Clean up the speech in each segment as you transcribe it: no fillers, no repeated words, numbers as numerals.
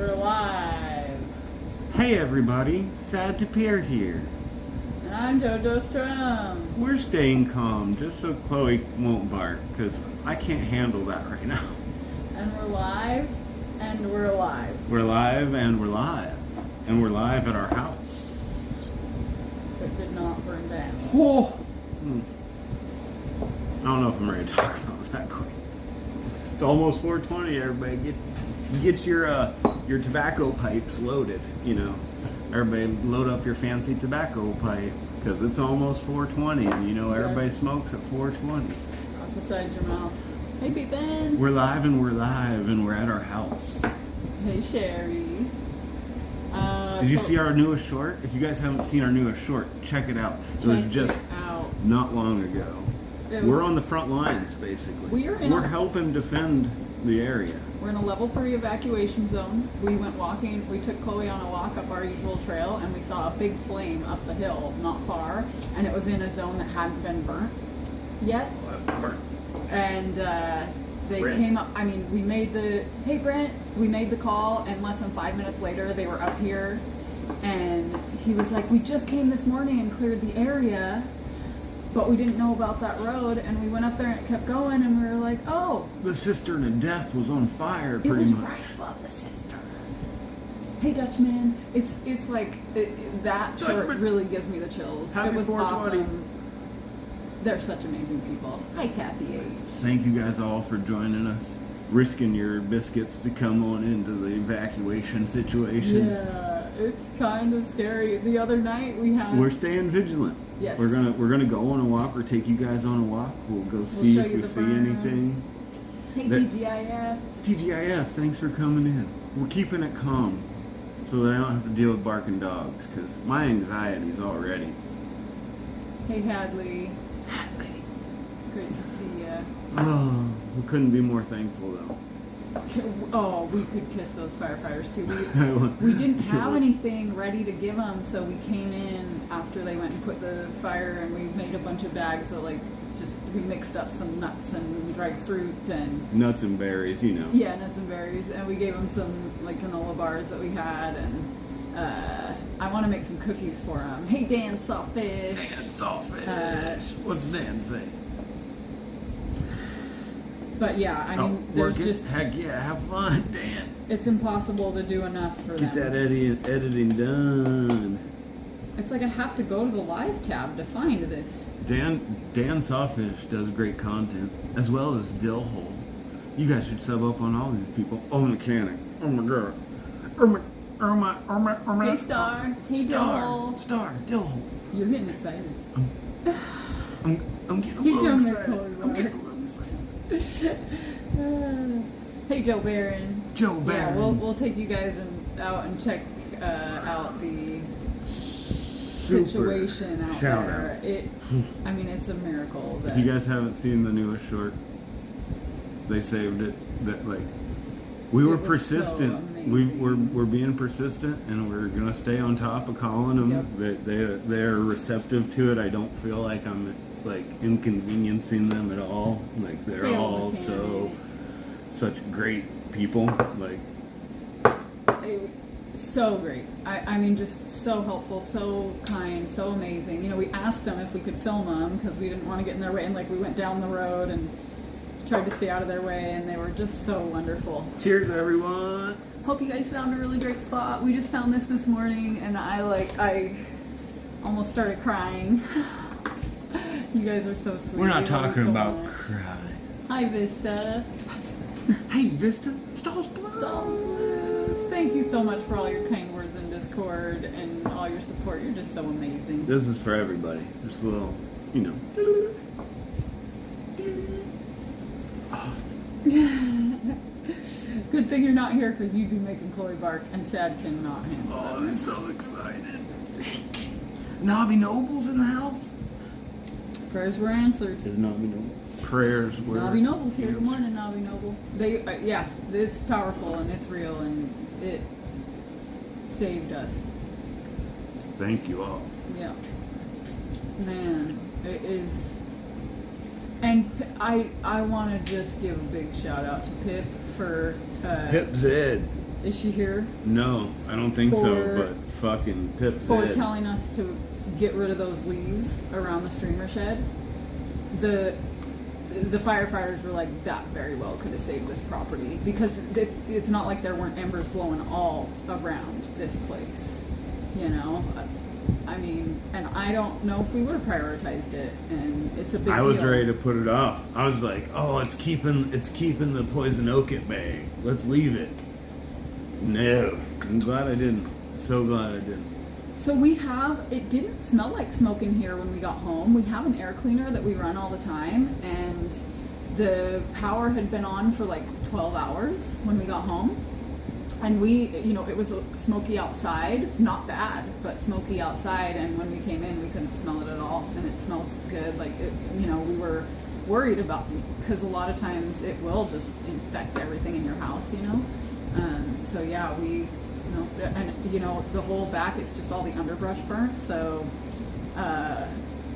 We're live. Hey everybody, Sad to Peer here. And I'm JoJo Strum. We're staying calm just so Chloe won't bark, because I can't handle that right now. And we're live, and we're alive. We're live and we're live. And we're live at our house. It did not burn down. Oh. I don't know if I'm ready to talk about that quick. It's almost 4:20, everybody. Get your tobacco pipes loaded, you know. Everybody load up your fancy tobacco pipe, because it's almost 4:20, and you know everybody smokes at 4:20. Out the sides of your mouth. Hey, Beepin. We're live and we're at our house. Hey, Sherry. Did you see our newest short? If you guys haven't seen our newest short, check it out. It was just not long ago. We're on the front lines, basically. We're helping defend the area. We're in a level 3 evacuation zone. We went walking. We took Chloe on a walk up our usual trail, and we saw a big flame up the hill, not far, and it was in a zone that hadn't been burnt yet. And they came up. I mean, we made the we made the call, and less than 5 minutes later, they were up here, and he was like, "We just came this morning and cleared the area." But we didn't know about that road, and we went up there and it kept going, and we were like, oh. The cistern of death was on fire, pretty much. It was right above the cistern. Hey, Dutchman. It's like, that short really gives me the chills. Happy it was 420. Awesome. They're such amazing people. Hi, Kathy H. Thank you guys all for joining us. Risking your biscuits to come on into the evacuation situation. Yeah, it's kind of scary. The other night we had... We're staying vigilant. Yes. We're gonna go on a walk, or take you guys on a walk. We'll go see if we see anything. Hey, TGIF. TGIF, thanks for coming in. We're keeping it calm so that I don't have to deal with barking dogs, because my anxiety's already. Hey, Hadley. Great to see ya. Oh, we couldn't be more thankful though. Oh, we could kiss those firefighters too. We didn't have anything ready to give them, so we came in after they went and put the fire, and we made a bunch of bags of we mixed up some nuts and dried fruit and nuts and berries, you know. Yeah, nuts and berries, and we gave them some granola bars that we had, and I want to make some cookies for them. Hey, Dan Sawfish. Dan Sawfish. What's Dan say? But yeah, I mean, there's just... Heck yeah, have fun, Dan. It's impossible to do enough for them. Get that editing done. It's like I have to go to the live tab to find this. Dan Sawfish does great content, as well as Dill Hole. You guys should sub up on all these people. Oh, Mechanic. Oh my god. Hey, Star. Hey, Dill Hole. Star, Dill Hole. You're getting excited. I'm getting a little excited. Hey, Joe Barron. Joe Barron. Yeah, we'll take you guys out and check out the situation out there. I mean, it's a miracle. If you guys haven't seen the newest short, they saved it. We were persistent. We're being persistent, and we're gonna stay on top of calling them. Yep. They're receptive to it. I don't feel like I'm inconveniencing them at all. They're all such great people. So great. I mean, just so helpful, so kind, so amazing. You know, we asked them if we could film them because we didn't want to get in their way, and we went down the road and tried to stay out of their way, and they were just so wonderful. Cheers, everyone. Hope you guys found a really great spot. We just found this morning, and I almost started crying. You guys are so sweet. We're not talking about crying. Hi, Vista. Hey, Vista. Stalls Blues. Thank you so much for all your kind words in Discord and all your support. You're just so amazing. This is for everybody. Just a little, you know. Good thing you're not here, because you'd be making Chloe bark, and Sad cannot handle that. Oh, I'm so excited. Nobby Noble's in the house. Prayers were answered. Is Nobby Noble? Prayers were Nobby Noble's here. Good morning, Nobby Noble. They, it's powerful and it's real, and it saved us. Thank you all. Yeah. Man, it is. And I want to just give a big shout out to Pip for Pip Zed. Is she here? No, I don't think so, For- but fucking Pip's For it. telling us to get rid of those leaves around the streamer shed. The firefighters were like, that very well could have saved this property, because it's not like there weren't embers blowing all around this place, you know. I mean, and I don't know if we would have prioritized it, and it's a big I was deal. ready to put it off. I was like, oh, it's keeping the poison oak at bay. Let's leave it. No, I'm glad I didn't. So glad I didn't. So it didn't smell like smoke in here when we got home. We have an air cleaner that we run all the time, and the power had been on for like 12 hours when we got home. And it was smoky outside, not bad, but smoky outside. And when we came in, we couldn't smell it at all. And it smells good. Like, we were worried about, because a lot of times it will just infect everything in your house, So yeah, the whole back, it's just all the underbrush burnt. So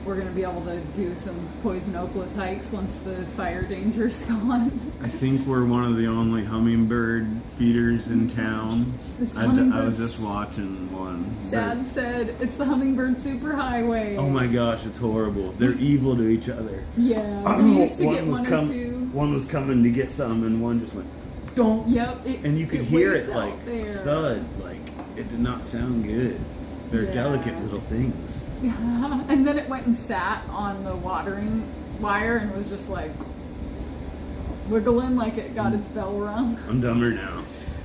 we're going to be able to do some poison oakless hikes once the fire danger's gone. I think we're one of the only hummingbird feeders in town. I was just watching one. Sad said, it's the hummingbird superhighway. Oh my gosh, it's horrible. They're evil to each other. Yeah, we used to get one or two. One was coming to get some, and one just went, don't. Yep. And you could hear it waits like out there. thud. Like, it did not sound good. They're Yeah. delicate little things. And then it went and sat on the watering wire and was just like wiggling like it got its bell rung. I'm dumber now.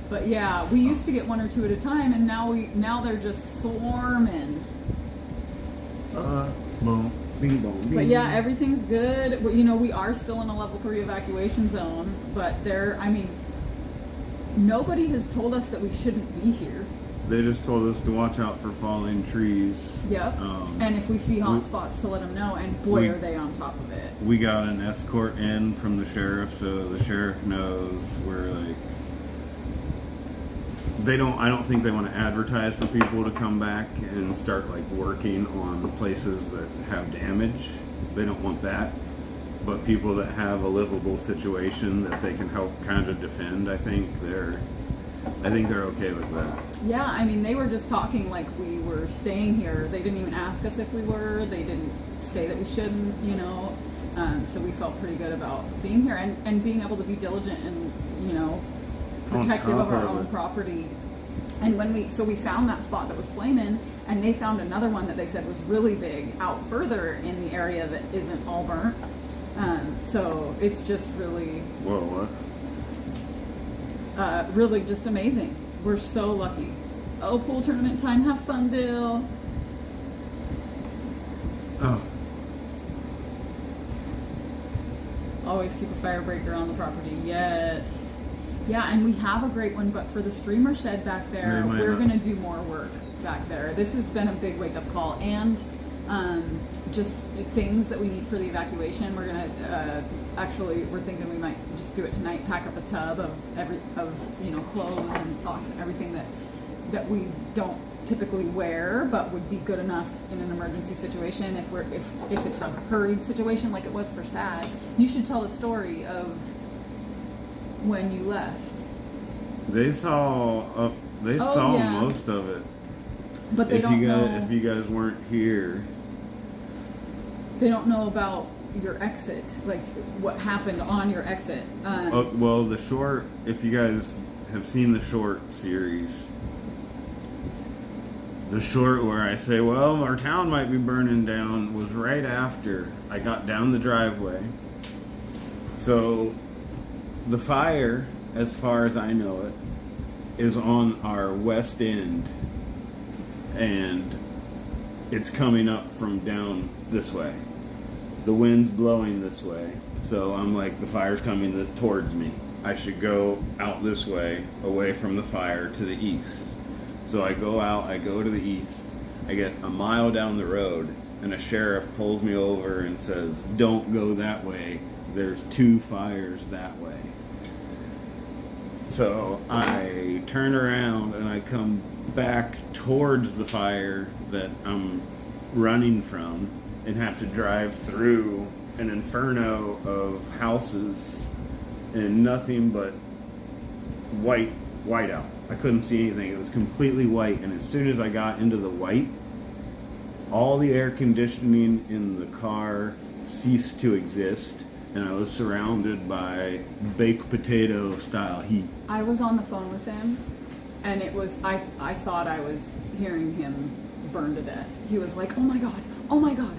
But yeah, we used to get one or two at a time, and now they're just swarming. Boom, bing, boom, bing. But yeah, everything's good. We are still in a level 3 evacuation zone, but nobody has told us that we shouldn't be here. They just told us to watch out for falling trees. Yep. And if we see hot spots, to let them know. And boy, are they on top of it. We got an escort in from the sheriff, so the sheriff knows we're like. I don't think they want to advertise for people to come back and start like working on places that have damage. They don't want that. But people that have a livable situation that they can help kind of defend, I think they're okay with that. Yeah, they were just talking like we were staying here. They didn't even ask us if we were. They didn't say that we shouldn't, So we felt pretty good about being here and being able to be diligent and, protective of our own property. And we found that spot that was flaming, and they found another one that they said was really big out further in the area that isn't all burnt. So it's just really... Whoa, what? Really just amazing. We're so lucky. Oh, pool tournament time. Have fun, Dill. Oh. Always keep a fire breaker on the property. Yes. Yeah, and we have a great one, but for the streamer shed back there, we're going to do more work back there. This has been a big wake-up call, and just things that we need for the evacuation. We're going to we're thinking we might just do it tonight. Pack up a tub of clothes and socks and everything that we don't typically wear, but would be good enough in an emergency situation. If it's a hurried situation like it was for SAG, you should tell the story of when you left. They saw yeah. most of it. But they don't know. If you guys weren't here, they don't know about your exit, like what happened on your exit. Well, the short, if you guys have seen the short series, the short where I say, well, our town might be burning down, was right after I got down the driveway. So the fire, as far as I know it, is on our west end, and it's coming up from down this way. The wind's blowing this way, so I'm like, the fire's coming towards me. I should go out this way, away from the fire, to the east. So I go out, I go to the east, I get a mile down the road, and a sheriff pulls me over and says, don't go that way, there's 2 fires that way. So I turn around and I come back towards the fire that I'm running from, and have to drive through an inferno of houses and nothing but white out. I couldn't see anything. It was completely white, and as soon as I got into the white, all the air conditioning in the car ceased to exist, and I was surrounded by baked potato style heat. I was on the phone with him, and it was, I thought I was hearing him burn to death. He was like, oh my god,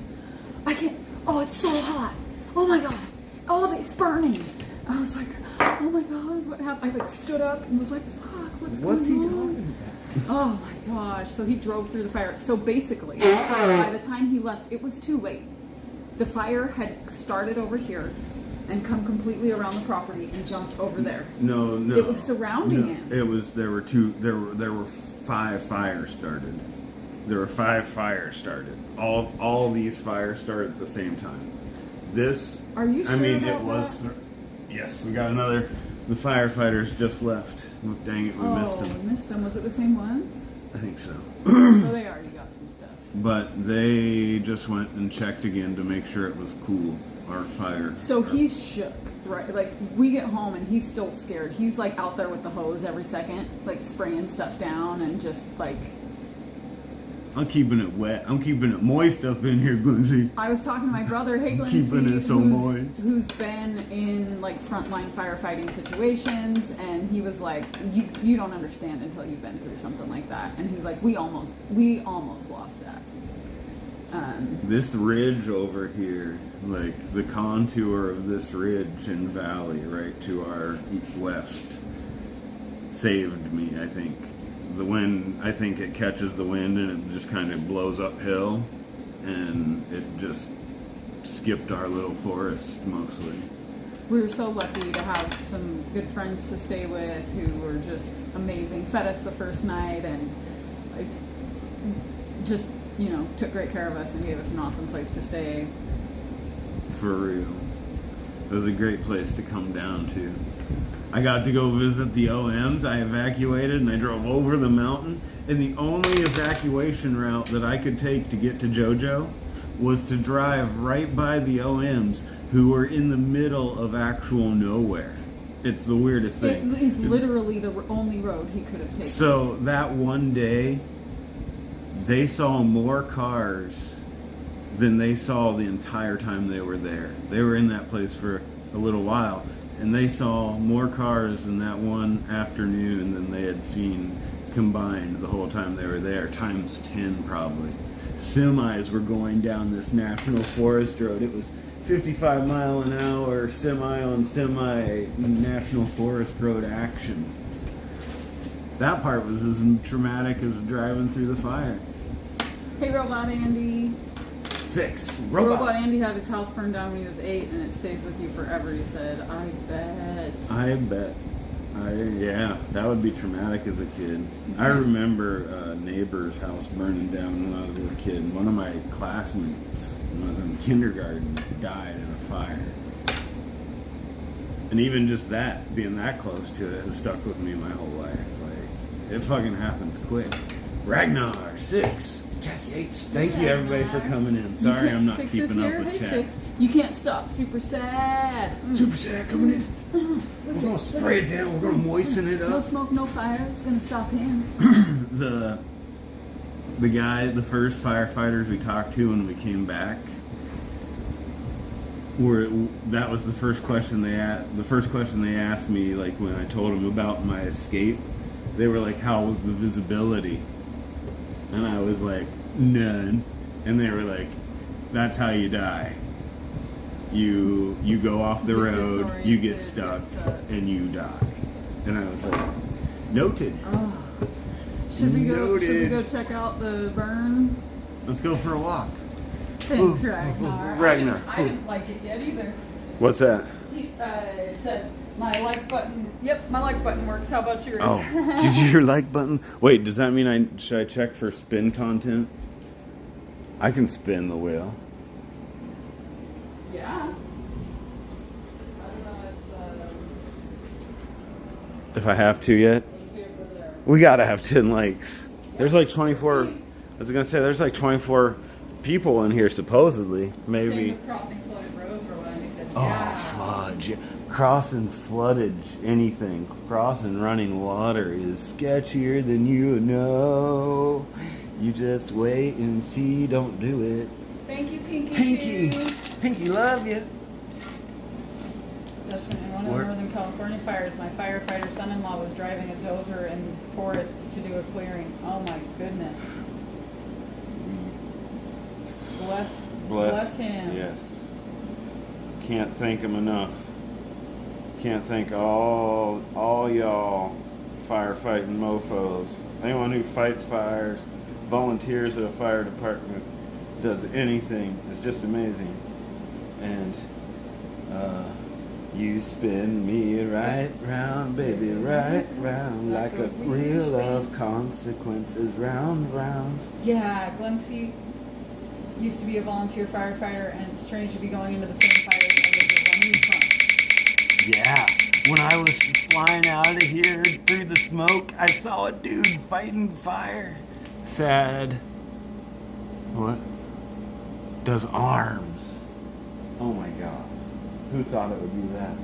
I can't, oh, it's so hot, oh my god, oh, it's burning. I was like, oh my god, what happened? I like stood up and was like, fuck, what's going on? Oh my gosh. So he drove through the fire. So basically, by the time he left, it was too late. The fire had started over here and come completely around the property and jumped over there. No. It was surrounding him. It was, there were 5 fires started. There were 5 fires started. All these fires started at the same time. This, Are you sure I mean, about it was, that? yes, we got another, the firefighters just left. Oh, dang it, we missed them. We missed them. Was it the same ones? I think so. So they already got some stuff. But they just went and checked again to make sure it was cool, our fire. So he's shook, right? Like, we get home and he's still scared. He's like out there with the hose every second, like spraying stuff down and just like... I'm keeping it wet. I'm keeping it moist up in here, Glindsey. I was talking to my brother, hey Glindsey, Keeping it so moist. who's been in like frontline firefighting situations, and he was like, you don't understand until you've been through something like that. And he's like, we almost lost that. This ridge over here, like the contour of this ridge and valley right to our west, saved me, I think. The wind, I think it catches the wind and it just kind of blows uphill, and it just skipped our little forest mostly. We were so lucky to have some good friends to stay with who were just amazing. Fed us the first night and like just, you know, took great care of us and gave us an awesome place to stay. For real. It was a great place to come down to. I got to go visit the OMs. I evacuated and I drove over the mountain. And the only evacuation route that I could take to get to JoJo was to drive right by the OMs, who were in the middle of actual nowhere. It's the weirdest thing. It is literally the only road he could have taken. So that one day, they saw more cars than they saw the entire time they were there. They were in that place for a little while, and they saw more cars in that one afternoon than they had seen combined the whole time they were there, times 10 probably. Semis were going down this national forest road. It was 55 mile an hour semi on semi national forest road action. That part was as traumatic as driving through the fire. Hey, Robot Andy. 6. Robot Andy had his house burned down when he was 8, and it stays with you forever, he said. I bet. Yeah, that would be traumatic as a kid. I remember a neighbor's house burning down when I was a little kid. One of my classmates, when I was in kindergarten, died in a fire. And even just that, being that close to it, has stuck with me my whole life. Like, it fucking happens quick. Ragnar, 6. Kathy H. Thank you everybody for coming in. Sorry I'm not keeping up with chat. 6. You can't stop. Super sad. Super sad coming in. We're gonna spray it down. We're gonna moisten it up. No smoke, no fire. It's gonna stop him. The guy, the first firefighters we talked to when we came back, that was the first question they asked. The first question they asked me, like when I told them about my escape, they were like, "How was the visibility?" And I was like, "None." And they were like, "That's how you die. You go off the road, you get stuck, and you die." And I was like, "Noted." Oh. Should we go check out the burn? Let's go for a walk. Thanks, Ragnar. Ragnar. I didn't like it yet either. What's that? He said my like button. Yep, my like button works. How about yours? Oh, did you your like button? Wait, does that mean should I check for spin content? I can spin the wheel. Yeah. I don't know if I have to yet. Let's see if we're there. We gotta have 10 likes. There's like 24. I was gonna say there's like 24 people in here supposedly. Maybe. Same with crossing flooded roads or what? And he said, Oh, yeah. fudge. crossing floodage, anything, crossing running water is sketchier than you know. You just wait and see, don't do it. Thank you, Pinky. Pinky, love you. Just in one of the Northern California fires, my firefighter son-in-law was driving a dozer in the forest to do a clearing. Oh my goodness. Bless him. Yes. Can't thank him enough. Can't thank all y'all firefighting mofos. Anyone who fights fires, volunteers at a fire department, does anything. It's just amazing. And you spin me right round, baby, right round, like a reel of consequences, round, round. Yeah, Glency used to be a volunteer firefighter, and it's strange to be going into the same fires every day. Where are you from? Yeah, when I was flying out of here through the smoke, I saw a dude fighting fire. Sad. What? Does arms. Oh my God. Who thought it would be that?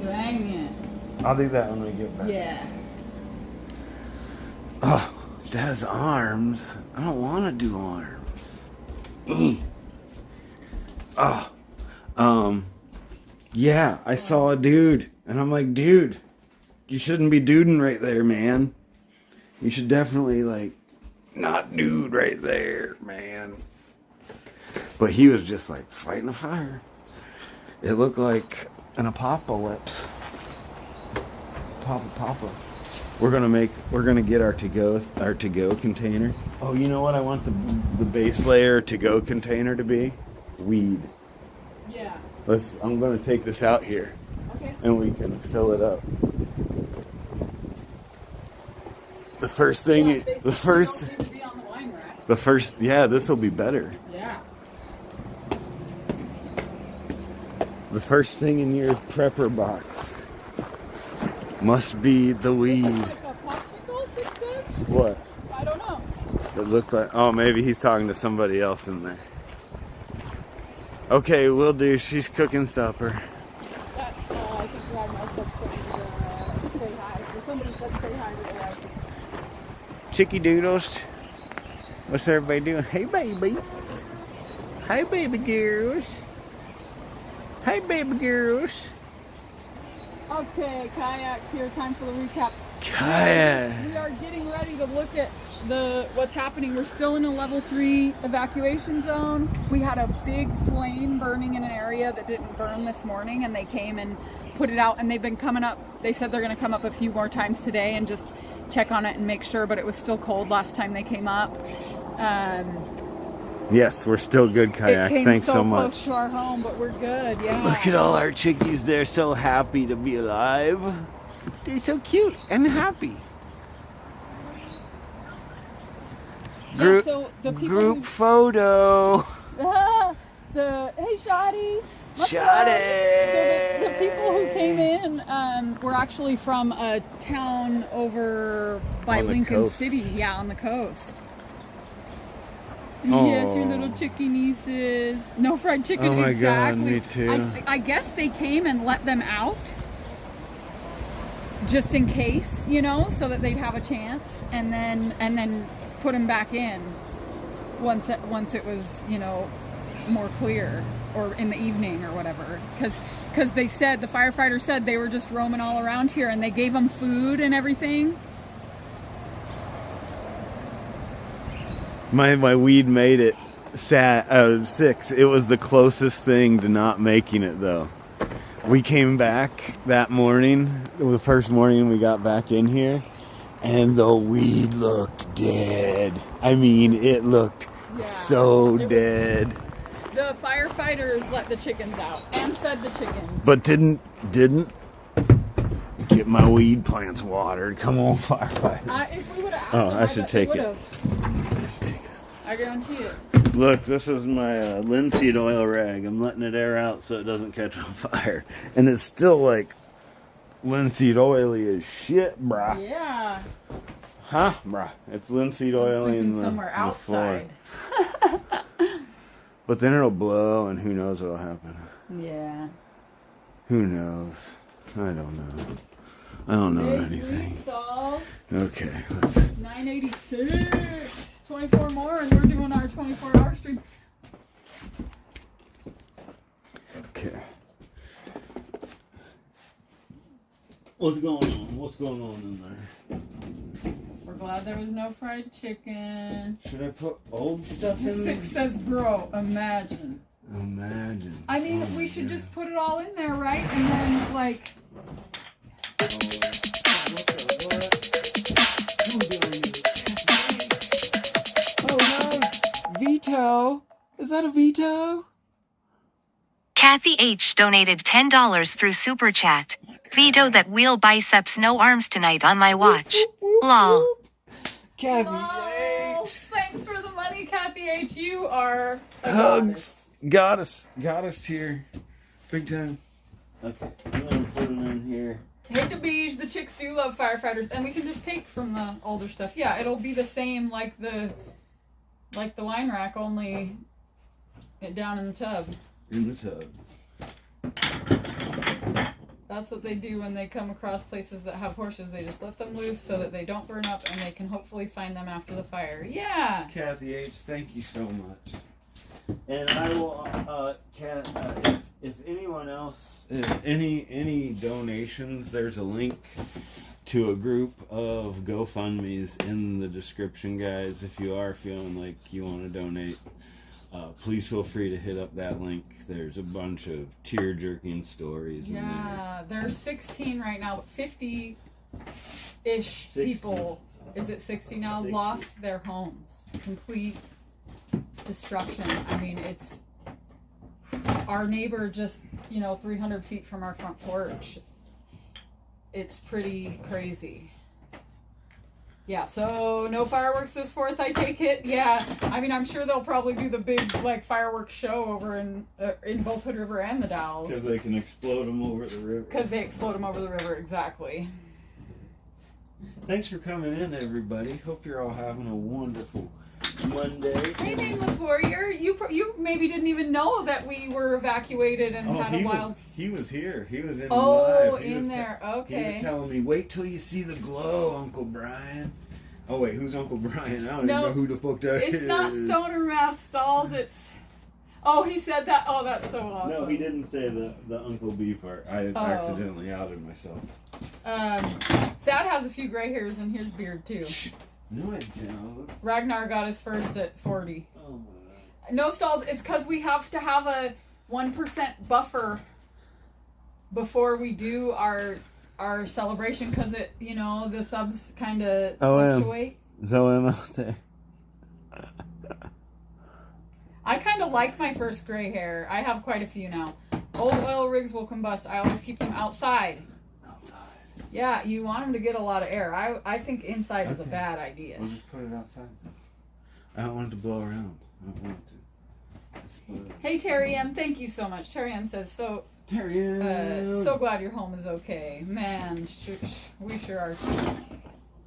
Dang it. I'll do that when we get back. Yeah. Oh, does arms. I don't want to do arms. Yeah, I saw a dude, and I'm like, dude, you shouldn't be duding right there, man. You should definitely, like, not dude right there, man. But he was just, like, fighting a fire. It looked like an apocalypse. Papa. We're gonna get our to-go container. Oh, you know what I want the base layer to-go container to be? Weed. Yeah. I'm gonna take this out here. Okay. And we can fill it up. The first thing, Yeah, this will be better. Yeah. The first thing in your prepper box must be the weed. Like a popsicle, it says? What? I don't know. It looked like, oh, maybe he's talking to somebody else in there. Okay, will do. She's cooking supper. That's, I think Brad must have say hi. Somebody said say hi to the wife. Chicky doodles. What's everybody doing? Hey, baby. Hi, baby girls. Hi, baby girls. Okay, kayaks here. Time for the recap. Kayak. We are getting ready to look at what's happening. We're still in a level 3 evacuation zone. We had a big flame burning in an area that didn't burn this morning, and they came and put it out, and they've been coming up. They said they're going to come up a few more times today and just check on it and make sure, but it was still cold last time they came up. Yes, we're still good, Kayak. Thanks so much. Close to our home, but we're good. Yeah. Look at all our chickies. They're so happy to be alive. They're so cute and happy. Group, so the group photo. Hey, Shoddy. Shoddy. So the people who came in were actually from a town over by Lincoln City. Yeah, on the coast. Oh. Yes, your little chicky nieces. No fried chicken. Oh my exactly. God, me too. I guess they came and let them out, just in case, so that they'd have a chance, and then put them back in once it was, more clear, or in the evening or whatever, because they said, the firefighter said, they were just roaming all around here, and they gave them food and everything. My weed made it 6. It was the closest thing to not making it, though. We came back that morning, the first morning we got back in here, and the weed looked dead. I mean, it looked so dead. The firefighters let the chickens out and fed the chickens. But didn't get my weed plants watered. Come on, firefighters. If we would have asked them, I should take it. I guarantee it. Look, this is my linseed oil rag. I'm letting it air out so it doesn't catch on fire. And it's still like linseed oily as shit, brah. Yeah. Huh, brah? It's linseed oily in the somewhere outside. But then it'll blow, and who knows what'll happen. Yeah. Who knows? I don't know. I don't know anything. Okay. Let's... 986. 24 more, and we're doing our 24-hour stream. Okay. What's going on? What's going on in there? We're glad there was no fried chicken. Should I put old stuff in there? 6 says, bro, imagine. Imagine. I mean, we should just put it all in there, right? And then, like... Oh, no. Veto? Is that a veto? Kathy H. donated $10 through Super Chat. Veto that wheel biceps no arms tonight on my watch. Lol. Kathy H. Thanks for the money, Kathy H. You are a Hugs. Goddess here. Big time. Okay, I'm gonna put them in here. Hey, DeBeige, the chicks do love firefighters, and we can just take from the older stuff. Yeah, it'll be the same like the wine rack, only down in the tub. In the tub. That's what they do when they come across places that have horses. They just let them loose so that they don't burn up, and they can hopefully find them after the fire. Yeah. Kathy H., thank you so much. And I will, if anyone else, if any donations, there's a link to a group of GoFundMe's in the description, guys. If you are feeling like you want to donate, please feel free to hit up that link. There's a bunch of tear-jerking stories in there. Yeah, there's 16 right now, but 50-ish people, is it 60 now, 60. Lost their homes. Complete destruction. I mean, it's our neighbor just, 300 feet from our front porch. It's pretty crazy. Yeah, so no fireworks this 4th, I take it. Yeah, I mean, I'm sure they'll probably do the big fireworks show over in both Hood River and the Dalles. Because they can explode them over the river. Because they explode them over the river, exactly. Thanks for coming in, everybody. Hope you're all having a wonderful Monday. Hey, Nameless Warrior, you maybe didn't even know that we were evacuated and had a wild... He was here. He was in live. Oh, in there. Okay. He was telling me, wait till you see the glow, Uncle Brian. Oh, wait, who's Uncle Brian? I don't even know who the fuck that is. It's not Stoner Math Stalls, it's... Oh, he said that? Oh, that's so awesome. No, he didn't say the Uncle B part. I accidentally outed myself. Sad has a few gray hairs, and here's beard, too. No, I don't. Ragnar got his first at 40. Oh, my God. No stalls. It's because we have to have a 1% buffer before we do our celebration, because it, the subs kind of fluctuate. Zoe out there. I kind of like my first gray hair. I have quite a few now. Old oil rigs will combust. I always keep them outside. Yeah, you want them to get a lot of air. I think inside is a bad idea. We'll just put it outside then. I don't want it to blow around. I don't want it to explode. Hey, Terry M, thank you so much. Terry M says, so glad your home is okay. Man, we sure are too.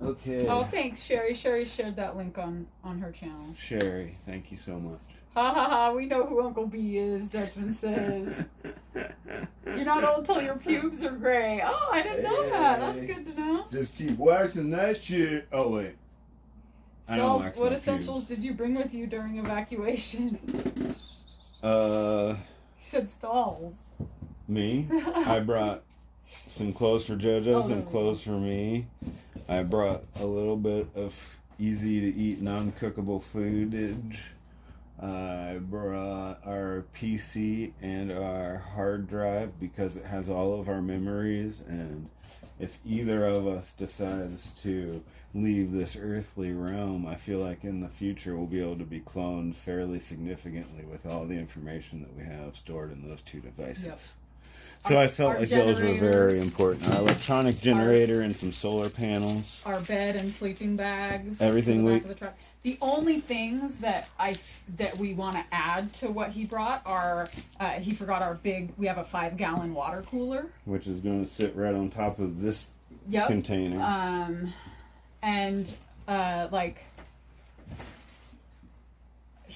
Okay. Oh, thanks, Sherry. Sherry shared that link on her channel. Sherry, thank you so much. Ha ha ha, we know who Uncle B is, Dutchman says. You're not old till your pubes are gray. Oh, I didn't know that. That's good to know. Just keep waxing that shit. Oh, wait. Stalls, what essentials did you bring with you during evacuation? He said stalls. Me? I brought some clothes for JoJo, some clothes for me. I brought a little bit of easy-to-eat, non-cookable foodage. I brought our PC and our hard drive because it has all of our memories, and if either of us decides to leave this earthly realm, I feel like in the future we'll be able to be cloned fairly significantly with all the information that we have stored in those two devices. Yep. So I felt like those were very important. Our electronic generator and some solar panels. Our bed and sleeping bags. Everything we... The only things that we want to add to what he brought are, he forgot our we have a 5-gallon water cooler. Which is going to sit right on top of this container.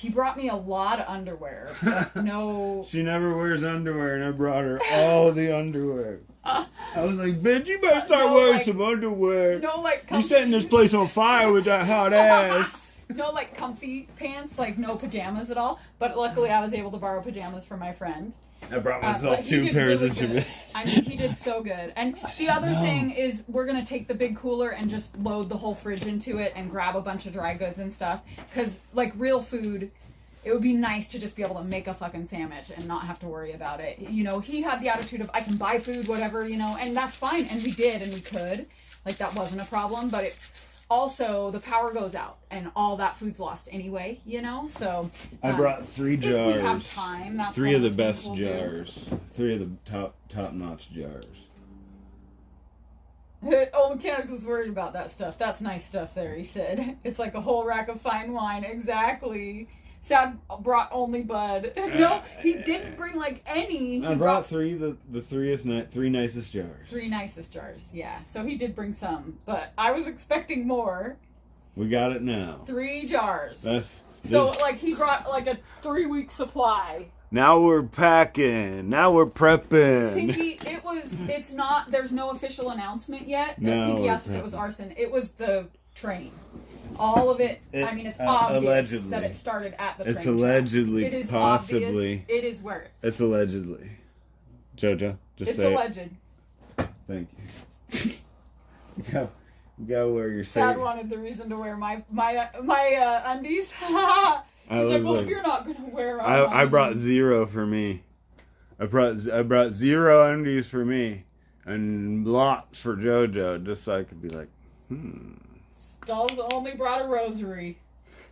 He brought me a lot of underwear. But no. She never wears underwear, and I brought her all the underwear. I was like, bitch, you better start wearing some underwear. No, like, you setting this place on fire with that hot ass. No, like, comfy pants, like, no pajamas at all. But luckily, I was able to borrow pajamas from my friend. I brought myself 2 pairs of pajamas. I mean, he did so good. And the other thing is, we're going to take the big cooler and just load the whole fridge into it and grab a bunch of dry goods and stuff. Because, like, real food, it would be nice to just be able to make a fucking sandwich and not have to worry about it. You know, he had the attitude of, I can buy food, whatever, you know, and that's fine. And we did, and we could. Like, that wasn't a problem. But also, the power goes out, and all that food's lost anyway, you know? So I brought 3 jars. If we have time, that's 3 of the best we'll jars. 3 of the top-notch jars. Oh, Mechanics was worried about that stuff. That's nice stuff there, he said. It's like a whole rack of fine wine. Exactly. Sad brought only Bud. No, he didn't bring like any. I brought 3, the 3 nicest jars. 3 nicest jars, yeah. So he did bring some, but I was expecting more. We got it now. 3 jars. So like he brought like a 3-week supply. Now we're packing. Now we're prepping. Pinky, it's not, there's no official announcement yet. No, Pinky asked if it was arson. It was the train. All of it, I mean, it's obvious allegedly. that it started at the train. It's allegedly, it is possibly. Obvious. It is where it's allegedly. Jojo, just say alleged. It. Thank you. You gotta wear your Sad wanted the reason to wear my undies. He's like, well, if you're not gonna wear I brought 0 for me. I brought 0 undies for me and lots for Jojo, just so I could be like, Dolls only brought a rosary.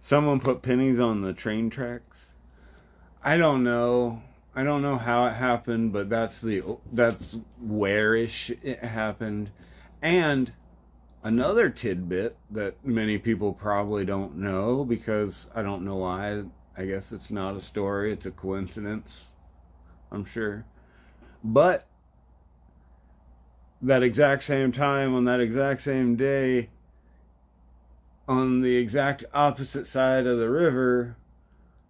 Someone put pennies on the train tracks. I don't know how it happened, but that's where-ish it happened. And another tidbit that many people probably don't know, because I don't know why. I guess it's not a story, it's a coincidence, I'm sure. But that exact same time, on that exact same day, on the exact opposite side of the river,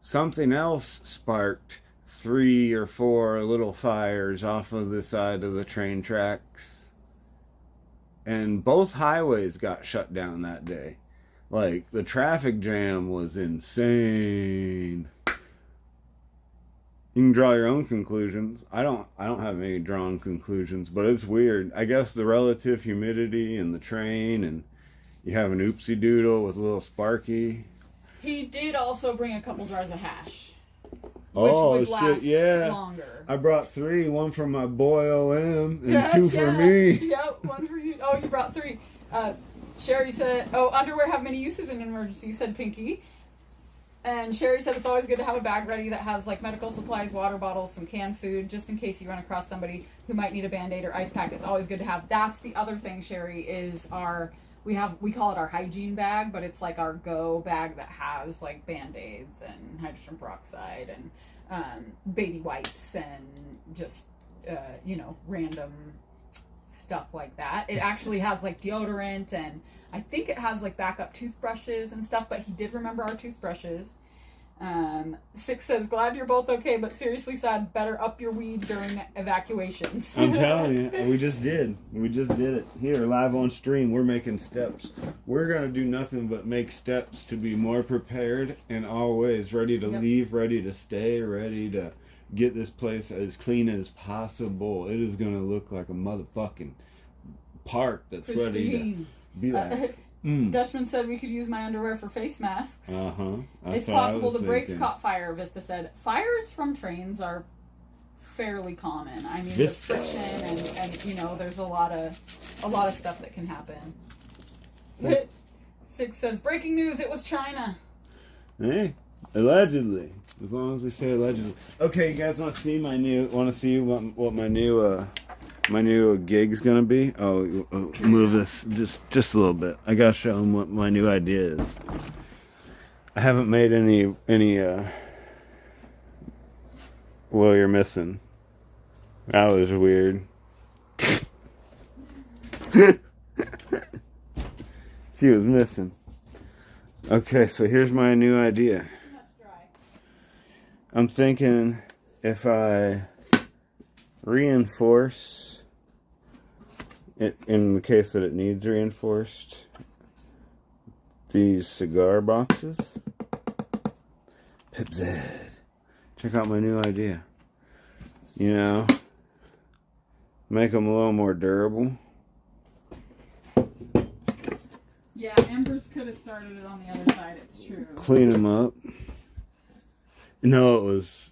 something else sparked 3 or 4 little fires off of the side of the train tracks. And both highways got shut down that day. Like, the traffic jam was insane. You can draw your own conclusions. I don't have any drawn conclusions, but it's weird. I guess the relative humidity in the train, and you have an oopsie doodle with a little Sparky. He did also bring a couple jars of hash. Oh, which would last shit, yeah. longer. I brought 3, 1 for my boy OM, and 2 for me. Yep, 1 for you. Oh, you brought 3. Sherry said, underwear have many uses in an emergency, said Pinky. And Sherry said it's always good to have a bag ready that has like medical supplies, water bottles, some canned food, just in case you run across somebody who might need a Band-Aid or ice pack. It's always good to have. That's the other thing, Sherry, is we call it our hygiene bag, but it's like our go bag that has like Band-Aids and hydrogen peroxide and baby wipes and just random stuff like that. It actually has like deodorant, and I think it has like backup toothbrushes and stuff, but he did remember our toothbrushes. 6 says, glad you're both okay, but seriously sad, better up your weed during evacuations. I'm telling you, we just did it. Here, live on stream, we're making steps. We're going to do nothing but make steps to be more prepared and always ready to leave, ready to stay, ready to get this place as clean as possible. It is going to look like a motherfucking park that's Pristine. Ready to be like... Dutchman said we could use my underwear for face masks. That's it's possible the brakes caught fire, Vista said. Fires from trains are fairly common. I mean, the friction and there's a lot of stuff that can happen. 6 says, breaking news, it was China. Hey, allegedly. As long as we say allegedly. Okay, you guys want to see what my new gig's gonna be? Move this just a little bit. I gotta show them what my new idea is. I haven't made any. Well, you're missing. That was weird. She was missing. Okay, so here's my new idea. I'm thinking if I reinforce it, in the case that it needs reinforced, these cigar boxes. Pip Zed. Check out my new idea. You know, make them a little more durable. Yeah, Embers could have started it on the other side, it's true. Clean them up. No,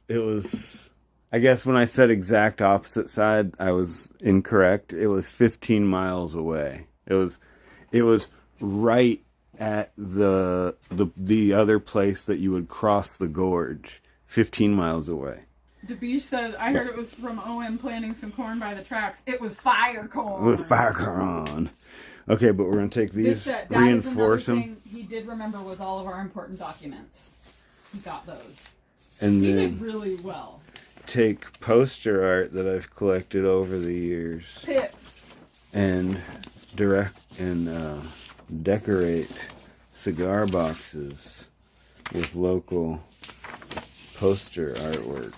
it was, I guess when I said exact opposite side, I was incorrect. It was 15 miles away. It was right at the other place that you would cross the gorge, 15 miles away. DeBeach said, I heard it was from OM planting some corn by the tracks. It was fire corn. With fire corn. Okay, but we're going to take these, that reinforce them. Thing he did remember was all of our important documents. He got those. And he then did really well. Take poster art that I've collected over the years. Pip. And decorate cigar boxes with local poster artwork.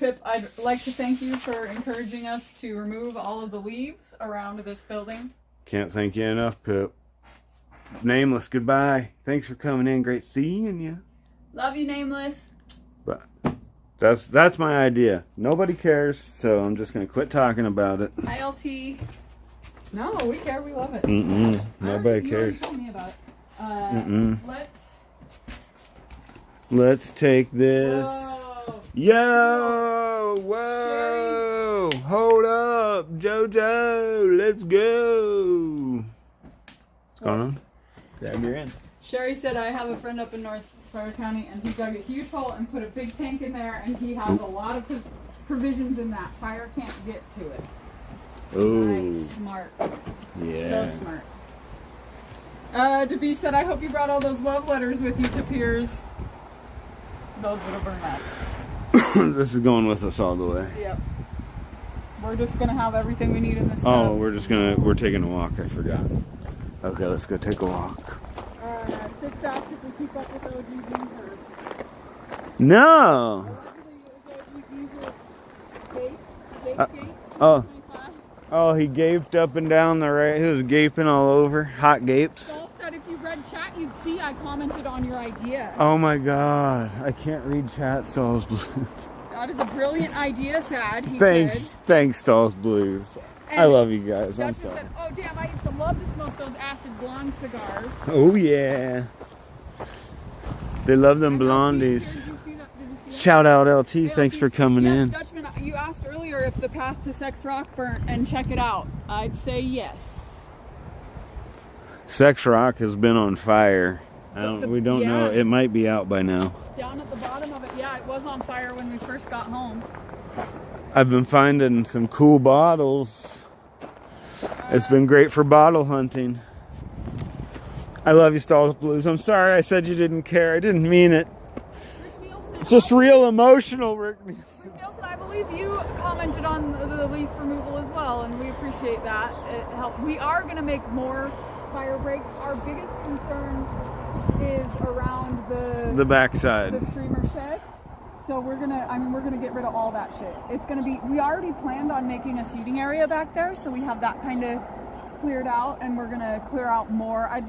Pip, I'd like to thank you for encouraging us to remove all of the leaves around this building. Can't thank you enough, Pip. Nameless, goodbye. Thanks for coming in. Great seeing you. Love you, Nameless. But that's my idea. Nobody cares, so I'm just going to quit talking about it. ILT. No, we care. We love it. Nobody cares. You told me about it. Let's take this. Whoa. Yo! Whoa! Sherry. Hold up, JoJo! Let's go! What's going on? Grab your end. Sherry said, I have a friend up in North Fire County, and he dug a huge hole and put a big tank in there, and he has a lot of provisions in that. Fire can't get to it. Oh. Nice. Smart. Yeah. So smart. DeBeach said, I hope you brought all those love letters with you to Piers. Those would have burned up. This is going with us all the way. Yep. We're just going to have everything we need in this Oh, tub. we're taking a walk, I forgot. Okay, let's go take a walk. 6 asks if we keep up with OGBs or... No! Oh, he gaped up and down the right. He was gaping all over. Hot gapes. Saul said if you read chat, you'd see I commented on your idea. Oh my God. I can't read chat, Stalls Blues. That is a brilliant idea, Sad, he said. Thanks, Stalls Blues. And I love you guys. I'm Justin sorry. said, oh damn, I used to love to smoke those acid blonde cigars. Oh yeah. They love them blondies. Did you see that? Shout out LT. Thanks for coming in. Dutchman, you asked earlier if the path to Sex Rock burnt, and check it out. I'd say yes. Sex Rock has been on fire. We don't know. It might be out by now. Down at the bottom of it, yeah, it was on fire when we first got home. I've been finding some cool bottles. It's been great for bottle hunting. I love you, Stalls Blues. I'm sorry I said you didn't care. I didn't mean it. It's just real emotional, Rick Nielsen. Rick Nielsen, I believe you commented on the leaf removal as well, and we appreciate that. It helped. We are going to make more fire breaks. Our biggest concern is around the backside, the streamer shed. So we're gonna get rid of all that shit. It's gonna be. We already planned on making a seating area back there, so we have that kind of cleared out, and we're gonna clear out more. I'd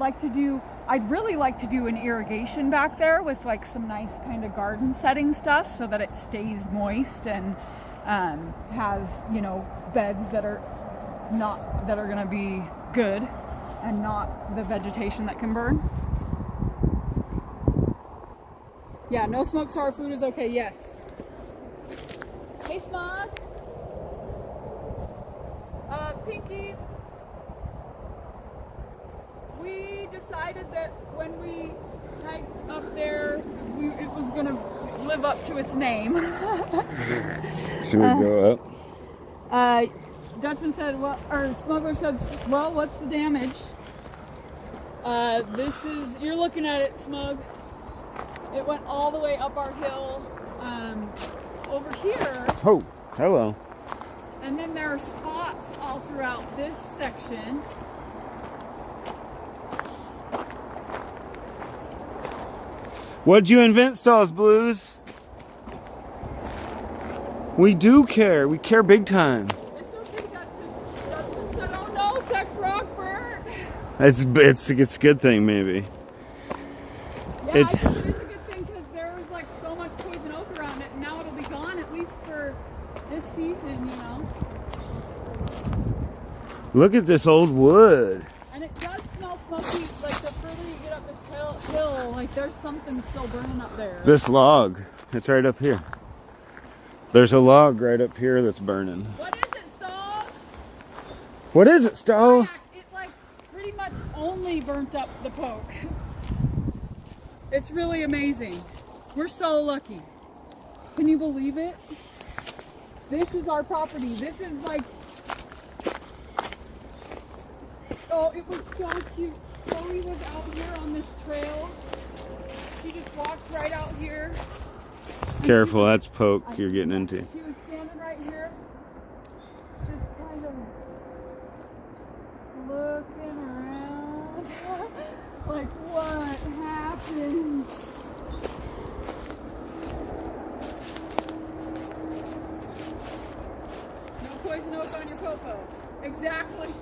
really like to do an irrigation back there with like some nice kind of garden setting stuff, so that it stays moist and has, you know, beds that are gonna be good and not the vegetation that can burn. Yeah, no smoke, so our food is okay. Yes. Hey, Smog. Pinky. We decided that when we hiked up there, it was gonna live up to its name. Should we go up? Dutchman said, Smuggler said, well, what's the damage? You're looking at it, Smug. It went all the way up our hill, over here. Oh, hello. And then there are spots all throughout this section. What'd you invent, Stalls Blues? We do care. We care big time. It's okay, Dustin said, oh no, sex rock burnt. It's a good thing, maybe. Yeah, I think it is a good thing because there was like so much poison oak around it, and now it'll be gone at least for this season, you know. Look at this old wood. And it does smell smoky, like the further you get up this hill, like there's something still burning up there. This log, it's right up here. There's a log right up here that's burning. What is it, Stalls? What is it, Stalls? It like pretty much only burnt up the poke. It's really amazing. We're so lucky. Can you believe it? This is our property. This is like, oh, it was so cute. Chloe was out here on this trail. She just walked right out here. Careful, that's poke you're getting into. She was standing right here, just kind of looking around. Like, what happened? No poison oak on your popo. Exactly.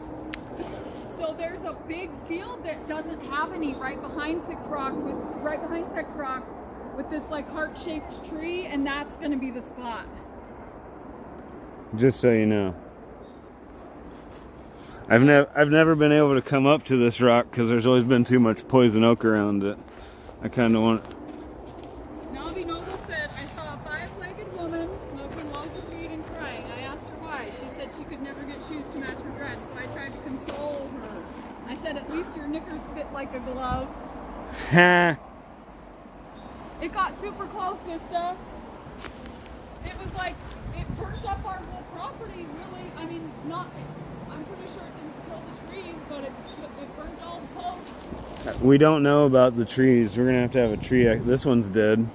So there's a big field that doesn't have any right behind Sex Rock with this like heart-shaped tree, and that's going to be the spot. Just so you know. I've never been able to come up to this rock because there's always been too much poison oak around it. I kind of want. Navi Noble said, I saw a 5-legged woman smoking loads of weed and crying. I asked her why. She said she could never get shoes to match her dress, so I tried to console her. I said, at least your knickers fit like a glove. Ha! It got super close, Vista. It was like, it burnt up our whole property, really. I mean, I'm pretty sure it didn't kill the trees, but it burnt all the posts. We don't know about the trees. We're going to have a tree. This one's dead.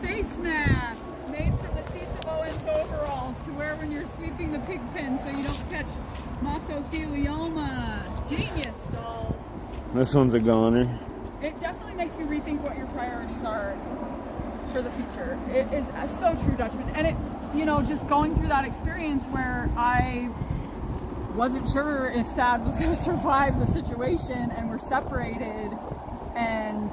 Face masks made from the seats of Owen's overalls to wear when you're sweeping the pig pen so you don't catch mesothelioma. Genius, Stalls. This one's a goner. It definitely makes you rethink what your priorities are for the future. It is so true, Dutchman. And it, you know, just going through that experience where I wasn't sure if Sad was going to survive the situation, and we're separated, and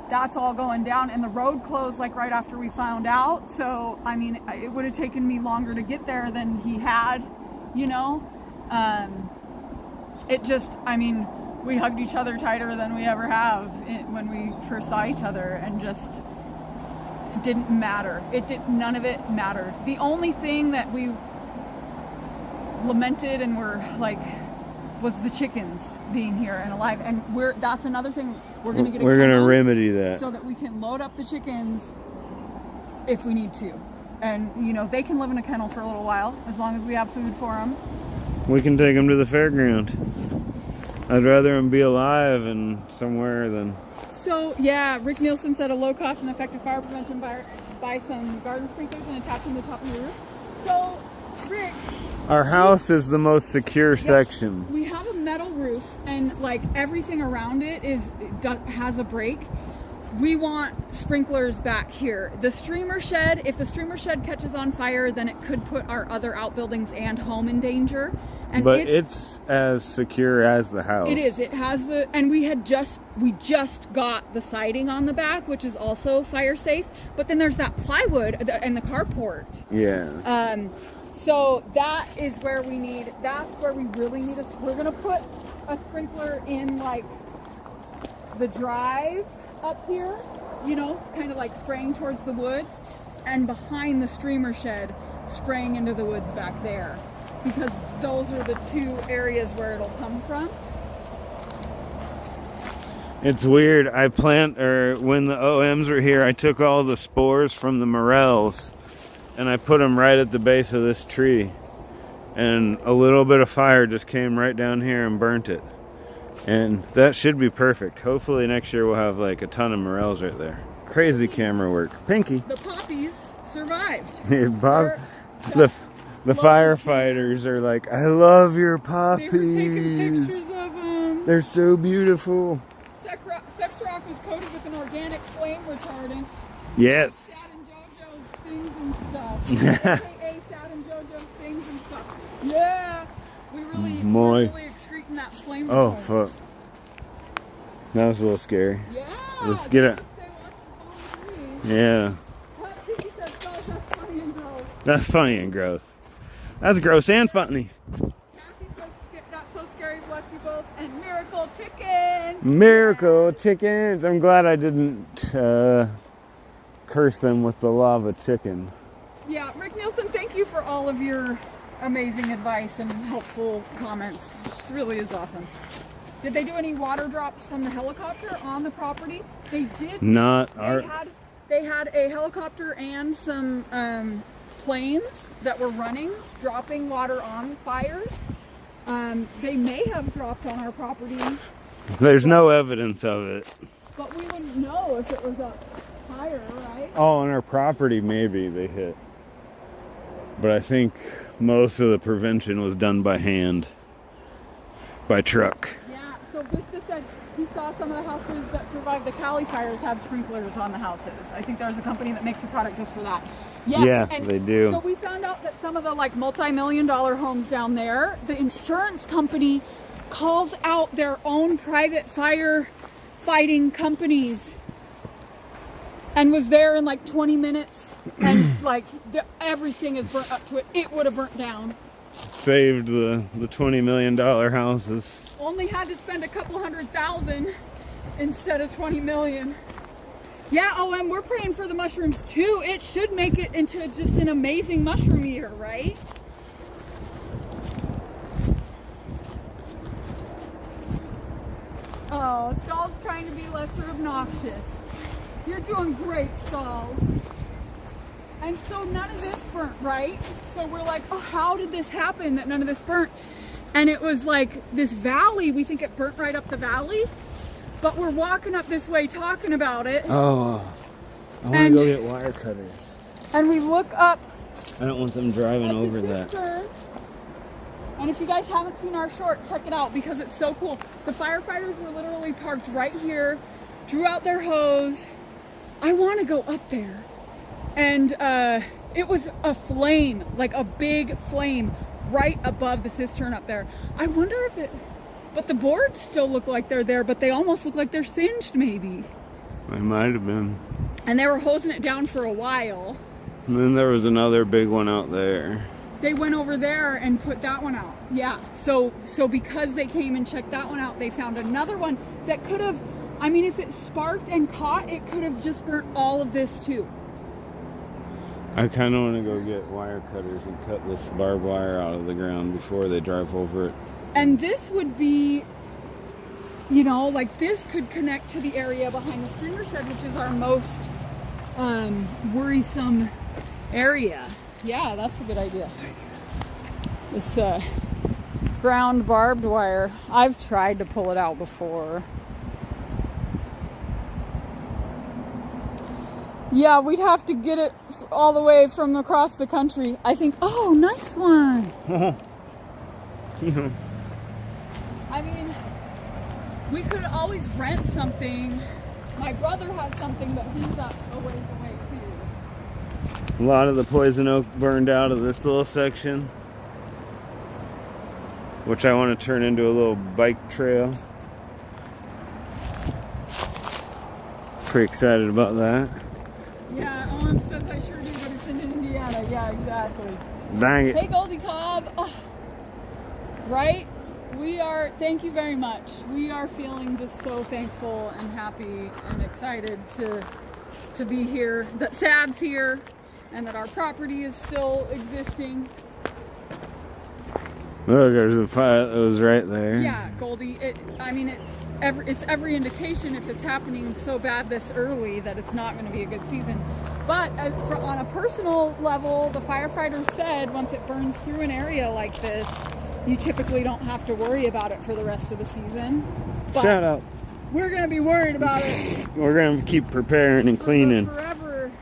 that's all going down, and the road closed like right after we found out. So, I mean, it would have taken me longer to get there than he had, you know. It just, I mean, we hugged each other tighter than we ever have when we first saw each other, and just, it didn't matter. None of it mattered. The only thing that we lamented and were like was the chickens being here and alive, and that's another thing we're going to get. We're going to remedy that so that we can load up the chickens if we need to, and you know, they can live in a kennel for a little while as long as we have food for them. We can take them to the fairground. I'd rather them be alive and somewhere than. So yeah, Rick Nielsen said a low cost and effective fire prevention buy some garden sprinklers and attach them to the top of the roof. So Rick, our house is the most secure section. We have a metal roof, and like everything around it has a break. We want sprinklers back here. The streamer shed, if the streamer shed catches on fire, then it could put our other outbuildings and home in danger. And but it's as secure as the house. It is. It has and we just got the siding on the back, which is also fire safe. But then there's that plywood and the carport. Yeah. So that's where we really need we're gonna put a sprinkler in like the drive up here, you know, kind of like spraying towards the woods, and behind the streamer shed, spraying into the woods back there, because those are the two areas where it'll come from. It's weird. When the OMs were here, I took all the spores from the morels and I put them right at the base of this tree, and a little bit of fire just came right down here and burnt it. And that should be perfect. Hopefully next year we'll have like a ton of morels right there. Crazy camera work. Pinky. The poppies survived. Bob, the firefighters are like, I love your poppies. They were taking pictures of them. They're so beautiful. Sex rock was coated with an organic flame retardant. Yes. Dad and JoJo's things and stuff. aka Sad and JoJo things and stuff. Yeah, we really excreting that flame. Oh fuck, that was a little scary. Yeah. Let's get it. Yeah. That's funny and gross. That's gross and funny. Kathy says that's so scary. Bless you both. And miracle chickens. Miracle chickens. I'm glad I didn't curse them with the lava chicken. Yeah, Rick Nielsen, thank you for all of your amazing advice and helpful comments. This really is awesome. Did they do any water drops from the helicopter on the property? They did. They had a helicopter and some planes that were running, dropping water on fires. They may have dropped on our property. There's no evidence of it. But we wouldn't know if it was up higher, right? Oh, on our property maybe they hit. But I think most of the prevention was done by hand, by truck. Yeah, so Vista said he saw some of the houses that survived the Cali fires had sprinklers on the houses. I think there's a company that makes a product just for that. Yes, yeah, and they do. So we found out that some of the like multi-million-dollar homes down there, the insurance company calls out their own private fire fighting companies and was there in like 20 minutes and like everything is burnt up to it. It would have burnt down. Saved the $20 million houses. Only had to spend a couple $100,000 instead of 20 million. Yeah, oh, and we're praying for the mushrooms too. It should make it into just an amazing mushroom year, right? Oh, Stall's trying to be lesser obnoxious. You're doing great, Stalls. And so none of this burnt, right? So we're like, oh, how did this happen that none of this burnt? And it was like this valley, we think it burnt right up the valley, but we're walking up this way talking about it. Oh, I want to go get wire cutters. And we look up. I don't want them driving over that. And if you guys haven't seen our short, check it out because it's so cool. The firefighters were literally parked right here, drew out their hose. I want to go up there. And it was a flame, like a big flame right above the cistern up there. I wonder if it, but the boards still look like they're there, but they almost look like they're singed maybe. They might have been. And they were hosing it down for a while. And then there was another big one out there. They went over there and put that one out. Yeah, so because they came and checked that one out, they found another one that could have, I mean, if it sparked and caught, it could have just burnt all of this too. I kind of want to go get wire cutters and cut this barbed wire out of the ground before they drive over it. And this would be, you know, like this could connect to the area behind the stringer shed, which is our most worrisome area. Yeah, that's a good idea. This ground barbed wire, I've tried to pull it out before. Yeah, we'd have to get it all the way from across the country. I think, oh, nice one. Yeah. I mean, we could always rent something. My brother has something, but he's up a ways away too. A lot of the poison oak burned out of this little section, which I want to turn into a little bike trail. Pretty excited about that. Yeah, Owen says I sure do, but it's in Indiana. Yeah, exactly. Dang it. Hey, Goldie Cobb. Oh, right? We are, thank you very much. We are feeling just so thankful and happy and excited to be here, that Sad's here, and that our property is still existing. Look, there's a fire that was right there. Yeah, Goldie, it's every indication if it's happening so bad this early that it's not going to be a good season. But on a personal level, the firefighters said once it burns through an area like this, you typically don't have to worry about it for the rest of the season. But shut up. We're going to be worried about it. We're going to keep preparing and cleaning. Forever.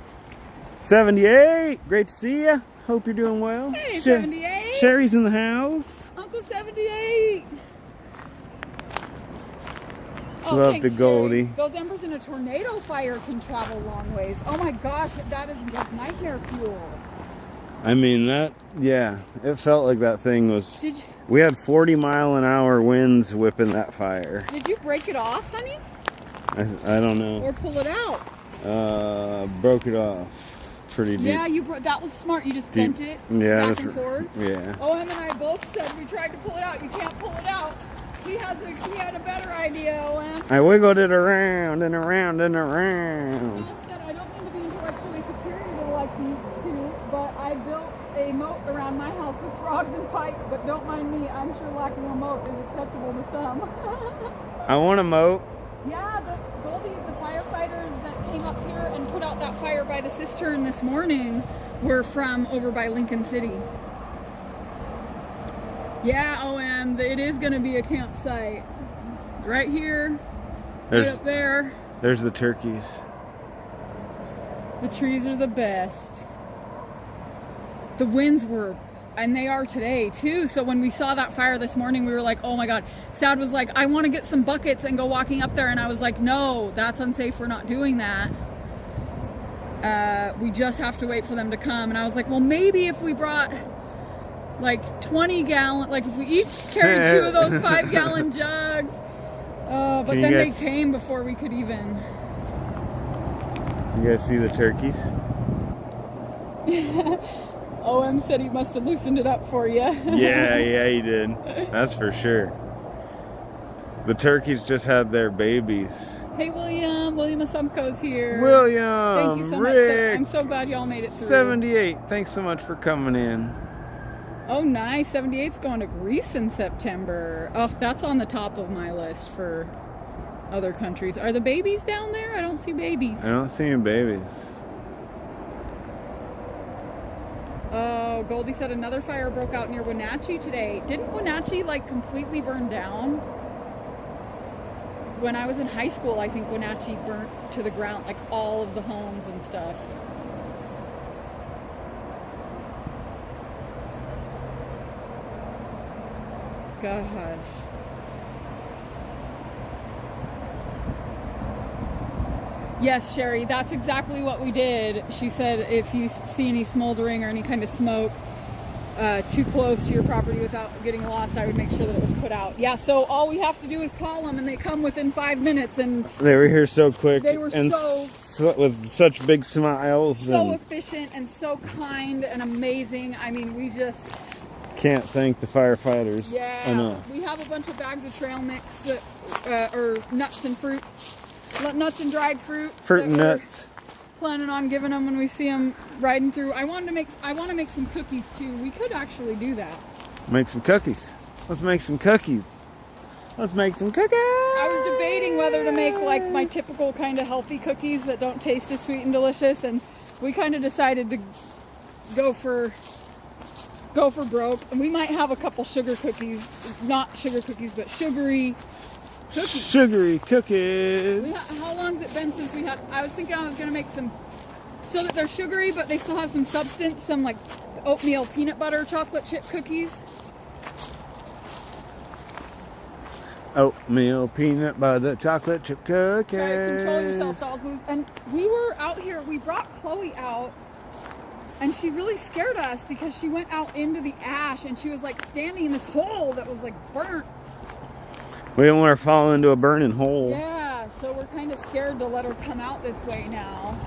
78, great to see you. Hope you're doing well. Hey, 78. Sherry's in the house. Uncle 78. Oh, love thanks, to Goldie. Sherry. Those embers in a tornado fire can travel long ways. Oh my gosh, that is like nightmare fuel. I mean, yeah, it felt like that thing was... Did you, We had 40-mile-an-hour winds whipping that fire. did you break it off, honey? I don't know. Or pull it out? Broke it off pretty deep. Yeah, that was smart. You just bent it back and forth. Yeah. OM and I both said we tried to pull it out. You can't pull it out. He had a better idea, OM. I wiggled it around and around and around. Jill said, I don't mean to be intellectually superior to the likes of you two, but I built a moat around my house with frogs and pike, but don't mind me. I'm sure lacking a moat is acceptable to some. I want a moat. Yeah, Goldie, the firefighters that came up here and put out that fire by the cistern this morning were from over by Lincoln City. Yeah, OM, it is going to be a campsite. Right here, right up there. There's the turkeys. The trees are the best. The winds were, and they are today too. So when we saw that fire this morning, we were like, oh my God. Sad was like, I want to get some buckets and go walking up there. And I was like, no, that's unsafe. We're not doing that. We just have to wait for them to come. And I was like, well, maybe if we brought like 20 gallon, like if we each carried 2 of those 5-gallon jugs. But then they came before we could even. You guys see the turkeys? OM said he must have loosened it up for you. Yeah, he did. That's for sure. The turkeys just had their babies. Hey, William Asumko's here. William, thank you so Rick, much. I'm so glad y'all made it through. 78. Thanks so much for coming in. Oh, nice. 78's going to Greece in September. Oh, that's on the top of my list for other countries. Are the babies down there? I don't see babies. I don't see any babies. Oh, Goldie said another fire broke out near Wenatchee today. Didn't Wenatchee like completely burn down? When I was in high school, I think Wenatchee burnt to the ground, like all of the homes and stuff. Gosh. Yes, Sherry, that's exactly what we did. She said if you see any smoldering or any kind of smoke too close to your property without getting lost, I would make sure that it was put out. Yeah, so all we have to do is call them and they come within 5 minutes. And they were here so quick. They were and with such big smiles. So efficient and so kind and amazing. I mean, we just... can't thank the firefighters enough. We have a bunch of bags of trail mix or nuts and fruit. Nuts and dried fruit. Fruit and nuts. Planning on giving them when we see them riding through. I want to make some cookies too. We could actually do that. Make some cookies. Let's make some cookies. Let's make some cookies. I was debating whether to make like my typical kind of healthy cookies that don't taste as sweet and delicious, and we kind of decided to go for broke. And we might have a couple sugar cookies, not sugar cookies, but sugary cookies. Sugary cookies. How long's it been since we had... I was thinking I was going to make some... so that they're sugary, but they still have some substance. Some like oatmeal peanut butter chocolate chip cookies. Oatmeal peanut butter chocolate chip cookies. Sorry, control yourself, dolls. And we were out here... we brought Chloe out. And she really scared us because she went out into the ash and she was like standing in this hole that was like burnt. We don't want her to fall into a burning hole. Yeah, so we're kind of scared to let her come out this way now.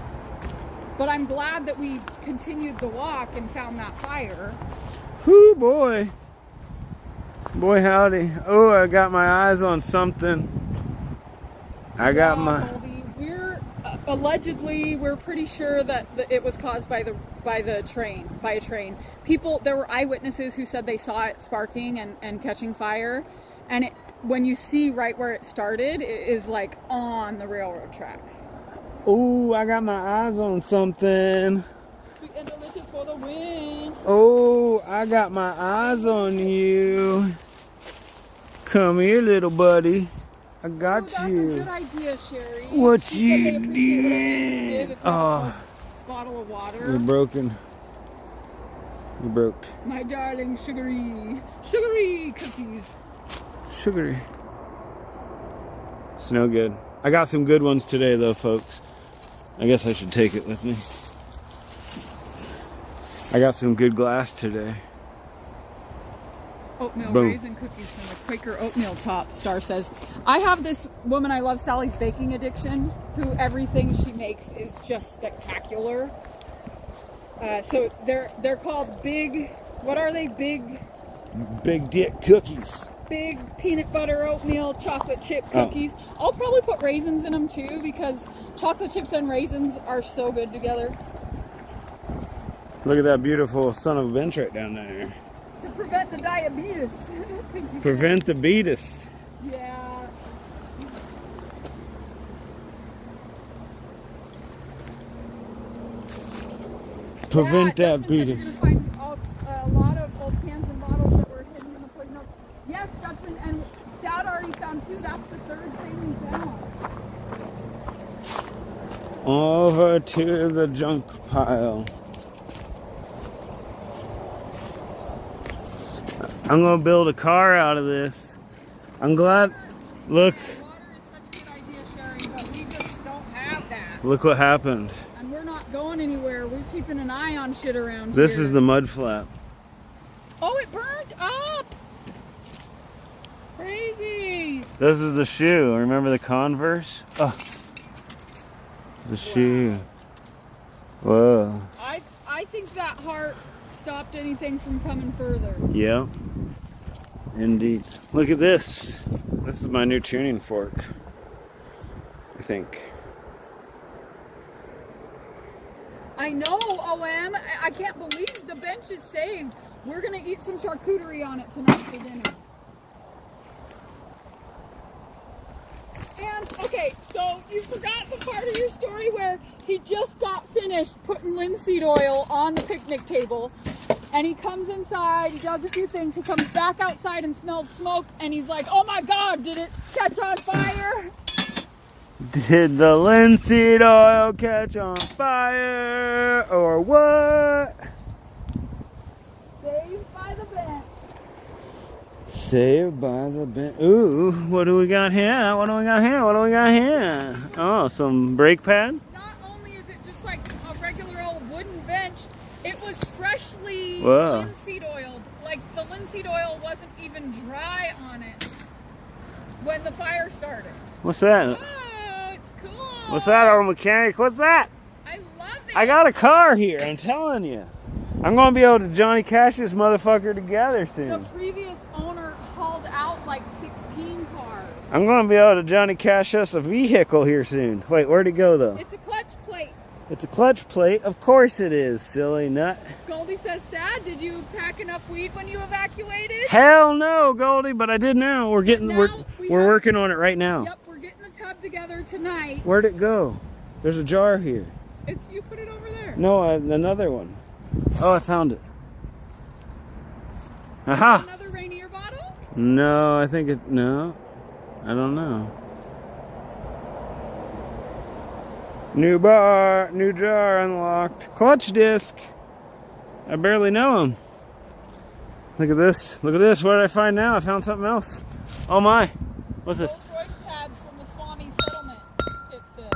But I'm glad that we continued the walk and found that fire. Whoo, boy. Boy, howdy. Oh, I got my eyes on something. I got my... We're allegedly, we're pretty sure that it was caused by a train. There were eyewitnesses who said they saw it sparking and catching fire. And when you see right where it started, it is like on the railroad track. Oh, I got my eyes on something. Sweet and delicious for the win. Oh, I got my eyes on you. Come here, little buddy. I got that's you. That's a good idea, Sherry. What you did? Oh, bottle of water. You're broken. You broke. My darling sugary cookies. Sugary. It's no good. I got some good ones today, though, folks. I guess I should take it with me. I got some good glass today. Oatmeal Boom. raisin cookies from the Quaker Oatmeal Top. Star says, I have this woman I love, Sally's baking addiction, who everything she makes is just spectacular. So they're called big. What are they? Big dick cookies. Big peanut butter oatmeal chocolate chip cookies. I'll probably put raisins in them too because chocolate chips and raisins are so good together. Look at that beautiful son of a bench right down there. To prevent the diabetes. Prevent the beatus. Yeah. Prevent that Dutchman said beatus. you're gonna find a lot of old cans and bottles that were hidden in the poison oak. Yes, Dutchman, and Scout already found 2. That's the 3rd thing we found. Over to the junk pile. I'm gonna build a car out of this. I'm glad. Look. Water is such a good idea, Sherry, but we just don't have that. Look what happened. And we're not going anywhere. We're keeping an eye on shit around This here. is the mud flap. Oh, it burned up! Crazy! This is the shoe. Remember the Converse? Oh. The shoe. Whoa. I think that heart stopped anything from coming further. Yep. Indeed. Look at this. This is my new tuning fork. I think. I know, OM. I can't believe the bench is saved. We're gonna eat some charcuterie on it tonight for dinner. And, okay, so you forgot the part of your story where he just got finished putting linseed oil on the picnic table. And he comes inside, he does a few things, he comes back outside and smells smoke, and he's like, oh my God, did it catch on fire? Did the linseed oil catch on fire or what? Saved by the bench. Saved by the bench. Ooh, what do we got here? What do we got here? What do we got here? Oh, some brake pad? Not only is it just like a regular old wooden bench, it was freshly Whoa. linseed oiled. Like the linseed oil wasn't even dry on it when the fire started. What's that? Oh, it's cool. What's that, old mechanic? What's that? I love it. I got a car here, I'm telling you. I'm gonna be able to Johnny Cash this motherfucker together The soon. previous owner hauled out like 16 cars. I'm gonna be able to Johnny Cash us a vehicle here soon. Wait, where'd it go though? It's a clutch plate. It's a clutch plate. Of course it is, silly nut. Goldie says, sad, did you pack enough weed when you evacuated? Hell no, Goldie, but I did now. We're getting we're working on it right now. Yep, we're getting a tub together tonight. Where'd it go? There's a jar here. It's you put it over there. No, another one. Oh, I found it. Aha! Another Rainier bottle? No, I think it. No, I don't know. New bar, new jar unlocked. Clutch disc. I barely know him. Look at this. Look at this. What did I find now? I found something else. Oh my. What's this? Rolls-Royce pads from the Swami settlement, it says.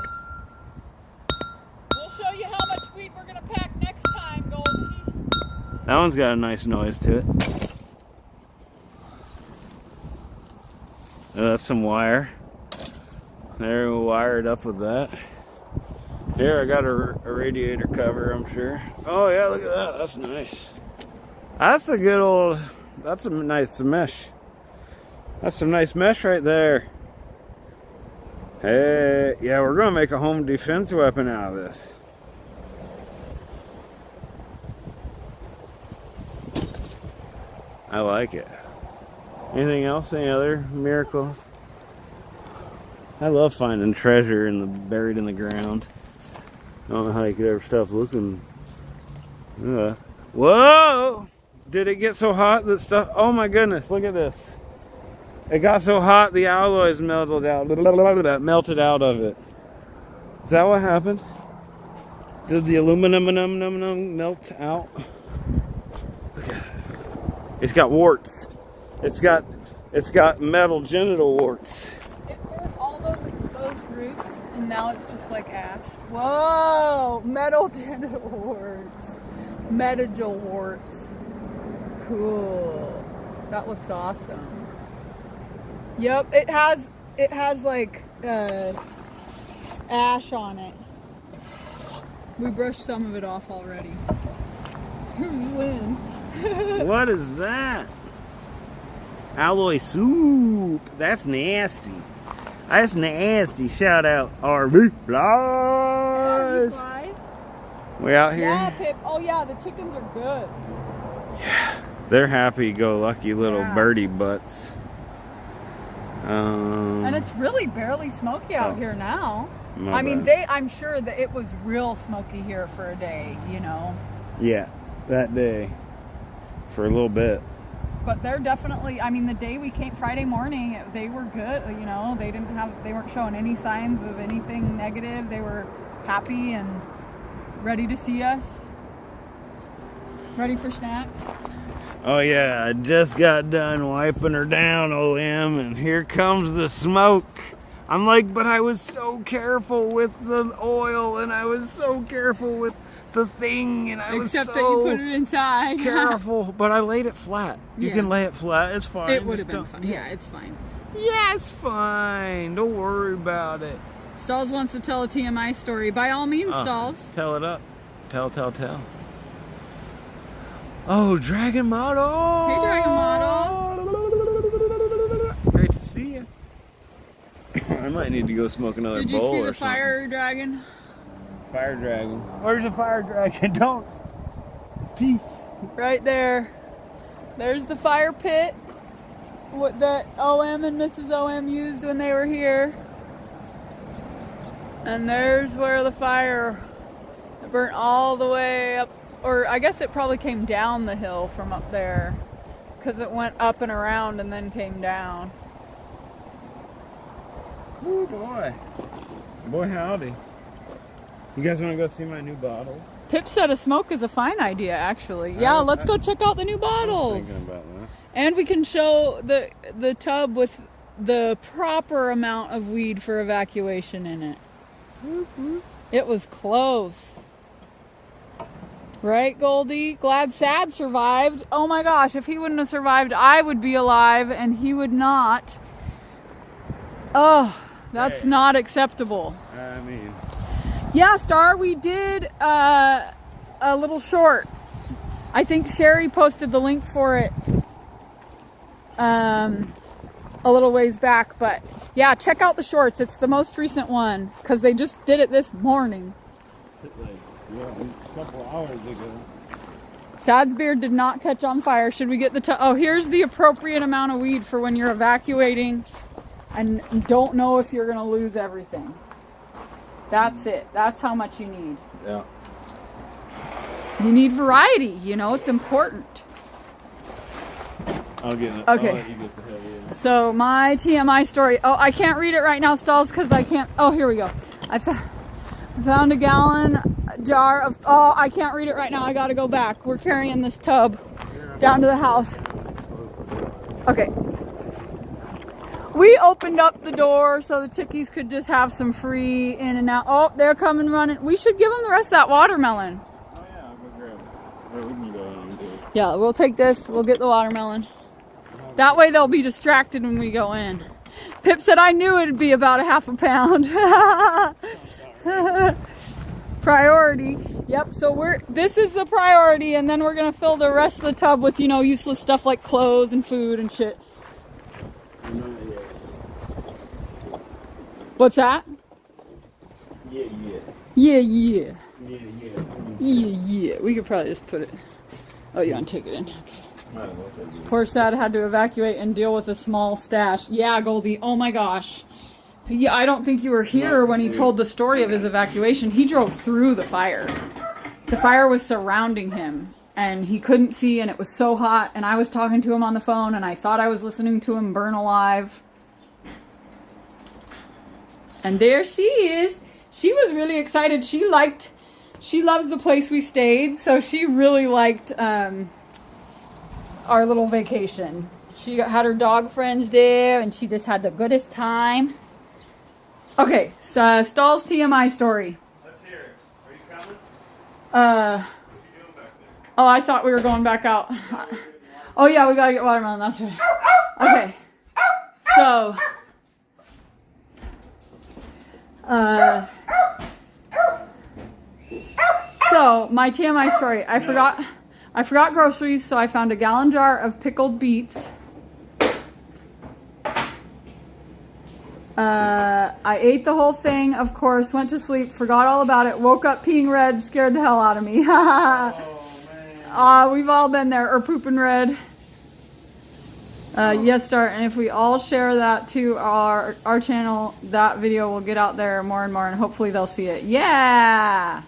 We'll show you how much weed we're going to pack next time, Goldie. That one's got a nice noise to it. Oh, that's some wire. There, we'll wire it up with that. Here, I got a radiator cover, I'm sure. Oh yeah, look at that. That's nice. That's a good old, that's a nice mesh. That's some nice mesh right there. Hey, yeah, we're gonna make a home defense weapon out of this. I like it. Anything else? Any other miracles? I love finding treasure buried in the ground. I don't know how you could ever stop looking. Whoa! Did it get so hot that stuff? Oh my goodness! Look at this. It got so hot the alloys melted out. Melted out of it. Is that what happened? Did the aluminum melt out? Look at it. It's got warts. It's got metal genital warts. It burned all those exposed roots, and now it's just like ash. Whoa! Metal genital warts. Medical warts. Cool. That looks awesome. Yep, it has like ash on it. We brushed some of it off already. Who's Lynn? What is that? Alloy soup. That's nasty. That's nasty. Shout out RV Flies. Flies? We out here? Yeah, Pip. Oh yeah, the chickens are good. They're happy-go-lucky little birdie butts. And it's really barely smoky out here now. I mean, I'm sure that it was real smoky here for a day, you know. Yeah, that day. For a little bit. But they're definitely, I mean, the day we came, Friday morning, they were good, you know. They weren't showing any signs of anything negative. They were happy and ready to see us. Ready for snacks. Oh yeah, I just got done wiping her down, OM, and here comes the smoke. I'm like, but I was so careful with the oil, and I was so careful with the thing, and I was so Except that you put it inside. careful, but I laid it flat. You can lay it flat, it's fine. It would have been fine. Yeah, it's fine. Yeah, it's fine. Don't worry about it. Stalls wants to tell a TMI story. By all means, Stalls. Tell it up. Tell. Oh, Dragon Model! Hey, Dragon Model. Great to see you. I might need to go smoke another bowl. Did you see the or fire dragon? Fire dragon. Where's the fire dragon? Don't. Peace. Right there. There's the fire pit. What that OM and Mrs. OM used when they were here. And there's where the fire burnt all the way up. Or I guess it probably came down the hill from up there. Because it went up and around and then came down. Oh boy. Boy howdy. You guys want to go see my new bottles? Pip said a smoke is a fine idea, actually. Yeah, let's go check out the new bottles. I was thinking about that. And we can show the tub with the proper amount of weed for evacuation in it. It was close. Right, Goldie? Glad Sad survived. Oh my gosh, if he wouldn't have survived, I would be alive and he would not. Oh, that's not acceptable. I mean... Yeah, Star, we did a little short. I think Sherry posted the link for it a little ways back, but yeah, check out the shorts. It's the most recent one because they just did it this morning. A couple hours ago. Sad's beard did not catch on fire. Should we get the oh, here's the appropriate amount of weed for when you're evacuating and don't know if you're going to lose everything. That's it. That's how much you need. Yeah. You need variety, you know, it's important. I'll get it. Okay. I'll let you get the heavy end. So my TMI story. Oh, I can't read it right now, Stalls, because I can't. Oh, here we go. I found a gallon jar of. Oh, I can't read it right now. I got to go back. We're carrying this tub down to the house. Okay. We opened up the door so the chickies could just have some free in and out. Oh, they're coming running. We should give them the rest of that watermelon. Oh yeah, I'll go grab it. Or we can go in and do it. Yeah, we'll take this. We'll get the watermelon. That way they'll be distracted when we go in. Pip said I knew it'd be about a half a pound. Priority. Yep, so this is the priority, and then we're gonna fill the rest of the tub with, you know, useless stuff like clothes and food and shit. What's that? Yeah. Yeah. We could probably just put it. Oh, you want to take it in? Okay. Poor Sad had to evacuate and deal with a small stash. Yeah, Goldie. Oh my gosh. Yeah, I don't think you were here when he told the story of his evacuation. He drove through the fire. The fire was surrounding him, and he couldn't see, and it was so hot, and I was talking to him on the phone, and I thought I was listening to him burn alive. And there she is. She was really excited. She loves the place we stayed, so she really liked our little vacation. She had her dog friends there, and she just had the goodest time. Okay, so Stall's TMI story. Let's hear it. Are you coming? What are you doing back Oh, I thought we were going back out. Oh yeah, we gotta get watermelon, that's right. Okay. So my TMI story, I forgot groceries, so I found a gallon jar of pickled beets. I ate the whole thing, of course, went to sleep, forgot all about it, woke up peeing red, scared the hell out of me. We've all been there, or pooping red. Yes, Star, and if we all share that to our channel, that video will get out there more and more, and hopefully they'll see it. Yeah!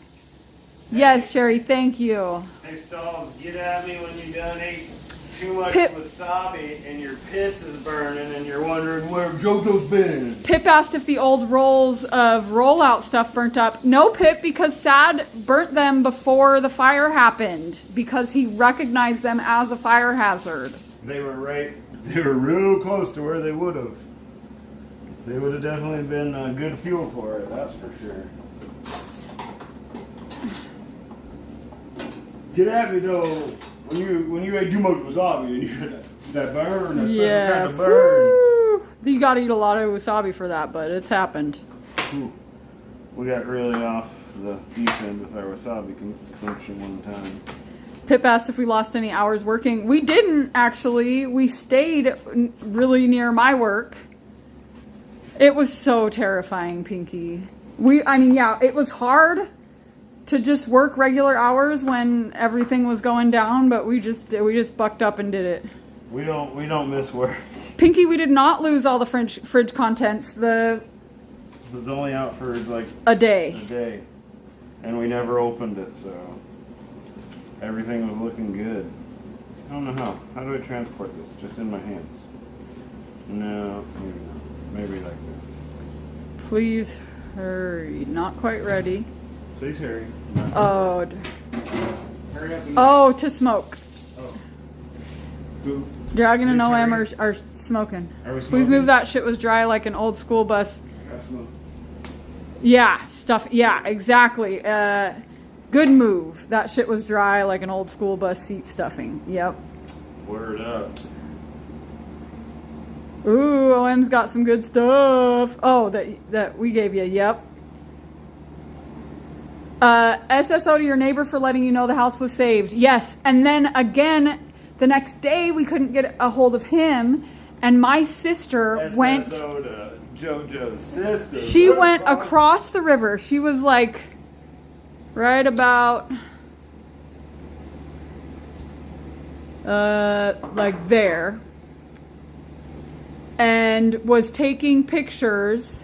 Yes, Cherry, thank you. Hey, Stalls, get at me when you done ate too much wasabi and your piss is burning and you're wondering where JoJo's been. Pip asked if the old rolls of rollout stuff burnt up. No, Pip, because Sad burnt them before the fire happened because he recognized them as a fire hazard. They were real close to where they would have. They would have definitely been good fuel for it, that's for sure. Get at me though. When you ate too much wasabi and you had that burn, that special kind of burn. Woo. You gotta eat a lot of wasabi for that, but it's happened. Ooh. We got really off the deep end with our wasabi consumption one time. Pip asked if we lost any hours working. We didn't, actually. We stayed really near my work. It was so terrifying, Pinky. Yeah, it was hard to just work regular hours when everything was going down, but we just bucked up and did it. We don't miss work. Pinky, we did not lose all the fridge contents. It was only out for like a day. And we never opened it, so everything was looking good. I don't know how. How do I transport this? Just in my hands? No, maybe not. Maybe like this. Please hurry. Not quite ready. Please hurry. Oh. Hurry up. Oh, to smoke. Oh. Who? Dragon and OM are smoking. Are we smoking? Please move that shit was dry like an old school bus. Absolutely. Yeah, stuff. Yeah, exactly. Good move. That shit was dry like an old school bus seat stuffing. Yep. Word up. Ooh, OM's got some good stuff. Oh, that we gave you. Yep. SSO to your neighbor for letting you know the house was saved. Yes. And then again, the next day we couldn't get a hold of him, and my sister went. SSO to JoJo's sister. She went across the river. She was like right about like there, and was taking pictures.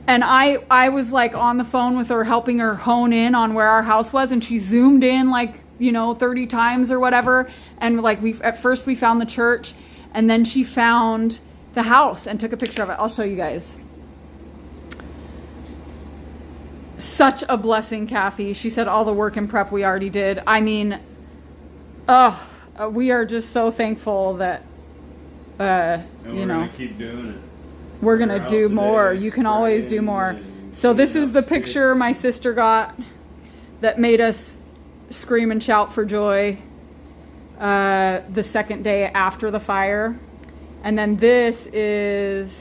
And I was like on the phone with her, helping her hone in on where our house was, and she zoomed in like, 30 times or whatever. And like at first we found the church, and then she found the house and took a picture of it. I'll show you guys. Such a blessing, Kathy. She said all the work and prep we already did. I mean, we are just so thankful that, and we're gonna keep doing it. We're going to do more. You can always do more. So this is the picture my sister got that made us scream and shout for joy the second day after the fire. And then this is,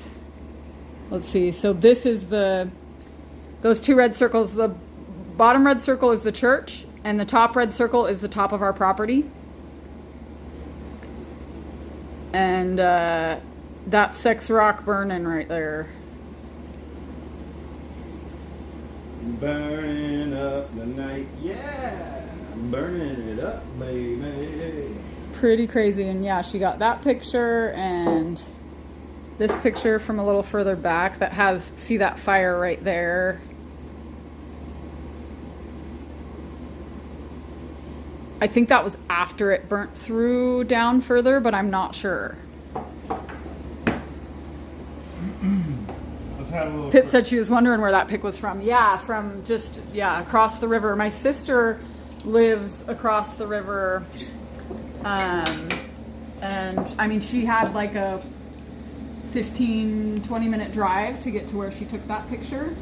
let's see. So this is those two red circles. The bottom red circle is the church, and the top red circle is the top of our property. And that's Sex Rock burning right there. Burning up the night, yeah. Burning it up, baby. Pretty crazy. And yeah, she got that picture and this picture from a little further back that has, see that fire right there. I think that was after it burnt through down further, but I'm not sure. Pip said she was wondering where that pic was from. Yeah, from just, across the river. My sister lives across the river. And I mean, she had like a 15-20 minute drive to get to where she took that picture.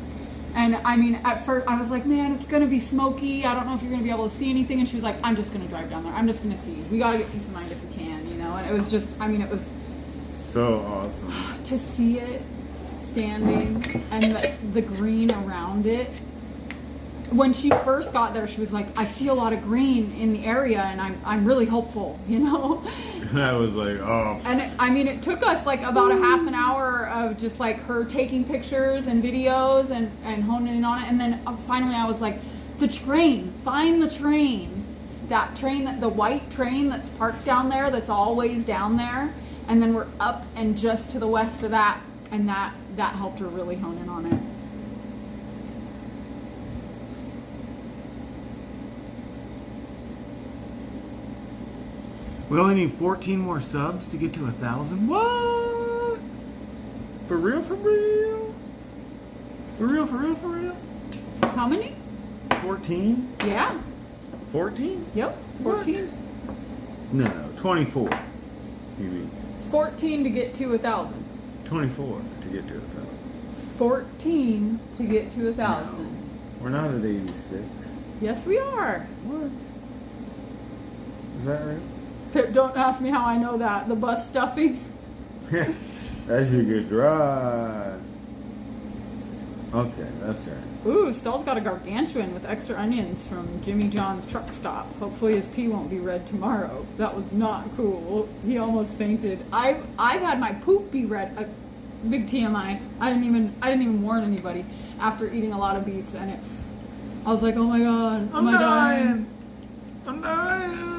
And I mean, at first I was like, man, it's gonna be smoky. I don't know if you're gonna be able to see anything. And she was like, I'm just gonna drive down there. I'm just gonna see. We gotta get peace of mind if we can, you know. And it was just, I mean, it was so awesome to see it standing and the green around it. When she first got there, she was like, I see a lot of green in the area, and I'm really hopeful, you know. And I was like, oh. And I mean, it took us like about a half an hour of just like her taking pictures and videos and honing in on it. And then finally I was like, the train, find the train. That train, the white train that's parked down there, that's always down there. And then we're up and just to the west of that. And that helped her really hone in on it. We only need 14 more subs to get to 1,000. What? For real? For real? For real? For real? For real? How many? 14? Yeah. 14? Yep. 14. What? No, 24. You mean 14 to get to 1,000. 24 to get to 1,000. 14 to get to 1,000. No, we're not at 86. Yes, we are. What? Is that right? Don't ask me how I know that. The bus stuffing. That's a good drive. Okay, that's right. Ooh, Stall's got a gargantuan with extra onions from Jimmy John's truck stop. Hopefully his pee won't be red tomorrow. That was not cool. He almost fainted. I've had my poop be red. Big TMI. I didn't even warn anybody after eating a lot of beets, and I was like, oh my god, am I dying? I'm dying.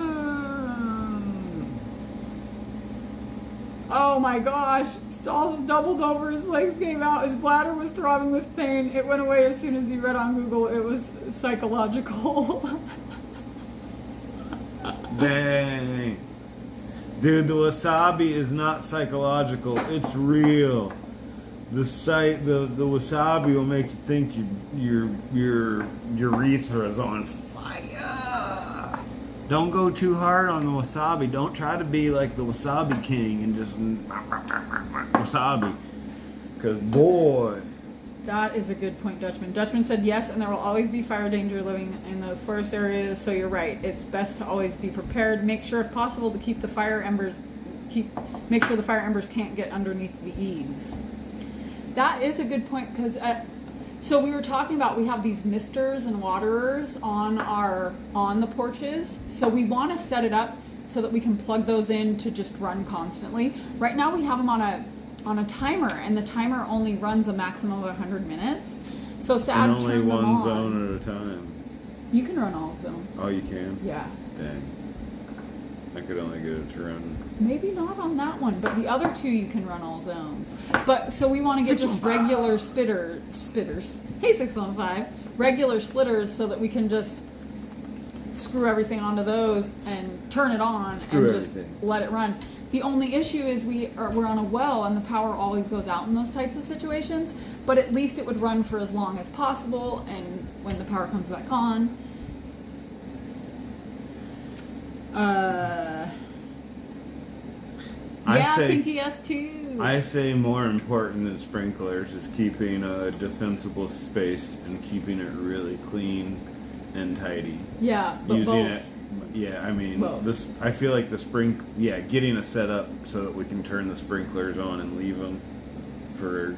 Oh my gosh, Stall's doubled over, his legs came out, his bladder was throbbing with pain. It went away as soon as he read on Google it was psychological. Dang. Dude, the wasabi is not psychological, it's real. The wasabi will make you think your urethra is on fire. Don't go too hard on the wasabi. Don't try to be like the wasabi king and just wasabi. Because boy. That is a good point, Dutchman. Dutchman said yes, and there will always be fire danger living in those forest areas, so you're right. It's best to always be prepared. Make sure, if possible, to keep the fire embers, make sure the fire embers can't get underneath the eaves. That is a good point, because so we were talking about, we have these misters and waterers on the porches. So we want to set it up so that we can plug those in to just run constantly. Right now we have them on a timer, and the timer only runs a maximum of 100 minutes. So sad. And only turn them one on. zone at a time. You can run all zones. Oh, you can? Yeah. Dang. I could only get it to run. Maybe not on that one, but the other two you can run all zones. But so we want to get just regular spitters. Hey, 615. Regular splitters so that we can just screw everything onto those and turn it on and just let it run. The only issue is we're on a well and the power always goes out in those types of situations, but at least it would run for as long as possible, and when the power comes back on. I think yes too. I say more important than sprinklers is keeping a defensible space and keeping it really clean and tidy. Yeah, but using both. it. Yeah, I mean, both. I feel like getting a setup so that we can turn the sprinklers on and leave them for,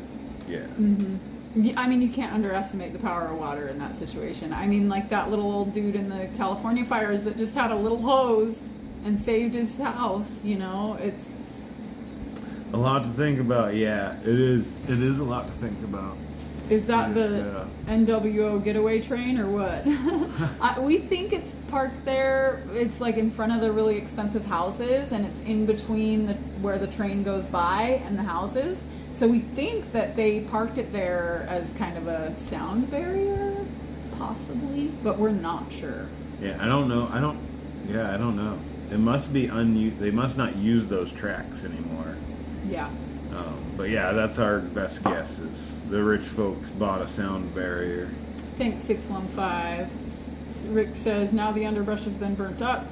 yeah. Mm-hmm. I mean, you can't underestimate the power of water in that situation. I mean, like that little old dude in the California fires that just had a little hose and saved his house, you know, it's a lot to think about. Yeah, it is a lot to think about. Is that the NWO getaway train or what? We think it's parked there. It's like in front of the really expensive houses, and it's in between where the train goes by and the houses. So we think that they parked it there as kind of a sound barrier, possibly, but we're not sure. Yeah, I don't know. I don't know. It must be unused. They must not use those tracks anymore. Yeah. But yeah, that's our best guess is the rich folks bought a sound barrier. Thanks, 615. Rick says, now the underbrush has been burnt up.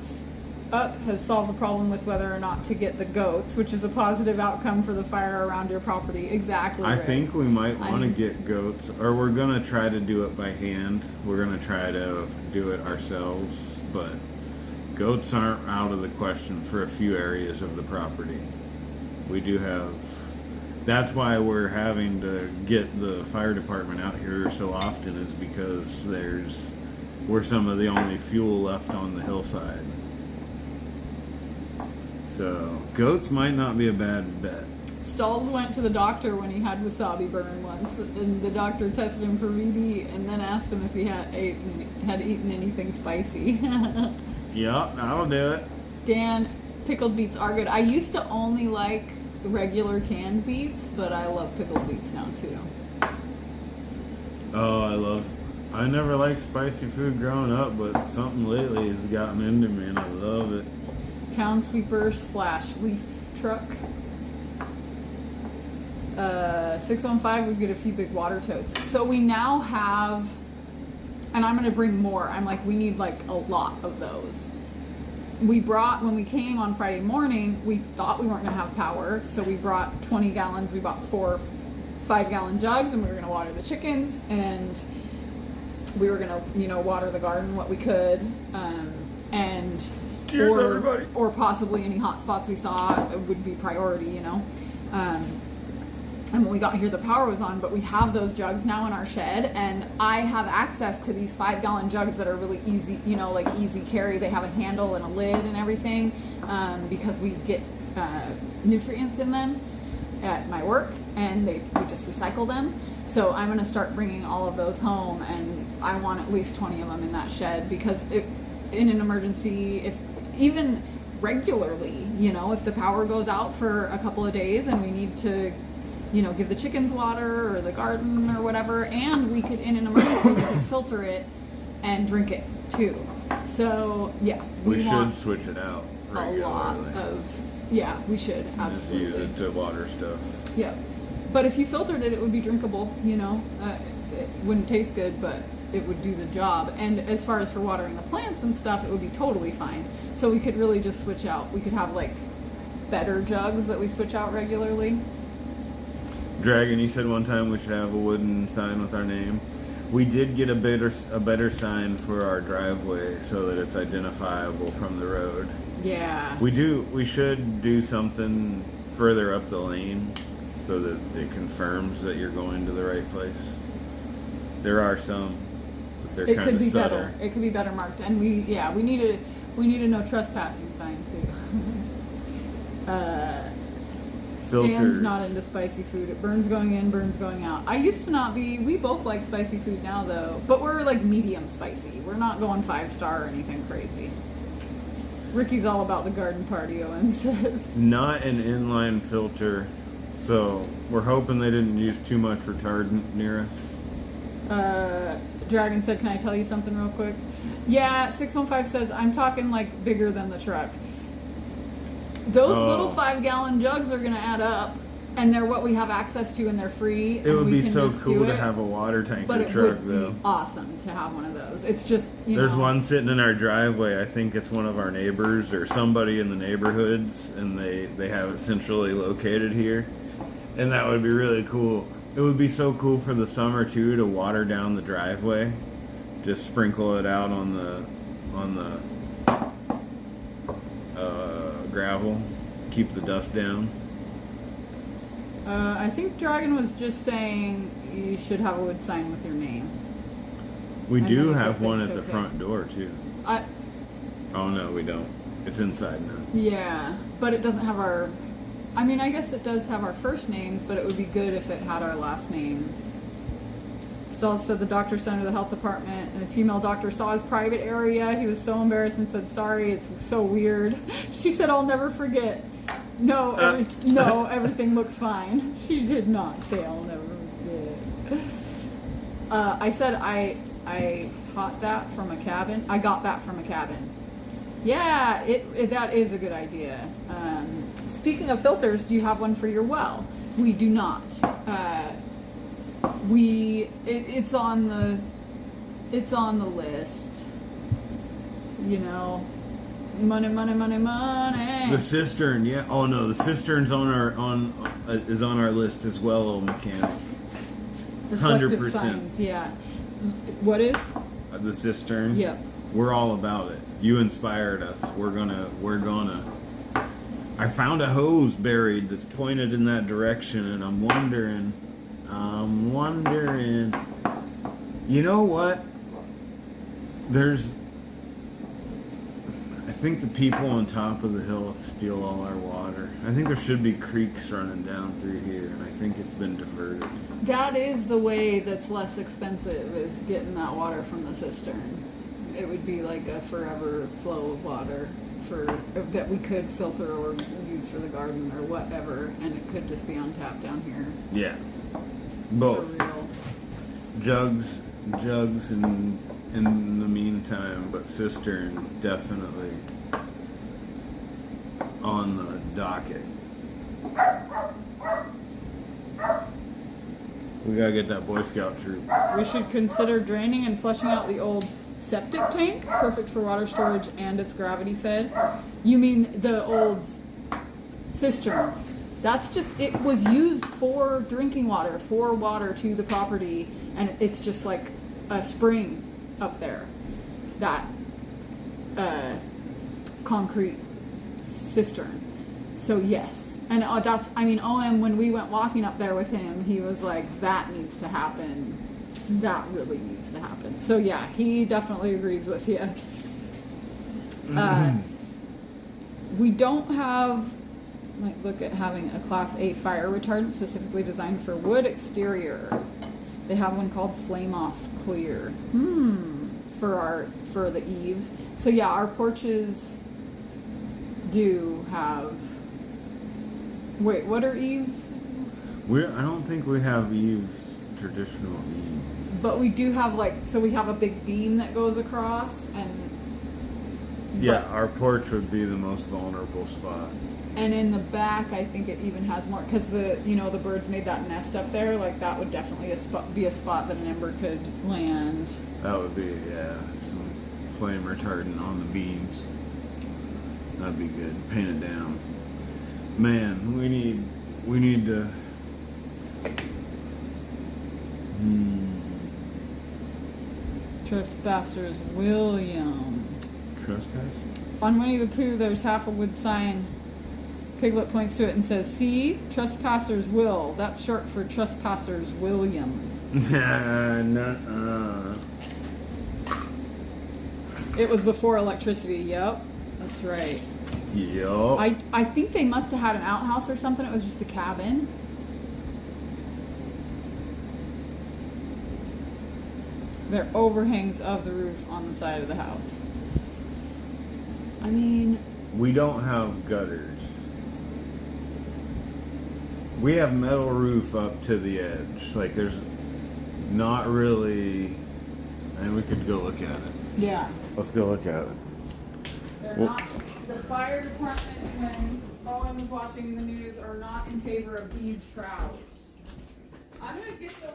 up has solved the problem with whether or not to get the goats, which is a positive outcome for the fire around your property. Exactly. I Rick. think we might want to get goats, or we're going to try to do it by hand. We're going to try to do it ourselves, but goats aren't out of the question for a few areas of the property. We do have... That's why we're having to get the fire department out here so often, is because we're some of the only fuel left on the hillside. So, goats might not be a bad bet. Stalls went to the doctor when he had wasabi burn once, and the doctor tested him for VD and then asked him if he had eaten anything spicy. Yep, that'll do it. Dan, pickled beets are good. I used to only like regular canned beets, but I love pickled beets now too. Oh, I never liked spicy food growing up, but something lately has gotten into me and I love it. Town sweeper / leaf truck. 615 would get a few big water totes. So we now have, and I'm going to bring more. I'm like, we need like a lot of those. When we came on Friday morning, we thought we weren't going to have power. So we brought 20 gallons. We bought 4 5-gallon jugs, and we were going to water the chickens, and we were going to, water the garden what we could. And cheers, everybody. Or possibly any hot spots we saw would be priority, and when we got here, the power was on, but we have those jugs now in our shed, and I have access to these 5-gallon jugs that are really easy, easy carry. They have a handle and a lid and everything, because we get nutrients in them at my work, and we just recycle them. So I'm going to start bringing all of those home, and I want at least 20 of them in that shed, because in an emergency, even regularly, if the power goes out for a couple of days and we need to give the chickens water or the garden or whatever, and we could, in an emergency, we could filter it and drink it too. So yeah, we should switch it out regularly. A lot of, we should absolutely just use it to water stuff. Yeah, but if you filtered it, it would be drinkable. It wouldn't taste good, but it would do the job. And as far as for watering the plants and stuff, it would be totally fine. So we could really just switch out. We could have like better jugs that we switch out regularly. Dragon, you said one time we should have a wooden sign with our name. We did get a better sign for our driveway so that it's identifiable from the road. Yeah. We should do something further up the lane so that it confirms that you're going to the right place. There are some, but they're kind of subtle. Better. It could be better marked, and we need a no trespassing sign too. Filters. Dan's not into spicy food. It burns going in, burns going out. I used to not be. We both like spicy food now, though. But we're like medium spicy. We're not going 5-star or anything crazy. Ricky's all about the garden party, OM says. Not an inline filter, so we're hoping they didn't use too much retardant near us. Dragon said, can I tell you something real quick? Yeah, 615 says, I'm talking like bigger than the truck. Those little 5-gallon jugs are going to add up, and they're what we have access to, and they're free. It would be so cool to have a water tanker truck, though. But it would be awesome to have one of those. It's just, There's one sitting in our driveway. I think it's one of our neighbors or somebody in the neighborhoods, and they have it centrally located here. And that would be really cool. It would be so cool for the summer too, to water down the driveway. Just sprinkle it out on the gravel, keep the dust down. I think Dragon was just saying you should have a wood sign with your name. We do have one at the front door too. Oh no, we don't. It's inside now. Yeah, but it doesn't have our... I guess it does have our first names, but it would be good if it had our last names. Stahl said the doctor sent her to the health department, and a female doctor saw his private area. He was so embarrassed and said, sorry, it's so weird. She said, I'll never forget. No, everything looks fine. She did not say I'll never forget. I said I got that from a cabin. Yeah, that is a good idea. Speaking of filters, do you have one for your well? We do not. It's on the list. Money, money, money, money. The cistern, yeah. Oh no, the cistern's is on our list as well, old mechanic. Reflective 100%. signs, yeah. What is? The cistern. Yep. We're all about it. You inspired us. We're gonna. I found a hose buried that's pointed in that direction, and I'm wondering. You know what? I think the people on top of the hill steal all our water. I think there should be creeks running down through here, and I think it's been diverted. That is the way that's less expensive, is getting that water from the cistern. It would be like a forever flow of water that we could filter or use for the garden or whatever, and it could just be on tap down here. Yeah. Both. For real. Jugs in the meantime, but cistern definitely on the docket. We gotta get that Boy Scout troop. We should consider draining and flushing out the old septic tank, perfect for water storage and it's gravity fed. You mean the old cistern? It was used for drinking water, for water to the property, and it's just like a spring up there. That concrete cistern. So yes. And OM, when we went walking up there with him, he was like, that needs to happen. That really needs to happen. So yeah, he definitely agrees with you. We don't have, might look at having a Class A fire retardant specifically designed for wood exterior. They have one called Flame Off Clear. For the eaves. So yeah, our porches do have. Wait, what are eaves? I don't think we have eaves, traditional eaves. But we do have we have a big beam that goes across, and yeah, our porch would be the most vulnerable spot. And in the back, I think it even has more, because the birds made that nest up there. Like that would definitely be a spot that an ember could land. That would be some flame retardant on the beams. That'd be good. Paint it down. Man, we need to. Trespassers, William. Trespass? On Winnie the Pooh, there's half a wood sign. Piglet points to it and says, "See, trespassers will." That's short for trespassers, William. Nuh-uh. It was before electricity. Yep, that's right. Yep. I think they must have had an outhouse or something. It was just a cabin. They're overhangs of the roof on the side of the house. I mean, we don't have gutters. We have metal roof up to the edge. Like there's not really, and we could go look at it. yeah. Let's go look at it. They're Well- not, the fire department, when Owen was watching the news, are not in favor of eave shrouds. I'm gonna get the,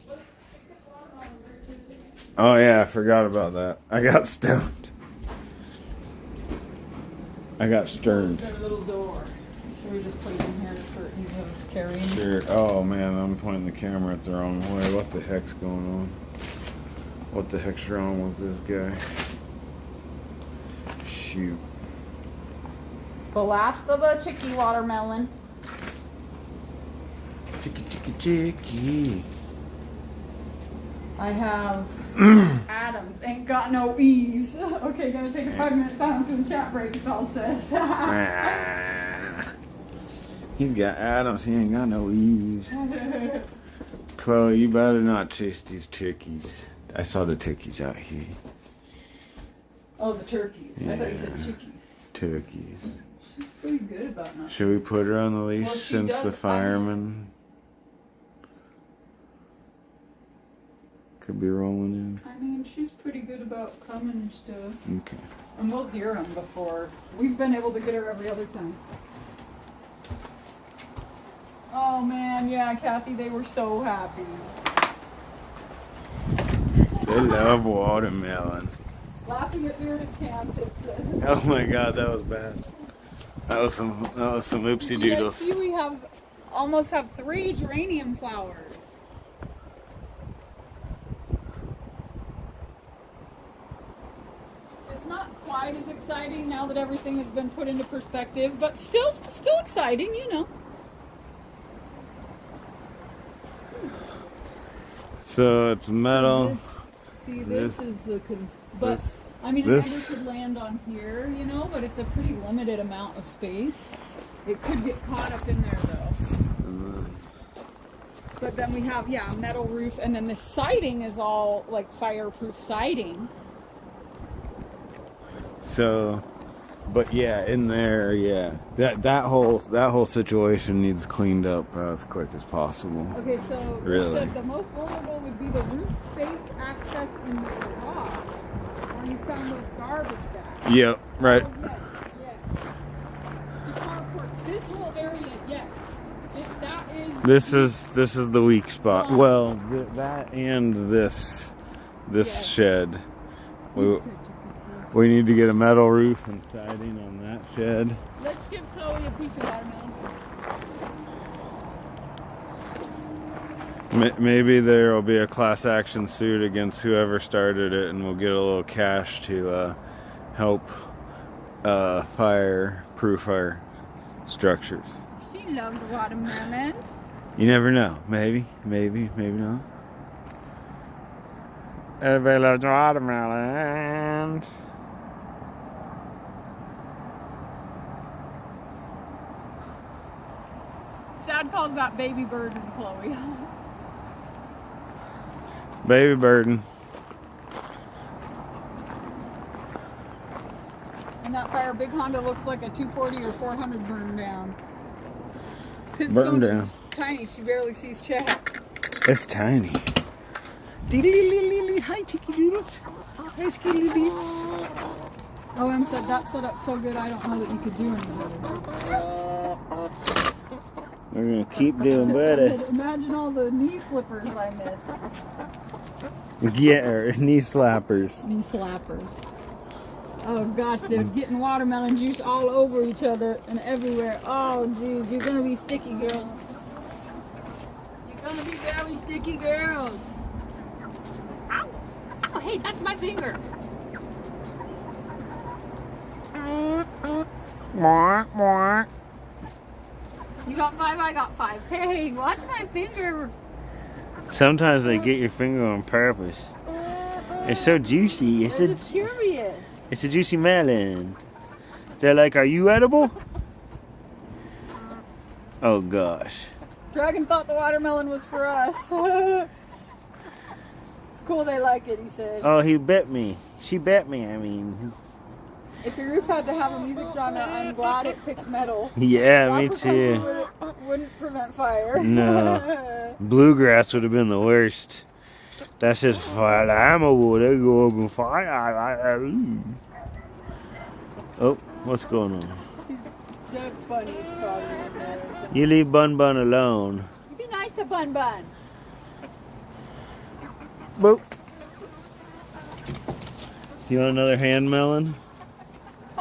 let's take this watermelon over to the. Oh yeah, I forgot about that. I got stoned. I got sterned. There's a little door. Should we just put it in here for ease of carrying? Sure. Oh man, I'm pointing the camera at the wrong way. What the heck's going on? What the heck's wrong with this guy? Shoot. The last of the chicky watermelon. Chicky, chicky, chicky. I have Adams ain't got no eaves. Okay, gonna take a 5-minute silence in the chat break, Saul says. He's got Adams, he ain't got no eaves. Chloe, you better not chase these turkeys. I saw the turkeys out here. Oh, the turkeys. Yeah. I thought you said chickies. Turkeys. She's pretty good about not. Should we put her on the leash Well, she since does- the fireman could be rolling in? I mean, she's pretty good about coming and stuff. Okay. And we'll hear them before. We've been able to get her every other time. Oh man, yeah, Kathy, they were so happy. They love watermelon. Laughing at bearded camp. Oh my god, that was bad. That was some oopsie You guys doodles. see we almost have 3 geranium flowers. It's not quite as exciting now that everything has been put into perspective, but still exciting, you know. So it's metal. This is the, but this- I mean, this- it never could land on here, you know, but it's a pretty limited amount of space. It could get caught up in there though. But then we have, yeah, a metal roof, and then the siding is all like fireproof siding. So, but yeah, in there, yeah, that whole situation needs cleaned up as quick as possible. Okay, so Really? the most vulnerable would be the roof space access in the garage, where you found those garbage bags. Yep, right. Oh, yes. The carport, this whole area, yes. That is. This is the weak spot. Well, that and this Yes. shed. We need to get a metal roof and siding on that shed. Let's give Chloe a piece of watermelon. Maybe there will be a class action suit against whoever started it, and we'll get a little cash to help fireproof our structures. She loves watermelons. You never know. Maybe not. Everybody loves watermelons. Dad calls that baby bird and Chloe. Baby burden. And that fire big Honda looks like a 240 or 400 burned down. His Burned phone is down. tiny, she barely sees chat. It's tiny. Hi, chicky doodles. Hi, skitty deets. OM said that set up so good I don't know that you could do anything. We're gonna keep doing better. Imagine all the knee slippers I miss. Yeah, knee slappers. Knee slappers. Oh gosh, they're getting watermelon juice all over each other and everywhere. Oh geez, you're gonna be sticky girls. You're gonna be very sticky girls. Ow! Ow, hey, that's my finger. You got 5, I got 5. Hey, watch my finger. Sometimes they get your finger on purpose. It's so juicy. I'm just curious. It's a juicy melon. They're like, are you edible? Oh gosh. Dragon thought the watermelon was for us. It's cool they like it, he said. Oh, he bit me. She bit me, I mean. If your roof had to have a music genre, I'm glad it picked metal. Yeah, me That too. wouldn't prevent fire. No. Bluegrass would have been the worst. That's just flammable. They go up and fire. Oh, what's going on? That's funny. Probably. You leave Bun Bun alone. Be nice to Bun Bun. Boop. You want another hand melon?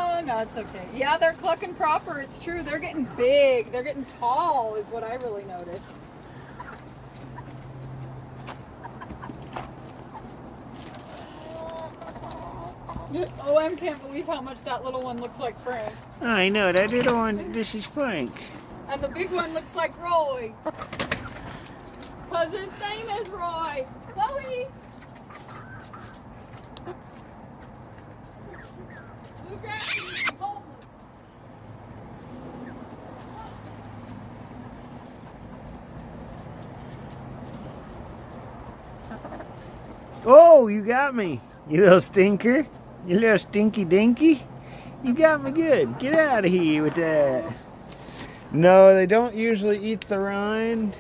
Oh, no, it's okay. Yeah, they're clucking proper. It's true. They're getting big. They're getting tall is what I really noticed. OM can't believe how much that little one looks like Frank. I know, that little one, this is Frank. And the big one looks like Roy. Because his name is Roy. Chloe! Who grabbed you? Hold me. Oh, you got me, you little stinker. You little stinky dinky. You got me good. Get out of here with that. No, they don't usually eat the rind.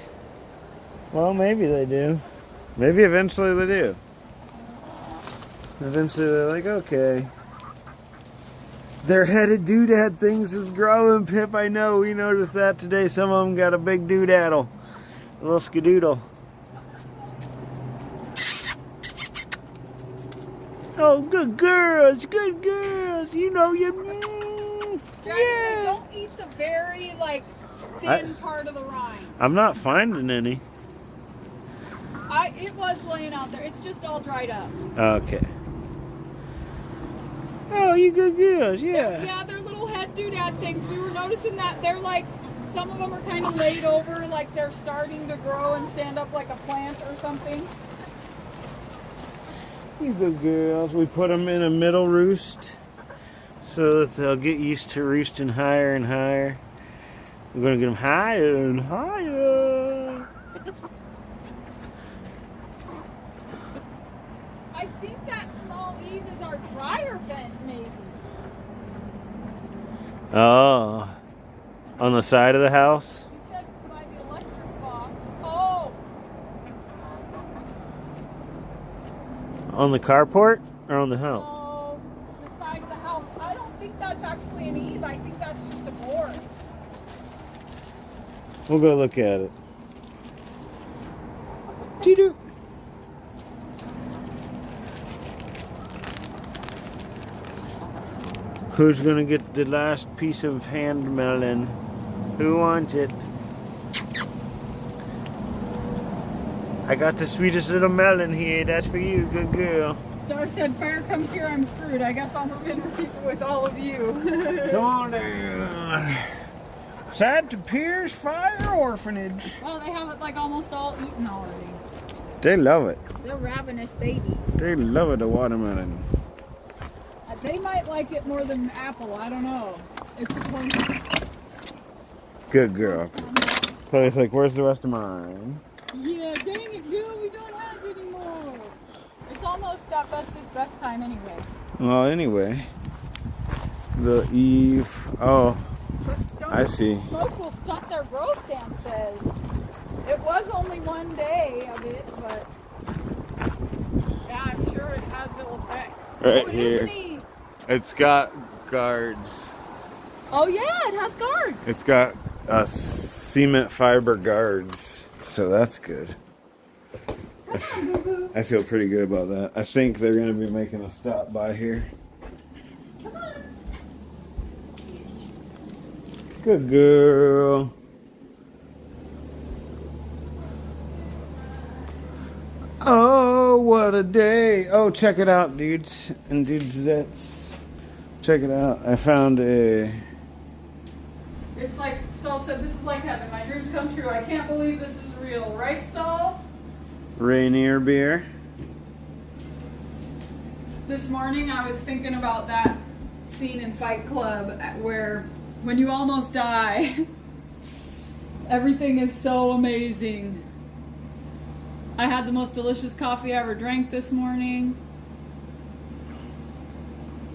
Well, maybe they do. Maybe eventually they do. Eventually they're like, okay. Their headed doodad things is growing, Pip. I know, we noticed that today. Some of them got a big doodaddle. A little skadoodle. Oh, good girls, good girls. You know you. Dragon, don't eat the very thin part of the rind. I'm not finding any. It was laying out there. It's just all dried up. Okay. Oh, you good girls, yeah. They're little head doodad things. We were noticing that they're some of them are kind of laid over, like they're starting to grow and stand up like a plant or something. You good girls. We put them in a middle roost so that they'll get used to roosting higher and higher. We're going to get them higher and higher. I think that small Eve is our dryer vent, maybe. Oh, on the side of the house? You said by the electric box. Oh! On the carport or on the house? No, the side of the house. I don't think that's actually an Eve. I think that's just a board. We'll go look at it. Dee-doo. Who's gonna get the last piece of hand melon? Who wants it? I got the sweetest little melon here. That's for you, good girl. Dar said, fire comes here, I'm screwed. I guess I'll move in with all of you. Come on down. Sad to Pierce Fire Orphanage. Well, they have it almost all eaten already. They love it. They're ravenous babies. They love it, the watermelon. They might like it more than apple. I don't know. It's a close. Good girl. Chloe's like, where's the rest of mine? Yeah, dang it, girl. We don't have it anymore. It's almost that best time anyway. Well, anyway. The Eve. Oh, I see. Smoke will stunt their growth, Dan says. It was only one day of it, but yeah, I'm sure it has ill effects. Right here. It's got guards. Oh yeah, it has guards. It's got cement fiber guards, so that's good. I feel pretty good about that. I think they're going to be making a stop by here. Come on. Good girl. Oh, what a day. Oh, check it out, dudes and dudesettes. Check it out. I found a... It's like Stahl said, this is like heaven. My dreams come true. I can't believe this is real. Right, Stalls? Rainier beer. This morning I was thinking about that scene in Fight Club where when you almost die, everything is so amazing. I had the most delicious coffee I ever drank this morning.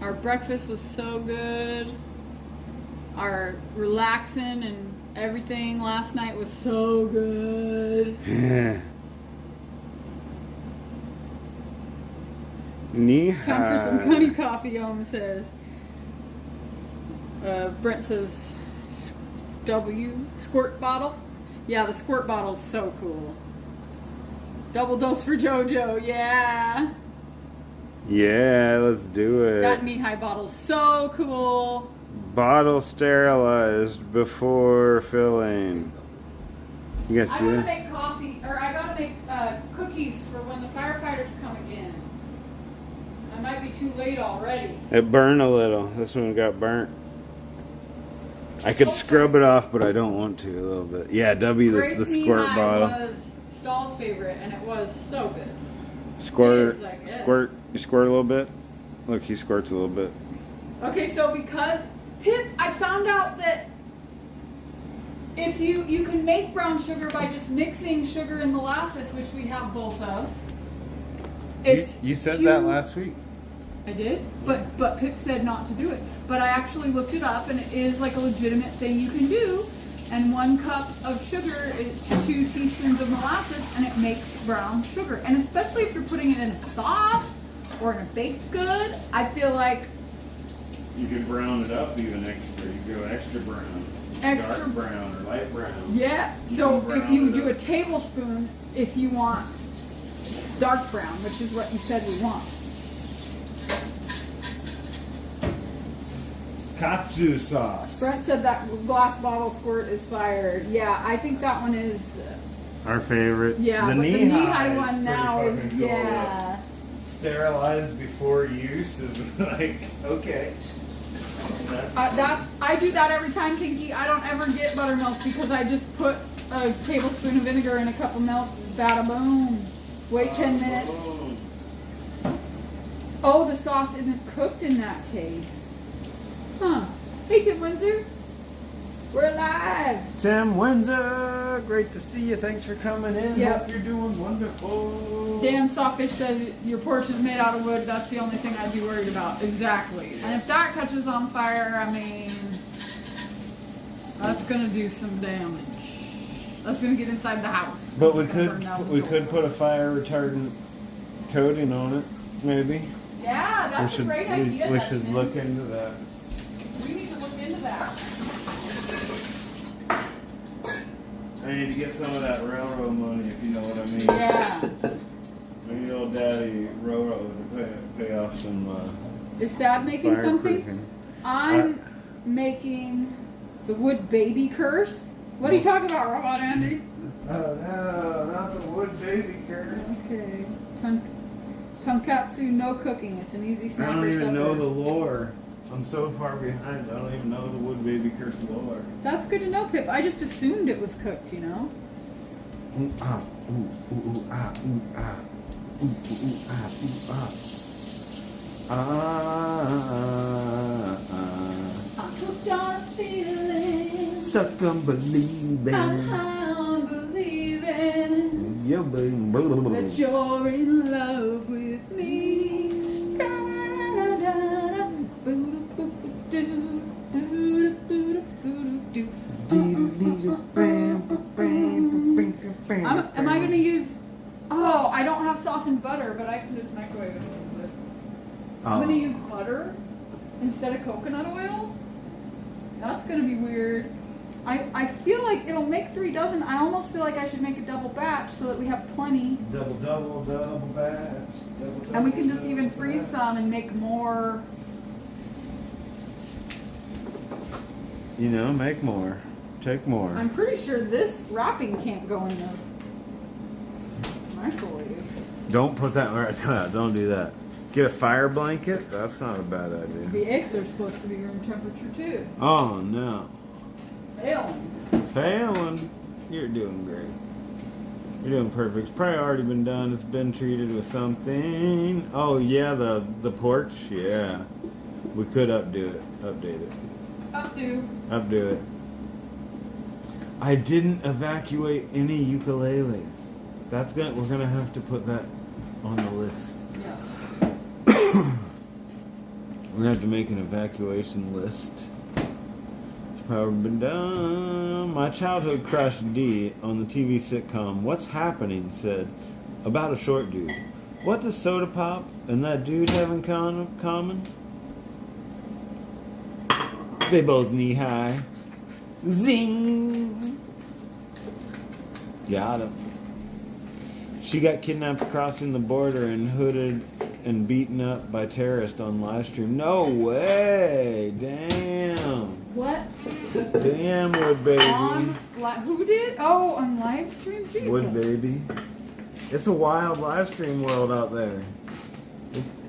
Our breakfast was so good. Our relaxing and everything last night was so good. Yeah. Knee-high. Time for some honey coffee, Oma says. Brent says, squirt bottle? Yeah, the squirt bottle's so cool. Double dose for JoJo, yeah. Yeah, let's do it. That knee-high bottle's so cool. Bottle sterilized before filling. You guys I see gotta that? make coffee, or I gotta make cookies for when the firefighters come again. I might be too late already. It burned a little. This one got burnt. I could scrub it off, but I don't want to a little bit. Yeah, W, the squirt bottle. Was Stahl's favorite, and it was so good. Squirt, It is, I guess. squirt. You squirt a little bit. Look, he squirts a little bit. Okay, so because Pip, I found out that if you can make brown sugar by just mixing sugar and molasses, which we have both of. You said that last week. I did, but Pip said not to do it. But I actually looked it up, and it is like a legitimate thing you can do. And 1 cup of sugar is 2 teaspoons of molasses, and it makes brown sugar. And especially if you're putting it in a sauce or in a baked good, I feel like You can brown it up even extra. You go extra brown. Extra Dark brown or light brown. yeah. You So can brown if you it do a up. tablespoon, if you want dark brown, which is what you said we want. tonkatsu sauce. Brett said that glass bottle squirt is fire. Yeah, I think that one is. Our favorite. Yeah, the but knee the knee high high one now is pretty fucking cool. yeah. Sterilized before use is like okay. I do that every time, Pinky. I don't ever get buttermilk because I just put a tablespoon of vinegar in a cup of milk. Bada boom. Wait 10 minutes. Oh, the sauce isn't cooked in that case. Huh. Hey, Tim Windsor. We're live. Tim Windsor, great to see you. Thanks for coming in. Yep. Hope you're doing wonderful. Dan Sawfish said your porch is made out of wood. That's the only thing I'd be worried about. Exactly. And if that catches on fire, I mean, that's gonna do some damage. That's gonna get inside the house. But we It's gonna burn down the door. could put a fire retardant coating on it, maybe. Yeah, that's a great idea. We Dutchman. should look into that. We need to look into that. I need to get some of that railroad money, if you know what I mean. Yeah. We need old daddy railroad to pay off some Is Sad making something? fireproofing. I'm making the wood baby curse. What are you talking about, Robot Andy? Oh no, not the wood baby curse. Okay. Tonkatsu, no cooking. It's an easy I snack don't or even supper. know the lore. I'm so far behind. I don't even know the wood baby curse lore. That's good to know, Pip. I just assumed it was cooked, you know? Ooh ah, ooh ooh ooh ah, ooh ah, ooh ooh ooh ah, ooh ah. I'm hooked on feeling. Stuck on believing. I'm believing Yeah, baby. that you're in love with me. Am I going to use... Oh, I don't have softened butter, but I can just microwave it a little bit. I'm going to use butter instead of coconut oil. That's going to be weird. I feel like it'll make 3 dozen. I almost feel like I should make a double batch so that we have plenty. Double batch. And we can just even freeze some and make more. You know, make more. Take more. I'm pretty sure this wrapping can't go in the microwave. Don't put that right. Don't do that. Get a fire blanket? That's not a bad idea. The eggs are supposed to be room temperature too. Oh no. Failing. You're doing great. You're doing perfect. It's probably already been done. It's been treated with something. Oh yeah, the porch. Yeah, we could update it. Updo it. I didn't evacuate any ukuleles. We're gonna have to put that on the list. Yeah. We're gonna have to make an evacuation list. It's probably been done. My childhood crush D on the TV sitcom What's Happening said about a short dude. What does Soda Pop and that dude have in common? They both knee high. Zing! Got him. She got kidnapped crossing the border and hooded and beaten up by terrorists on live stream. No way! Damn! What? Damn, Wood Baby. Who did? Oh, on live stream? Jesus. Wood Baby. It's a wild live stream world out there.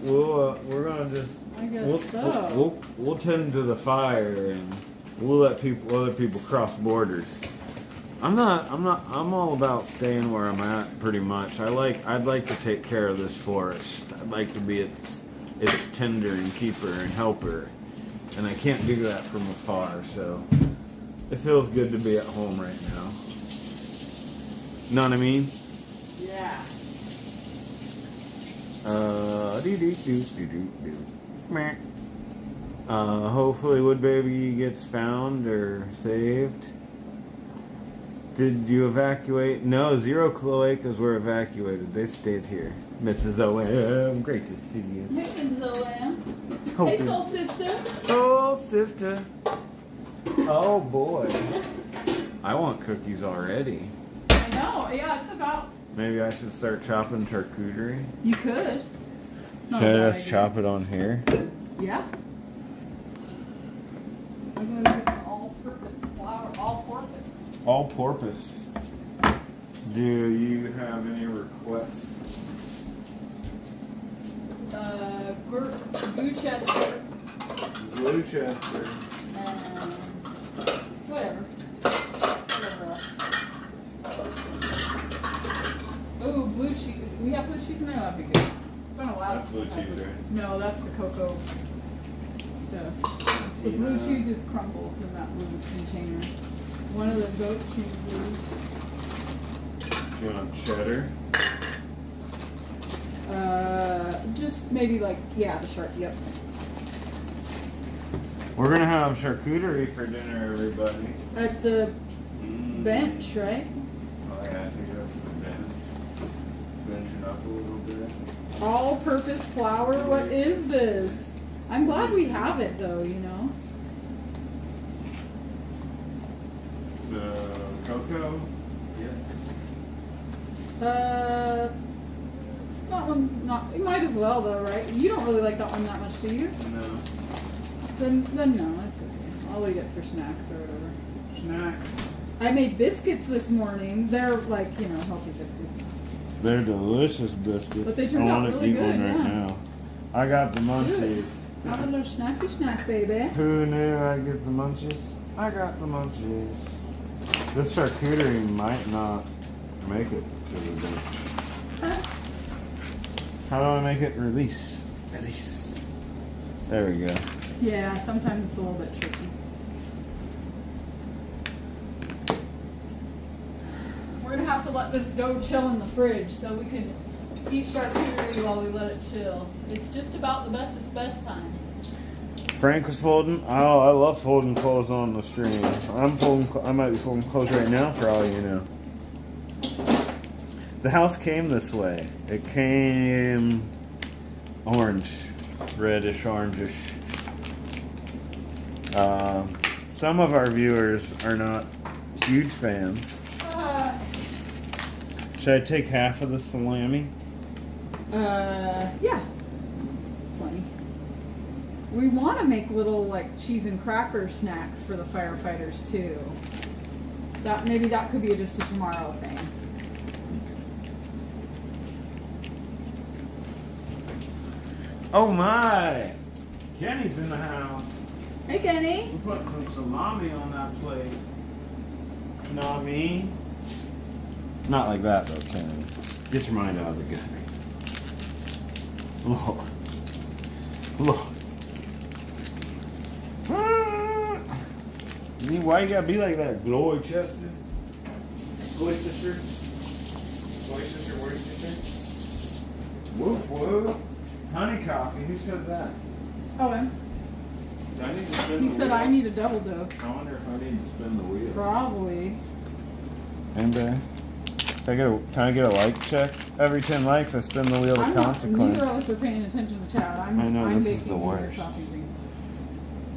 We're gonna just. I guess so. We'll tend to the fire and we'll let other people cross borders. I'm all about staying where I'm at pretty much. I'd like to take care of this forest. I'd like to be its tender and keeper and helper. And I can't do that from afar, so it feels good to be at home right now. Know what I mean? Yeah. Hopefully Wood Baby gets found or saved. Did you evacuate? No, 0 cloacas were evacuated. They stayed here. Mrs. O.M., great to see you. Hey, Mrs. O.M. Hey, Hoping- soul sister. Soul sister. Oh boy. I want cookies already. I know. Yeah, it's about. Maybe I should start chopping charcuterie. You could. It's not Should a I bad just idea. chop it on here? Yeah. All porpoise. Do you have any requests? Gloucester. Gloucester. And whatever else. Oh, blue cheese. We have blue cheese? No, that'd be good. It's been a while. That's blue cheese, right? No, that's the cocoa stuff. The blue cheese is crumbles in that blue container. One of the goats can use. Do you want cheddar? Just maybe like, yeah, the shark, yep. We're gonna have charcuterie for dinner, everybody. At the bench, right? Oh yeah, I think that's the bench. Bench it up a little bit. All-purpose flour, what is this? I'm glad we have it though, you know? So, cocoa? That one, you might as well though, right? You don't really like that one that much, do you? No. Then no, that's okay. I'll eat it for snacks or whatever. Snacks. I made biscuits this morning. They're like, you know, healthy biscuits. They're delicious biscuits. But they turned out really I want to eat good, one right yeah. now. I got the munchies. Good. Have a little snacky snack, baby. Who knew I'd get the munchies? I got the munchies. This charcuterie might not make it to the bench. How do I make it release? Release. There we go. Yeah, sometimes it's a little bit tricky. We're gonna have to let this dough chill in the fridge so we can eat charcuterie while we let it chill. It's just about the best, it's best time. Frank was folding. Oh, I love folding clothes on the stream. I might be folding clothes right now for all you know. The house came this way. It came orange, reddish, orangish. Some of our viewers are not huge fans. Should I take half of the salami? Yeah. Plenty. We want to make little like cheese and cracker snacks for the firefighters too. Maybe that could be just a tomorrow thing. Oh my! Kenny's in the house. Hey, Kenny. We put some salami on that plate. Know what I mean? Not like that though, Kenny. Get your mind out of the gutter. Lord. Lord. Why you gotta be like that, Gloucester? Gloucester? Gloucester, Worcestershire? Whoop whoop. Honey coffee, who said that? Oh, Do I need to spin he the said wheel? I need a double dose. I wonder if I need to spin the wheel. Probably. And can I get a like check? Every 10 likes, I spin the wheel of consequence. Neither of us are paying attention to chat. I know, I'm this is baking the your worst. shopping things.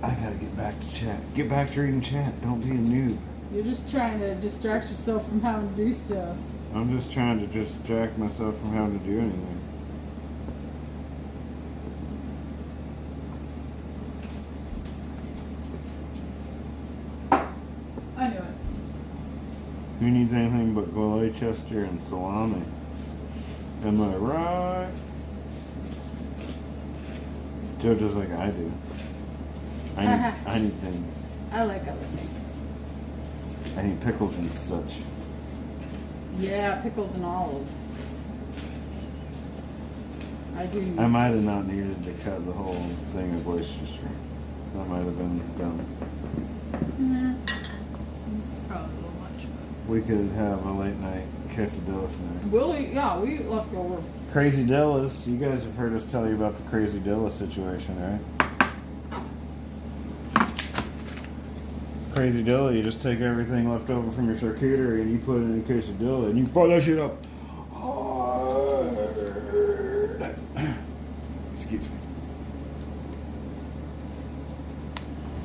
I gotta get back to chat. Get back to reading chat. Don't be a noob. You're just trying to distract yourself from having to do stuff. I'm just trying to distract myself from having to do anything. I knew it. Who needs anything but Gloucester and salami? Am I right? Joe does like I do. I need things. I like other things. I need pickles and such. Yeah, pickles and olives. I do. I might have not needed to cut the whole thing of Worcestershire. That might have been dumb. It's probably a little much. We could have a late night quesadilla snack. We eat leftover. Crazy Dillas. You guys have heard us tell you about the Crazy Dilla situation, right? Crazy Dilla, you just take everything left over from your charcuterie and you put it in a quesadilla and you fry that shit up hard. Excuse me.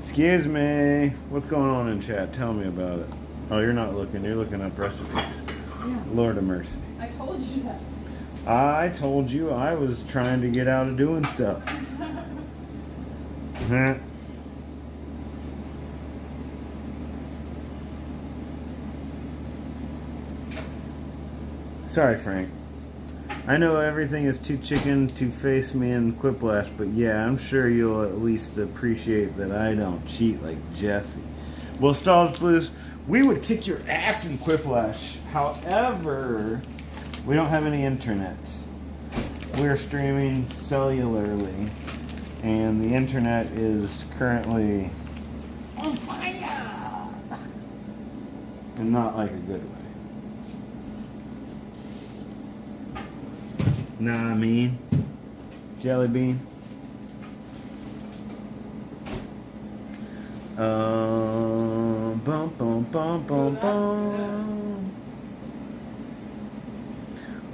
Excuse me. What's going on in chat? Tell me about it. Oh, you're not looking. You're looking up recipes. Yeah. Lord of mercy. I told you that. I told you I was trying to get out of doing stuff. Sorry, Frank. I know everything is too chicken to face me in Quiplash, but yeah, I'm sure you'll at least appreciate that I don't cheat like Jesse. Well, Stalls Blues, we would kick your ass in Quiplash. However, we don't have any internet. We're streaming cellularly, and the internet is currently on fire. And not like a good way. Nah, I mean, Jelly Bean. Bum, bum, bum, bum, bum.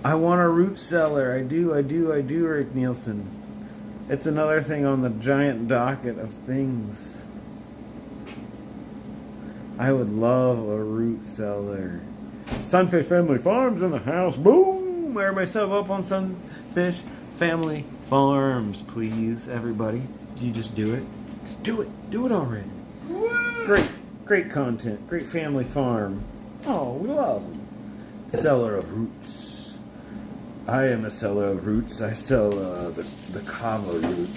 I want a root cellar. I do, Rick Nielsen. It's another thing on the giant docket of things. I would love a root cellar. Sunfish Family Farms in the house. Boom! Everybody sub up on Sunfish Family Farms, please, everybody. You just do it. Just do it. Do it already. Woo! Great content. Great family farm. Oh, we love them. Seller of roots. I am a seller of roots. I sell the kava root.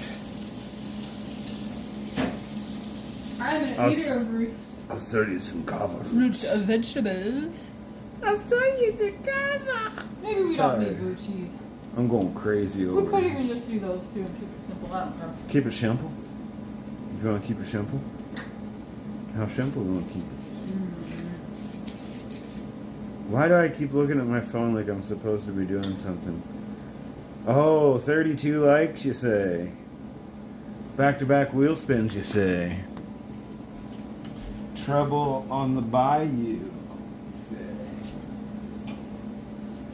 I'm an eater of roots. I'll sell you some kava roots. Roots of vegetables. I'll sell you the kava. Maybe we don't need blue cheese. I'm going crazy over We could here. even just do those two and keep it simple. I don't care. Keep it simple? You want to keep it simple? How simple do you want to keep it? Why do I keep looking at my phone like I'm supposed to be doing something? Oh, 32 likes, you say. Back-to-back wheel spins, you say. Trouble on the bayou, you say.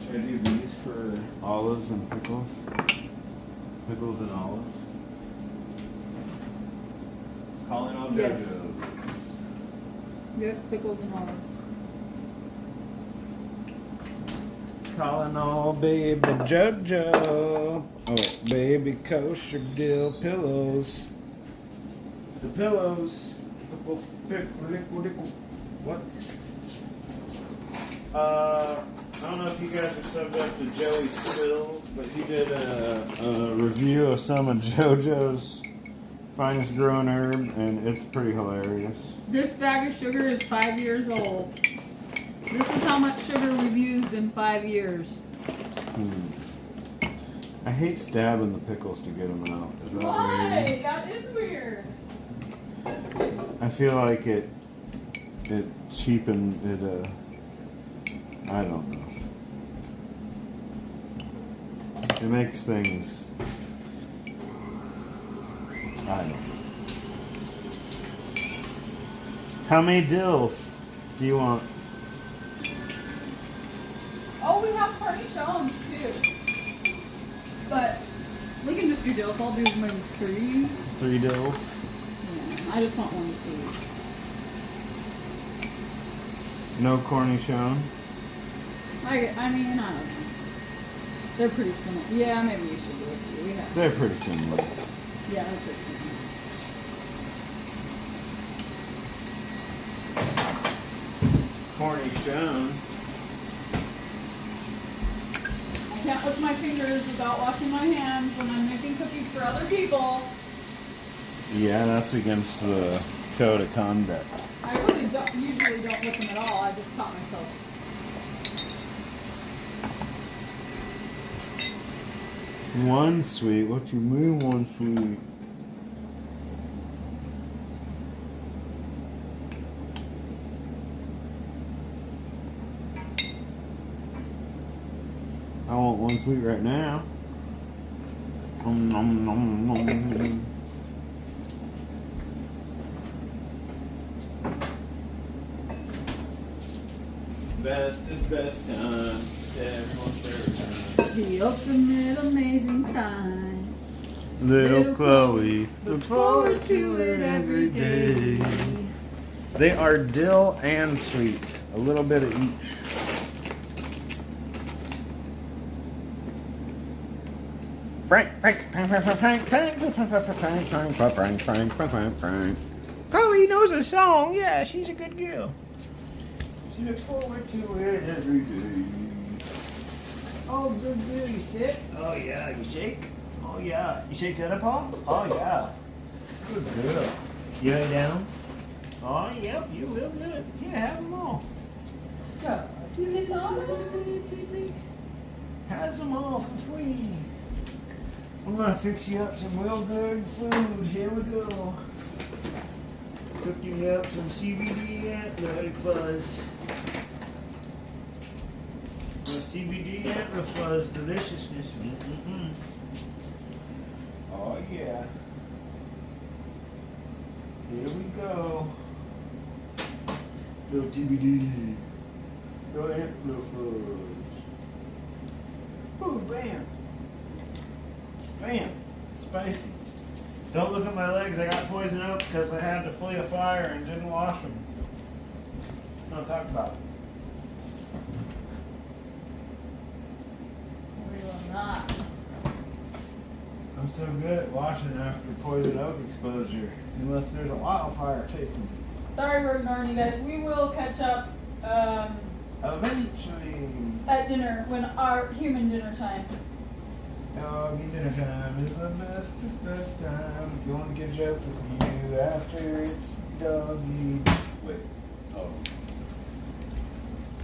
Should I do these for olives and pickles? Pickles and olives? Calling all Yes. JoJo's. Yes, pickles and olives. Calling all baby JoJo. Oh, baby kosher dill pillows. The pillows. What? I don't know if you guys are subject to Joey Spills, but he did a review of some of JoJo's finest growing herb, and it's pretty hilarious. This bag of sugar is 5 years old. This is how much sugar we've used in 5 years. I hate stabbing the pickles to get them out. Is that Why? weird? That is weird. I feel like it cheapened it. I don't know. It makes things. I don't know. How many dills do you want? Oh, we have cornichons too. But we can just do dills. I'll do maybe 3. 3 dills. Yeah, I just want one sweet. No cornichon. I mean, I don't know. They're pretty similar. Yeah, maybe we should do it. We have. They're pretty similar. Yeah, they're pretty similar. Cornichon. I can't lift my fingers without washing my hands when I'm making cookies for other people. Yeah, that's against the code of conduct. I really usually don't lift them at all. I just caught myself. One sweet. What you mean, one sweet? I want one sweet right now. Nom, nom, nom, nom. Best is best time. Everyone's favorite time. The ultimate amazing time. Little Chloe looks forward to it every day. They are dill and sweet. A little bit of each. Frank. Chloe knows a song. Yeah, she's a good girl. She looks forward to it every day. Oh, good, good. You sit? Oh, yeah. You shake? Oh, yeah. You shake that up, Paul? Oh, yeah. Good girl. You lay down? Oh, yep. You're real good. Yeah, have them all. Yeah. See the dog? Has them all for free. I'm gonna fix you up some real good food. Here we go. Cooking up some CBD antler fuzz. CBD antler fuzz deliciousness. Mm-mm-mm. Oh yeah. Here we go. Little TBD. Little antler fuzz. Ooh, bam. Bam. Spicy. Don't look at my legs. I got poison oak because I had to flee a fire and didn't wash them. That's what I'm talking about. We will not. I'm so good at washing after poison oak exposure, unless there's a wildfire chasing me. Sorry for ignoring you guys. We will catch up Eventually. at dinner when our human dinner time. Doggy dinner time is the best time. Going to catch up with you after it's doggy. Wait. Oh.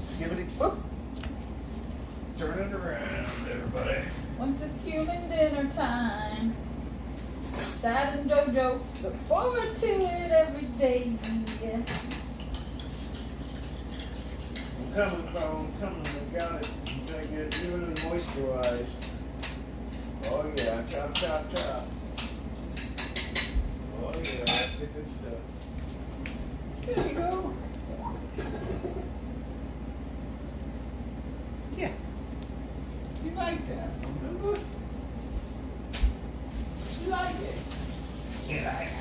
Skibbity. Whoop. Turn it around, everybody. Once it's human dinner time. Sad and JoJo look forward to it every day. Yeah. I'm coming. I got it. I get it really moisturized. Oh yeah, chop, chop, chop. Oh yeah, that's the good stuff. There you go. Yeah. You like that? Remember? You like it? Yeah, I like it.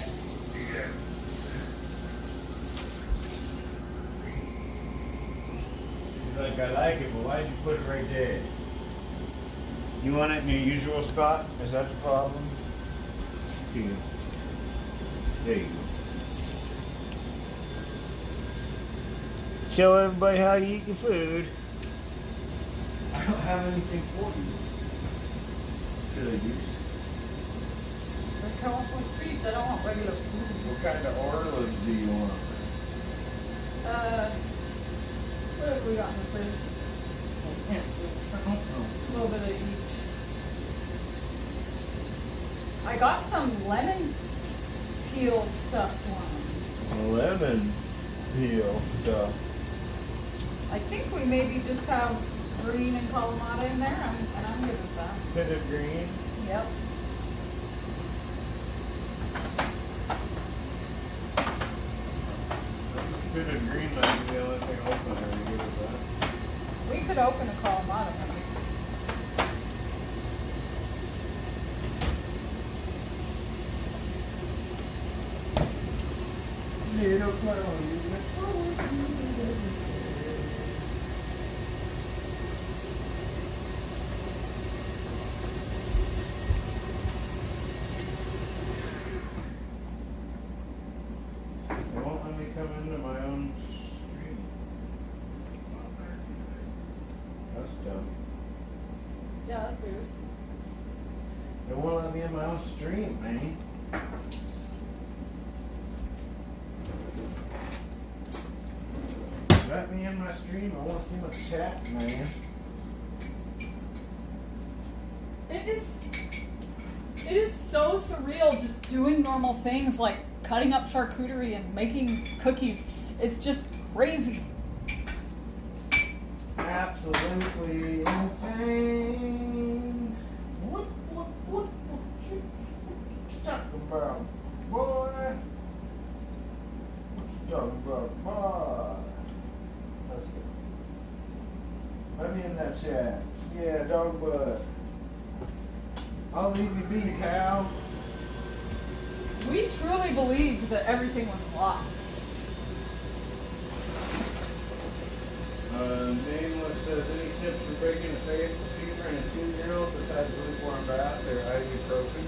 Like I like it, but why'd you put it right there? You want it in your usual spot? Is that the problem? Here. There you go. Show everybody how you eat your food. I don't have anything for you. Should I use? They come up with treats. I don't want regular food. What kind of olives do you want? What have we got in the fridge? A little bit of each. I got some lemon peel stuffed ones. Lemon peel stuff. I think we maybe just have green and Kalamata in there, and I'm good with that. Bit of green. Yep. Bit of green might be the only thing open. Are you good with that? We could open a Kalamata. Little cloudy. They won't let me come into my own stream. That's dumb. Yeah, that's weird. They won't let me in my own stream, man. Let me in my stream. I want to see my chat, man. It is so surreal just doing normal things like cutting up charcuterie and making cookies. It's just crazy. Absolutely insane. What you talking about, boy? What you talking about, boy? Let's go. Let me in that chat. Yeah, dog butt. I'll leave you be, cow. We truly believed that everything was lost. Nameless says, any tips for breaking a fever in a 2-year-old besides lukewarm bath or ibuprofen?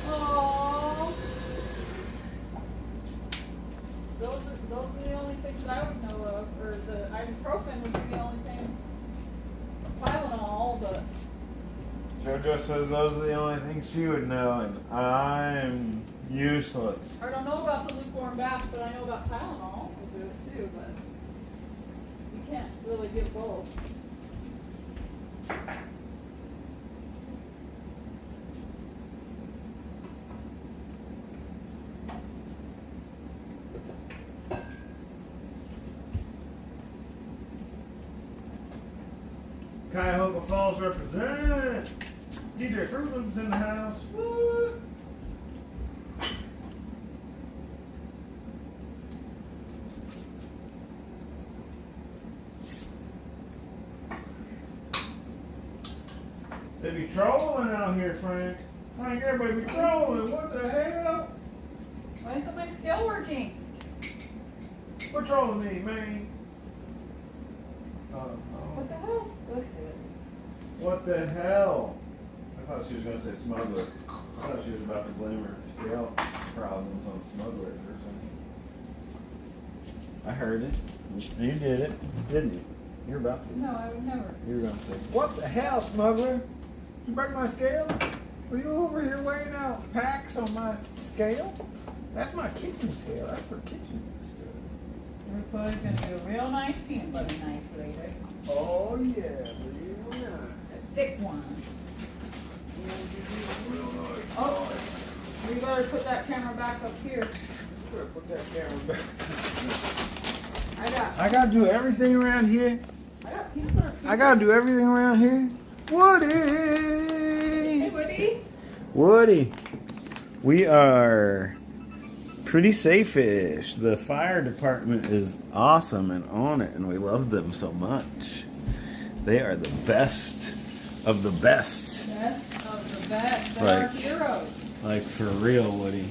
Aww. Those are the only things that I would know of, or the ibuprofen would be the only thing. JoJo says those are the only things she would know, and I'm useless. I don't know about the lukewarm bath, but I know about Tylenol. We'll do it too, but you can't really give both. Cuyahoga Falls represent. DJ Fruit Loop's in the house. What? They be trolling out here, Frank. Frank, everybody be trolling. What the hell? Why isn't my scale working? What trolling me, man? What the hell? Okay. What the hell? I thought she was going to say smuggler. I thought she was about to blame her scale problems on smuggler or something. I heard it. You did it, didn't you? You're about to. No, I would never. You were going to say, what the hell, smuggler? Did you break my scale? Were you over here weighing out packs on my scale? That's my kitchen scale. That's for kitchen stuff. Everybody's gonna do a real nice peanut butter knife later. Oh, yeah. Real nice. A thick one. Oh, we better put that camera back up here. Put that camera back. I gotta do everything around here. got peanut butter. I gotta do everything around here. Woody! Hey, Woody. Woody. We are pretty safe-ish. The fire department is awesome and on it, and we love them so much. They are the best of the best. Best of the best. They're Right. our heroes. Like, for real, Woody.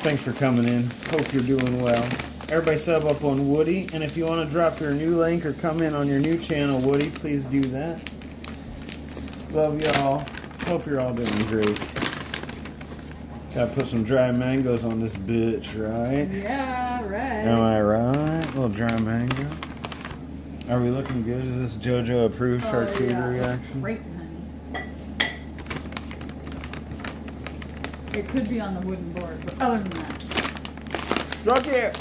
Thanks for coming in. Hope you're doing well. Everybody sub up on Woody, and if you want to drop your new link or come in on your new channel, Woody, please do that. Love y'all. Hope you're all doing great. Gotta put some dry mangoes on this bitch, right? Yeah, right. Am I right? A little dry mango. Are we looking good? Is this JoJo approved charcuterie action? Great, honey. It could be on the wooden board, but other than that. Look here.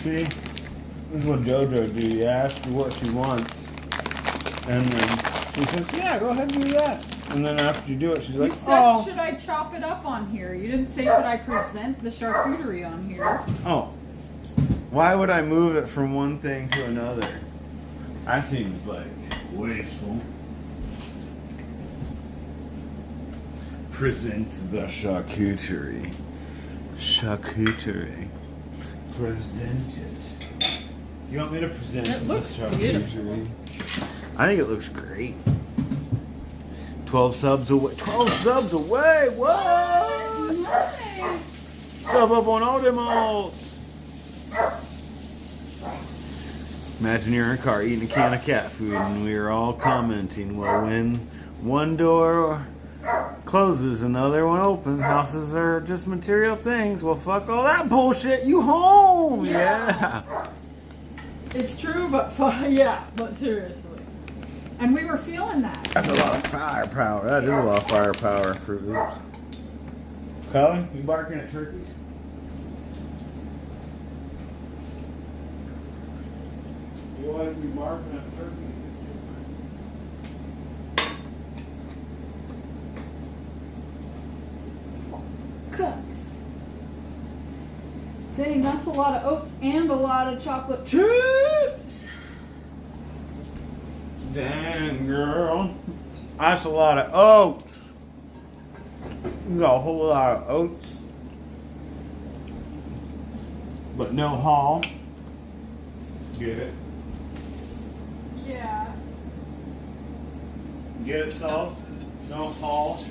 See? This is what JoJo do. You ask her what she wants. And then she says, yeah, go ahead and do that. And then after you do it, she's like, You said, oh. should I chop it up on here? You didn't say, should I present the charcuterie on here? Oh. Why would I move it from one thing to another? That seems like wasteful. Present the charcuterie. Charcuterie. Present it. You want me to present It the looks charcuterie? beautiful. I think it looks great. 12 subs away. 12 subs away. What? Nice. Sub up on all them olds. Imagine you're in a car eating a can of cat food and we are all commenting, well, when one door closes, another one opens. Houses are just material things. Well, fuck all that bullshit. You home. Yeah. It's true, but yeah, but seriously. And we were feeling that. That's a lot of firepower. That is a lot of firepower for oops. Colin, you barking at turkeys? You want to be barking at turkeys? Cups. Dang, that's a lot of oats and a lot of chocolate chips. Damn, girl. That's a lot of oats. You got a whole lot of oats. But no haul. Get it? Yeah. Get it, sauce? No haul.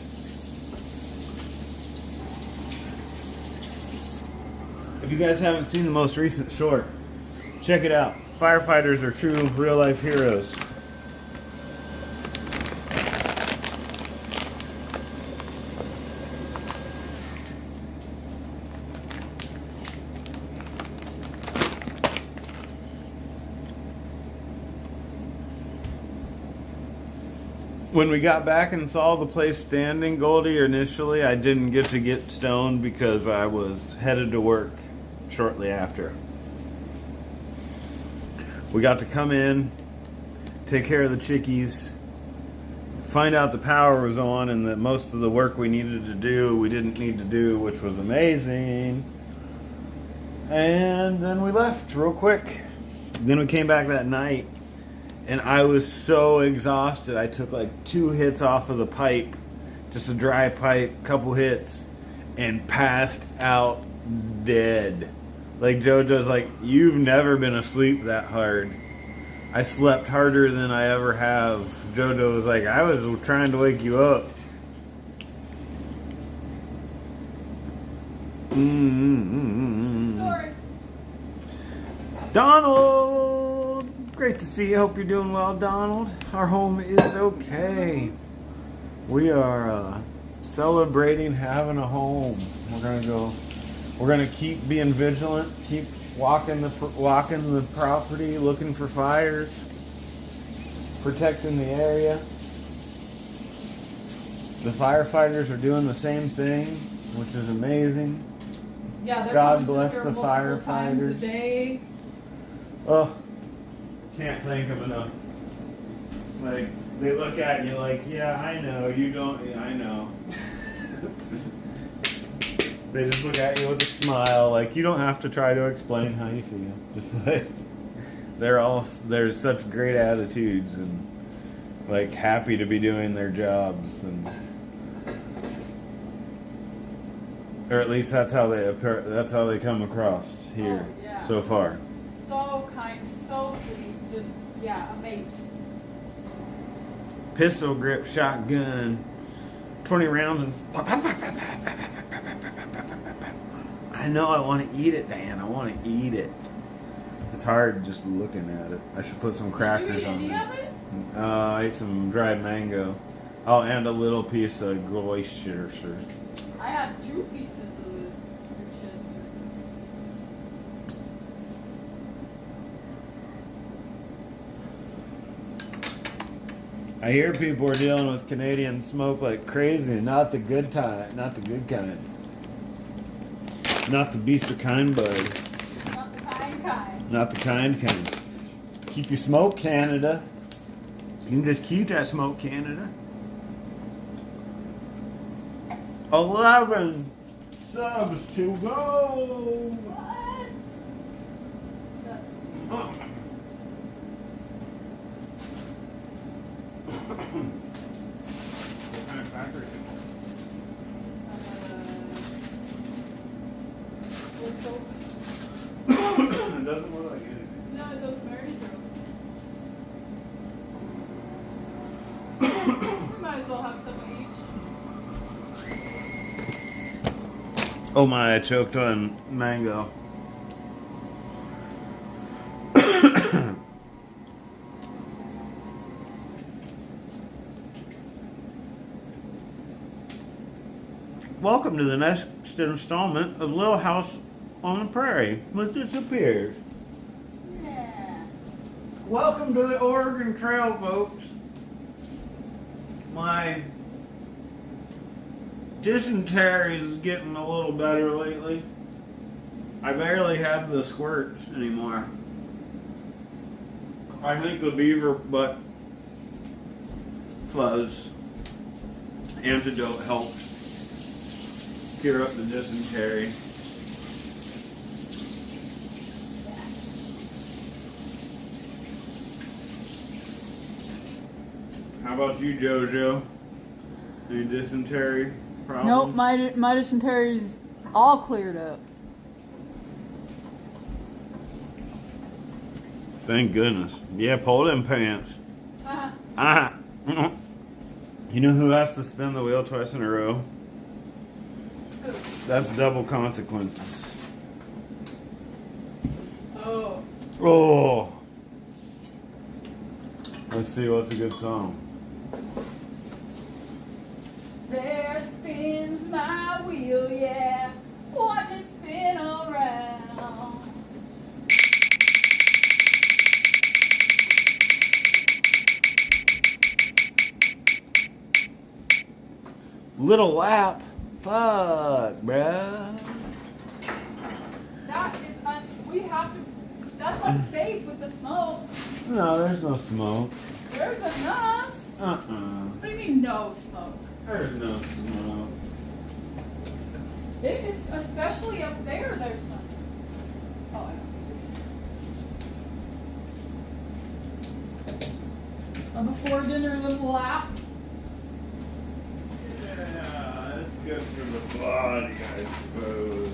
If you guys haven't seen the most recent short, check it out. Firefighters are true real-life heroes. when we got back and saw the place standing, Goldie, initially I didn't get stoned because I was headed to work shortly after. We got to come in, take care of the chickies, find out the power was on and that most of the work we needed to do, we didn't need to do, which was amazing. And then we left real quick. Then we came back that night and I was so exhausted. I took like 2 hits off of the pipe, just a dry pipe, couple hits, and passed out dead. Like JoJo's like, you've never been asleep that hard. I slept harder than I ever have. JoJo was like, I was trying to wake you up. Sorry. Donald! Great to see you. Hope you're doing well, Donald. Our home is okay. We are celebrating having a home. We're gonna keep being vigilant, keep walking the property, looking for fires, protecting the area. The firefighters are doing the same thing, which is amazing. Yeah, they're God coming through bless here the multiple times a firefighters. day. Oh, can't thank them enough. Like, they look at you like, yeah, I know, you don't, yeah, I know. They just look at you with a smile, like you don't have to try to explain how you feel. Just like they're such great attitudes and like happy to be doing their jobs, and or at least that's how they come across here Oh, yeah. so far. So kind, so sweet, just yeah, amazing. Pistol grip shotgun, 20 rounds and I know I want to eat it, Dan. I want to eat it. It's hard just looking at it. I should put some crackers Did you eat on any it. of it? I ate some dried mango. Oh, and a little piece of Gloucester. I had 2 pieces of it. I hear people are dealing with Canadian smoke like crazy. Not the good kind. Not the good kind. Not the beast or kind bud. Not the kind. Not the kind. Keep your smoke, Canada. You can just keep that smoke, Canada. 11 subs to go. What? That's Oh. What kind of crackers? It doesn't look like anything. no, those Marys are. We might as well have some each. Oh my, I choked on mango. Welcome to the next installment of Little House on the Prairie with Disappears. Yeah. Welcome to the Oregon Trail, folks. My dysentery is getting a little better lately. I barely have the squirts anymore. I think the beaver butt fuzz antidote helped cure up the dysentery. How about you, JoJo? Any dysentery problems? Nope, my dysentery's all cleared up. Thank goodness. Yeah, pull them pants. Uh-huh. Ah. You know who has to spin the wheel twice in a row? That's double consequences. Oh. Oh. Let's see what's a good song. There spins my wheel, yeah. Watch it spin around. Little lap. Fuck, bruh. That is we have to. That's unsafe with the smoke. No, there's no smoke. There's enough. What do you mean no smoke? There's no smoke. It is, especially up there. There's some. Oh, I know. A before dinner little lap. Yeah, it's good for the body, I suppose.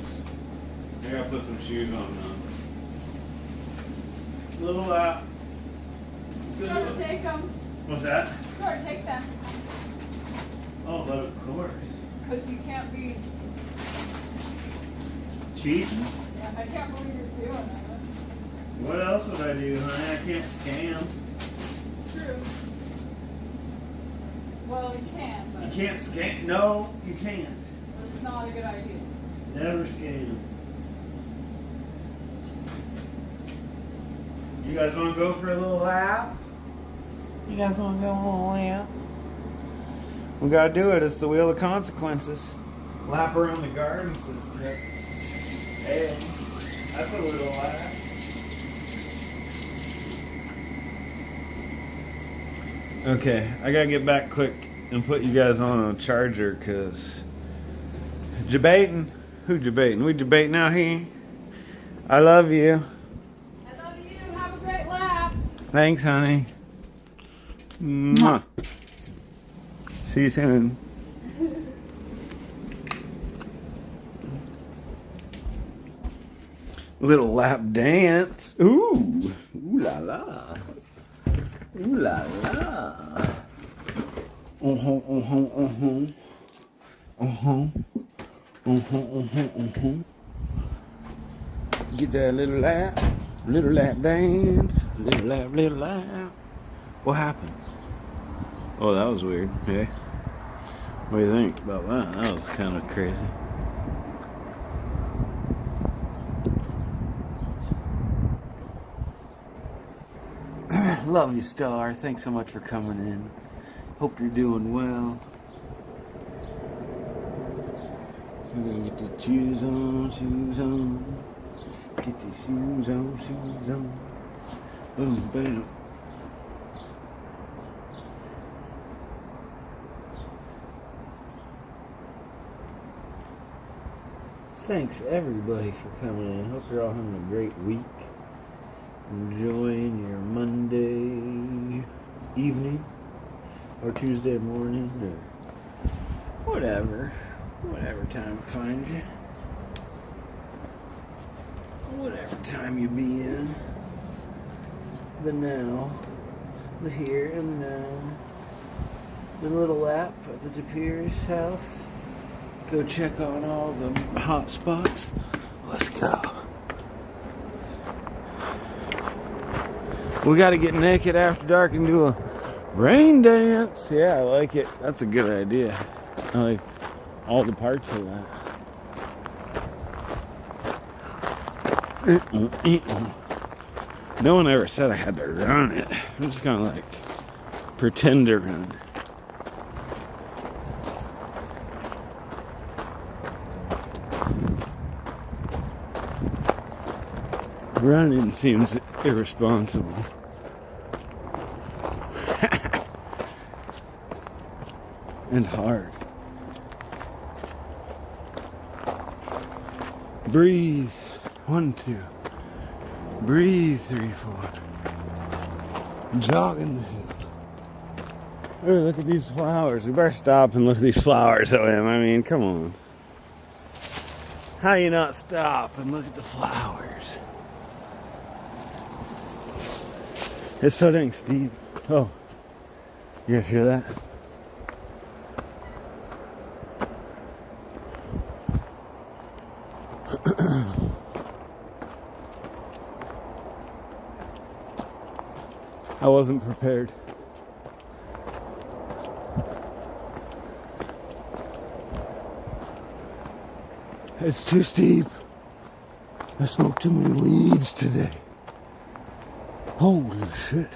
I gotta put some shoes on now. Little lap. You gotta take them. What's that? You gotta take them. Oh, but of course. Because you can't be. Cheating? Yeah, I can't believe you're doing that. What else would I do, honey? I can't scam. It's true. Well, you can, but. You can't scam. No, you can't. But it's not a good idea. Never scam. You guys want to go for a little lap? You guys want to go a little lap? We gotta do it. It's the wheel of consequences. Lap around the garden, says Pip. Hey, that's a little lap. Okay, I gotta get back quick and put you guys on a charger, cause debating. Who debating? We debating out here. I love you. I love you. Have a great lap. Thanks, honey. Mwah. See you soon. Little lap dance. Ooh. Ooh la la. Ooh la la. Uh-huh, uh-huh, uh-huh. Uh-huh. Uh-huh, uh-huh, uh-huh. Get that little lap dance. Little lap. What happened? Oh, that was weird. Yeah. What do you think about that? That was kind of crazy. Love you, Star. Thanks so much for coming in. Hope you're doing well. We're gonna get the shoes on. Get the shoes on. Boom, bam. Thanks everybody for coming in. Hope you're all having a great week. Enjoying your Monday evening or Tuesday morning or whatever time finds you. Whatever time you be in. The now, the here and now. The little lap at the DePere's house. Go check on all the hot spots. Let's go. We got to get naked after dark and do a rain dance. Yeah, I like it. That's a good idea. I like all the parts of that. No one ever said I had to run it. I'm just kind of like pretend to run. Running seems irresponsible. And hard. Breathe. 1, 2. Breathe. 3, 4. Jogging the hill. Oh, look at these flowers. We better stop and look at these flowers, O.M. I mean, come on. How you not stop and look at the flowers? It's so dang steep. Oh, you guys hear that? I wasn't prepared. It's too steep. I smoked too many weeds today. Holy shit.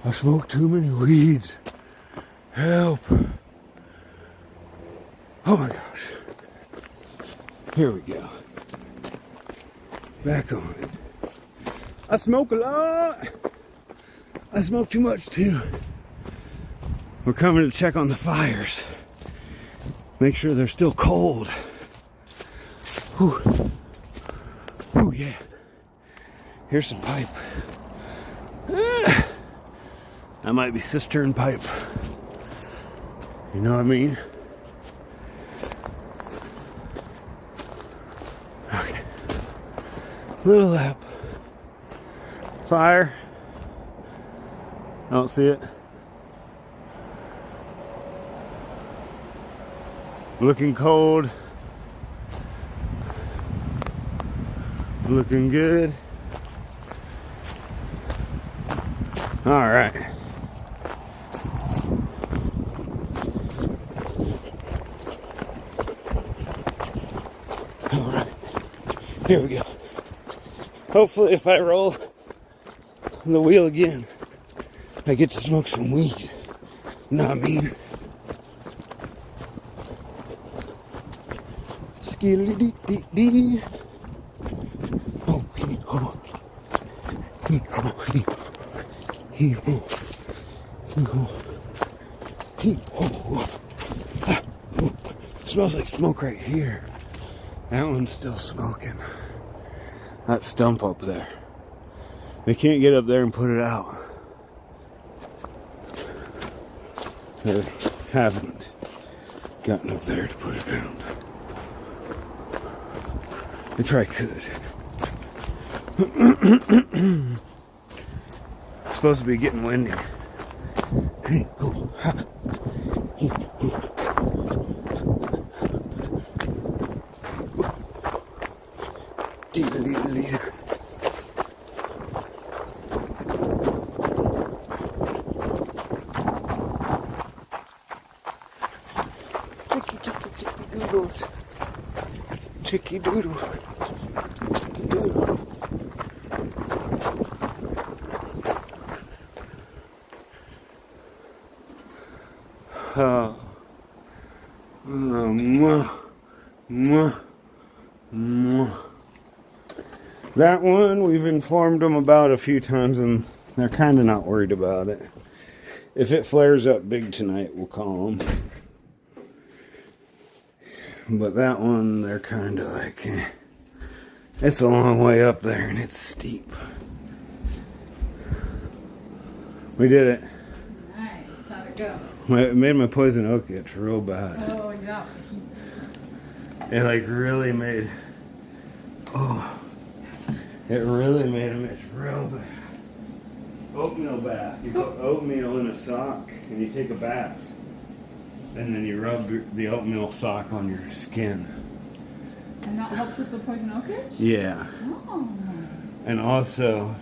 I smoked too many weeds. Help. Oh my gosh. Here we go. Back on it. I smoke a lot. I smoke too much too. We're coming to check on the fires. Make sure they're still cold. Whew. Oh yeah. Here's some pipe. That might be cistern pipe. You know what I mean? Okay. Little lap. Fire. I don't see it. Looking cold. Looking good. All right. All right. Here we go. Hopefully if I roll the wheel again, I get to smoke some weed. You know what I mean? Skilly-dee-dee-dee. Oh, hee-ho. Hee-ho, hee-ho. Hee-ho. Hee-ho. Hee-ho. Ah, oh. Smells like smoke right here. That one's still smoking. That stump up there. They can't get up there and put it out. They haven't gotten up there to put it down. They probably could. It's supposed to be getting windy. Hey, oh, ha. Hey, oh. Dee-da-dee-da-dee-da. Chicky doodle. Chicky doodle. Mwah, mwah, mwah. That one we've informed them about a few times and they're kind of not worried about it. If it flares up big tonight, we'll call them. But that one, they're kind of like, it's a long way up there and it's steep. We did it. Nice. How'd it go? It made my poison oak itch real bad. Oh, yeah. It like really made, it really made them itch real bad. Oatmeal bath. You put oatmeal in a sock and you take a bath. And then you rub the oatmeal sock on your skin. And that helps with the poison oak itch? Yeah. Oh. And also,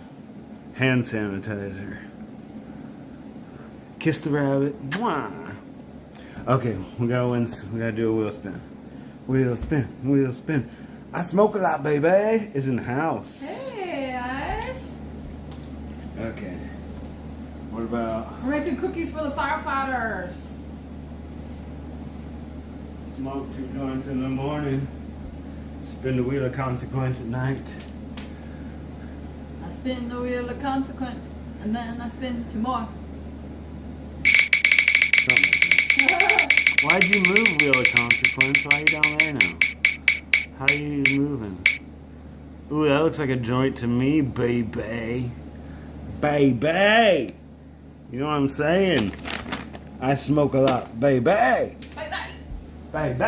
hand sanitizer. Kiss the rabbit. Mwah. Okay, we gotta do a wheel spin. Wheel spin, wheel spin. I smoke a lot, baby. It's in the house. Hey, guys. Okay. What about We're making cookies for the firefighters. smoke 2 joints in the morning? Spin the wheel of consequence at night. I spin the wheel of consequence, and then I spin 2 more. Something like that. Why'd you move, wheel of consequence? Why are you down there now? How are you moving? Ooh, that looks like a joint to me, baby. Baby! You know what I'm saying? I smoke a lot, baby. Bye bye. Baby!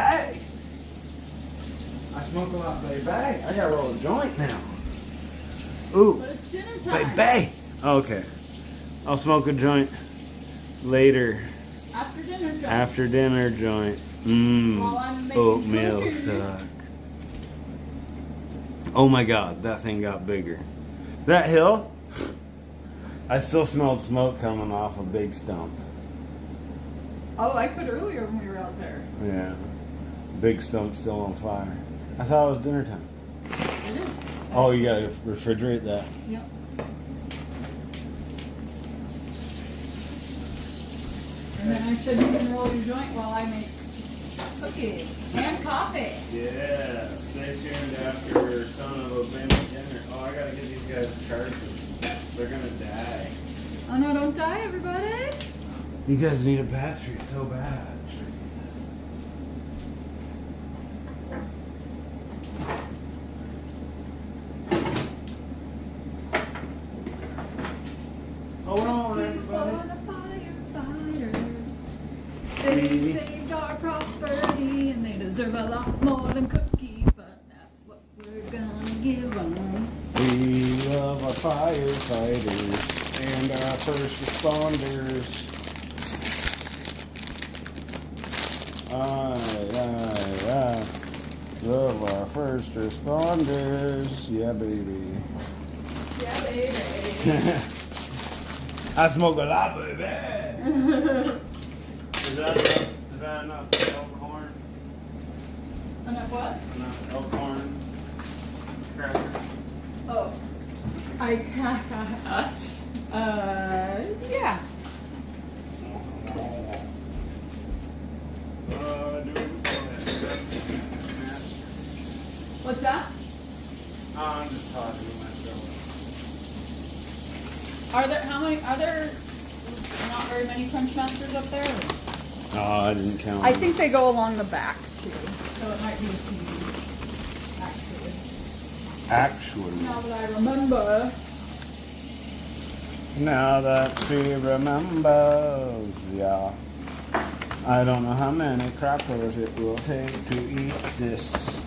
I smoke a lot, baby. I gotta roll a joint now. Ooh, But it's dinner time. baby! Okay. I'll smoke a joint later. After dinner time. After dinner joint. While I'm making Oatmeal cookies. suck. Oh my god, that thing got bigger. That hill, I still smelled smoke coming off a big stump. Oh, I could earlier when we were out there. Yeah. Big stump still on fire. I thought it was dinner time. It is. Oh, you gotta refrigerate that. Yep. And then I said you can roll your joint while I make cookies and coffee. Yeah, stay tuned after Son of a Bitch dinner. Oh, I gotta get these guys chargers. They're gonna die. Oh no, don't die, everybody. You guys need a battery so bad. Hold on, Cookies for everybody. the firefighters. They saved our property and they deserve a lot more than cookies, but that's what we're gonna give them. We love our firefighters and our first responders. I love our first responders. Yeah, baby. Yeah, baby. I smoke a lot, baby. Is that enough elk corn? Enough what? Enough elk corn crackers? Oh. Yeah. What's that? I'm just talking to myself. Are there not very many crunch masters up there? Oh, I didn't count. I think they go along the back too, so it might be easy, actually. Now that I remember. Now that she remembers, yeah. I don't know how many crackers it will take to eat this.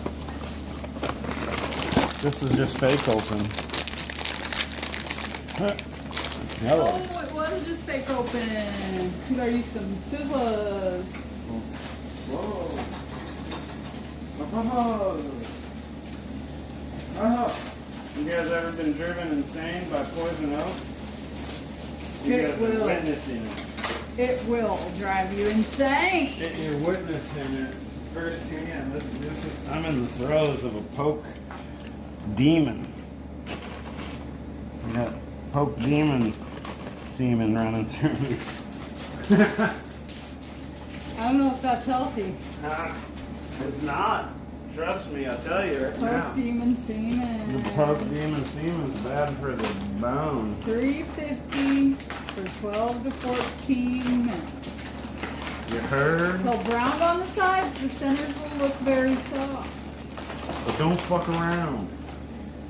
This is just fake open. Hello. Oh, it was just fake open. Could I use some scissors? Whoa. Oh. You guys ever been driven insane by poison oak? You It guys are will. witnessing it. It will drive you insane. You're witnessing it firsthand. I'm in the throes of a poke demon. I got poke demon semen running through me. I don't know if that's healthy. It's not. Trust me, I'll tell you right now. Poke demon semen. The poke demon semen's bad for the bone. $3.50 for 12 to 14 minutes. You heard? So browned on the sides, the centers will look very soft. But don't fuck around.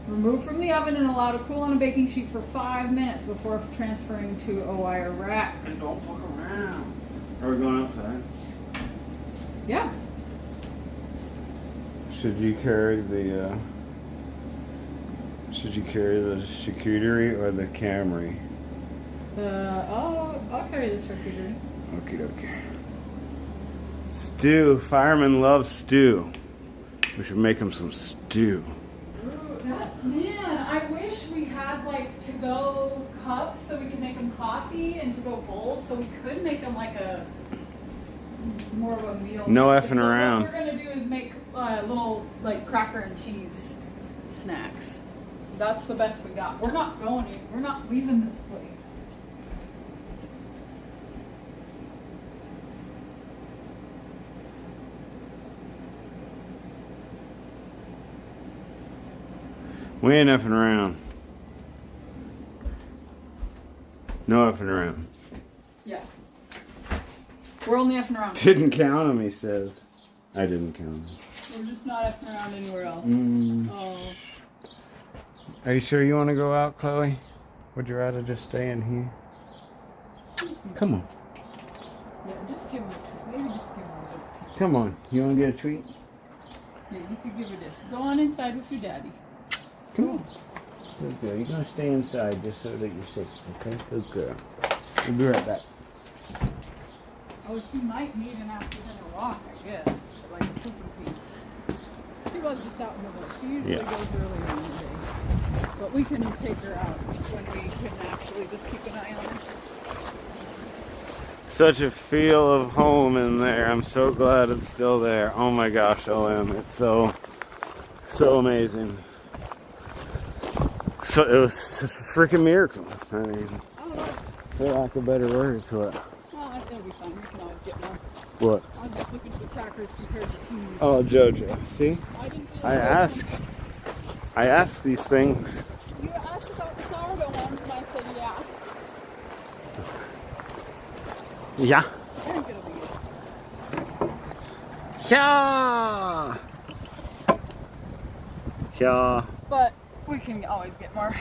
Remove from the oven and allow to cool on a baking sheet for 5 minutes before transferring to a wire rack. And don't fuck around. Are we going outside? Yeah. Should you carry the charcuterie or the Camry? I'll carry this charcuterie. Okie dokie. Stew. Firemen love stew. We should make them some stew. Man, I wish we had like to-go cups so we could make them coffee and to-go bowls so we could make them like a more of a meal. No Like, effing around. What we're gonna do is make little like cracker and cheese snacks. That's the best we got. We're not going anywhere. We're not leaving this place. We ain't effing around. No effing around. Yeah. We're only effing around. Didn't count him, he says. I didn't count him. We're just not effing around anywhere else. Oh. Are you sure you want to go out, Chloe? Would you rather just stay in here? Come on. Yeah, just give her. Maybe just give her a piece. Come on. You want to get a treat? Yeah, you could give her this. Go on inside with your daddy. Come on. Good girl. You're going to stay inside just so that you're safe, okay? Good girl. We'll be right back. Oh, she might need an after dinner walk, I guess. Like a super feed. She was just out in the woods. She usually goes earlier in the day. But we can take her out when we can actually just keep an eye on her. Such a feel of home in there. I'm so glad it's still there. Oh my gosh, OM. It's so amazing. So it was a freaking miracle. I mean, for lack of better words, what? Well, it'll be fine. What? I was just looking at the crackers compared to cheese. Oh, Jojo. See? I didn't feel I ask these things. You asked about the sourdough ones, and I said yeah. Yeah. I think it'll be good. Yeah. Yeah. But we can always get more.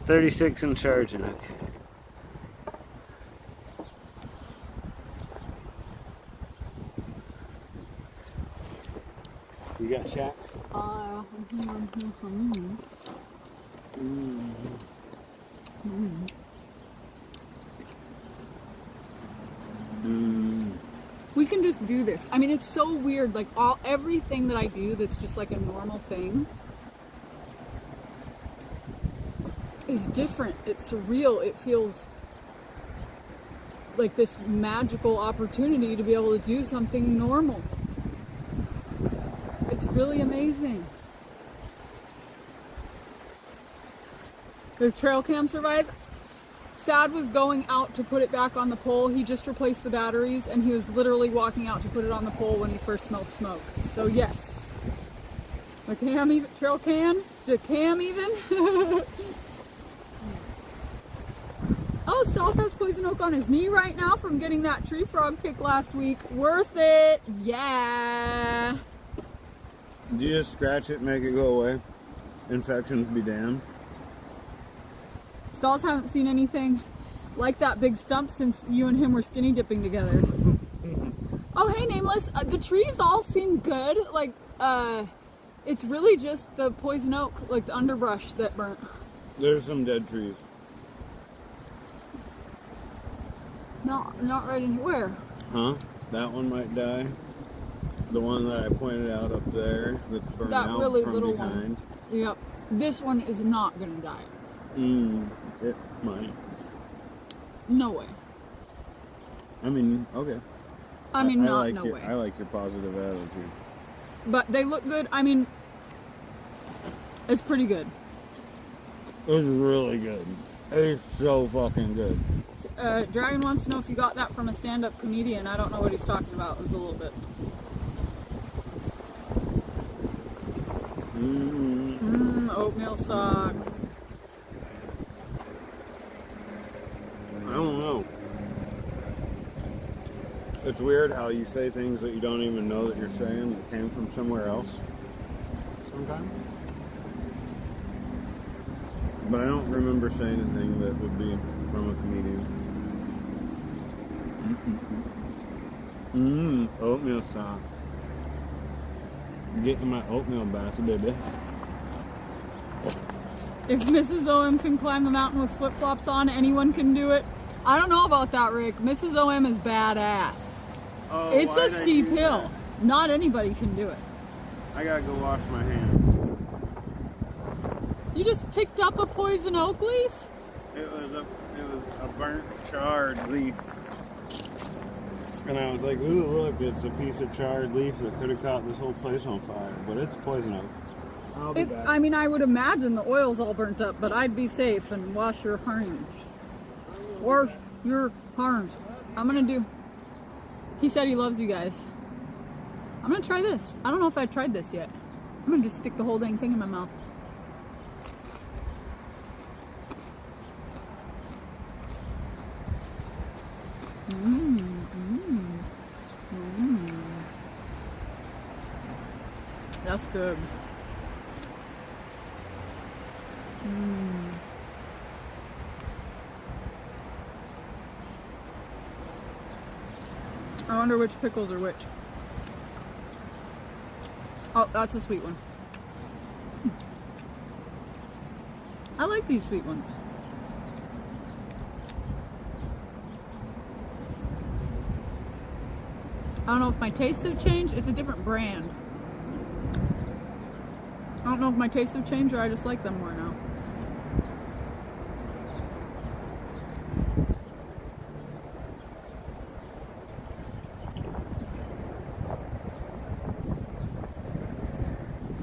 36 and charging. Okay. You got chat? We can just do this. I mean, it's so weird. Like everything that I do that's just like a normal thing is different. It's surreal. It feels like this magical opportunity to be able to do something normal. It's really amazing. Did trail cam survive? Sad was going out to put it back on the pole. He just replaced the batteries and he was literally walking out to put it on the pole when he first smelled smoke. So yes. The cam even, trail cam? The cam even? Oh, Stalls has poison oak on his knee right now from getting that tree frog kick last week. Worth it. Yeah. Do you just scratch it and make it go away? Infections be damned. Stalls haven't seen anything like that big stump since you and him were skinny dipping together. Oh, hey, Nameless. The trees all seem good. Like, it's really just the poison oak, like the underbrush that burnt. There's some dead trees. Not right anywhere. Huh? That one might die. The one that I pointed out up there that's burned That out really from little behind. one. Yep. This one is not gonna die. It might. No way. I mean, okay. I mean, not like no your, way. I like your positive attitude. But they look good. I mean, it's pretty good. It's really good. It's so fucking good. Dragon wants to know if you got that from a stand-up comedian. I don't know what he's talking about. It was a little bit. Oatmeal sock. I don't know. It's weird how you say things that you don't even know that you're saying that came from somewhere else sometimes. But I don't remember saying anything that would be from a comedian. Oatmeal sock. Getting my oatmeal bath, baby. If Mrs. OM can climb the mountain with flip-flops on, anyone can do it. I don't know about that, Rick. Mrs. OM is badass. Oh, It's a steep hill. Not anybody can do it. I gotta go wash my hands. You just picked up a poison oak leaf? It was a burnt, charred leaf. And I was like, ooh, look, it's a piece of charred leaf that could have caught this whole place on fire. But it's poison oak. I'll be back. I mean, I would imagine the oil's all burnt up, but I'd be safe and wash your hands. Wash your hands. I'm gonna do... He said he loves you guys. I'm gonna try this. I don't know if I've tried this yet. I'm gonna just stick the whole dang thing in my mouth. That's good. I wonder which pickles are which. Oh, that's a sweet one. I like these sweet ones. I don't know if my tastes have changed. It's a different brand. I don't know if my tastes have changed or I just like them more now.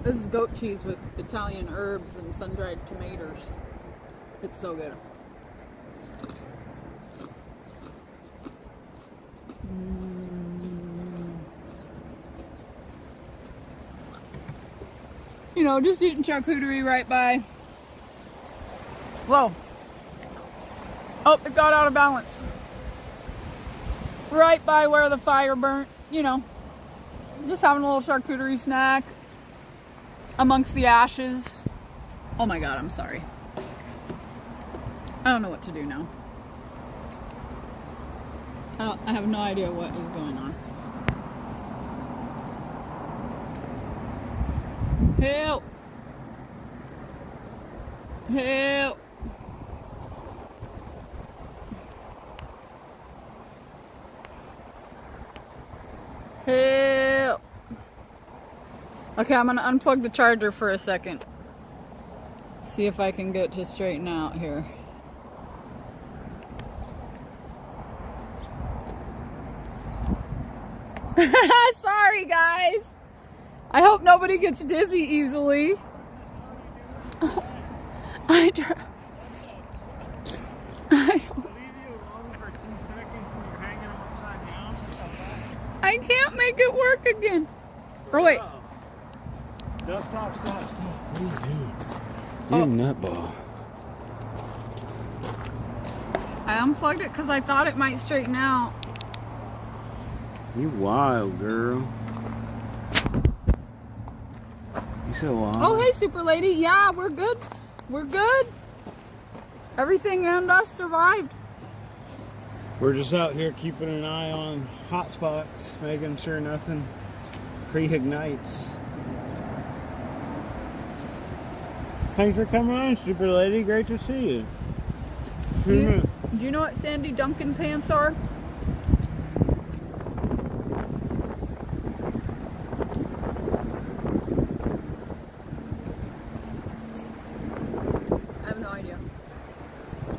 This is goat cheese with Italian herbs and sun-dried tomatoes. It's so good. know, just eating charcuterie right by. Whoa. Oh, it got out of balance. Right by where the fire burnt, you know. Just having a little charcuterie snack amongst the ashes. Oh my God, I'm sorry. I don't know what to do now. I have no idea what is going on. Help! Help! Help! Okay, I'm gonna unplug the charger for a second. See if I can get it to straighten out here. Sorry, guys. I hope nobody gets dizzy easily. I don't. Leave you alone for 2 seconds and you're hanging them upside down. I can't make it work again. Oh wait. No, stop. What are you doing? You nutball. I unplugged it because I thought it might straighten out. You wild girl. You so wild. Oh hey, super lady. Yeah, we're good. We're good. Everything and us survived. We're just out here keeping an eye on hot spots, making sure nothing pre-ignites. Thanks for coming on, super lady. Great to see you. Do you know what Sandy Duncan pants are? I have no idea.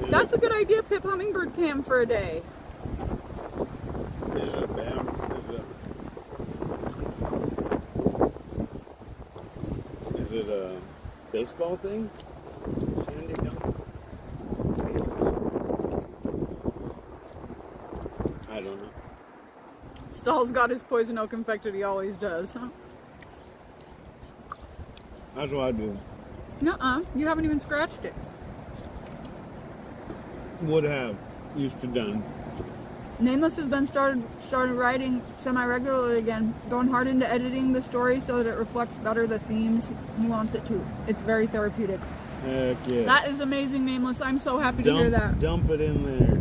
That's a good idea, Pip Hummingbird Cam for a day. Is it bam? Is it a baseball thing? Sandy Duncan? I don't know. Stahl's got his poison oak infected, he always does, huh? That's what I do. Nuh-uh, you haven't even scratched it. Would have. Used to done. Nameless has been started writing semi-regularly again, going hard into editing the story so that it reflects better the themes he wants it to. It's very therapeutic. Heck yeah. That is amazing, Nameless. I'm so happy to hear that. Dump it in there.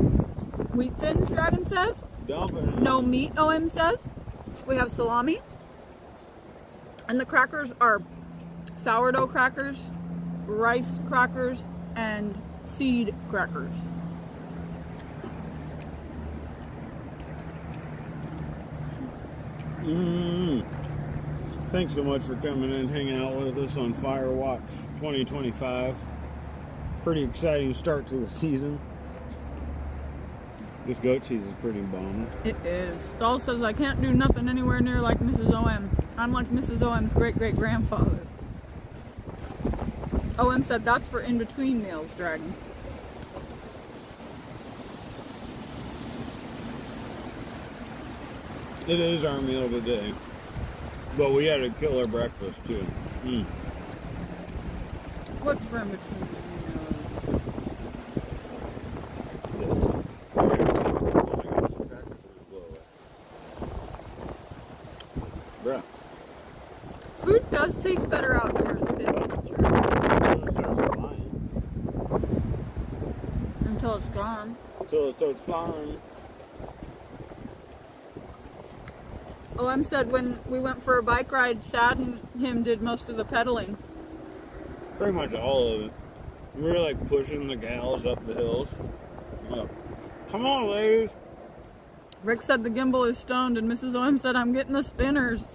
Wheat thins, Dragon says. Dump it in No there. meat, OM says. We have salami. And the crackers are sourdough crackers, rice crackers, and seed crackers. Thanks so much for coming in, hanging out with us on Firewatch 2025. Pretty exciting start to the season. This goat cheese is pretty bomb. It is. Stahl says, I can't do nothing anywhere near like Mrs. OM. I'm like Mrs. OM's great-great-grandfather. OM said that's for in-between meals, Dragon. It is our meal today. But we had a killer breakfast too. What's for in-between meals? Bruh. Food does taste better outdoors. It's true. Until it's gone. Until it starts flying. OM said when we went for a bike ride, Sad and him did most of the pedaling. Pretty much all of it. We were like pushing the gals up the hills. Like, come on, ladies. Rick said the gimbal is stoned, and Mrs. OM said, I'm getting the spinners.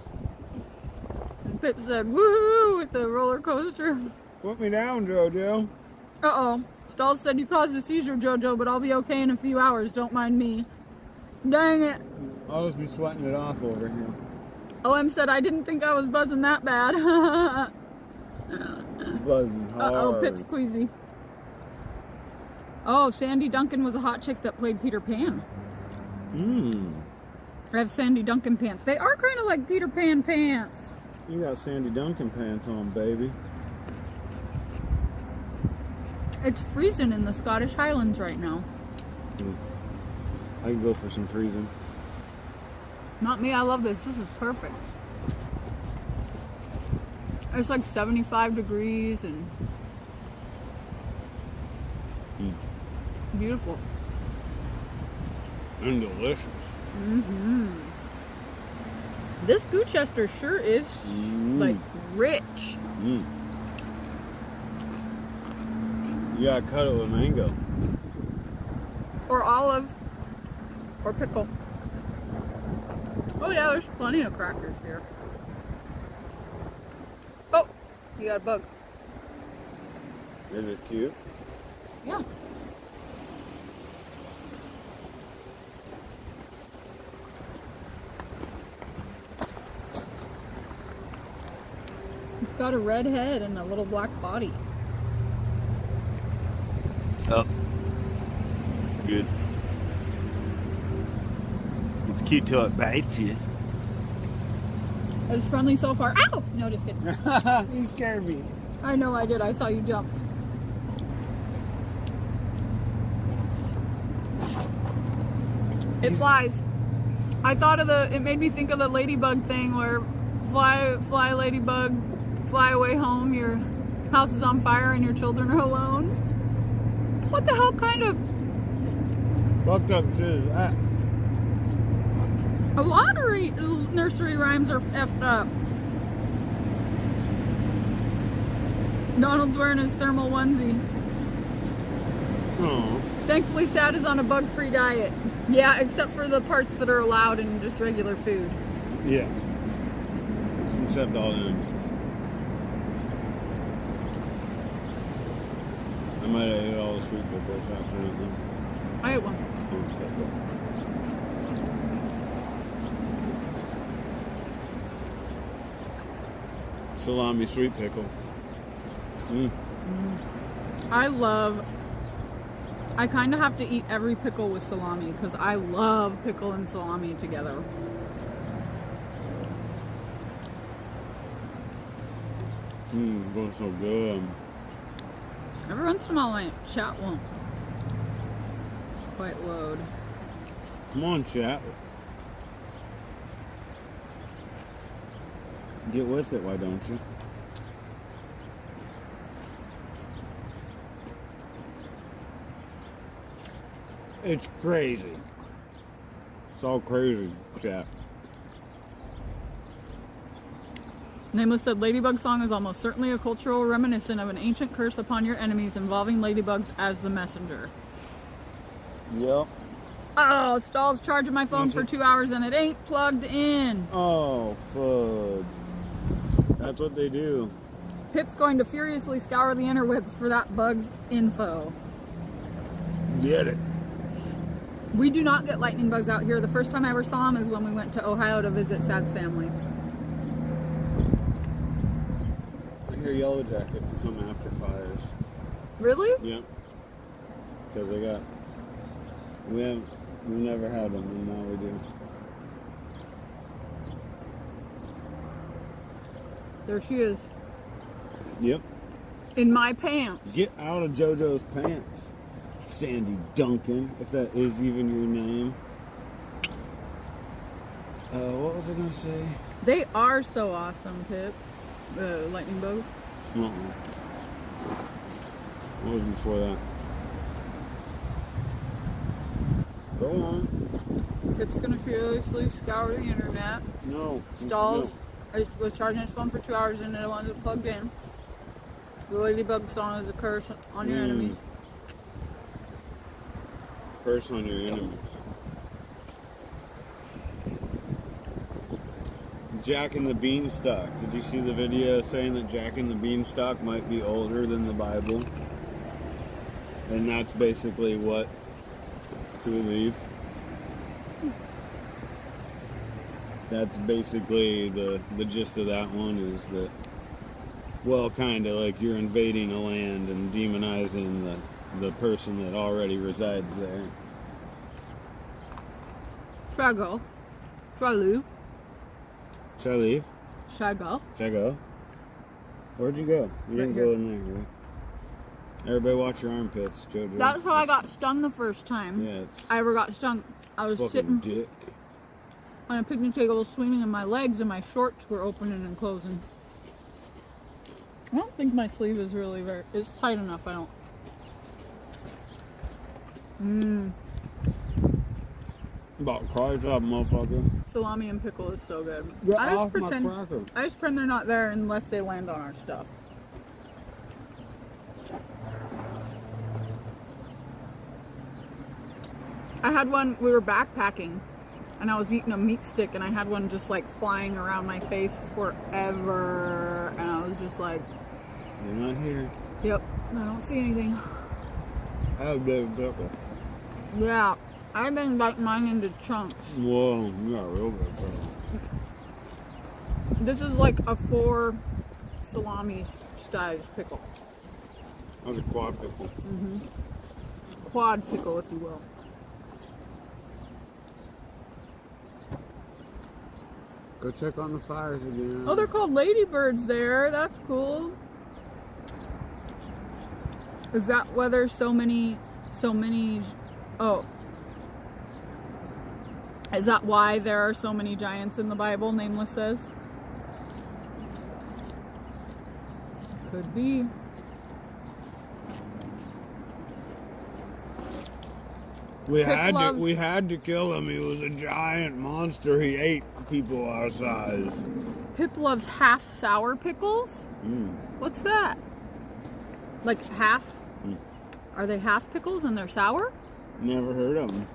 And Pip said, woohoo, with the roller coaster. Put me down, JoJo. Uh-oh. Stahl said, you caused a seizure, JoJo, but I'll be okay in a few hours. Don't mind me. Dang it. I'll just be sweating it off over here. OM said, I didn't think I was buzzing that bad. Buzzing hard. Uh-oh, Pip's queasy. Oh, Sandy Duncan was a hot chick that played Peter Pan. I have Sandy Duncan pants. They are kind of like Peter Pan pants. You got Sandy Duncan pants on, baby. It's freezing in the Scottish Highlands right now. I can go for some freezing. Not me, I love this. This is perfect. It's like 75 degrees and beautiful. And delicious. Mm-hmm. This Gloucester sure is like rich. Mm. You gotta cut it with mango. Or olive. Or pickle. Oh yeah, there's plenty of crackers here. Oh, you got a bug. Is it cute? Yeah. It's got a red head and a little black body. Oh. Good. It's cute till it bites you. It's friendly so far. Ow! No, just kidding. You scared me. I know I did. I saw you jump. It flies. I thought of it made me think of the ladybug thing where fly ladybug, fly away home, your house is on fire and your children are alone. What the hell kind of... Fucked up shit is that? A lot of nursery rhymes are effed up. Donald's wearing his thermal onesie. Oh. Thankfully, Sad is on a bug-free diet. Yeah, except for the parts that are allowed in just regular food. Yeah. Except all them. I might have ate all the sweet pickles after anything. I ate one. Salami sweet pickle. I kind of have to eat every pickle with salami because I love pickle and salami together. Going so good. Every once in a while, my chat won't quite load. Come on, chat. Get with it, why don't you? It's crazy. It's all crazy, chat. Nameless said, Ladybug song is almost certainly a cultural reminiscent of an ancient curse upon your enemies involving ladybugs as the messenger. Yep. Oh, Stall's charging my phone for 2 hours and it ain't plugged in. Oh, fudge. That's what they do. Pip's going to furiously scour the interwebs for that bug's info. Get it. We do not get lightning bugs out here. The first time I ever saw them is when we went to Ohio to visit Sad's family. I hear yellow jackets come after fires. Really? Yep. Because we never had them, and now we do. There she is. Yep. In my pants. Get out of JoJo's pants, Sandy Duncan, if that is even your name. What was I gonna say? They are so awesome, Pip. Lightning bugs. What was before that? Go on. Pip's gonna furiously scour the internet. No. Stalls. No. I was charging his phone for 2 hours and it wasn't plugged in. The ladybug song is a curse on your enemies. Curse on your enemies. Jack and the Beanstalk. Did you see the video saying that Jack and the Beanstalk might be older than the Bible? And that's basically what to believe. That's basically the gist of that one is that, well, kind of like you're invading a land and demonizing the person that already resides there. Fraggle. Fralu. Shall I leave? Should I go? Should I go? Where'd you go? You didn't go in there, right? Everybody watch your armpits, Jojo. That's how I got stung the first time. Yeah, it's I ever got stung. I was fucking sitting dick. on a picnic table swinging, and my legs and my shorts were opening and closing. I don't think my sleeve is really it's tight enough. I don't. About cries up, motherfucker. Salami and pickle is so good. Get I off my cracker. I just pretend they're not there unless they land on our stuff. I had one, we were backpacking, and I was eating a meat stick, and I had one just like flying around my face forever, and I was just like, You're not here. yep, I don't see anything. I have David Pickle. Yeah, I've been biting mine into chunks. Whoa, you got real good, bro. This is like a 4 salami size pickle. That was a quad pickle. Quad pickle, if you will. Go check on the fires again. Oh, they're called ladybirds there. That's cool. Is that why there's so many, oh. Is that why there are so many giants in the Bible, Nameless says? Could be. We Pip had to kill him. He was a giant monster. He ate people our size. Pip loves half sour pickles? What's that? Like half? Are they half pickles and they're sour? Never heard of him.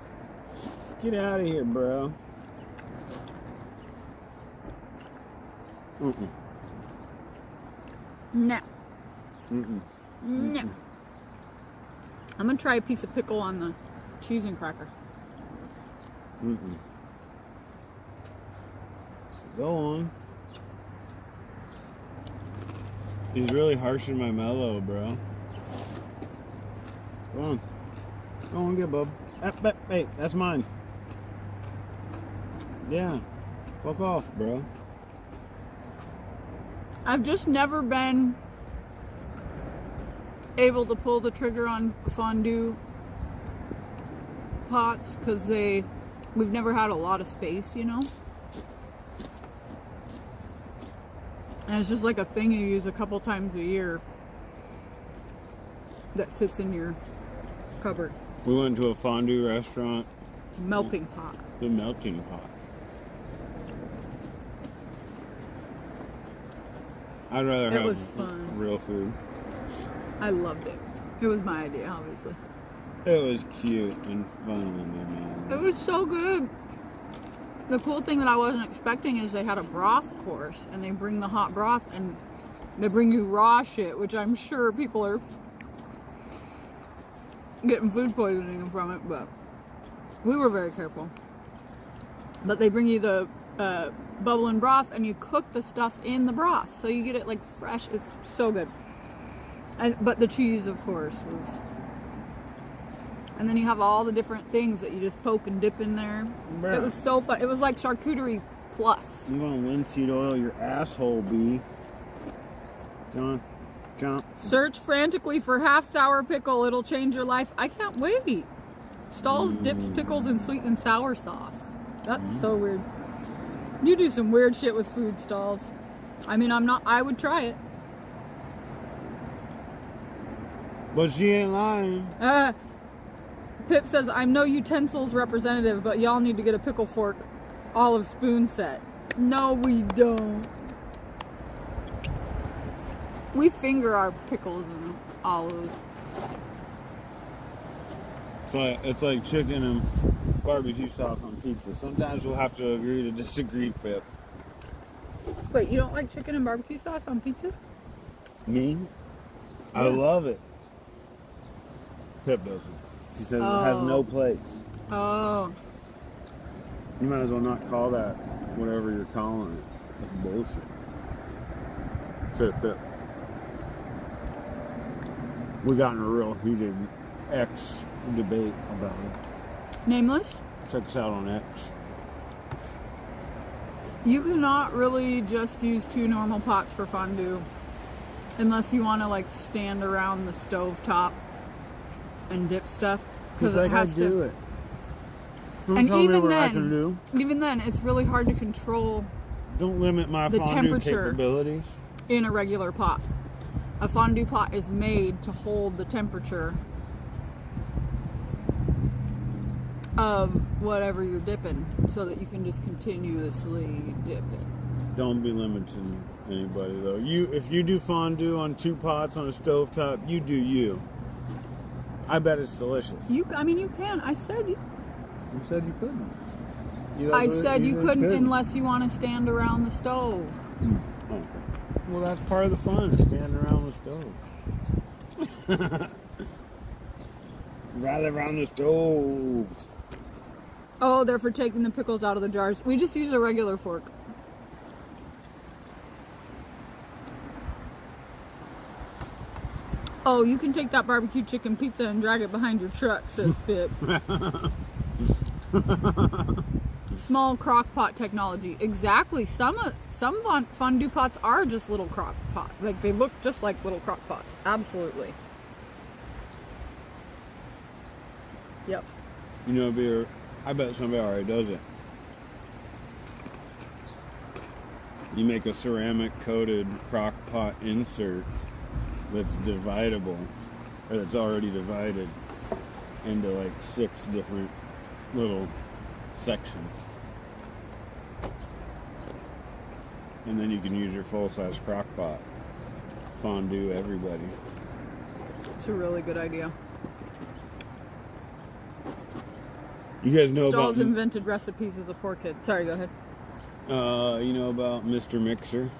Get out of here, bro. No. No. I'm gonna try a piece of pickle on the cheese and cracker. Go on. He's really harshing my mellow, bro. Go on. Go on, get bub. Hey, that's mine. Yeah. Fuck off, bro. I've just never been able to pull the trigger on fondue pots because we've never had a lot of space, you know? And it's just like a thing you use a couple times a year that sits in your cupboard. We went to a fondue restaurant. Melting pot. The melting pot. I'd rather It was have fun. real food. I loved it. It was my idea, obviously. It was cute and fun. It was so good. The cool thing that I wasn't expecting is they had a broth course, and they bring the hot broth, and they bring you raw shit, which I'm sure people are getting food poisoning from it, but we were very careful. But they bring you the bubbling broth, and you cook the stuff in the broth, so you get it like fresh. It's so good. But the cheese, of course, was. And then you have all the different things that you just poke and dip in there. Bruh. It was so fun. It was like charcuterie plus. I'm gonna linseed oil your asshole, B. Come on. Search frantically for half sour pickle. It'll change your life. I can't wait. Stalls dips pickles in sweet and sour sauce. That's so weird. You do some weird shit with food, Stalls. I mean, I would try it. But she ain't lying. Pip says, I'm no utensils representative, but y'all need to get a pickle fork olive spoon set. No, we don't. We finger our pickles and olives. It's like chicken and barbecue sauce on pizza. Sometimes we'll have to agree to disagree, Pip. Wait, you don't like chicken and barbecue sauce on pizza? Me? I love it. Pip doesn't. She says it has no place. Oh. You might as well not call that whatever you're calling it. That's bullshit. Pip. We got in a real heated X debate about it. Nameless? Check us out on X. You cannot really just use 2 normal pots for fondue unless you want to like stand around the stove top and dip stuff because it has to do it. Don't and tell me even what I can then do. even then it's really hard to control Don't limit my the fondue temperature. capabilities. In a regular pot. A fondue pot is made to hold the temperature of whatever you're dipping so that you can just continuously dip it. Don't be limiting anybody though. If you do fondue on 2 pots on a stovetop, you do you. I bet it's delicious. You can. I said you. You said you couldn't. I said you couldn't unless you want to stand around the stove. Okay. Well, that's part of the fun, is standing around the stove. Rather around the stove. Oh, they're for taking the pickles out of the jars. We just use a regular fork. Oh, you can take that barbecue chicken pizza and drag it behind your truck, says Pip. Small crock pot technology. Exactly. Some fondue pots are just little crock pot. Like, they look just like little crock pots. Absolutely. Yep. You know, I bet somebody already does it. You make a ceramic coated crock pot insert that's dividable, or that's already divided into like 6 different little sections. And then you can use your full-size crock pot. Fondue everybody. It's a really good idea. You guys know Stahl's about... invented recipes as a poor kid. Sorry, go ahead. You know about Mr. Mixer?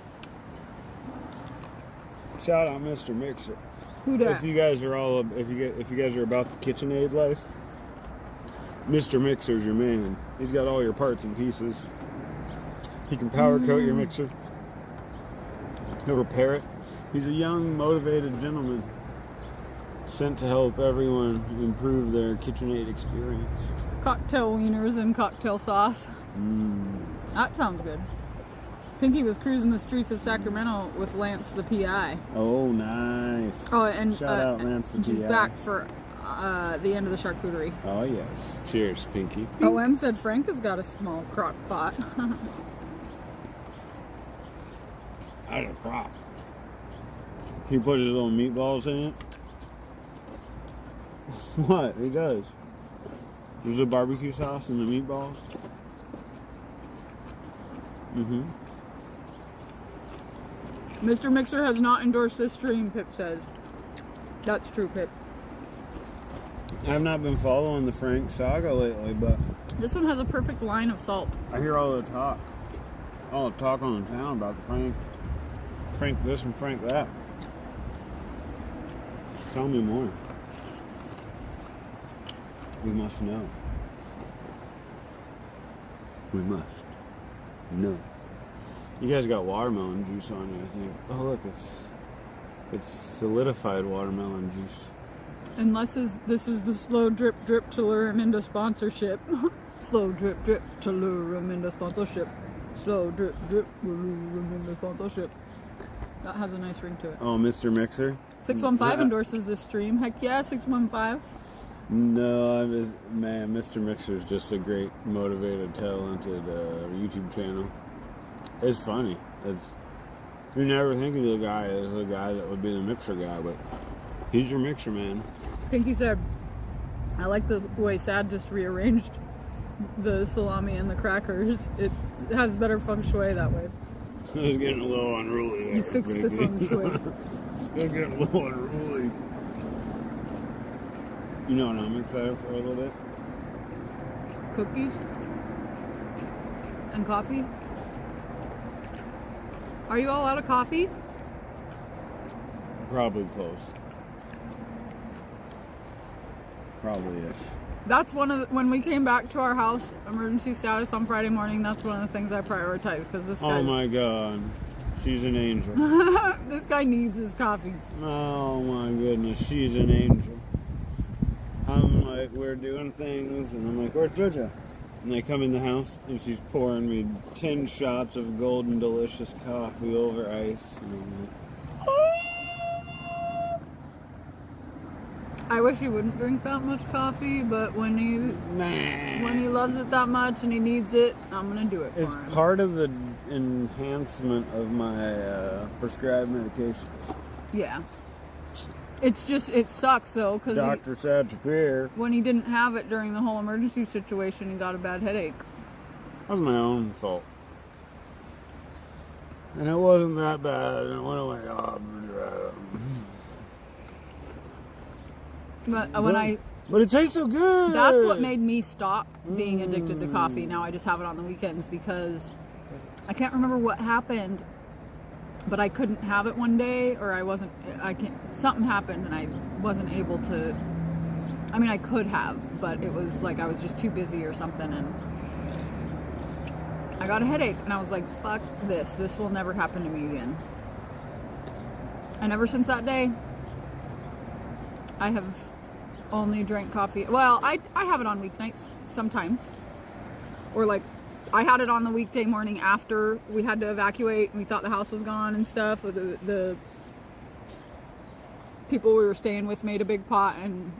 Shout out Mr. Mixer. Who dat? If you guys are if you guys are about the KitchenAid life, Mr. Mixer's your man. He's got all your parts and pieces. He can powder coat your mixer. He'll repair it. He's a young, motivated gentleman sent to help everyone improve their KitchenAid experience. Cocktail wieners and cocktail sauce. That sounds good. Pinky was cruising the streets of Sacramento with Lance the PI. Oh, nice. Oh, and Shout out Lance the she's PI. back for the end of the charcuterie. Oh, yes. Cheers, Pinky. OM said Frank has got a small crock pot. Out of crop. He put his little meatballs in it. What? He does. There's a barbecue sauce in the meatballs. Mr. Mixer has not endorsed this stream, Pip says. That's true, Pip. I've not been following the Frank saga lately, but This one has a perfect line of salt. I hear all the talk on the town about the Frank this and Frank that. Tell me more. We must know. We must know. You guys got watermelon juice on you, I think. Oh look, it's solidified watermelon juice. Unless this is the slow drip drip to lure him into sponsorship. Slow drip drip to lure him into sponsorship. Slow drip drip to lure him into sponsorship. That has a nice ring to it. Oh, Mr. Mixer? 615 endorses this stream. Heck yeah, 615. No, Mr. Mixer is just a great, motivated, talented YouTube channel. It's funny. You never think of the guy as the guy that would be the mixer guy, but he's your mixer man. Pinky said, I like the way Sad just rearranged the salami and the crackers. It has better feng shui that way. I was getting a little unruly there. You fixed the feng shui. I was getting a little unruly. You know what I'm excited for a little bit? Cookies and coffee. Are you all out of coffee? Probably close. Probably-ish. That's one of when we came back to our house, emergency status on Friday morning. That's one of the things I prioritize because this guy. Oh my God, she's an angel. This guy needs his coffee. Oh my goodness, she's an angel. I'm like, we're doing things, and I'm like, where's JoJo? And I come in the house and she's pouring me 10 shots of golden delicious coffee over ice. And I'm like, I wish he wouldn't drink that much coffee, but when he loves it that much and he needs it, I'm gonna do it for it's him. part of the enhancement of my prescribed medications. Yeah. It's just, it sucks though, because Dr. Satchapir. when he didn't have it during the whole emergency situation, he got a bad headache. That was my own fault. And it wasn't that bad, and it went away. But it tastes so good. That's what made me stop being addicted to coffee. Now I just have it on the weekends because I can't remember what happened, but I couldn't have it one day, or something happened and I wasn't able to. I mean, I could have, but it was like I was just too busy or something, and I got a headache, and I was like, fuck this. This will never happen to me again. And ever since that day, I have only drank coffee. Well, I have it on weeknights sometimes. Or like, I had it on the weekday morning after we had to evacuate and we thought the house was gone and stuff. The people we were staying with made a big pot, and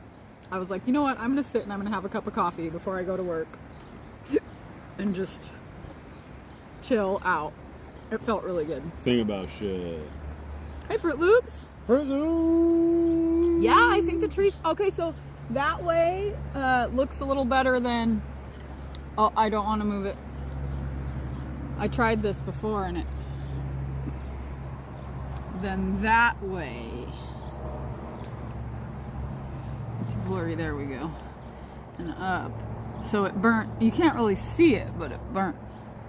I was like, you know what? I'm going to sit and I'm going to have a cup of coffee before I go to work. And just chill out. It felt really good. Think about shit. Hey, Fruit Loops. Fruit Loops. Yeah, I think the trees. Okay, so that way looks a little better than. Oh, I don't want to move it. I tried this before and it. Then that way. It's blurry. There we go. And up. So it burnt. You can't really see it, but it burnt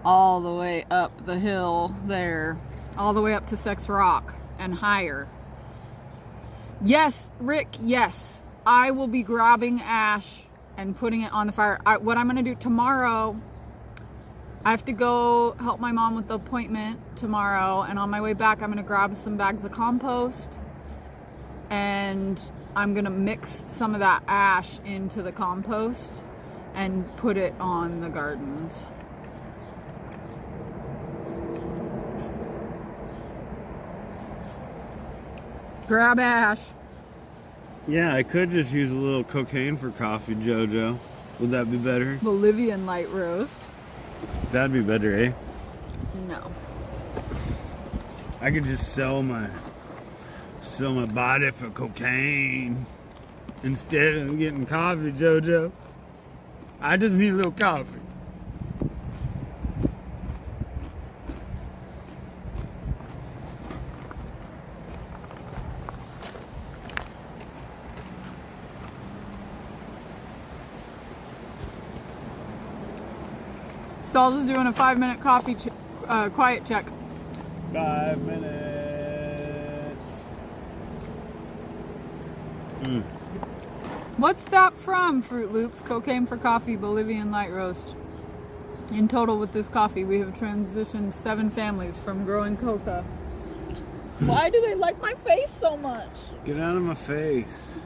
all the way up the hill there, all the way up to Sex Rock and higher. Yes, Rick, yes. I will be grabbing ash and putting it on the fire. What I'm going to do tomorrow, I have to go help my mom with the appointment tomorrow, and on my way back I'm going to grab some bags of compost, and I'm going to mix some of that ash into the compost and put it on the gardens. Grab ash. Yeah, I could just use a little cocaine for coffee, JoJo. Would that be better? Bolivian light roast. That'd be better, eh? No. I could just sell my body for cocaine instead of getting coffee, JoJo. I just need a little coffee. Saul's is doing a 5-minute coffee quiet check. 5 minutes. What's that from, Fruit Loops? Cocaine for coffee, Bolivian light roast. In total with this coffee, we have transitioned 7 families from growing coca. Why do they like my face so much? Get out of my face.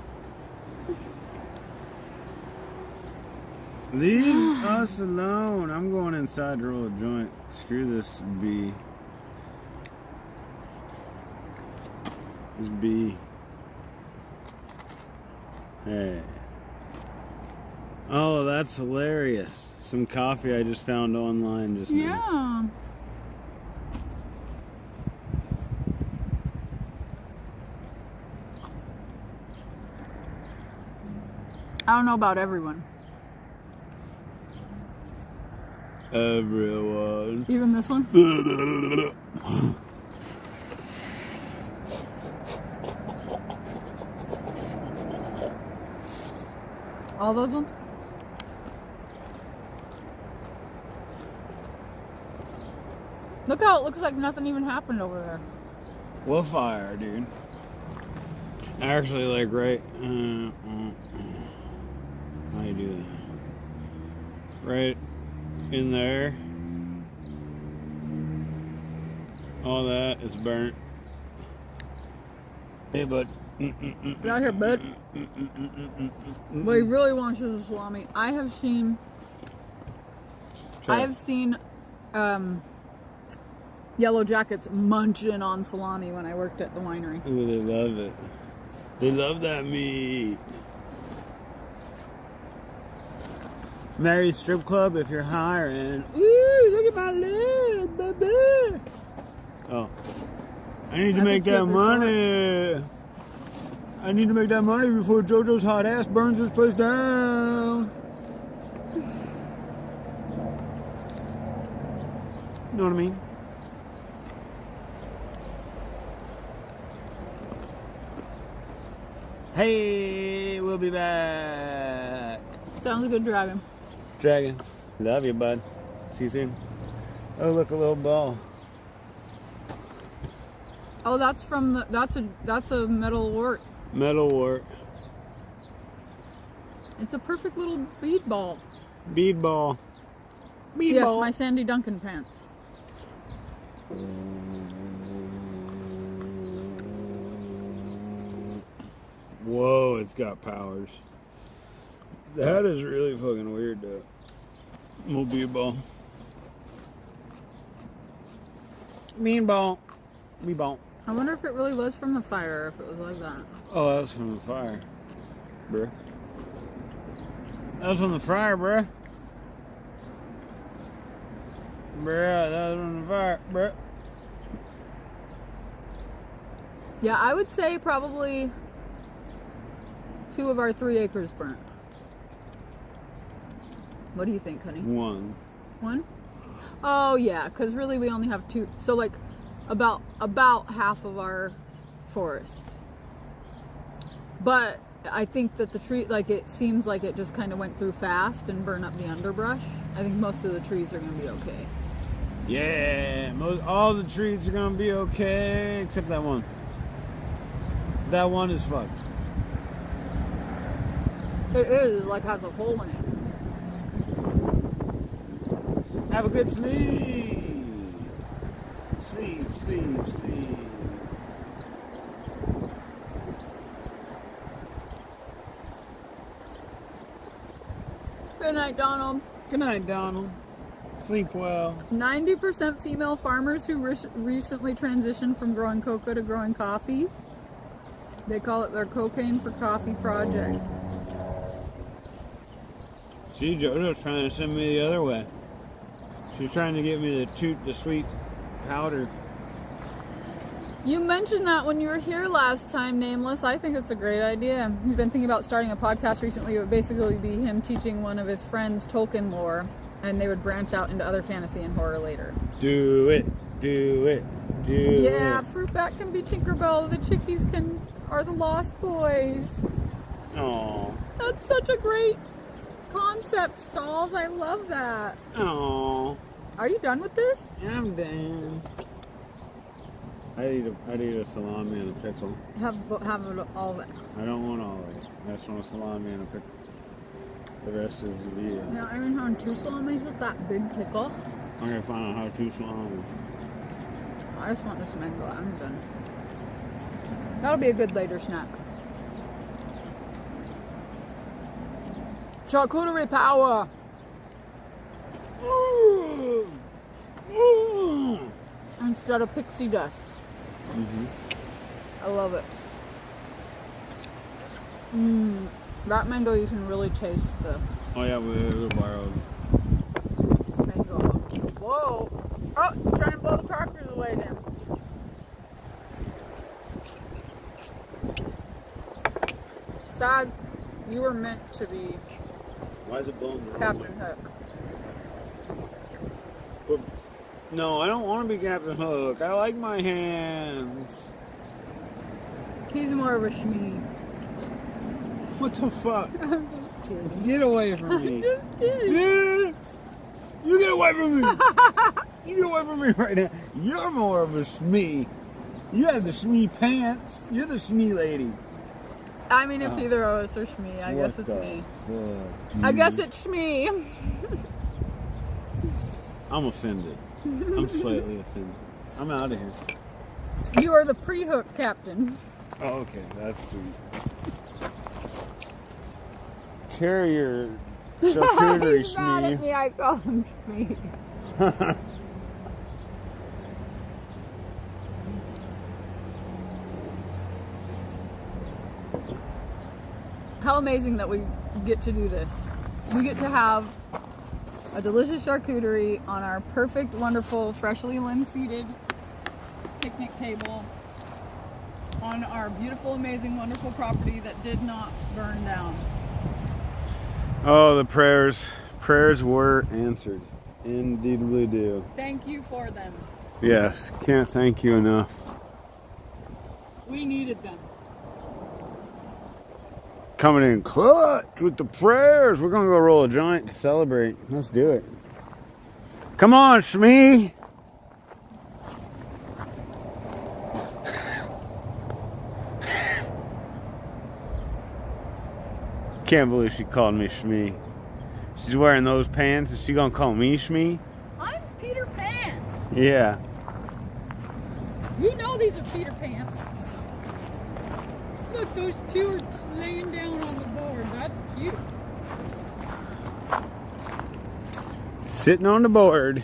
Leave us alone. I'm going inside to roll a joint. Screw this bee. This bee. Hey. Oh, that's hilarious. Some coffee I just found online just now. Yeah. I don't know about everyone. Everyone. Even this one? All those ones? Look how it looks like nothing even happened over there. What fire, dude? Actually, like right. How do you do that? Right in there. All that is burnt. Hey, bud. Get out here, bud. What he really wants is a salami. I have seen I have seen Yellow Jackets munching on salami when I worked at the winery. Ooh, they love it. They love that meat. Mary's Strip Club, if you're hiring. Ooh, look at my leg, baby. Oh. I need to make that money. I need to make that money before JoJo's hot ass burns this place down. You know what I mean? Hey, we'll be back. Sounds good, Dragon. Dragon, love you, bud. See you soon. Oh, look, a little ball. Oh, that's from the, that's a metal wart. Metal wart. It's a perfect little bead ball. Bead ball. Bead Yes, ball. my Sandy Duncan pants. Whoa, it's got powers. That is really fucking weird, though. Little bead ball. Mean ball. Me ball. I wonder if it really was from the fire, if it was like that. Oh, that was from the fire, bruh. That was from the fire, bruh. Bruh, that was from the fire, bruh. Yeah, I would say probably 2 of our 3 acres burnt. What do you think, honey? 1. 1? Oh yeah, because really we only have 2. So like about half of our forest. But I think that the tree, like, it seems like it just kind of went through fast and burned up the underbrush. I think most of the trees are going to be okay. Yeah, all the trees are gonna be okay except that one. That one is fucked. It is, like, has a hole in it. Have a good sleep. Sleep, sleep, sleep. Good night, Donald. Good night, Donald. Sleep well. 90% female farmers who recently transitioned from growing cocoa to growing coffee. They call it their cocaine for coffee project. See, JoJo's trying to send me the other way. She's trying to get me to toot the sweet powder. You mentioned that when you were here last time, Nameless. I think it's a great idea. He's been thinking about starting a podcast recently. It would basically be him teaching one of his friends Tolkien lore, and they would branch out into other fantasy and horror later. Do it, do it, do it. Yeah, Fruitbat can be Tinkerbell. The Chickies are the Lost Boys. Aww. That's such a great concept, Stalls. I love that. Aww. Are you done with this? I'm done. I'd eat a salami and a pickle. Have it all of it. I don't want all of it. I just want a salami and a pickle. The rest is the deal. Now, I mean, having 2 salamis with that big pickle. I'm gonna find out how to salami. I just want this mango. I'm done. That'll be a good later snack. Charcuterie power! Ooh. Ooh. Instead of pixie dust. Mm-hmm. I love it. That mango, you can really taste the Oh yeah, we borrowed. mango. Whoa! Oh, it's trying to blow the tractors away then. Sad, you were meant to be Why is it blowing? Captain Hook. But, no, I don't want to be Captain Hook. I like my hands. He's more of a shmee. What the fuck? I'm just kidding. Get away from I'm me. just kidding. Yeah. You get away from me. You get away from me right now. You're more of a Shmee. You have the Shmee pants. You're the Shmee lady. I mean, if either of us are shmee, I guess it's me. I guess it's shmee. I'm offended. I'm slightly offended. I'm out of here. You are the pre-hook captain. Oh, okay. That's sweet. Carrier Charcuterie He's mad at Shmee. me. I call him Shmee. How amazing that we get to do this. We get to have a delicious charcuterie on our perfect, wonderful, freshly linseeded picnic table on our beautiful, amazing, wonderful property that did not burn down. Oh, the prayers were answered. Indeedly do. Thank you for them. Yes, can't thank you enough. We needed them. Coming in clutch with the prayers. We're gonna go roll a joint to celebrate. Let's do it. Come on, Shmee. Can't believe she called me Shmee. She's wearing those pants. Is she gonna call me Shmee? I'm Peter Pan. Yeah. You know these are Peter Pants. Look, those two are laying down on the board. That's cute. Sitting on the board.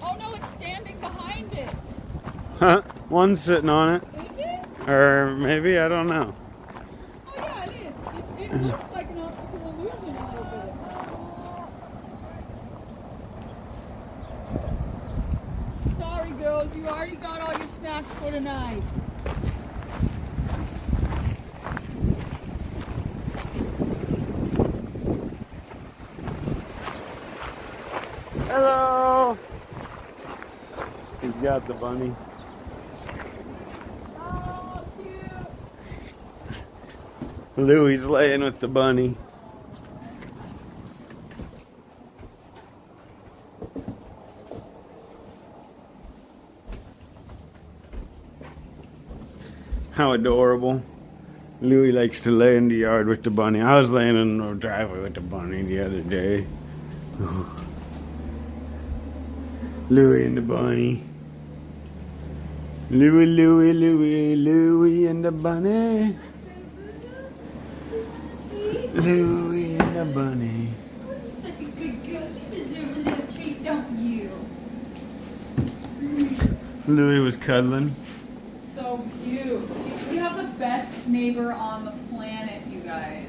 Oh no, it's standing behind it. Huh? One's sitting on it. Is it? Or maybe, I don't know. Oh yeah, it is. It looks like an optical illusion a little bit. Sorry girls, you already got all your snacks for tonight. Hello! He's got the bunny. Oh, cute. Louie's laying with the bunny. How adorable. Louie likes to lay in the yard with the bunny. I was laying in the driveway with the bunny the other day. Louie and the bunny. Louie, Louie, Louie, Louie and the bunny. Louie and the bunny. Such a good girl. You deserve a little treat, don't you? Louie was cuddling. So cute. We have the best neighbor on the planet, you guys.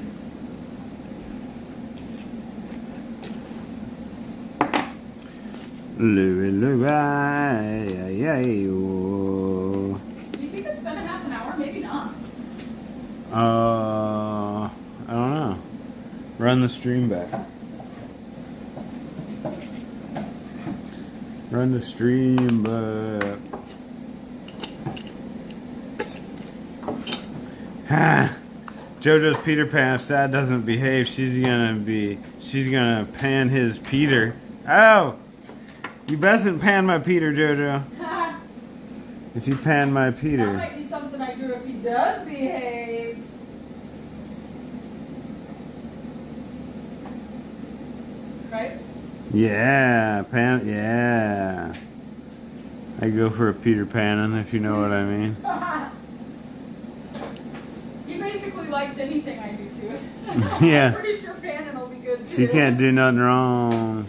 Louie, Louie, ay, ay, oh. Do you think it's been a half an hour? Maybe not. I don't know. Run the stream back. Run the stream back. Ha! JoJo's Peter Pan. If Thad doesn't behave, she's gonna pan his Peter. Oh! You bestn't pan my Peter, JoJo. If you pan my That Peter. might be something I do if he does behave. Right? Yeah, pan, yeah. I go for a Peter Panning, if you know what I mean. He basically likes anything I do to it. Yeah. I'm pretty sure Fannin will be good too. She can't do nothing wrong.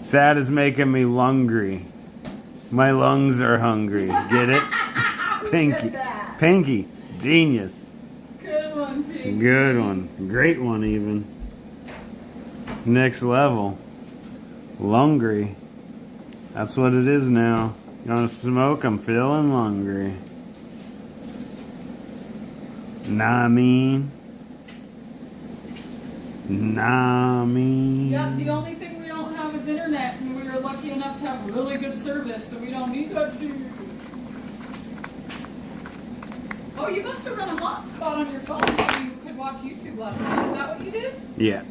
Sad is making me lungry. My lungs are hungry. Get it? Pinky. that? Pinky. Genius. Good one, Pete. Good one. Great one, even. Next level. Lungry. That's what it is now. You want to smoke? I'm feeling lungry. Nah, I mean. Nah, I mean. Yeah, the only thing we don't have is internet, and we were lucky enough to have really good service, so we don't need that dude. Oh, you must have run a hotspot on your phone so you could watch YouTube last night. Is that what you did? Yeah.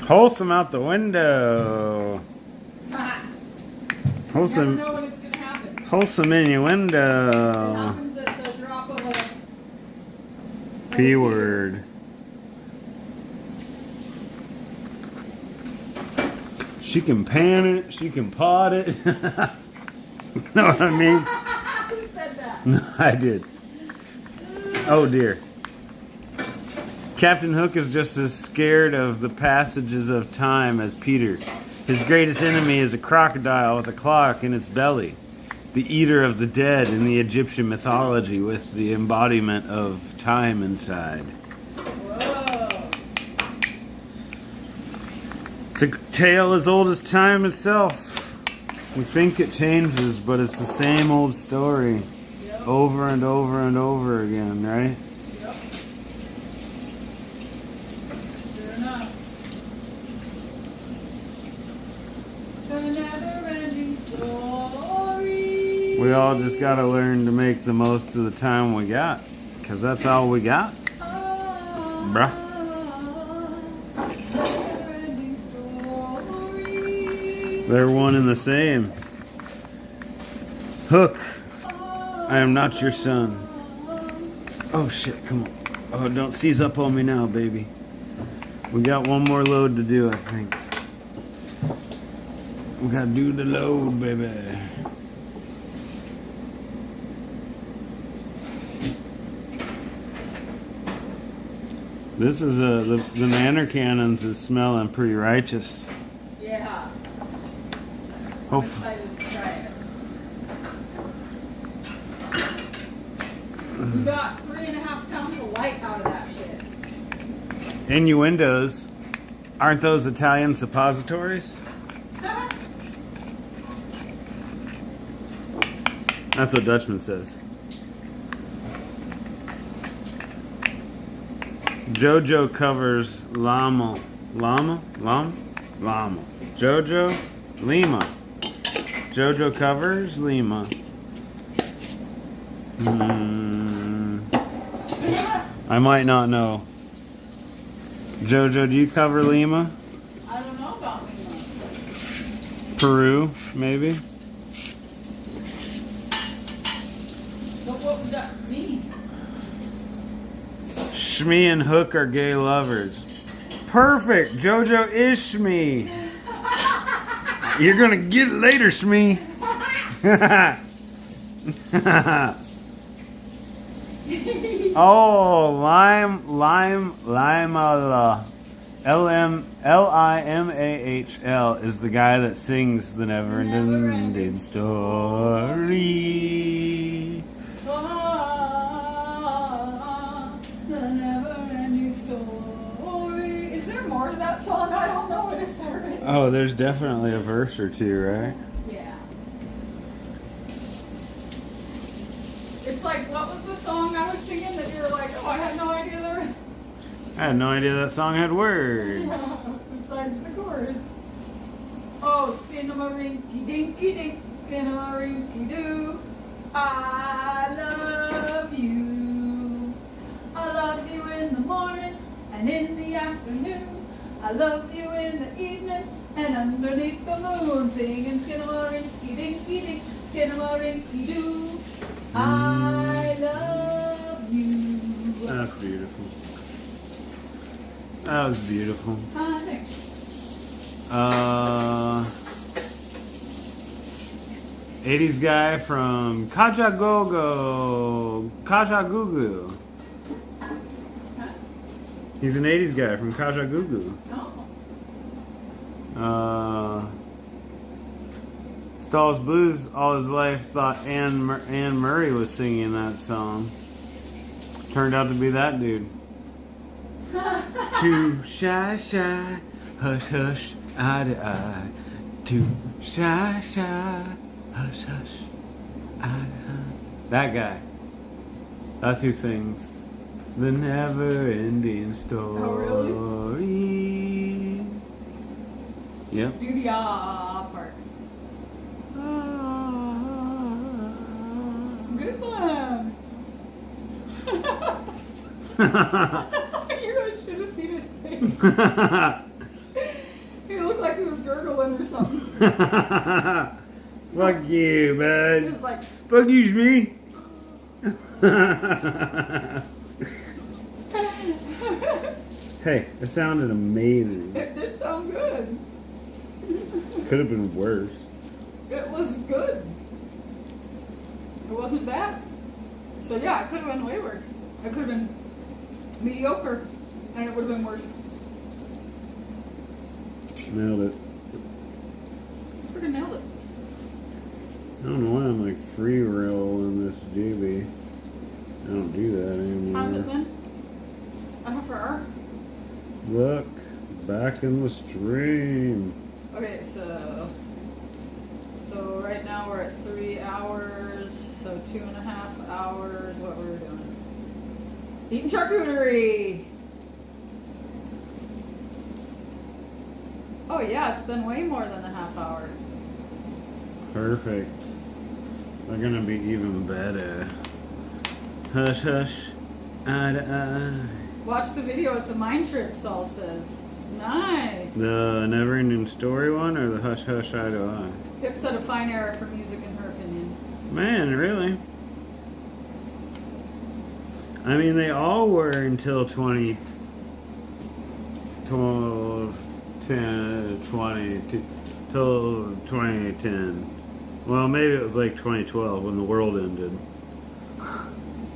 Wholesome out the window. You Wholesome. never know when it's going to happen. Wholesome in your It window. happens at the drop of a... P word. She can pan it. She can pot it. Know what I mean? Who said that? No, I did. Oh dear. Captain Hook is just as scared of the passages of time as Peter. His greatest enemy is a crocodile with a clock in its belly, the eater of the dead in the Egyptian mythology with the embodiment of time inside. Whoa. It's a tale as old as time itself. We think it changes, but it's the same old story. Yep. Over and over and over again, right? Yep. Sure enough. The never-ending story. We all just gotta learn to make the most of the time we got, because that's all we got, bruh. Never-ending story. They're one and the same. Hook, I am not your son. Oh shit, come on. Oh, don't seize up on me now, baby. We got one more load to do, I think. We gotta do the load, baby. This is the Manor Cannons is smelling pretty righteous. Yeah. I'm Hope, excited to try it. We got 3.5 pounds of light out of that shit. innuendos, aren't those Italian suppositories? That's what Dutchman says. JoJo covers Llama. Llama? Llama? Llama. JoJo? Lima. JoJo covers Lima. I might not know. JoJo, do you cover Lima? I don't know about Lima. Peru, maybe? But what would that mean? Shmi and Hook are gay lovers. Perfect! JoJo is Shmi. You're gonna get it later, Shmi. Oh, Limahl. Limahl is the guy that sings the never-ending story. The never-ending story. Is there more to that song? I don't know it if there is. Oh, there's definitely a verse or two, right? Yeah. It's like, what was the song I was singing that you were like, oh, I had no idea there was. I had no idea that song had words. Besides the chorus. Oh, skin-a-ma-rinky dinky dink, skin-a-ma-rinky doo. I love you. I love you in the morning and in the afternoon. I love you in the evening and underneath the moon. Singing skin-a-ma-rinky dinky dink, skin-a-ma-rinky doo. I love you. That's beautiful. That was beautiful. Thanks. 80s guy from Kajagoogoo. He's an 80s guy from Kajagoogoo. Oh. Stahl's Blues all his life thought Anne Murray was singing that song. Turned out to be that dude. Too shy, hush, hush, eye to eye. Too shy, hush, hush, eye to eye. That guy. That's who sings the never-ending story. Oh, really? Yep. Do the ah part. Good one. You should have seen his face. He looked like he was gurgling or something. Fuck you, He man. was like, Fuck you, Shmi. Hey, it sounded amazing. it did sound good. Could have been worse. It was good. It wasn't bad. So yeah, it could have been wayward. It could have been mediocre, and it would have been worse. Nailed it. Freaking nailed it. I don't know why I'm like free roll in this GB. I don't do that anymore. How's it been? A half hour? Look, back in the stream. Okay, so right now we're at 3 hours, so 2.5 hours. What were we doing? Eating charcuterie. Oh yeah, it's been way more than a half hour. Perfect. They're gonna be even better. Hush, hush, eye to eye. Watch the video. It's a mind trip. Stall says. Nice. The never-ending story one, or the hush, hush, eye to eye? Pip said a fine era for music in her opinion. Man, really? I mean, they all were until 2012, 10, 20, till 2010. Well, maybe it was like 2012 when the world ended.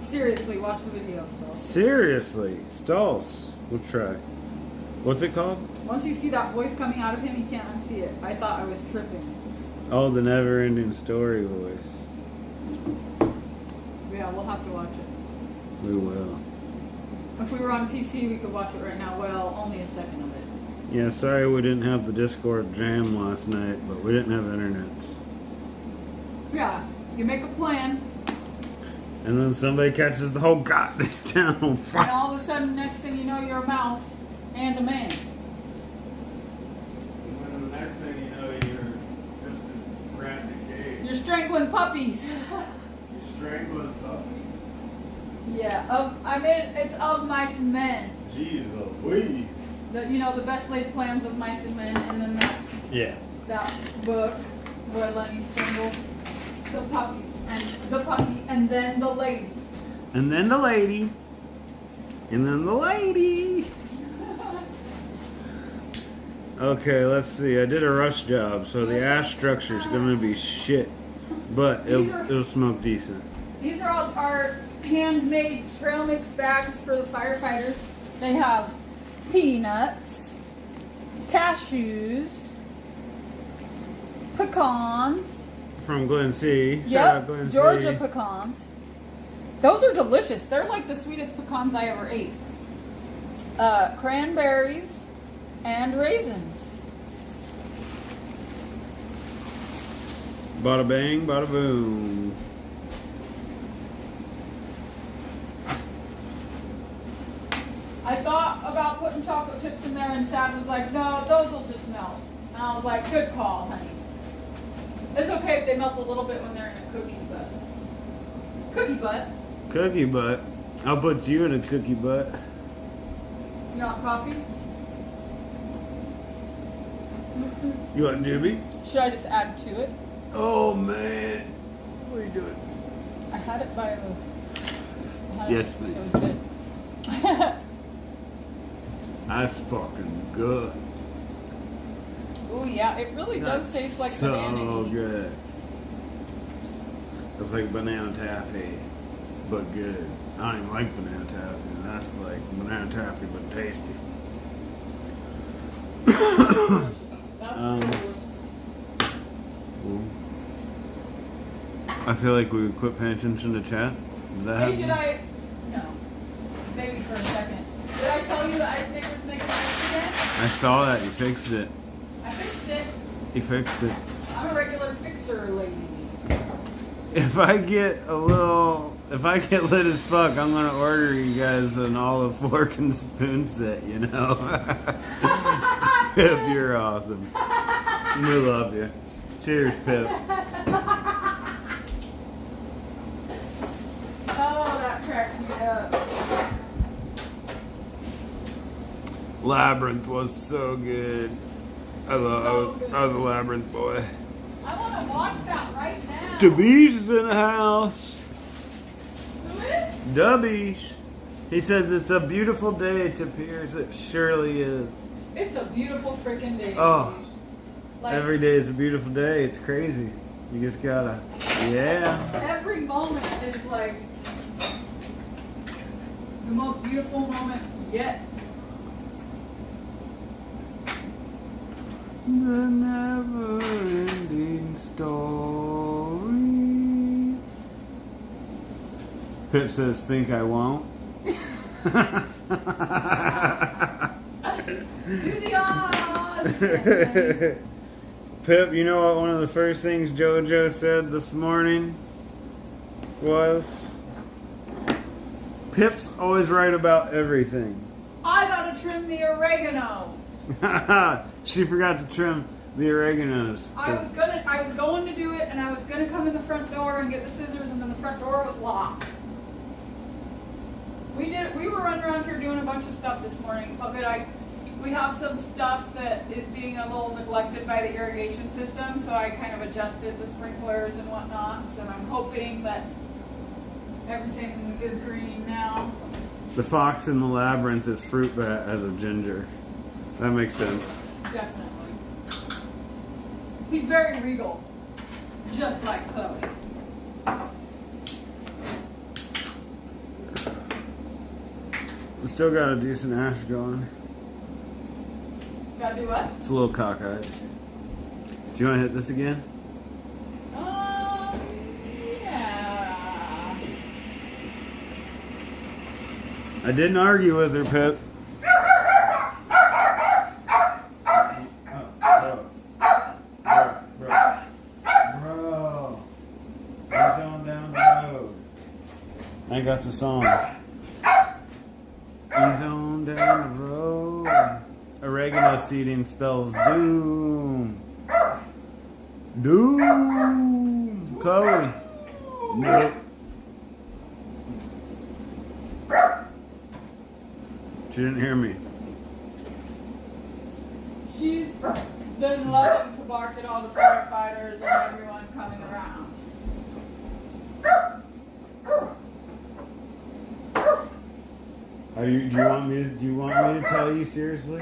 Seriously, watch the video. So. Seriously, Stalls. We'll try. What's it called? Once you see that voice coming out of him, you can't unsee it. I thought I was tripping. Oh, the never-ending story voice. Yeah, we'll have to watch it. We will. If we were on PC, we could watch it right now. Well, only a second of it. Yeah, sorry we didn't have the Discord jam last night, but we didn't have internet. Yeah, you make a plan, And then somebody catches the whole goddamn town on and fire. all of a sudden, next thing you know, you're a mouse and a man. And then the next thing you know, you're just a rat in a cage. You're strangling puppies. You're strangling puppies. Yeah, it's of mice and men. Jeez Louise. The best laid plans of mice and men, and then that book where Lenny strangles the puppies and the puppy and then the lady. And then the lady. And then the lady. Okay, let's see. I did a rush job, so the ash structure is going to be shit. But it'll smoke decent. These are all our handmade trail mix bags for the firefighters. They have peanuts, cashews, pecans. From Glen C. Shout Yep, out Glen Georgia C. pecans. Those are delicious. They're like the sweetest pecans I ever ate. Cranberries and raisins. Bada bang, bada boom. I thought about putting chocolate chips in there, and Sad was like, no, those will just melt. And I was like, good call, honey. It's okay if they melt a little bit when they're in a cookie butt. Cookie butt? Cookie butt. I'll put you in a cookie butt. You want coffee? You want doobie? Should I just add to it? Oh man. What are you doing? I had it by the... Yes, It please. was good. That's fucking good. Ooh, yeah, it really does taste like so banana. So good. It's like banana taffy, but good. I don't even like banana taffy. That's like banana taffy, but tasty. That's really delicious. Well, I feel like we would quit paying attention to chat. Did that Hey, happen? did I... No. Maybe for a second. Did I tell you the ice makers make ice again? I saw that. You fixed it. I fixed it. You fixed it. I'm a regular fixer lady. If I get lit as fuck, I'm gonna order you guys an olive fork and spoon set, you know? Pip, you're awesome. We love you. Cheers, Pip. Oh, that cracks me up. Labyrinth was so good. I was a Labyrinth boy. I want to watch that right now. Dabish is in the house. Who is? Dabish. He says it's a beautiful day to Piers. It surely is. It's a beautiful freaking day. Oh. Like, Every day is a beautiful day. It's crazy. You just gotta, yeah. every moment is like the most beautiful moment yet. The never-ending story. Pip says, "Think I won't." Do the odds. Pip, you know what one of the first things JoJo said this morning was? Pip's always right about everything. I gotta trim the oregano. She forgot to trim the oreganos. I was going to do it, and I was gonna come in the front door and get the scissors, and then the front door was locked. We were running around here doing a bunch of stuff this morning. But we have some stuff that is being a little neglected by the irrigation system, so I kind of adjusted the sprinklers and whatnot. So I'm hoping that everything is green now. The fox in the labyrinth is fruit bat as a ginger. That makes sense. Definitely. He's very regal, just like Chloe. We still got a decent ash going. Gotta do what? It's a little cockeyed. Do you want to hit this again? Yeah. I didn't argue with her, Pip. Bro. He's on down the road. I got the song. He's on down the road. Oregano seeding spells doom. Doom. Chloe. Nope. She didn't hear me. She's been loving to bark at all the firefighters and everyone coming around. Do you want me to tell you seriously?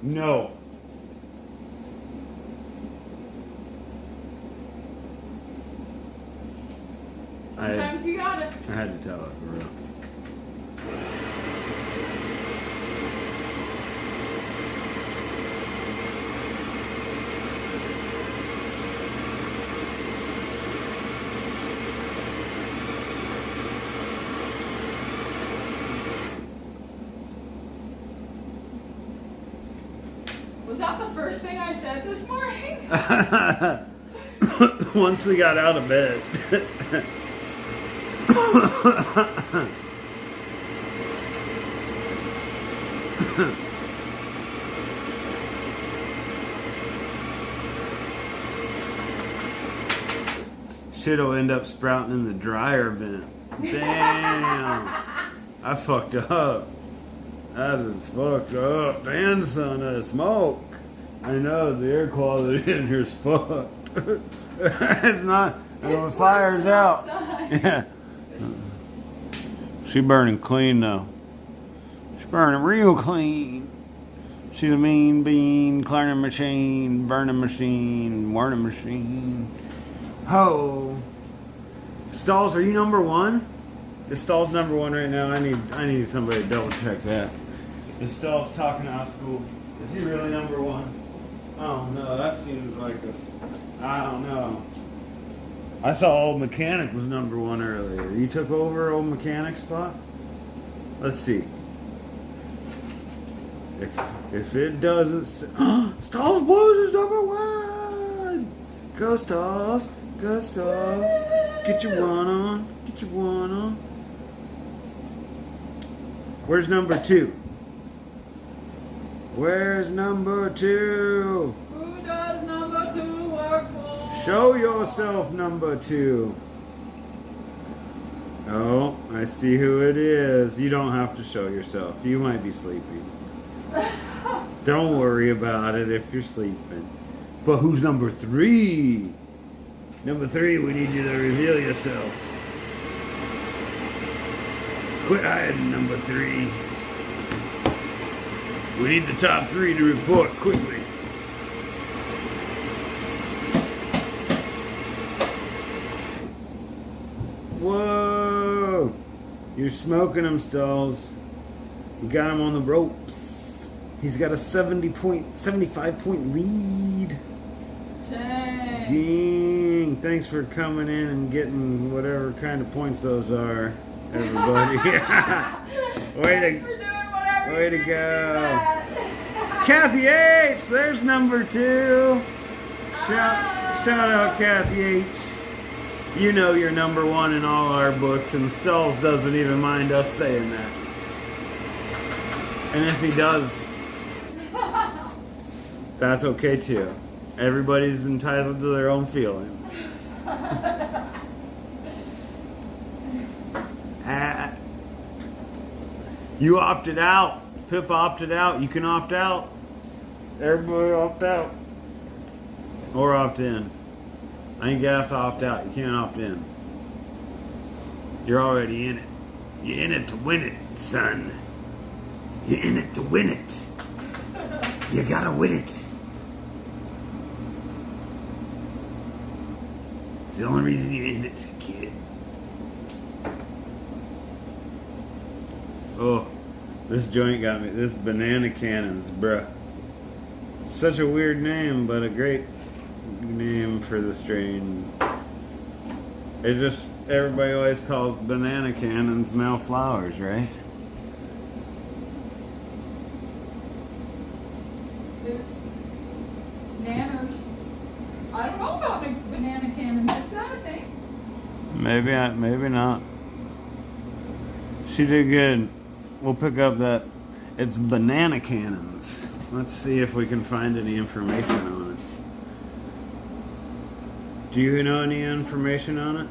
No. Sometimes you got it. I had to tell her for real. Was that the first thing I said this morning? Once we got out of bed. Shit'll end up sprouting in the dryer vent. Damn. I fucked up. I just fucked up. And son of smoke. I know the air quality in here is fucked. It's not. The fire's out. Yeah. She burning clean though. She's burning real clean. She's a mean bean, cleaning machine, burning machine, warning machine. Ho. Stalls, are you number one? If Stall's number one right now, I need somebody to double check that. If Stall's talking out of school, is he really number one? I don't know. That seems like I don't know. I saw Old Mechanic was number one earlier. You took over Old Mechanic's spot? Let's see. If it doesn't Stalls Blues is number one! Go Stalls! Go Stalls! Get your one on! Get your one on! Where's number two? Where's number two? Who does number two work for? Show yourself, number two. Oh, I see who it is. You don't have to show yourself. You might be sleeping. Don't worry about it if you're sleeping. But who's number three? Number three, we need you to reveal yourself. Quit hiding, number three. We need the top three to report quickly. You're smoking him, Stalls. You got him on the ropes. He's got a 75 point lead. Dang. Thanks for coming in and getting whatever kind of points those are, everybody. Way to go. Kathy H, there's number 2. Shout out Kathy H. You know you're number 1 in all our books, and Stalls doesn't even mind us saying that. And if he does, that's okay too. Everybody's entitled to their own feelings. You opted out. Pip opted out. You can opt out. Everybody opt out. Or opt in. I ain't gonna have to opt out. You can't opt in. You're already in it. You're in it to win it, son. You're in it to win it. You gotta win it. It's the only reason you're in it, kid. Oh, this joint got me. This Banana Cannons, bruh. Such a weird name, but a great name for the strain. It just, everybody always calls Banana Cannons male flowers, right? Nanners. I don't know about banana cannons. Is that a thing? Maybe not. She did good. We'll pick up that. It's Banana Cannons. Let's see if we can find any information on it. Do you know any information on it?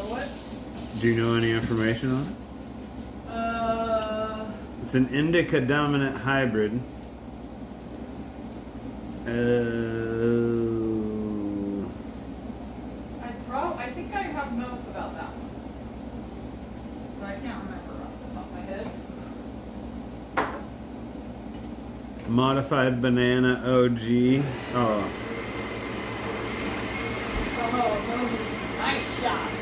What? Do you know any information on it? It's an indica dominant hybrid. I think I have notes about that one, but I can't remember off the top of my head. Modified banana OG. Oh. Oh, those are nice shots.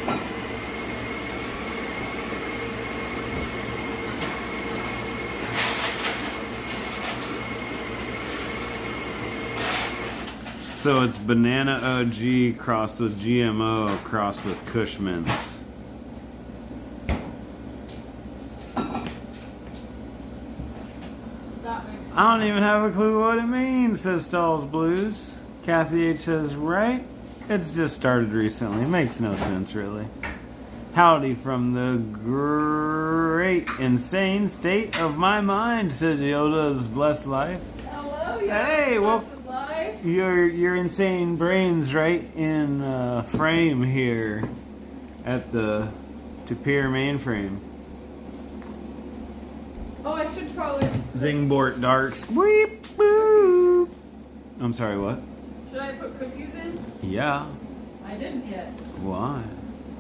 So it's Banana OG crossed with GMO crossed with Cushman's. That makes sense. I don't even have a clue what it means, says Stalls Blues. Kathy H says, right? It's just started recently. It makes no sense, really. Howdy from the great insane state of my mind, said Yoda's blessed life. Hello, yeah. Hey, well, Life. your insane brain's right in frame here at the Tapir mainframe. Oh, I should probably. Zingbort dark squeep boop. I'm sorry, what? Should I put cookies in? Yeah. I didn't yet. Why?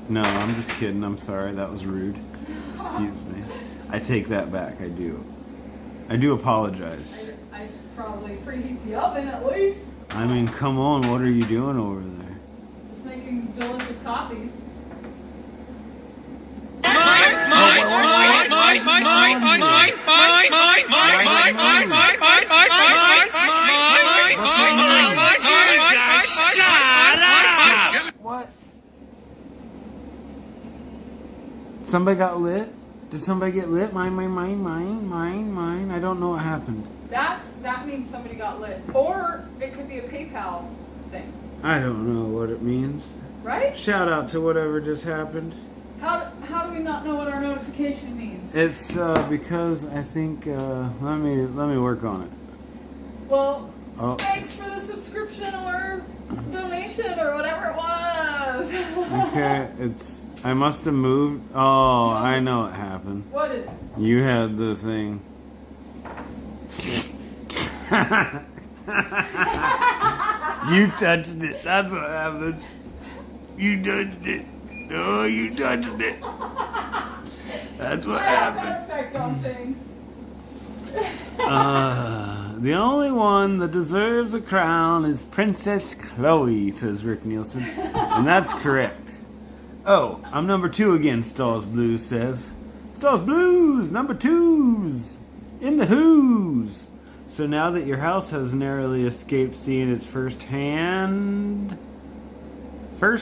No, I'm just kidding. I'm sorry. That was rude. Excuse me. I take that back. I do apologize. I should probably preheat the oven at least. I mean, come on. What are you doing over there? Just making delicious coffees. What? Somebody got lit? Did somebody get lit? Mine. I don't know what happened. That means somebody got lit. Or it could be a PayPal thing. I don't know what it means. Right? Shout out to whatever just happened. How do we not know what our notification means? It's because I think let me work on it. Well, Oh. thanks for the subscription or donation or whatever it was. Okay, I must have moved. Oh, I know what happened. What is it? You had the thing. You touched it. That's what happened. You touched it. Oh, you touched it. That's what I have happened. that effect on things. The only one that deserves a crown is Princess Chloe, says Rick Nielsen. And that's correct. Oh, I'm number 2 again, Stalls Blues says. Stalls Blues, number 2s. In the who's. So now that your house has narrowly escaped seeing its firsthand, the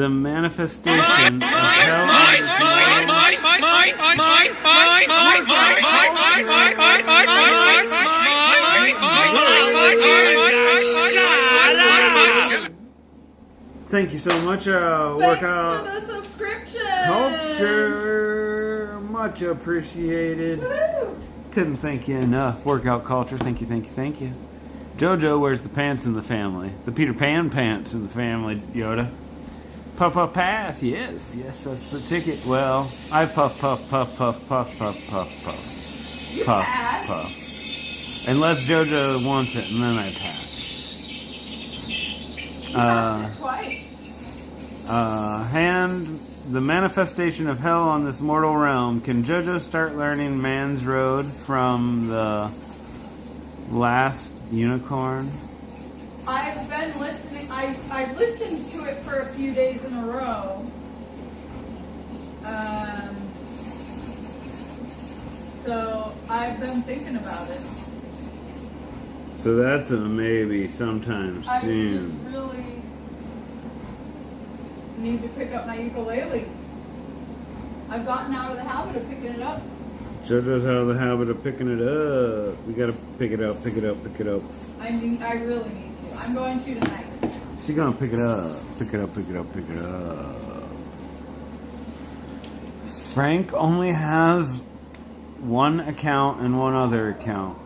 manifestation of hell on this Thank you so much, Workout Thanks for the subscription. Culture. Much appreciated. Woo! Couldn't thank you enough. Workout Culture, thank you, thank you, thank you. Jojo wears the pants in the family. The Peter Pan pants in the family, Yoda. Puff puff pass, yes, that's the ticket. Well, I puff puff puff puff puff puff puff puff. You Puff pass. puff. Unless Jojo wants it, and then I pass. You passed it twice. Hand the manifestation of hell on this mortal realm. Can Jojo start learning Man's Road from the last unicorn? I've been listening. I've listened to it for a few days in a row. So I've been thinking about it. So that's a maybe sometime I soon. just really need to pick up my ukulele. I've gotten out of the habit of picking it up. Jojo's out of the habit of picking it up. We gotta pick it up, pick it up, pick it up. I really need to. I'm going to tonight. She's gonna pick it up, pick it up, pick it up, pick it up. Frank only has one account and one other account.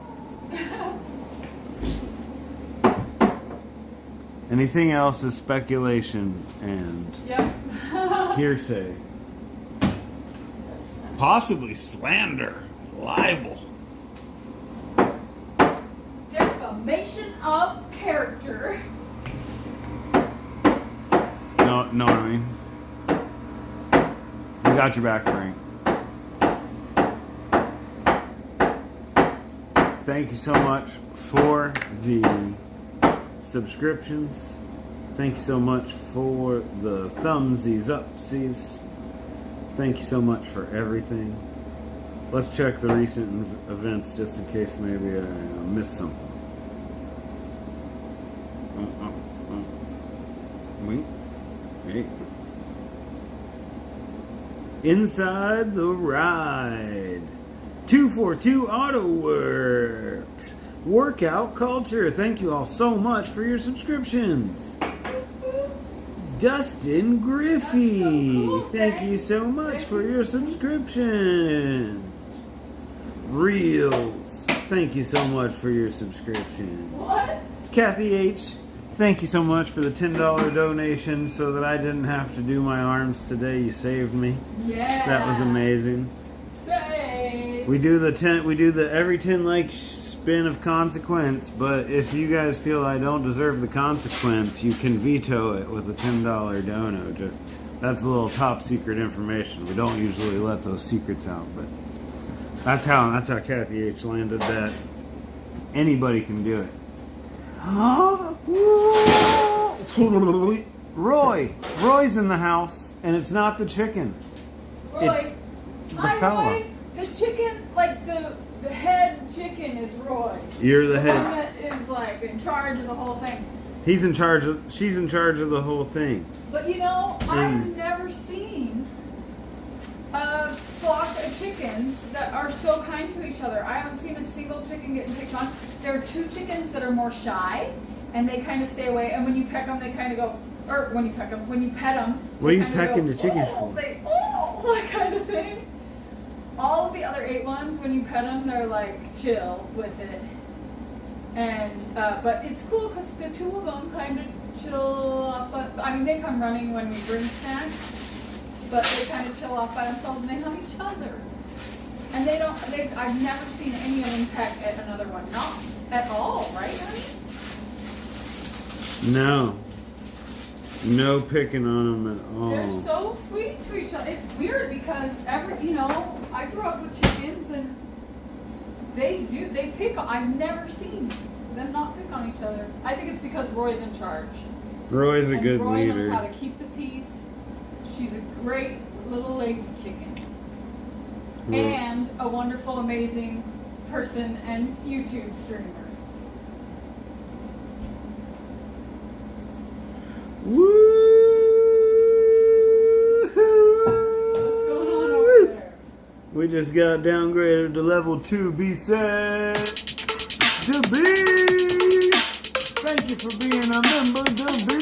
Anything else is speculation and hearsay. Possibly slander, libel. Defamation of character. Know what I mean? We got your back, Frank. Thank you so much for the subscriptions. Thank you so much for the thumbsies, upsies. Thank you so much for everything. Let's check the recent events just in case maybe I missed something. Wait. Inside the Ride. 242 Auto Works. Workout Culture. Thank you all so much for your subscriptions. Dustin Griffey. So cool. Thank you so much for your subscriptions. Reels. Thank you so much for your subscription. What? Kathy H. Thank you so much for the $10 donation so that I didn't have to do my arms today. You saved me. Yeah. That was amazing. Save. We do the every 10 like spin of consequence, but if you guys feel I don't deserve the consequence, you can veto it with a $10 dono. Just that's a little top secret information. We don't usually let those secrets out, but that's how Kathy H landed that. Anybody can do it. Roy's in the house, and it's not the chicken. Roy. It's the Hi, fella. Roy. The chicken, like the head chicken is Roy. You're the one head. that is like in charge of the whole thing. She's in charge of the whole thing. But you know, I've never seen a flock of chickens that are so kind to each other. I haven't seen a single chicken getting picked on. There are two chickens that are more shy, and they kind of stay away. And when you peck them, they kind of go, or when you pet them, What are you pecking the chickens for? That kind of thing. All of the other 8 ones, when you pet them, they're like chill with it. And but it's cool because the 2 of them kind of chill off. But I mean, they come running when we bring snacks, but they kind of chill off by themselves and they hug each other. And they don't. I've never seen any of them peck at another one, not at all, right, honey? No picking on them at all. They're so sweet to each other. It's weird because I grew up with chickens and they pick on, I've never seen them not pick on each other. I think it's because Roy's in charge. Roy's a And good Roy knows how leader. to keep the peace. She's a great little lady chicken. Ro- And a wonderful, amazing person and YouTube streamer. What's going on over there? We just got downgraded to level 2. Be set to be. Thank you for being a member to be.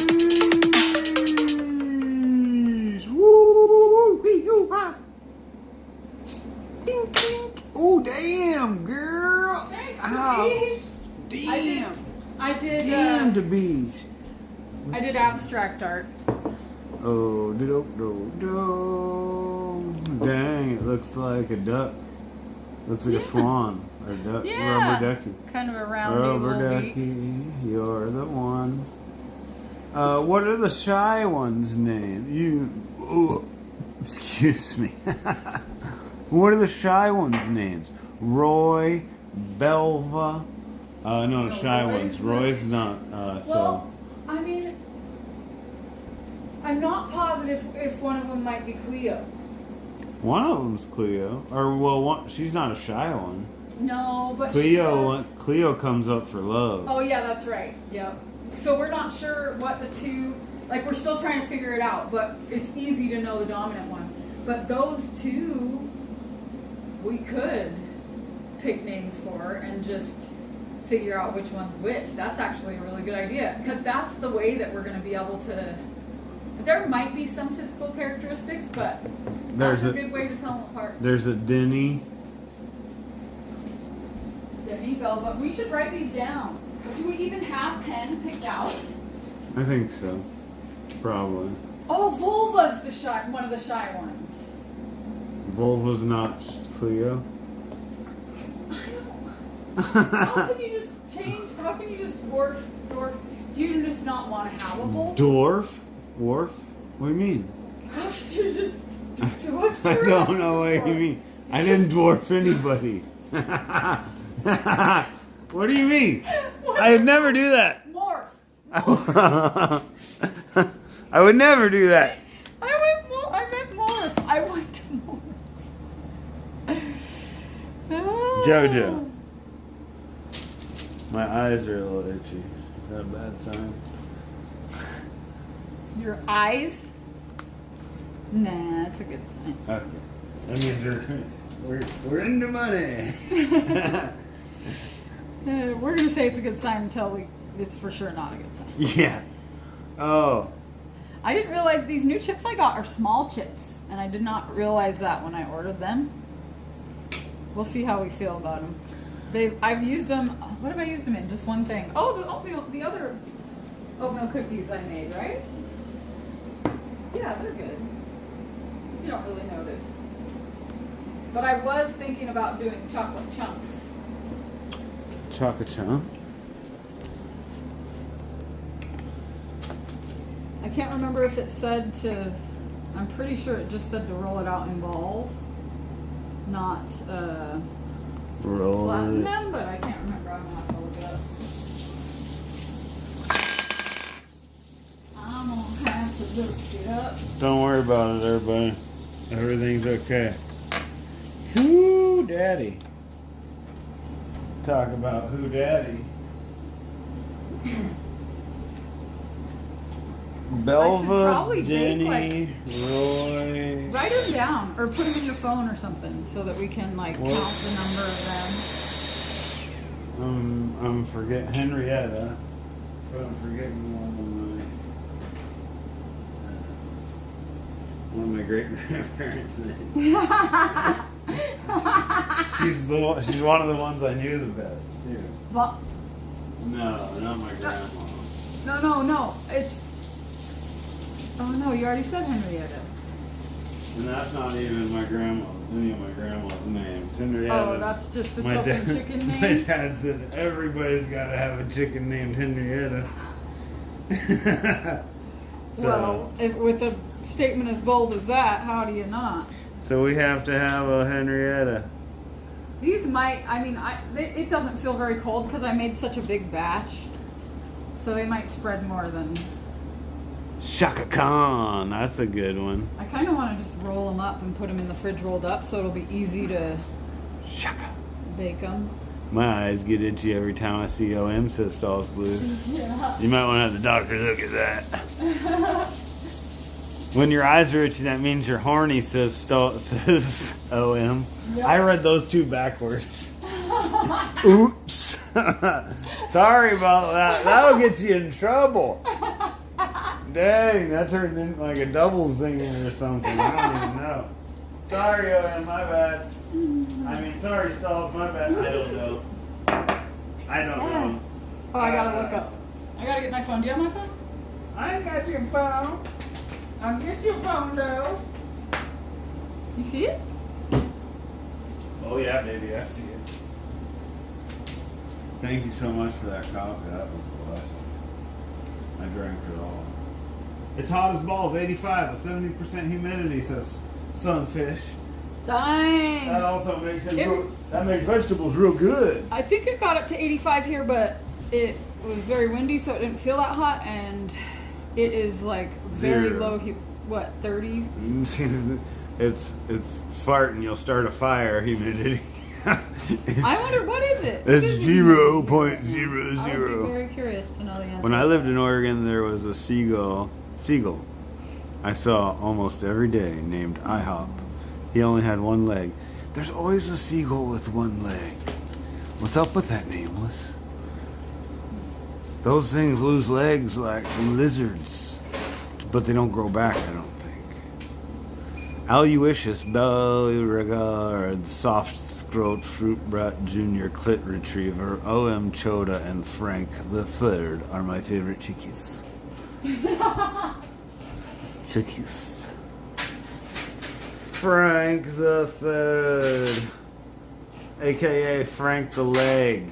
Woo! Hee-hoo-ha. Ding, ding. Oh, damn, girl. Thanks, Ow. Beach. Damn. I did. Damn, the bees. I did abstract art. Oh, do do do. Dang, it looks like a duck. Looks like a swan or a duck. Rubber ducky. Kind of a round Rubber little ducky, beak. you're the one. What are the shy ones' names? Excuse me. What are the shy ones' names? Roy, Belva. No, shy Roy's ones. Roy's not. Well, I mean, I'm not positive if one of them might be Cleo. One of them's Cleo, or she's not a shy one. No, but she does. Cleo comes up for love. Oh yeah, that's right. Yep. So we're not sure what the two. Like we're still trying to figure it out, but it's easy to know the dominant one. But those two, we could pick names for and just figure out which one's which. That's actually a really good idea because that's the way that we're going to be able to. There might be some physical characteristics, but that's a good way to tell them apart. There's a Denny. Denny, Velva. We should write these down. But do we even have 10 picked out? I think so. Probably. Oh, Volva's one of the shy ones. Volva's not Cleo. I don't. How can you just change? How can you just dwarf? Do you just not want to have a Volva? Dwarf? Wharf? What do you mean? How could you just? What's the I word? don't know what you mean. I didn't dwarf anybody. What do you mean? I would never do that. Morph. I would never do that. I meant morph. I went to morph. Jojo. My eyes are a little itchy. Is that a bad sign? Your eyes? Nah, that's a good sign. Okay. That means we're into money. We're gonna say it's a good sign until it's for sure not a good sign. Yeah. Oh. I didn't realize these new chips I got are small chips, and I did not realize that when I ordered them. We'll see how we feel about them. I've used them. What have I used them in? Just one thing. Oh, the other oatmeal cookies I made, right? Yeah, they're good. You don't really notice. But I was thinking about doing chocolate chunks. Chocolate chunk. I can't remember if it said to. I'm pretty sure it just said to roll it out in balls, not Roll flatten it. them. But I can't remember. I'm gonna have to look it up. I'm gonna have to look it up. Don't worry about it, everybody. Everything's okay. Whoo, daddy. Talk about who daddy. Belva, probably take, Denny, Roy. Write them down or put them in your phone or something so that we can What? count the number of them. I'm forgetting Henrietta, but I'm forgetting one of my great grandparents' names. She's one of the ones I knew the best too. Well, No, not my grandma. no. It's. Oh no, you already said Henrietta. And that's not even my any of my grandma's names. Henrietta. Oh, that's just a token chicken name? My dad said everybody's got to have a chicken named Henrietta. Well, with a statement as bold as that, how do you not? So we have to have a Henrietta. These might, it doesn't feel very cold because I made such a big batch. So they might spread more than Shaka Khan. That's a good one. I kind of want to just roll them up and put them in the fridge rolled up so it'll be easy to Shaka. bake them. My eyes get itchy every time I see OM Systol's Blues. Yeah. You might want to have the doctor look at that. When your eyes are itchy, that means you're horny, says OM. Yep. I read those two backwards. Oops. Sorry about that. That'll get you in trouble. Dang, that turned into like a double zinger or something. I don't even know. Sorry, OM, my bad. I mean, sorry, Stalls, my bad. I don't know. I don't know. Oh, I gotta look up. I gotta get my phone. Do you have my phone? I ain't got your phone. I'll get your phone, though. You see it? Oh, yeah, baby, I see it. Thank you so much for that coffee. That was delicious. I drank it all. It's hot as balls, 85 with 70% humidity, says Sunfish. Dang. That also makes that makes vegetables real good. I think it got up to 85 here, but it was very windy, so it didn't feel that hot, and it is like very Zero. low. What, 30? it's farting. You'll start a fire. Humidity. I wonder what is it? It's I would 0.00. be very curious to know the answer. When I lived in Oregon, there was a seagull I saw almost every day named IHOP. He only had one leg. There's always a seagull with one leg. What's up with that, Nameless? Those things lose legs like lizards, but they don't grow back, I don't think. Aloysius Beauregard, soft scrote fruit brat junior clit retriever, O.M. Choda, and Frank the Third are my favorite chickies. Chickies. Frank the Third, aka Frank the Leg.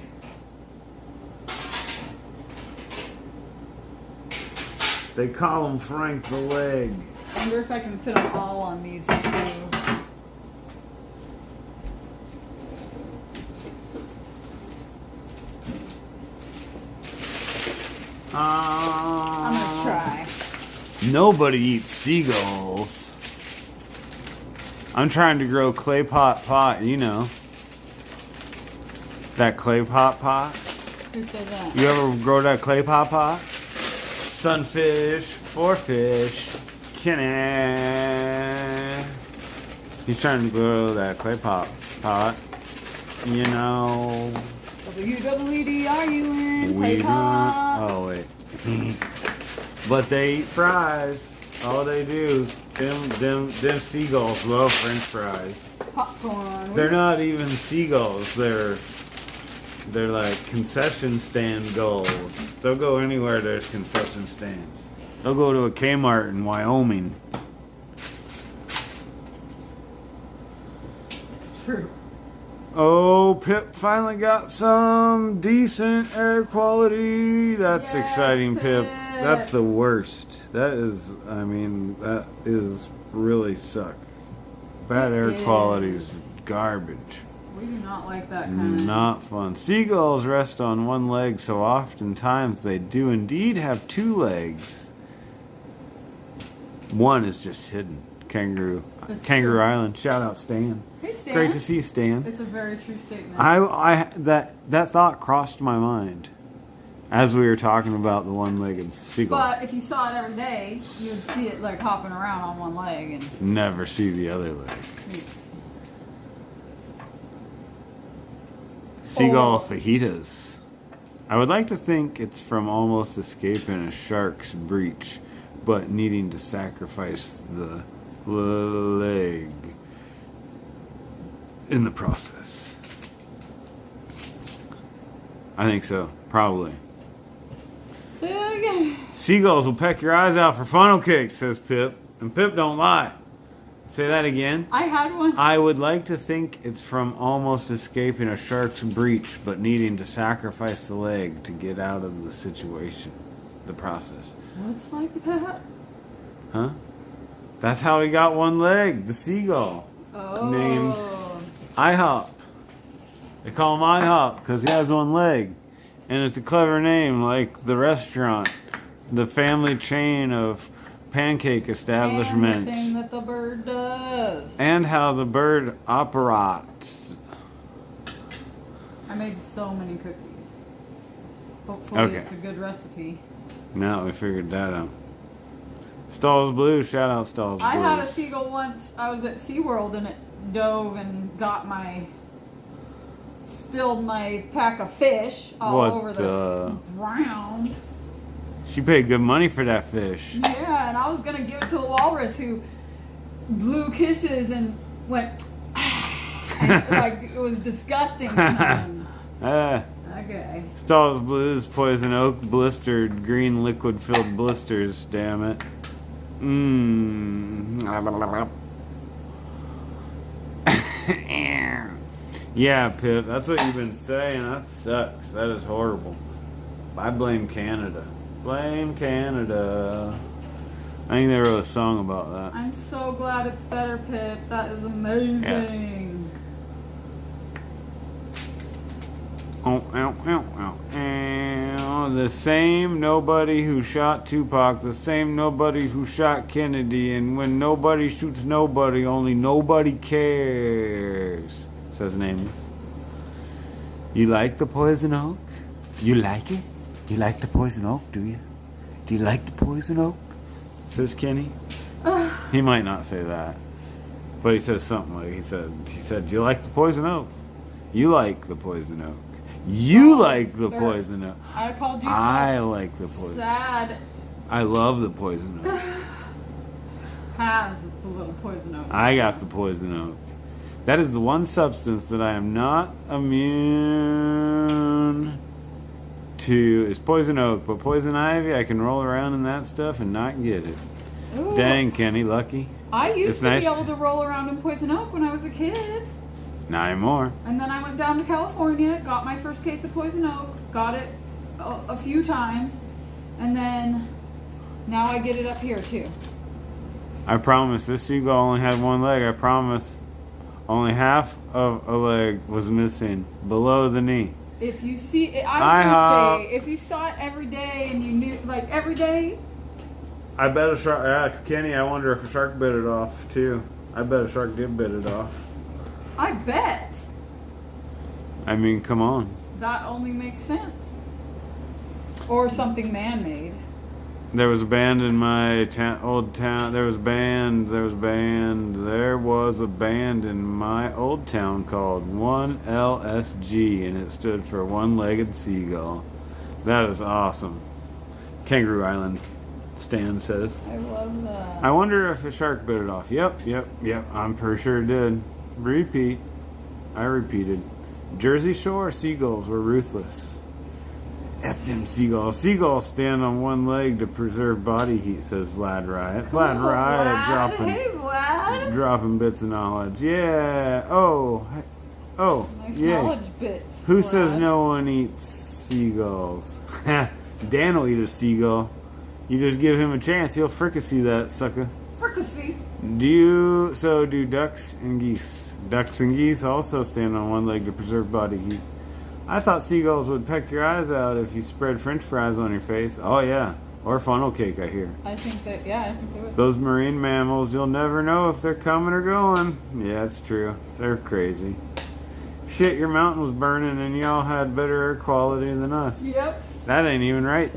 They call him Frank the Leg. I wonder if I can fit them all on these two. I'm gonna try. Nobody eats seagulls. I'm trying to grow clay pot, you know. That clay pot. Who said that? You ever grow that clay pot? Sunfish, four fish, Kenny. He's trying to grow that clay pot. You know. WWED-R-U-N, We play don't. pop. Oh wait. But they eat fries. All they do. Them seagulls love French fries. Popcorn. They're not even seagulls. They're like concession stand gulls. They'll go anywhere there's concession stands. They'll go to a Kmart in Wyoming. It's true. Oh, Pip finally got some decent air quality. That's Yes, exciting, Pip. Pip. That's the worst. That is really suck. Bad air It quality is. is garbage. We do not like that kind of. Not fun. Seagulls rest on one leg, so oftentimes they do indeed have two legs. One is just hidden. Kangaroo That's Kangaroo true. Island. Shout out Stan. Hey, Stan. Great to see you, Stan. It's a very true statement. That thought crossed my mind as we were talking about the one-legged seagull. But if you saw it every day, you would see it like hopping around on one leg and. Never see the other leg. Seagull fajitas. I would like to think it's from almost escaping a shark's breach, but needing to sacrifice the leg in the process. I think so, probably. Say that again. Seagulls will peck your eyes out for funnel cake, says Pip. And Pip don't lie. Say that again. I had one. I would like to think it's from almost escaping a shark's breach, but needing to sacrifice the leg to get out of the situation. The process. What's like that? Huh? That's how he got one leg, the seagull. Oh. Named IHOP. They call him IHOP because he has one leg. And it's a clever name, like the restaurant. The family chain of pancake establishment. And the thing that the bird does. And how the bird operates. I made so many cookies. Hopefully Okay. it's a good recipe. Now we figured that out. Stalls Blue, shout out Stalls Blue. I had a seagull once. I was at SeaWorld and it dove and spilled my pack of fish all over the ground. She paid good money for that fish. Yeah, and I was gonna give it to a walrus who blew kisses and went and, like it was disgusting. Okay. Stalls Blues, Poison Oak, blistered, green liquid filled blisters, damn it. Yeah, Pip, that's what you've been saying. That sucks. That is horrible. I blame Canada. Blame Canada. I think they wrote a song about that. I'm so glad it's better, Pip. That is amazing. Yeah. Oh, ow, ow, ow, ow. The same nobody who shot Tupac, the same nobody who shot Kennedy, and when nobody shoots nobody, only nobody cares, says Nameless. You like the poison oak? You like it? You like the poison oak, do you? Do you like the poison oak? Says Kenny. He might not say that, but he says something like he said, you like the poison oak? You like the poison oak. You like the poison oak. I called you I like the poison. sad. I love the poison oak. Has the little poison oak. I got the poison oak. That is the one substance that I am not immune to is poison oak, but poison ivy I can roll around in that stuff and not get it. Ooh. Dang, Kenny, lucky. I used It's to nice be able to roll around in poison oak when I was a kid. Not anymore. And then I went down to California, got my first case of poison oak, got it a few times, and then now I get it up here too. I promise this seagull only had one leg. I promise only half of a leg was missing below the knee. If you see it, I was gonna say, if you saw it every day and you knew, like every day. I bet a shark, Kenny, I wonder if a shark bit it off too. I bet a shark did bit it off. I bet. I mean, come on. That only makes sense. Or something man-made. There was a band in my old town. There was a band in my old town called 1LSG, and it stood for One-Legged Seagull. That is awesome. Kangaroo Island, Stan says. I love that. I wonder if a shark bit it off. Yep. I'm pretty sure it did. Repeat. I repeated. Jersey Shore seagulls were ruthless. F them seagulls. Seagulls stand on one leg to preserve body heat, says Vlad Riot. Vlad Riot Hey, Vlad. dropping bits of knowledge. Yeah. Nice yeah. knowledge bits. Who Vlad. says no one eats seagulls? Dan will eat a seagull. You just give him a chance, he'll fricassee that sucker. Fricassee. Do ducks and geese. Ducks and geese also stand on one leg to preserve body heat. I thought seagulls would peck your eyes out if you spread french fries on your face. Oh yeah, or funnel cake, I hear. I think they would. Those marine mammals, you'll never know if they're coming or going. Yeah, it's true. They're crazy. Shit, your mountain was burning and y'all had better air quality than us. Yep. That ain't even right.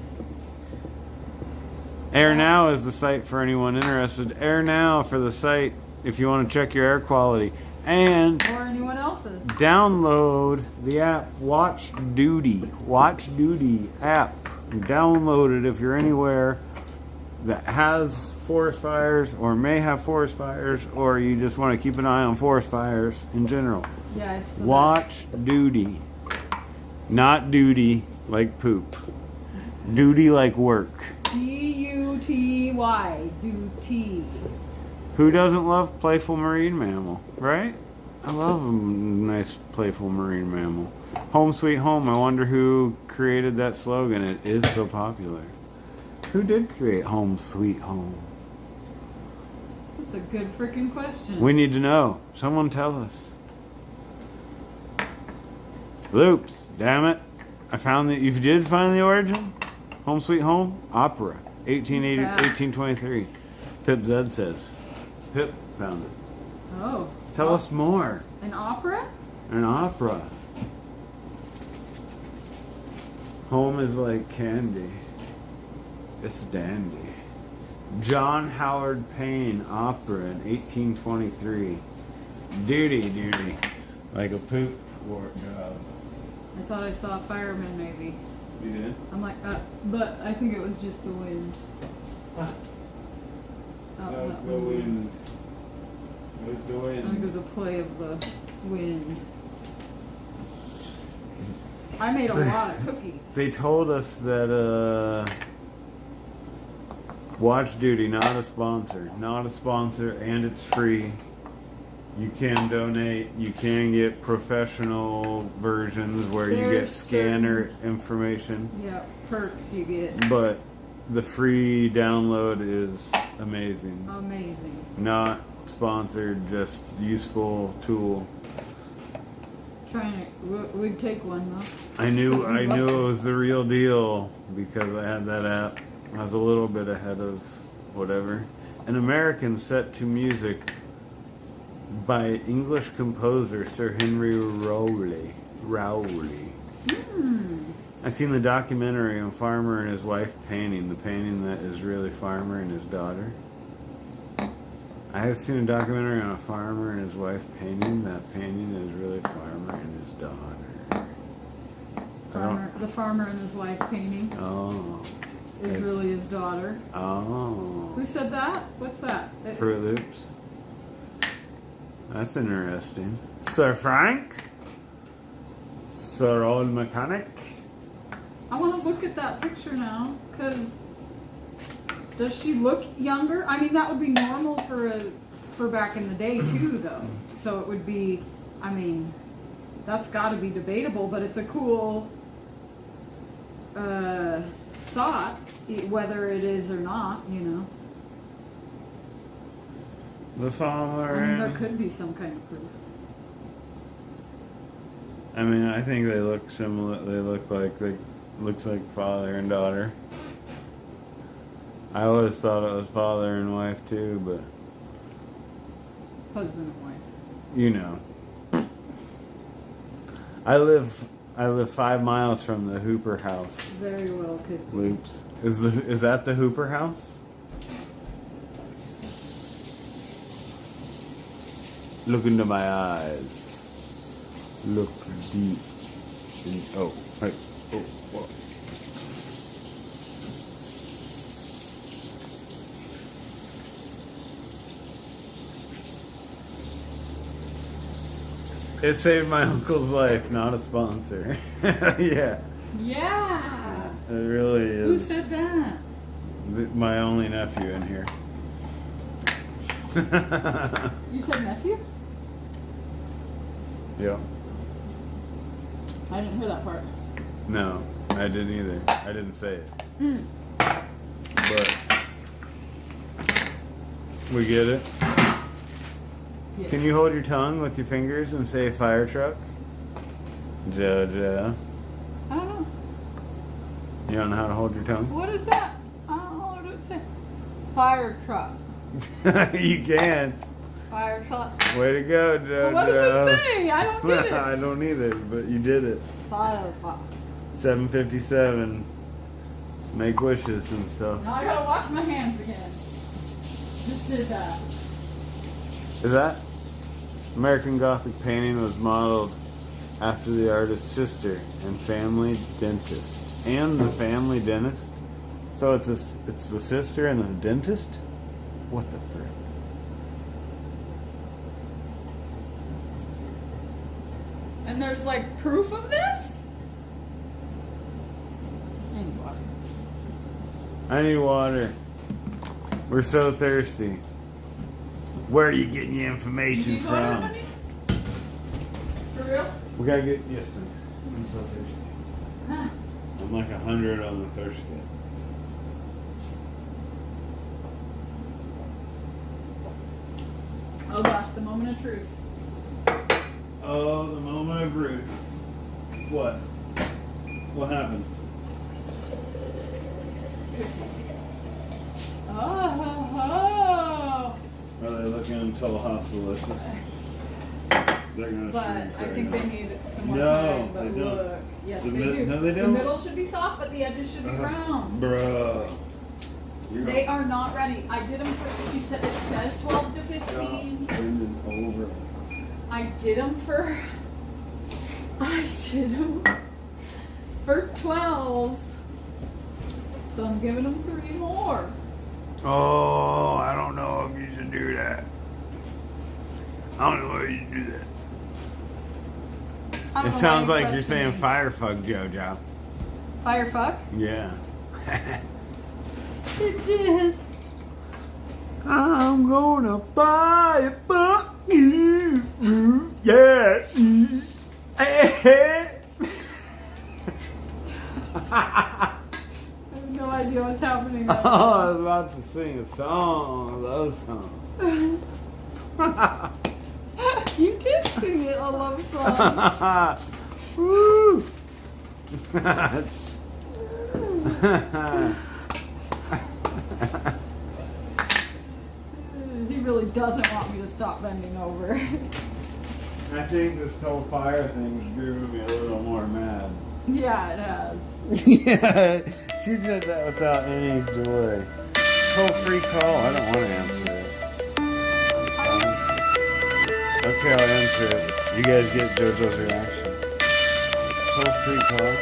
Air Now is the site for anyone interested. Air Now for the site if you want to check your air quality. And Or anyone else's. download the app Watch Duty. Watch Duty app. Download it if you're anywhere that has forest fires or may have forest fires, or you just want to keep an eye on forest fires in general. Yeah, it's the Watch Duty. Not duty like poop. Duty like work. D-U-T-Y. Duty. Who doesn't love playful marine mammal, right? I love a nice playful marine mammal. Home sweet home. I wonder who created that slogan. It is so popular. Who did create home sweet home? That's a good freaking question. We need to know. Someone tell us. Loops, damn it. I found that you did find the origin. Home sweet home, opera, 1823. Pip Zed says. Pip found it. Oh. Tell us more. An opera? An opera. Home is like candy. It's dandy. John Howard Payne opera in 1823. Duty. Like a poop wart job. I thought I saw a fireman maybe. You did? I'm like, but I think it was just the wind. Ah. Out No, that the window. wind. It was the I think it was wind. a play of the wind. I made a lot of cookies. They told us that Watch Duty, not a sponsor, and it's free. You can donate. You can get professional versions where you get There's scanner information, Yeah, perks you get. but the free download is amazing. Amazing. Not sponsored, just useful tool. Trying to, we'd take one though. I knew it was the real deal because I had that app. I was a little bit ahead of whatever. An American set to music by English composer Sir Henry Rowley. I seen the documentary on Farmer and his wife painting, the painting that is really Farmer and his daughter. I have seen a documentary on a farmer and his wife painting. That painting is really Farmer and his daughter. The farmer and his wife painting Oh. is Yes. really his daughter. Oh. Who said that? What's that? Fruit Loops. That's interesting. Sir Frank? Sir Old Mechanic? I want to look at that picture now, because does she look younger? I mean, that would be normal for back in the day too, though. So it would be, I mean, that's got to be debatable, but it's a cool thought, whether it is or not. You know, The father. I mean, there could be some kind of proof. I mean, I think they look similar. Looks like father and daughter. I always thought it was father and wife too, but Husband and wife. you know. I live 5 miles from the Hooper house. Very well could be. Loops. Is that the Hooper house? Look into my eyes. Look deep. Oh, hey. Oh, whoa. It saved my uncle's life, not a sponsor. Yeah, Yeah. it really Who is. said that? My only nephew in here. You said nephew? Yeah. I didn't hear that part. No, I didn't either. I didn't say it. Mm. But we get it. Yes. Can you hold your tongue with your fingers and say fire truck? Jojo. I don't know. You don't know how to hold your tongue? What is that? I don't know what it say. Fire truck. You can. Fire truck. Way to go, Jojo. What does it say? I don't get it. I don't either, but you did it. Fire truck. 7:57. Make wishes and stuff. Now I gotta wash my hands again. Just did that. Is that? American Gothic painting was modeled after the artist's sister and family dentist. And the family dentist? So it's the sister and the dentist? What the frick? And there's like proof of this? I need water. I need water. We're so thirsty. Where are you getting your information You need water, from? honey? For real? We gotta get, yes, please. I'm so thirsty. Huh. I'm like 100 on the thirst scale. Oh gosh, the moment of truth. Oh, the moment of Ruth. What? What happened? Oh, Are they looking until hospitalists? They're gonna But shrink I right think now. they need some more No, time. But they don't. look, yes, The they mid- do. no, they The don't. middle should be soft, but the edges should be brown. Bruh. They are not ready. I did them for. She said it says 12 to 15. Bending over. I did them for. I did them for 12. So I'm giving them 3 more. Oh, I don't know if you should do that. I don't know if you should do that. I don't It know sounds why you like you're saying questioned me. firefuck, JoJo. Firefuck? Yeah. It did. I'm gonna firefuck you. Yeah. Hey. I have no idea what's happening. Oh, Right I was about to sing a song, a love song. now. You did sing it, a love song. Woo! That's- He really doesn't want me to stop bending over. I think this whole fire thing is driving me a little more mad. Yeah, it has. Yeah, she did that without any delay. Toll free call. I don't want to answer it. Okay, I'll answer it. You guys get JoJo's reaction. Toll free call.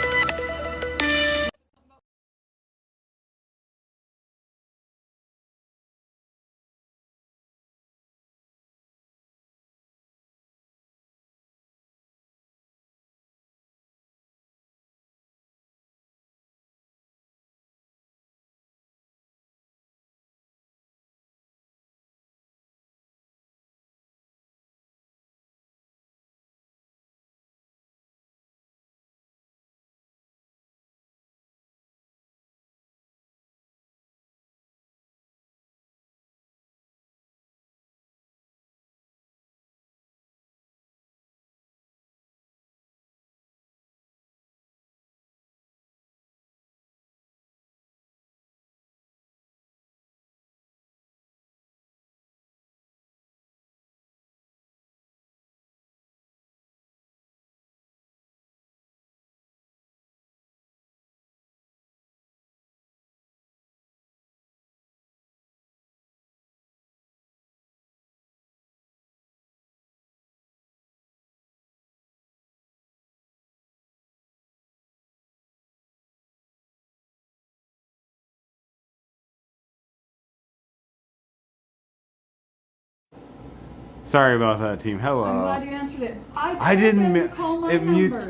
Sorry about that, team. Hello. I'm glad you answered it. I didn't. told them to call my It mutes.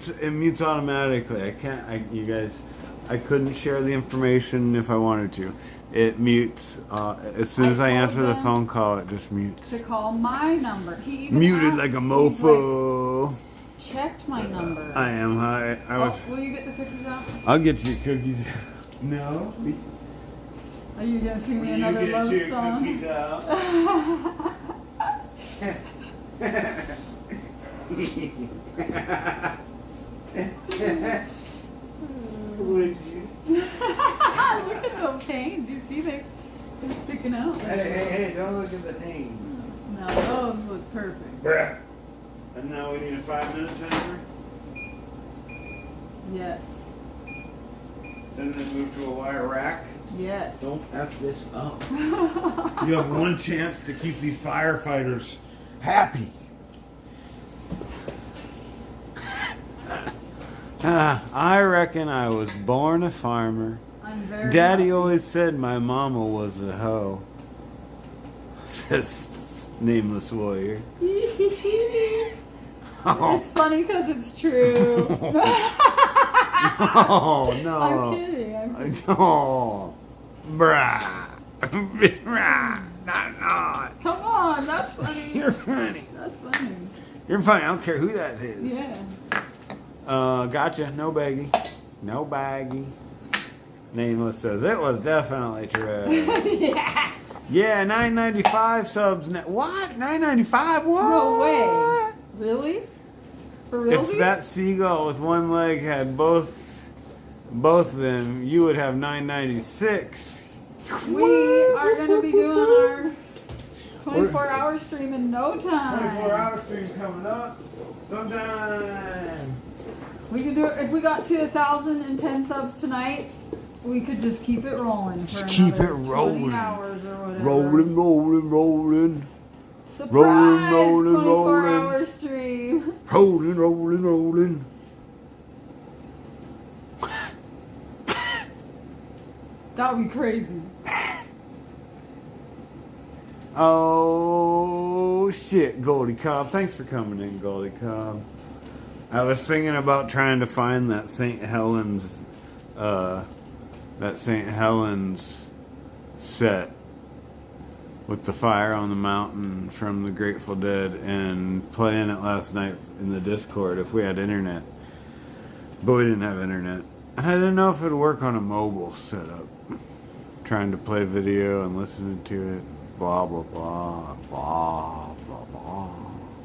number. It mutes automatically. I can't. You guys. I couldn't share the information if I wanted to. It mutes as soon as I told answer the them phone call. It just mutes. To call my number. He even Muted asked, like a he's mofo. like, checked my number. I am high. I was. Oh, will you get the cookies out? I'll get you cookies. No. Are you gonna sing me You another get love your song? cookies out. Would you? Look at those hands. You see they're sticking out. Hey, don't look at the names. Now those look perfect. Bruh. And now we need a 5-minute timer. Yes. And then move to a wire rack. Yes. Don't F this up. You have one chance to keep these firefighters happy. I reckon I was born a farmer. I'm very Daddy happy. always said my mama was a hoe. This nameless warrior. Oh. It's funny because it's true. Oh no! I'm kidding. I'm kidding. Oh, bruh, bruh, not. Come on, that's funny. You're funny. That's funny. You're funny. I don't care who that is. Yeah. Gotcha. No baggy. No baggy. Nameless says it was definitely true. Yeah. Yeah, $9.95 subs. What? $9.95? What? No way. Really? For real? If that seagull with one leg had both of them, you would have $9.96. We are going to be doing our 24-hour stream in no time. 24-hour stream coming up sometime. We could do it if we got to 1,010 subs tonight. We could just keep it rolling for Just keep another it rolling. 20 hours or whatever. Rolling. Surprise! Rolling. 24-hour stream. Rolling. That would be crazy. Oh shit, Goldie Cobb. Thanks for coming in, Goldie Cobb. I was thinking about trying to find that St. Helens set with the fire on the mountain from the Grateful Dead and playing it last night in the Discord if we had internet. But we didn't have internet. I didn't know if it would work on a mobile setup. Trying to play video and listening to it. Blah, blah, blah. Blah, blah, blah.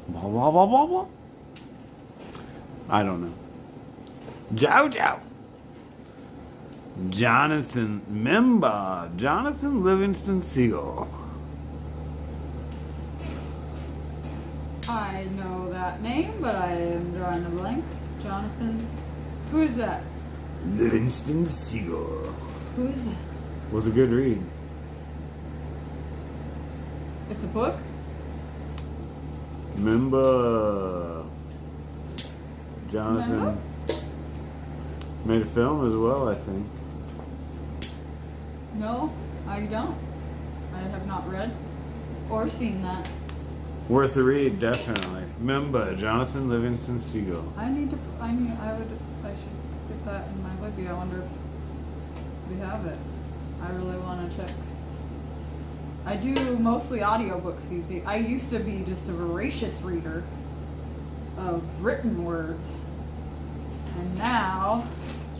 Blah, blah, blah, blah, blah. I don't know. Jojo. Jonathan Livingston Seagull. I know that name, but I am drawing a blank. Jonathan. Who is that? Livingston Seagull. Who is that? Was a good read. It's a book? Remember Jonathan Remember? made a film as well, I think. No, I don't. I have not read or seen that. Worth a read, definitely. Remember Jonathan Livingston Seagull. I should get that in my Libby. I wonder if we have it. I really want to check. I do mostly audiobooks these days. I used to be just a voracious reader of written words. And now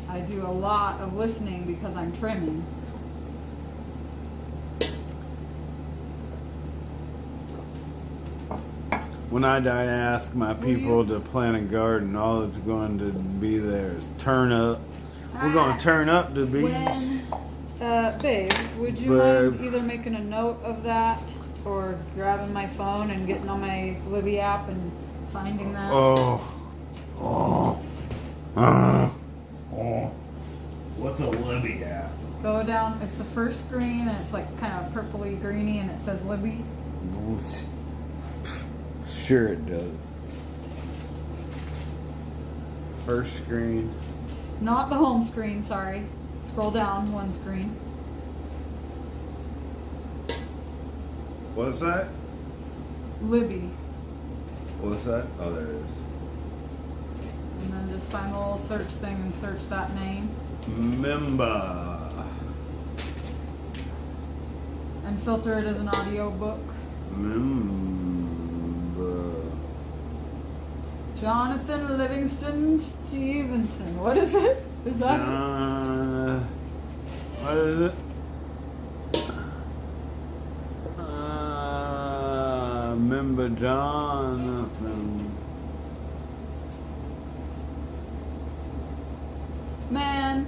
I do a lot of listening because I'm trimming. When I die, I ask my people to plant a garden. All that's going to be there is turnip. We're going to turn up the beach. Babe, would you mind either making a note of that or grabbing my phone and getting on my Libby app and finding that? What's a Libby app? Go down, it's the first screen and it's like kind of purpley greeny and it says Libby. Sure it does. First screen. Not the home screen, sorry. Scroll down one screen. What's that? Libby. What's that? Oh, there it is. And then just find the little search thing and search that name. Member. And filter it as an audio book. Member. Jonathan Livingston Stevenson. What is it? Is that what is it? Member Jonathan. Man,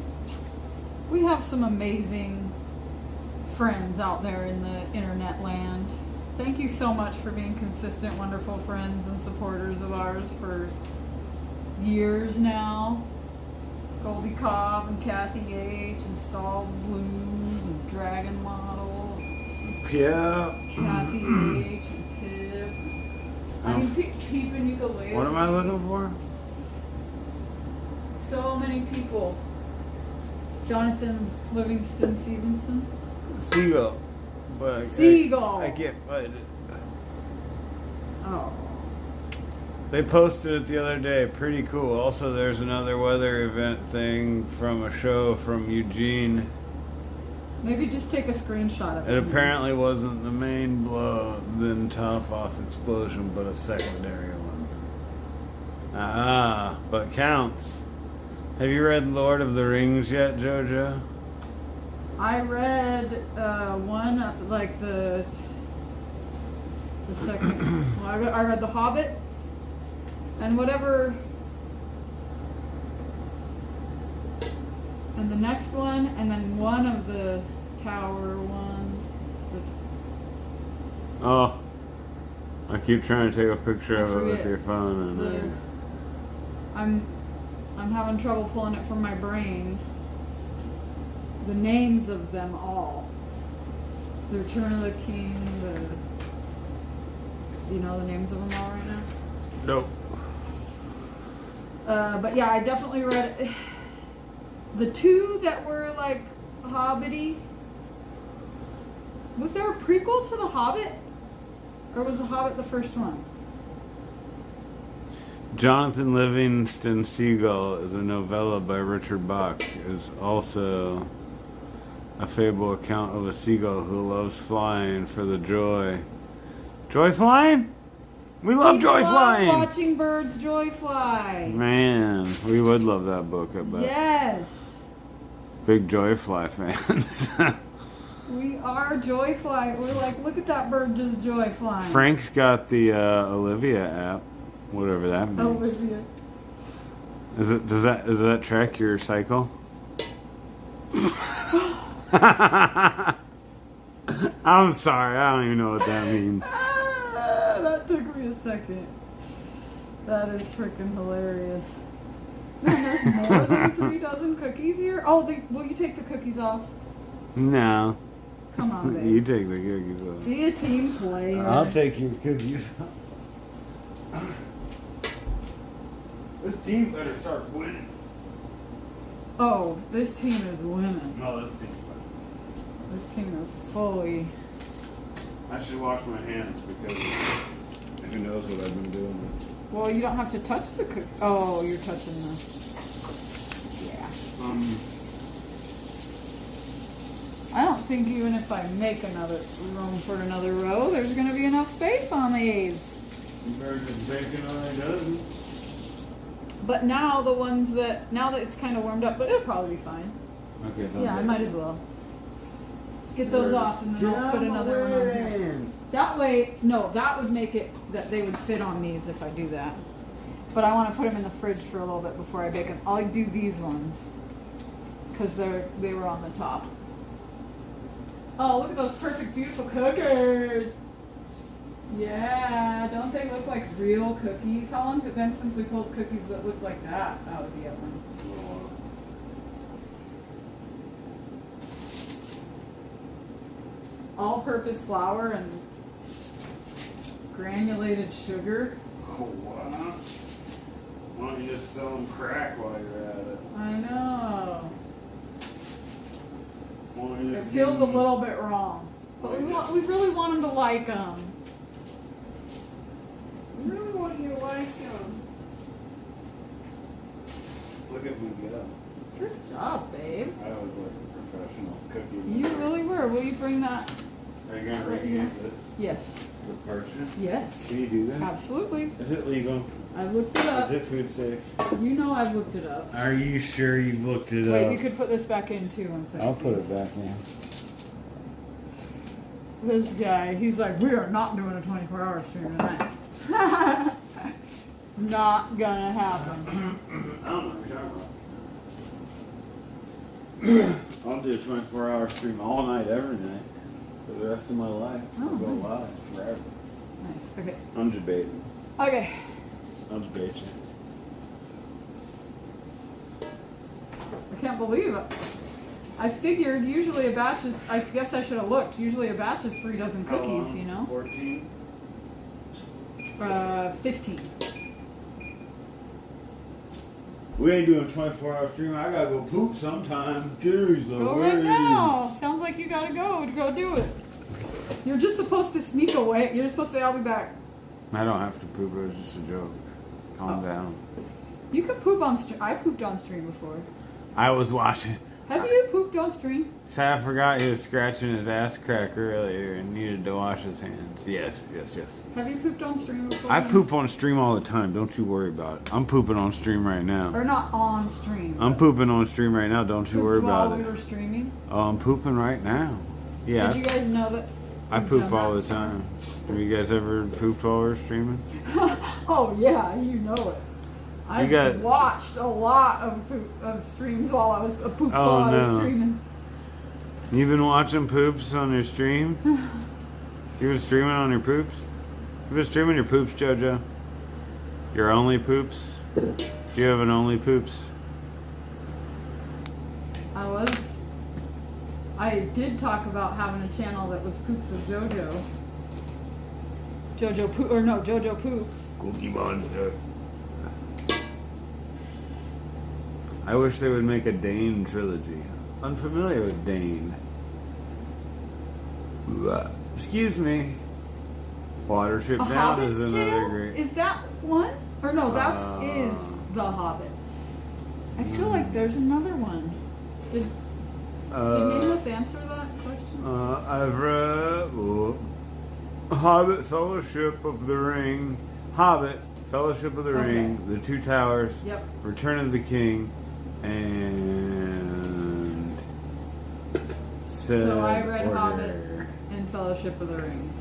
we have some amazing friends out there in the internet land. Thank you so much for being consistent, wonderful friends and supporters of ours for years now. Goldie Cobb and Kathy H and Stalls Blues and Dragon Model. Yeah. Kathy H and Pip. I mean, Peepin' Ukulele. What am I looking for? So many people. Jonathan Livingston Stevenson. Seagull. But Seagull. I can't find it. Oh. They posted it the other day. Pretty cool. Also, there's another weather event thing from a show from Eugene. Maybe just take a screenshot of it. It apparently wasn't the main blow, then top off explosion, but a secondary one. But counts. Have you read Lord of the Rings yet, JoJo? I read one, like the second. Well, I read The Hobbit and whatever. And the next one, and then one of the tower ones. Oh, keep trying to take a picture I of it with forget your phone and then I'm having trouble pulling it from my brain. The names of them all. The Return of the King, do you know the names of them all right now? nope. But yeah, I definitely read the two that were like Hobbity. Was there a prequel to The Hobbit? Or was The Hobbit the first one? Jonathan Livingston Seagull is a novella by Richard Bach. Is also a fable account of a seagull who loves flying for the joy. Joy flying? We love joy flying! Watching birds joy fly. Man, we would love that book, I bet. Yes. Big joy fly fans. We are joy fly. We're like, look at that bird just joy flying. Frank's got the Olivia app, whatever that means. Olivia. Does that track your cycle? I'm sorry, I don't even know what that means. That took me a second. That is freaking hilarious. Man, there's more than 3 dozen cookies here. Oh, will you take the cookies off? No. Come on, babe. You take the cookies off. Be a team player. I'll take your cookies off. This team better start winning. Oh, this team is winning. No, this team's winning. This team is fully. I should wash my hands because who knows what I've been doing. Well, you don't have to touch the cookie. Oh, you're touching the. Yeah. I don't think even if I make another room for another row, there's going to be enough space on these. You better just bake it on a dozen. But now now that it's kind of warmed up, but it'll probably be fine. Okay. Yeah, I might as well. Get those off and then I'll put another one on here. That way, no, that would make it that they would fit on these if I do that. But I want to put them in the fridge for a little bit before I bake them. I'll do these ones because they were on the top. Oh, look at those perfect, beautiful cookies. Yeah, don't they look like real cookies? How long's it been since we pulled cookies that look like that out of the oven? All-purpose flour and granulated sugar. Oh, wow. Why don't you just sell them crack while you're at it? I know. Why don't you It just feels a give them- little bit wrong. But we really want them to like them. We really want you to like them. Look at me go. Good job, babe. I was like a professional cookie. You really were. Will you bring that? Are you gonna right reuse here? this? Yes. The parchment? Yes. Can you do that? Absolutely. Is it legal? I've looked it up. Is it food safe? You know I've looked it up. Are you sure you've looked it Wait, up? you could put this back in too. One second. I'll put it back in. This guy, he's like, we are not doing a 24-hour stream tonight. Not gonna happen. I don't know what you're talking about. I'll do a 24-hour stream all night, every night, for the rest of my life. I'll go nice. live forever. Nice. Okay. I'm just baiting. Okay. I'm just baiting. I can't believe it. I figured usually a batch is, I guess I should have looked. Usually a batch is 3 dozen How cookies, long? you know? 14? 15. We ain't doing a 24-hour stream. I gotta go poop sometime. Jeez, Go right now. Sounds like you gotta go do it. You're just supposed to sneak away. You're supposed to say, I'll be back. I don't have to poop. It was just a joke. Calm down. You could poop on stream. I pooped on stream before. I was watching. Have you pooped on stream? Sad forgot he was scratching his ass crack earlier and needed to wash his hands. Yes. Have you pooped on stream before? I poop on stream all the time. Don't you worry about it. I'm pooping on stream right now. Or not on stream. I'm pooping on stream right now. Don't you worry about While we it. were streaming? Oh, I'm pooping right now. Yeah. Did you guys know that? I we've poop done all that the time. Have you guys ever pooped while we're streaming? Oh yeah, you know it. I've watched a lot of streams while I was while I was streaming. You've been watching poops on your stream? You've been streaming on your poops? You been streaming your poops, JoJo? Your only poops? Do you have an only poops? I did talk about having a channel that was Poops of JoJo. JoJo Poops. Cookie Monster. I wish they would make a Dane trilogy. Unfamiliar with Dane. Excuse me. Watership A Down Hobbit's is another Tale? great. Is that one? Or no, that is The Hobbit. I feel like there's another one. Did Nameless answer that question? I've read Hobbit, Fellowship of the Ring, Hobbit, Fellowship of the Ring, The Two Towers, Yep. Return of the King, and So I read Order. Hobbit and Fellowship of the Rings.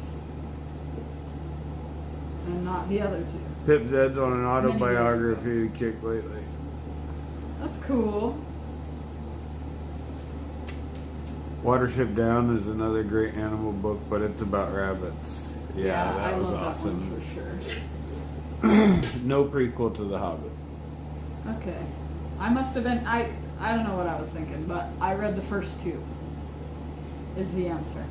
And not the other two. Pip Zed's on an autobiography kick lately. That's cool. Watership Down is another great animal book, but it's about rabbits. Yeah, that I was love awesome. That one for sure. No prequel to The Hobbit. Okay. I must have been, I don't know what I was thinking, but I read the first two, is the answer.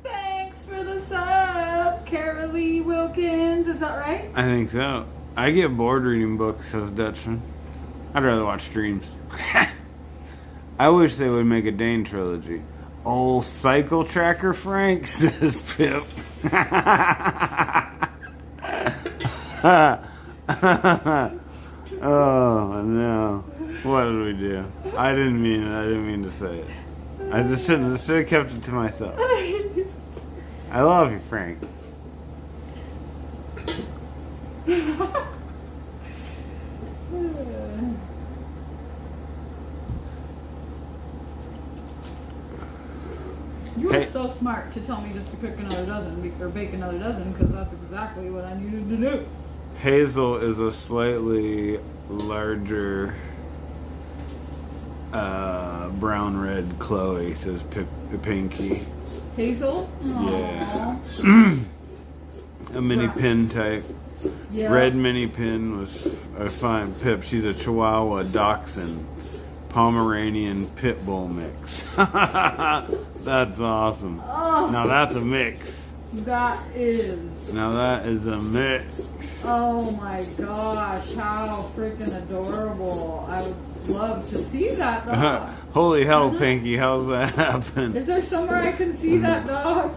Thanks for the sub, Carolee Wilkins. Is that right? I think so. I get bored reading books, says Dutchman. I'd rather watch streams. I wish they would make a Dane trilogy. Old Cycle Tracker Frank, says Pip. Oh no. What did we do? I didn't mean to say it. I just should have kept it to myself. I love you, Frank. You Hey. were so smart to tell me just to cook another dozen, or bake another dozen, because that's exactly what I needed to do. Hazel is a slightly larger brown red Chloe, says Pinky. Hazel? Yeah. Aww. A mini pin type. Yeah. Red mini pin was fine. Pip, she's a Chihuahua Dachshund. Pomeranian pit bull mix. That's awesome. Oh. Now that's a mix. That is. Now that is a mix. Oh my gosh, how freaking adorable. I would love to see that dog. Holy hell, Pinky, how's that happen? Is there somewhere I can see that dog?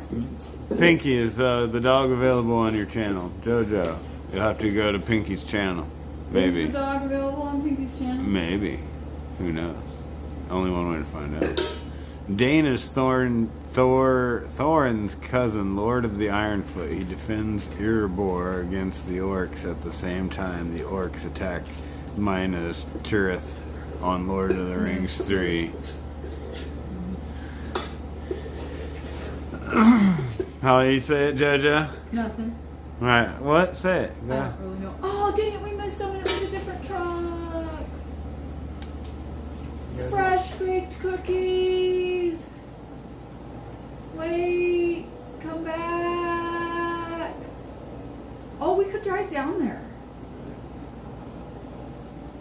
Pinky, is the dog available on your channel? JoJo, you'll have to go to Pinky's channel. Maybe. Is the dog available on Pinky's channel? Maybe. Who knows? Only one way to find out. Dane is Thorin's cousin, Lord of the Ironfoot. He defends Erebor against the orcs at the same time the orcs attack Minas Tirith on Lord of the Rings 3. How do you say it, JoJo? Nothing. Alright, what? Say it. I Go. don't really know. Oh, dang it, we missed him and it was a different truck. Fresh baked cookies. Wait, come back. Oh, we could drive down there.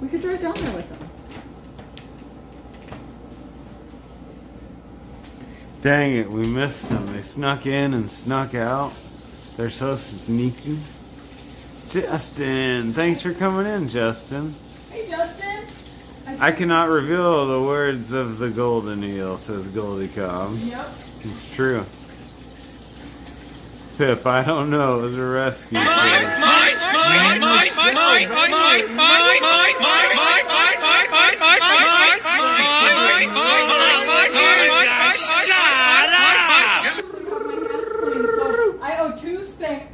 We could drive down there with them. Dang it, we missed them. They snuck in and snuck out. They're so sneaky. Justin, thanks for coming in, Justin. Hey, Justin. I cannot reveal the words of the golden eel, says Goldie Cobb. Yep. It's true. Pip, I don't know. It was a rescue. I owe two spanks.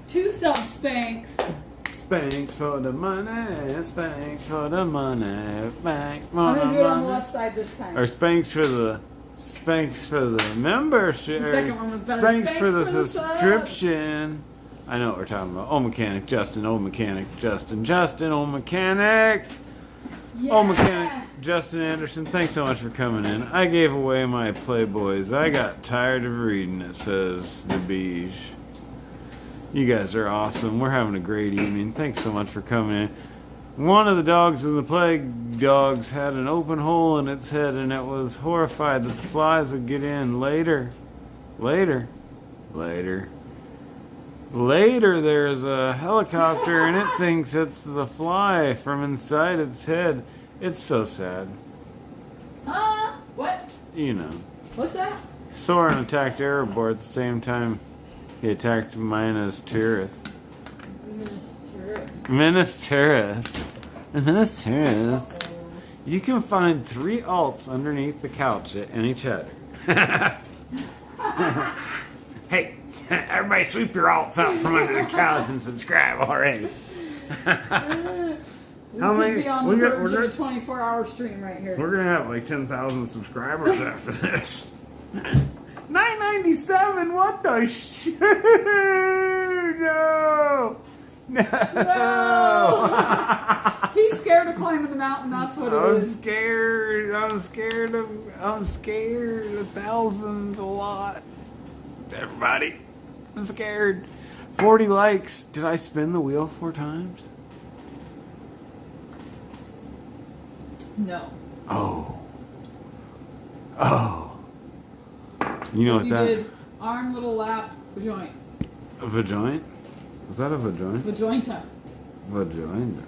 Spanks for the money, spanks for the money, spanks for I'm the gonna do it on the money. left side this time. Or spanks for the membership. The second one was better. Spanks for the Spanks for the sub. subscription. I know what we're talking about. Old mechanic, Justin. Old mechanic, Justin. Justin, old mechanic. Yeah. Old mechanic, Justin Anderson. Thanks so much for coming in. I gave away my Playboys. I got tired of reading it, says the Beige. You guys are awesome. We're having a great evening. Thanks so much for coming in. One of the dogs in the plague dogs had an open hole in its head, and it was horrified that the flies would get in. Later, there's a helicopter, and it thinks it's the fly from inside its head. It's so sad. What? You know. What's that? Soren attacked Erebor at the same time he attacked Minas Tirith. Minas Tirith. You can find 3 alts underneath the couch at any chatter. Hey, everybody sweep your alts out from under the couch and subscribe already. How many? Be on the verge of a 24-hour stream right here. We're gonna have like 10,000 subscribers after this. 997. What the shit? No. He's scared of climbing the mountain. That's what it is. I'm scared. I'm scared of thousands a lot. Everybody, I'm scared. 40 likes. Did I spin the wheel 4 times? No. Oh. You know what that? You did arm, little lap, joint. A vajoint? Was that a vajoint? Vajointa. Vagina.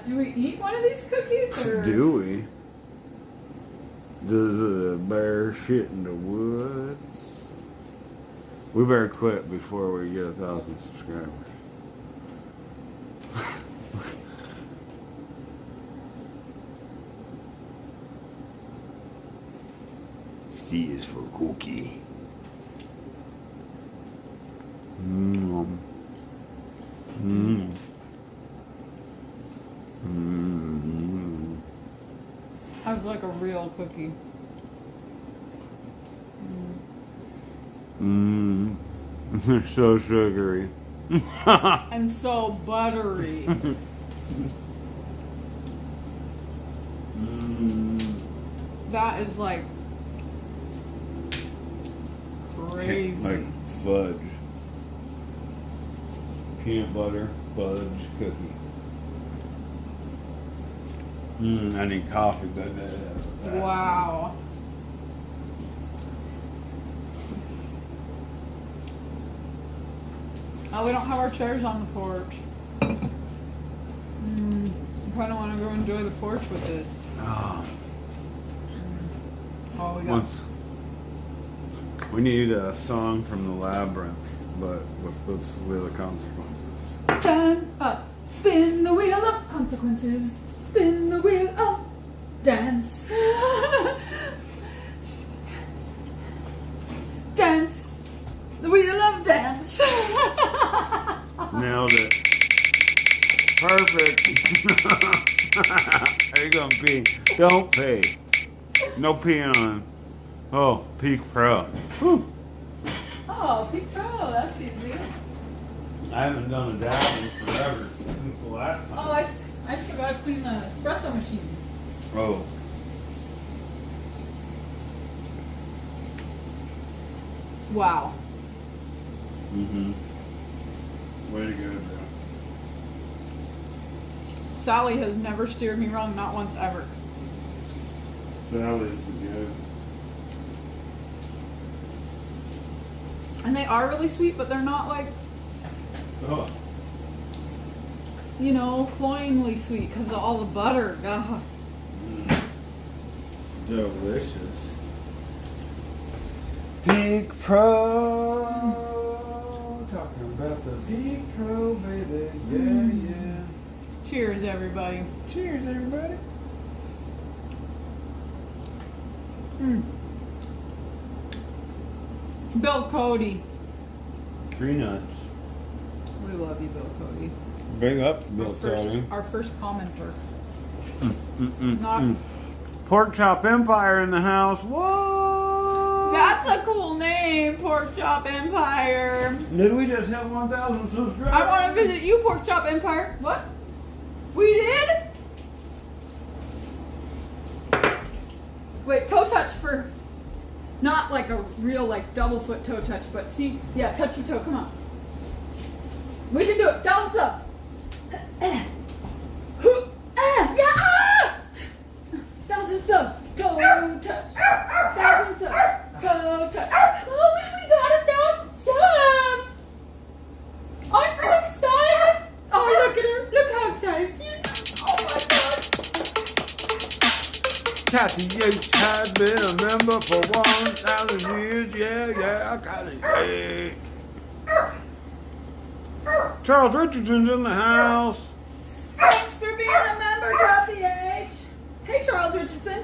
Do we eat one of these cookies? Or? Do we? Does a bear shit in the woods? We better quit before we get 1,000 subscribers. C is for cookie. Mmm. Mmm. Mmm. That was like a real cookie. Mmm. They're so sugary. And so buttery. Mmm. That is like crazy. Like fudge. Peanut butter fudge cookie. I need coffee. Wow. Oh, we don't have our chairs on the porch. I kind of want to go enjoy the porch with this. Oh. Oh, we got. We need a song from the Labyrinth, but with this Wheel of Consequences. Stand up, spin the wheel of consequences, spin the wheel of dance. Dance, the wheel of dance. Nailed it. Perfect. Are you gonna pee? Don't pee. No peeing on. Oh, Peak Pro. Whew. Oh, Peak Pro, that's easy. I haven't done a dab in forever, since the last time. Oh, I still gotta clean the espresso machine. Oh. Wow. Way to go, bro. Sally has never steered me wrong, not once ever. Sally's the good. And they are really sweet, but they're not like, Oh. you know, cloyingly sweet because of all the butter. God. Delicious. Peak Pro. Talking about the Peak Pro, baby. Yeah. Cheers, everybody. Cheers, everybody. Bill Cody. 3 nuts. We love you, Bill Cody. Big up, Bill Cody. Our first commenter. Not. Pork Chop Empire in the house. Whoa! That's That's a cool name, Pork Chop Empire. Did we just have 1,000 subscribers? I want to visit you, Pork Chop Empire. What? We did? Wait, toe touch for, not like a real like double foot toe touch, but see, yeah, touch your toe. Come on. We can do it. 1,000 subs. Yeah. 1,000 subs. Toe touch. 1,000 subs. Toe touch. Oh, we got 1,000 subs. I'm so excited. Oh, look at her. Look how excited she is. Oh my God. Kathy H has been a member for 1,000 years. Yeah, I got it. Charles Richardson's in the house. Thanks for being a member, Kathy H. Hey, Charles Richardson.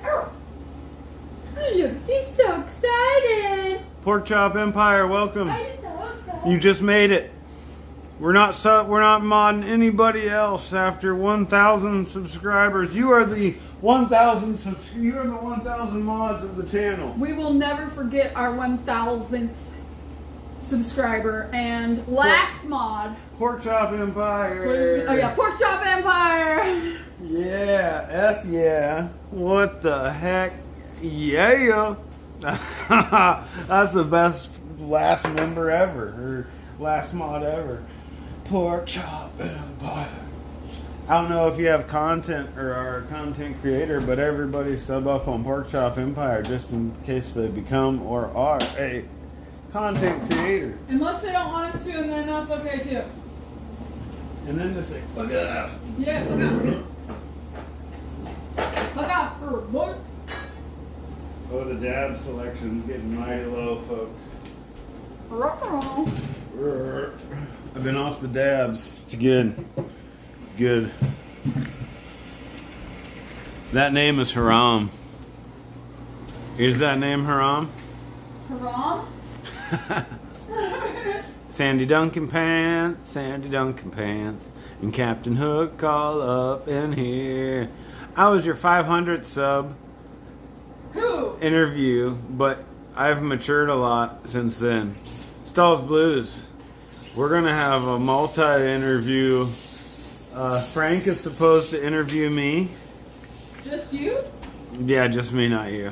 Look, she's so excited. Pork Chop Empire, welcome. I'm so excited. You just made it. We're not modding anybody else after 1,000 subscribers. You are the 1,000 you are the 1,000 mods of the channel. We will never forget our 1,000th subscriber and last mod. Pork Chop Empire. Oh yeah, Pork Chop Empire. Yeah, F yeah. What the heck? Yeah. That's the best last member ever, or last mod ever. Pork Chop Empire. I don't know if you have content or are a content creator, but everybody sub up on Pork Chop Empire just in case they become or are a content creator. Unless they don't want us to, and then that's okay too. And then just say, fuck off. Yeah, fuck off. Fuck off, boy. Oh, the dab selection's getting mighty low, folks. I've been off the dabs. It's good. It's good. That name is Haram. Is that name Haram? Haram? Sandy Duncan Pants, and Captain Hook all up in here. I was your 500th sub Who? interview, but I've matured a lot since then. Stalls Blues. We're gonna have a multi-interview. Frank is supposed to interview me. Just you? Yeah, just me, not you.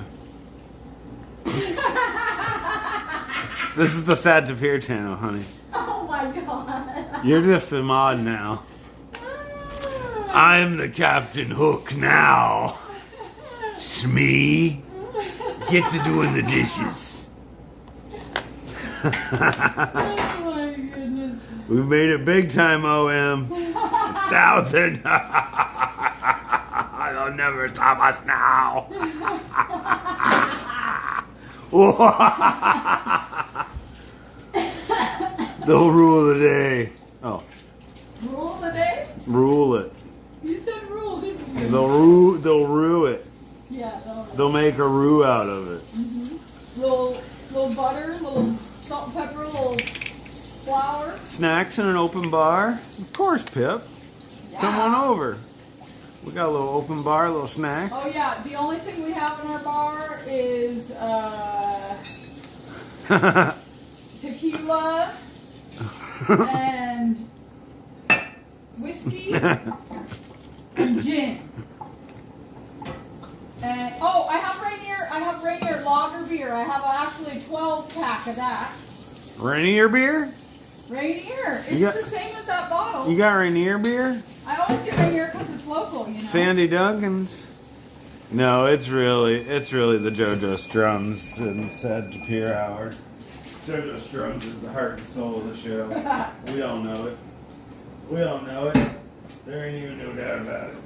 This is the Sad to Fear channel, honey. Oh my God. You're just a mod now. I'm the Captain Hook now. Smee. Get to doing the dishes. Oh my goodness. We made it big time, OM. 1,000. They'll never stop us now. They'll rule the day. Oh. Rule the day? Rule it. You said rule, didn't you? They'll rue it. Yeah, They'll make a roux out of it. Mm-hmm. Little butter, little salt and pepper, little flour. Snacks in an open bar? Of course, Pip. Yeah. Come on over. We got a little open bar, a little snack. Oh yeah, the only thing we have in our bar is tequila and whiskey and gin. And oh, I have Rainier lager beer. I have actually 12 pack of that. Rainier beer? Rainier. It's the same as that bottle. You got Rainier beer? I always get Rainier because it's local, you know. Sandy Duncan's? No, it's really the JoJo Strums and Sad to Peer Hour. JoJo Strums is the heart and soul of the show. We all know it. There ain't even no doubt about it.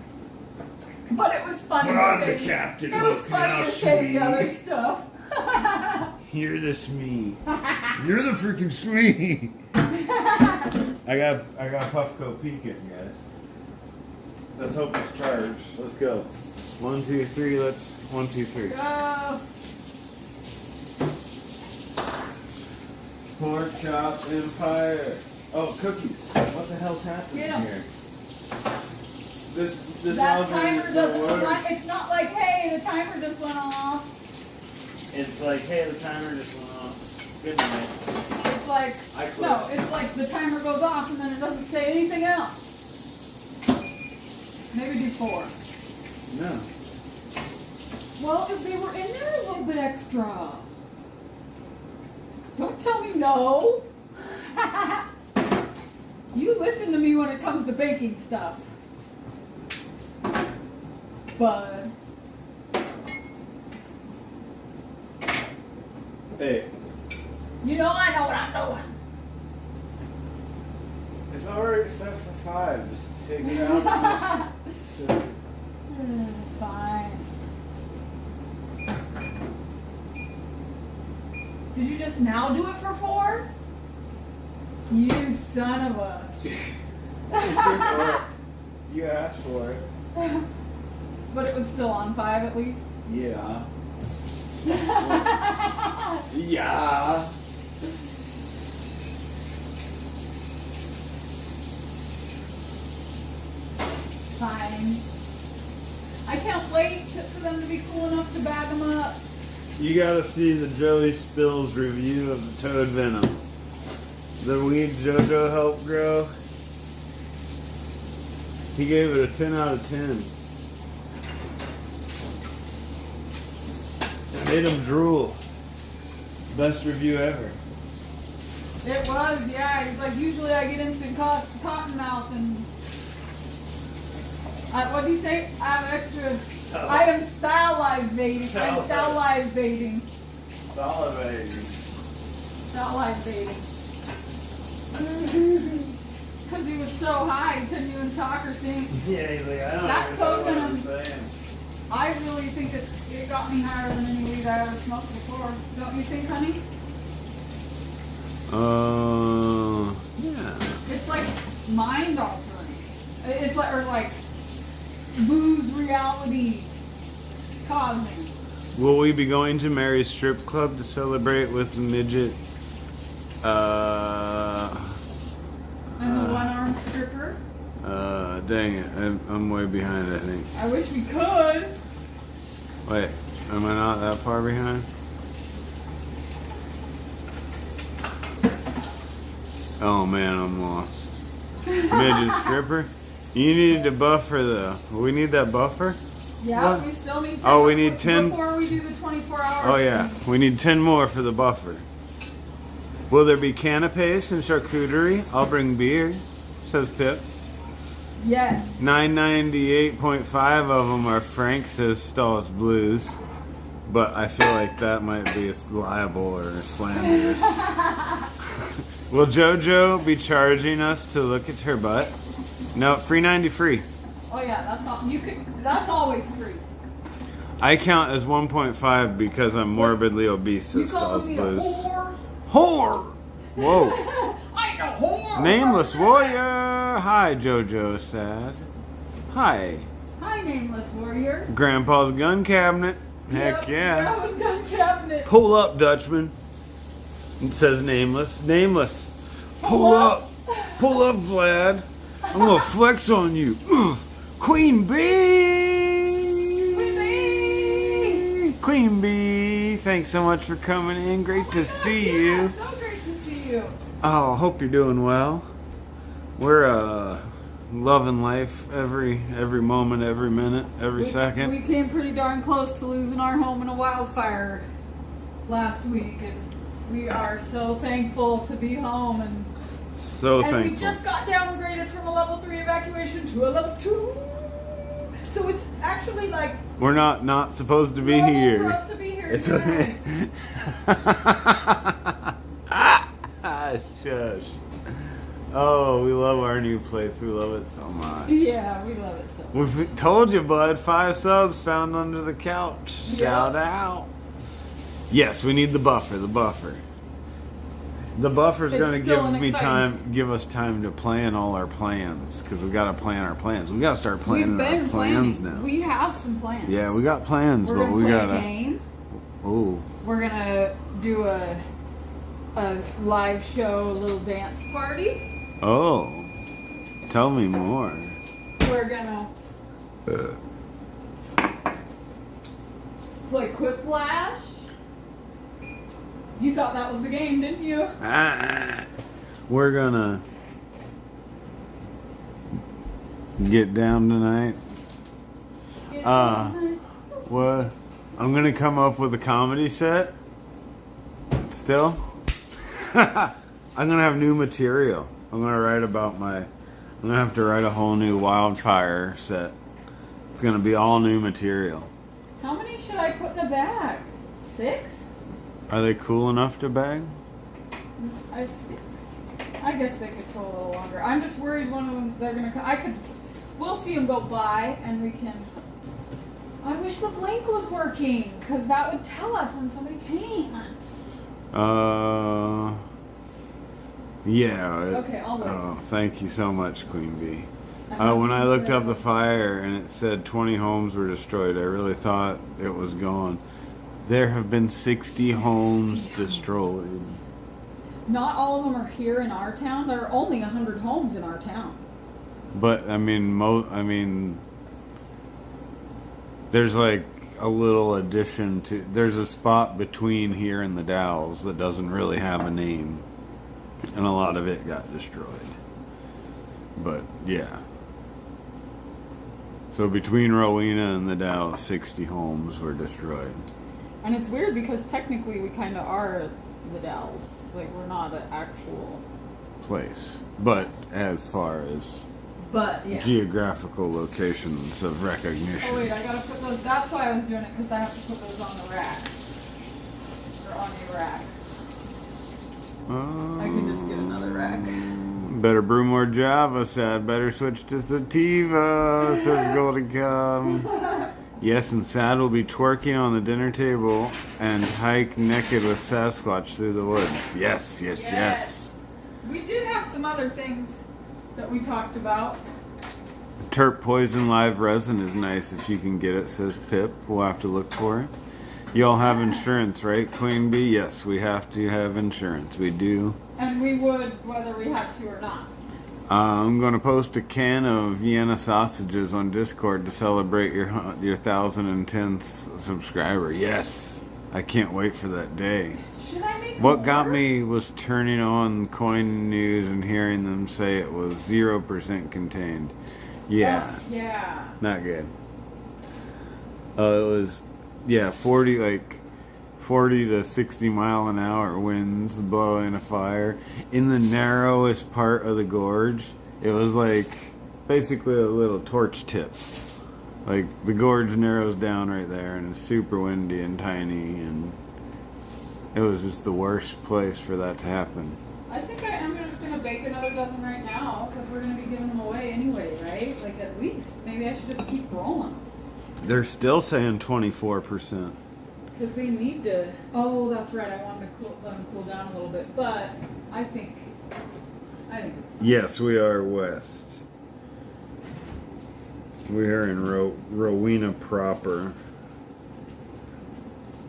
But it was funny Put to on say, the Captain it was Hook funny now, to say Smee. the other stuff. You're the Smee. You're the freaking Smee. I got Puffco Pekin, guys. Let's hope it's charged. Let's go. 1, 2, 3. Let's 1, 2, 3. Go. Pork Chop Empire. Oh, cookies. What the hell's happening Get 'em. here? This That algorithm timer doesn't work. work. It's not like, hey, the timer just went off. It's like, hey, the timer just went off. Good night. It's like, I quit. no, it's like the timer goes off and then it doesn't say anything else. Maybe do 4. No. Well, if they were in there a little bit extra. Don't tell me no. You listen to me when it comes to baking stuff. Bud. Hey. You know I know what I'm doing. It's already set for 5. Just take it out. Fine. Did you just now do it for 4? You son of a. You asked for it. But it was still on 5 at least? Yeah. Yeah. Fine. I can't wait for them to be cool enough to bag them up. You gotta see the Joey Spills review of the toad venom. The weed JoJo helped grow. He gave it a 10 out of 10. It made him drool. Best review ever. It was, yeah. He's like, usually I get instant cotton mouth and... what do you say? I have extra... I am salivating. I'm salivating. Salivating. Salivating. Because he was so high, he couldn't even talk or think. Yeah, he's like, I don't That even know what token I'm of- saying. I really think it got me higher than any weed I ever smoked before. Don't you think, honey? Yeah. It's like mind altering. It's like, or like lose reality causing. Will we be going to Mary's strip club to celebrate with the midget? And the one-armed stripper. Dang it. I'm way behind, I think. I wish we could. Wait, am I not that far behind? Oh man, I'm lost. Midget stripper? You need to buffer though. We need that buffer? Yeah, What? we still need 10 Oh, we need 10 before we do the 24 hours. Oh yeah, we need 10 more for the buffer. Will there be canapes and charcuterie? I'll bring beer, says Pip. Yes. 998.5 of them are Frank, says Stall's Blues. But I feel like that might be liable or slanderous. Will JoJo be charging us to look at her butt? No, free 90 free. Oh yeah, that's all. That's always free. I count as 1.5 because I'm morbidly obese, You says calling Stall's me a Blues. whore? Whore! Whoa. I ain't a whore. Nameless Warrior! Hi, JoJo Sad. Hi. Hi, Nameless Warrior. Grandpa's gun cabinet. Heck Yep, yeah. That was gun cabinet. Pull up, Dutchman. It says Nameless. Nameless. Pull up. Pull up, Vlad. I'm gonna flex on you. Ugh. Queen Bee! Queen Bee! Queen Bee! Thanks so much for coming in. Great to see Yeah, you. so great to see you. Oh, hope you're doing well. We're loving life every moment, every minute, every second. We came pretty darn close to losing our home in a wildfire last week, and we are so thankful to be home. And So we thankful. just got downgraded from a level 3 evacuation to a level 2. So it's actually like We're not supposed to be normal here. for us to be here. It's today. Shush. Oh, we love our new place. We love it so much. Yeah, we love it so much. We told you, bud. 5 subs found under the couch. Yep. Shout out. Yes, we need the buffer. The buffer. The buffer's It's going to still an give us time to plan all our plans because we got to plan our plans. We got to start We've planning been our plans planning. now. We have some plans. Yeah, we got plans, We're but gonna we play gotta. a game. Oh, We're gonna do a live show, little dance party. oh, tell me more. We're gonna play Quiplash. You thought that was the game, didn't you? We're gonna get down tonight. What? I'm gonna come up with a comedy set. Still, I'm gonna have new material. I'm gonna write about I'm gonna have to write a whole new wildfire set. It's gonna be all new material. How many should I put in a bag? 6? Are they cool enough to bag? I guess they could go a little longer. I'm just worried one of them, they're gonna come. We'll see them go by and we can. I wish the blink was working, because that would tell us when somebody came. Yeah. Okay, I'll wait. Oh, thank you so much, Queen Bee. When I looked up the fire and it said 20 homes were destroyed, I really thought it was gone. There have been 60 homes destroyed. Not all of them are here in our town. There are only 100 homes in our town. But I mean, there's like a little addition to. There's a spot between here and the Dalles that doesn't really have a name, and a lot of it got destroyed. But yeah. So between Rowena and the Dalles, 60 homes were destroyed. And it's weird because technically we kind of are the Dalles. Like, we're not an actual place. But as far as yeah. geographical locations of recognition. Oh wait, I gotta put those. That's why I was doing it, because I have to put those on the rack. Or on a rack. I can just get another rack. Better brew more Java, sad. Better switch to sativa, says Golden Cub. Yes, and Sad will be twerking on the dinner table and hike naked with Sasquatch through the woods. Yes, yes, yes. We did have some other things that we talked about. Terp poison live resin is nice if you can get it, says Pip. We'll have to look for it. You all have insurance, right, Queen Bee? Yes, we have to have insurance. We do. And we would, whether we have to or not. I'm going to post a can of Vienna sausages on Discord to celebrate your 1010th subscriber. Yes, I can't wait for that day. Should I make What more? got me was turning on Coin News and hearing them say it was 0% contained. Yeah. Yeah. Not good. It was, 40 to 60 mile an hour winds blowing a fire in the narrowest part of the gorge. It was like basically a little torch tip. Like the gorge narrows down right there and it's super windy and tiny, and it was just the worst place for that to happen. I think I'm just going to bake another dozen right now, because we're going to be giving them away anyway, right? Like, at least. Maybe I should just keep rolling. They're still saying 24%. Because they need to. Oh, that's right. I wanted to let them cool down a little bit, but I think it's fine. Yes, we are west. We are in Rowena proper.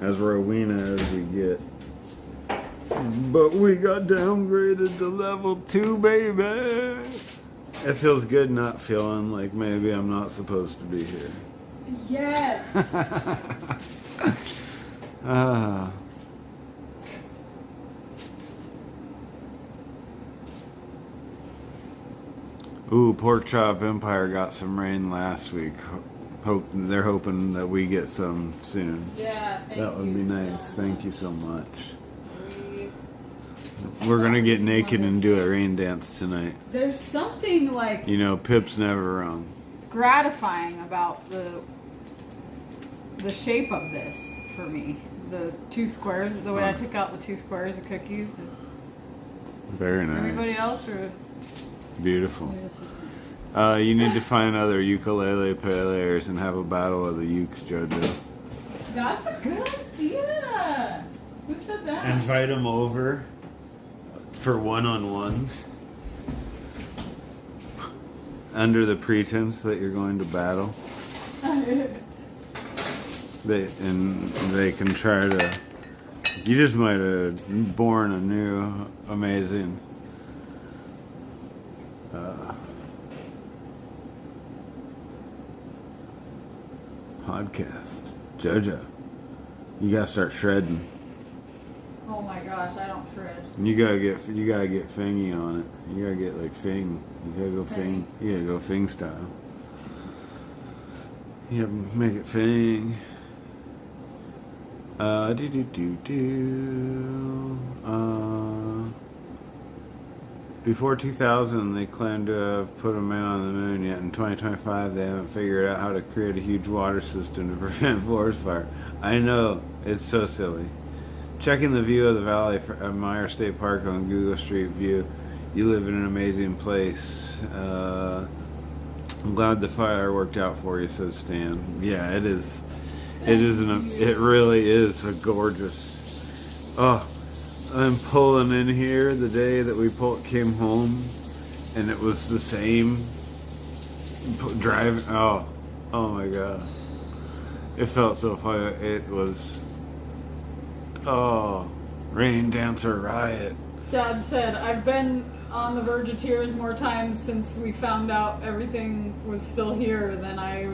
As Rowena as we get. But we got downgraded to level 2, baby. It feels good not feeling like maybe I'm not supposed to be here. Yes. Ooh, Pork Chop Empire got some rain last week. They're hoping that we get some soon. Yeah, that would be nice. So thank you so much. We're gonna get naked and do a rain dance tonight. There's something like, Pip's never wrong. Gratifying about the shape of this for me. The 2 squares, the way I took out the 2 squares of cookies. Very nice. Everybody else, or beautiful. You need to find other ukulele players and have a battle of the ukes, JoJo. That's a good idea. Who said that? Invite them over for one-on-ones under the pretense that you're going to battle. They can try to. You just might have born a new amazing podcast. JoJo, you gotta start shredding. Oh my gosh, I don't shred. You gotta get fingy on it. You gotta get like fing. You gotta go fing. You gotta go fing style. You gotta make it fing. Before 2000, they claimed to have put a man on the moon. Yet in 2025, they haven't figured out how to create a huge water system to prevent forest fire. I know, it's so silly. Checking the view of the valley at Meyer State Park on Google Street View. You live in an amazing place. I'm glad the fire worked out for you, says Stan. Yeah, it is. It really is a gorgeous. Oh, I'm pulling in here the day that we came home, and it was the same driving. Oh my God! It felt so fun. It was. Oh, Rain Dancer Riot. Sad said, I've been on the verge of tears more times since we found out everything was still here than I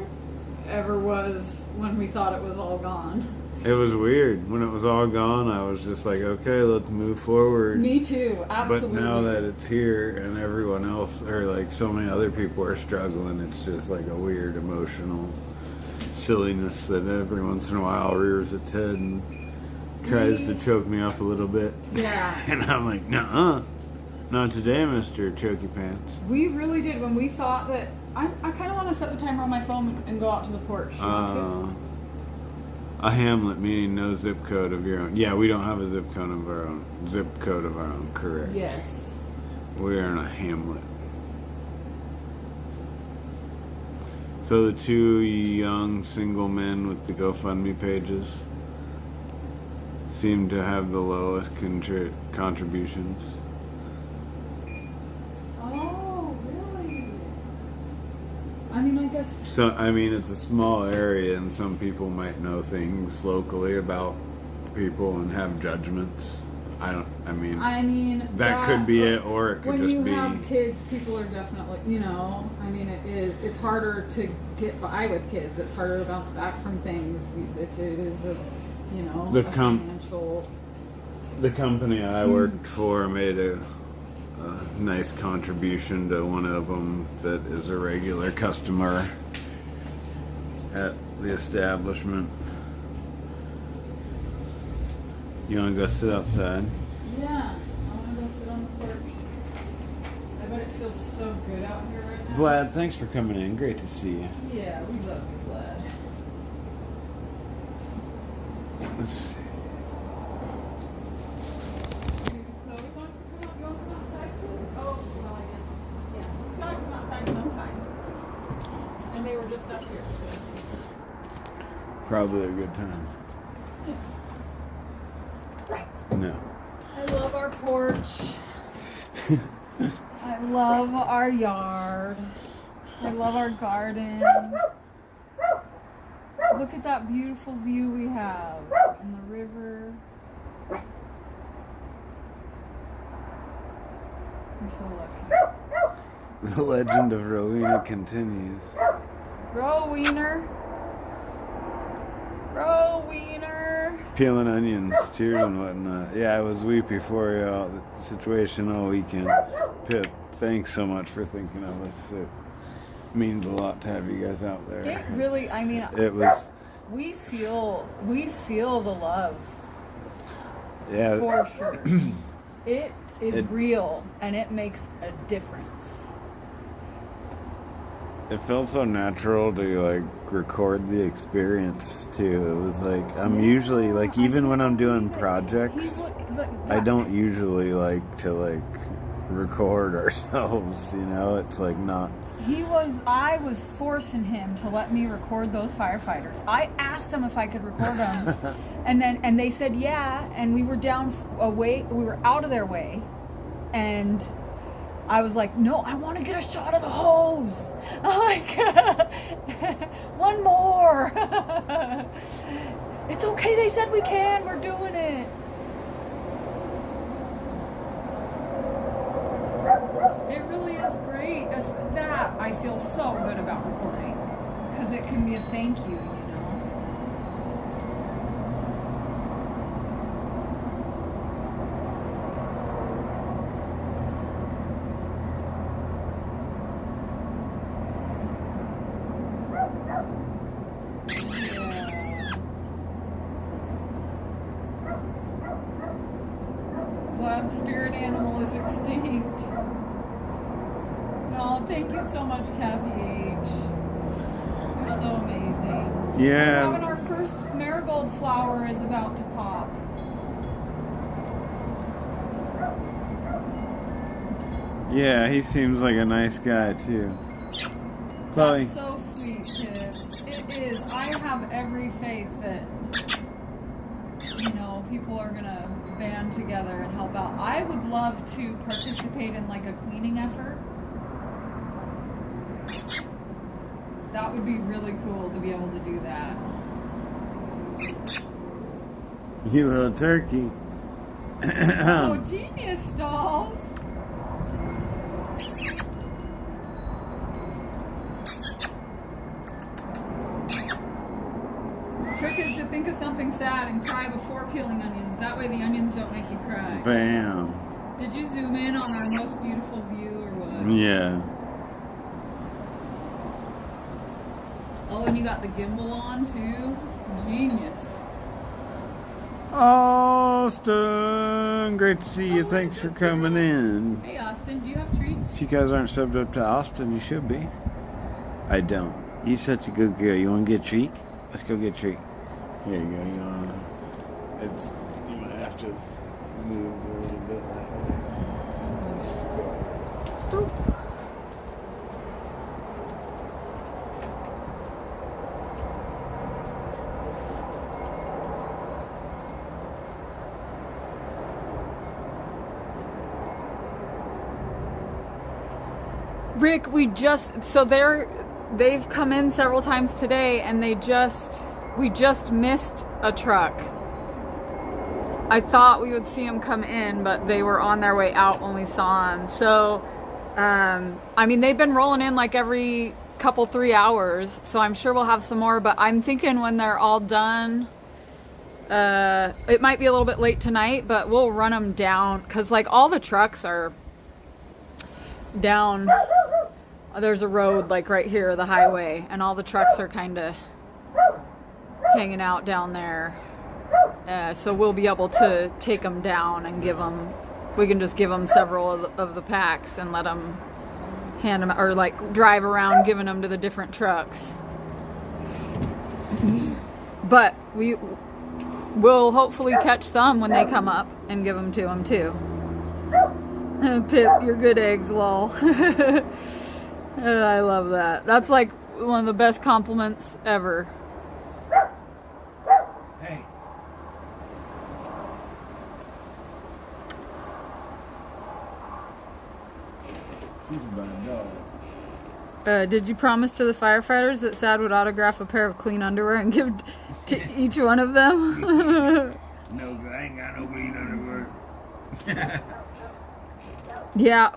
ever was when we thought it was all gone. It was weird. When it was all gone, I was just like, okay, let's move forward. Me too, absolutely. But now that it's here and everyone else, or like so many other people are struggling, it's just like a weird emotional silliness that every once in a while rears its head and tries to choke me up a little bit. Yeah. And I'm like, nuh-uh. Not today, Mr. Chokey Pants. We really did when we thought that... I kind of want to set the timer on my phone and go out to the porch. You want to? A hamlet meaning no zip code of your own. Yeah, we don't have a zip code of our own. Zip code of our own, correct. Yes. We are in a hamlet. So the two young single men with the GoFundMe pages seem to have the lowest contributions. Oh, really? I mean, I guess... So, I mean, it's a small area, and some people might know things locally about people and have judgments. I mean, that could be it, or it could just be... When you have kids, people are definitely, I mean, it's harder to get by with kids. It's harder to bounce back from things. It is a financial... The company I worked for made a nice contribution to one of them that is a regular customer at the establishment. You want to go sit outside? Yeah, I want to go sit on the porch. I bet it feels so good out here right now. Vlad, thanks for coming in. Great to see you. Yeah, we love you, Vlad. Let's see. And they were just up here, so. Probably a good time. No. I love our porch. I love our yard. I love our garden. Look at that beautiful view we have and the river. We're so lucky. The legend of Rowena continues. Rowena. Rowena. Peeling onions, tears and whatnot. Yeah, I was weepy for you the situation all weekend. Pip, thanks so much for thinking of us. It means a lot to have you guys out there. It really, I mean, it was. We feel the love. Yeah. For sure. It is real and it makes a difference. It felt so natural to like record the experience too. It was like I'm usually like even when I'm doing projects, I don't usually like to like record ourselves, It's like not. I was forcing him to let me record those firefighters. I asked him if I could record them, and they said yeah, and we were we were out of their way, and I was like, no, I want to get a shot of the hose. I'm like, one more. It's okay, they said we can, we're doing it. It really is great. That I feel so good about recording because it can be a thank you, sad spirit animal is extinct. Oh, thank you so much, Kathy H. You're so amazing. Yeah. Having our first marigold flower is about to pop. Yeah, he seems like a nice guy too. Chloe. That's so sweet, kid. It is. I have every faith that, you know, people are gonna band together and help out. I would love to participate in like a cleaning effort. That would be really cool to be able to do that. You little turkey. Oh, genius, Stalls. Trick is to think of something sad and cry before peeling onions. That way the onions don't make you cry. Bam. Did you zoom in on our most beautiful view or what? Yeah. Oh, and you got the gimbal on too? Genius. Austin, great to see you. Oh, Thanks for look at coming that. in. Hey Austin, do you have treats? If you guys aren't subbed up to Austin, you should be. I don't. You're such a good girl. You want to get a treat? Let's go get a treat. Here you go. You want it's. You might have to move a little bit that way. Boop. Rick, they've come in several times today and we just missed a truck. I thought we would see them come in, but they were on their way out when we saw them. So, I mean, they've been rolling in like every couple 3 hours, so I'm sure we'll have some more, but I'm thinking when they're all done, it might be a little bit late tonight, but we'll run them down, because like all the trucks are down. There's a road like right here, the highway, and all the trucks are kind of hanging out down there. So we'll be able to take them down and we can just give them several of the packs and let them hand them, or like drive around giving them to the different trucks. But we will hopefully catch some when they come up and give them to them too. Pip, you're good eggs, lol. I love that. That's like one of the best compliments ever. Hey. She's a bad dog. Did you promise to the firefighters that Sad would autograph a pair of clean underwear and give to each one of them? No, 'cause I ain't got no clean underwear. Yeah,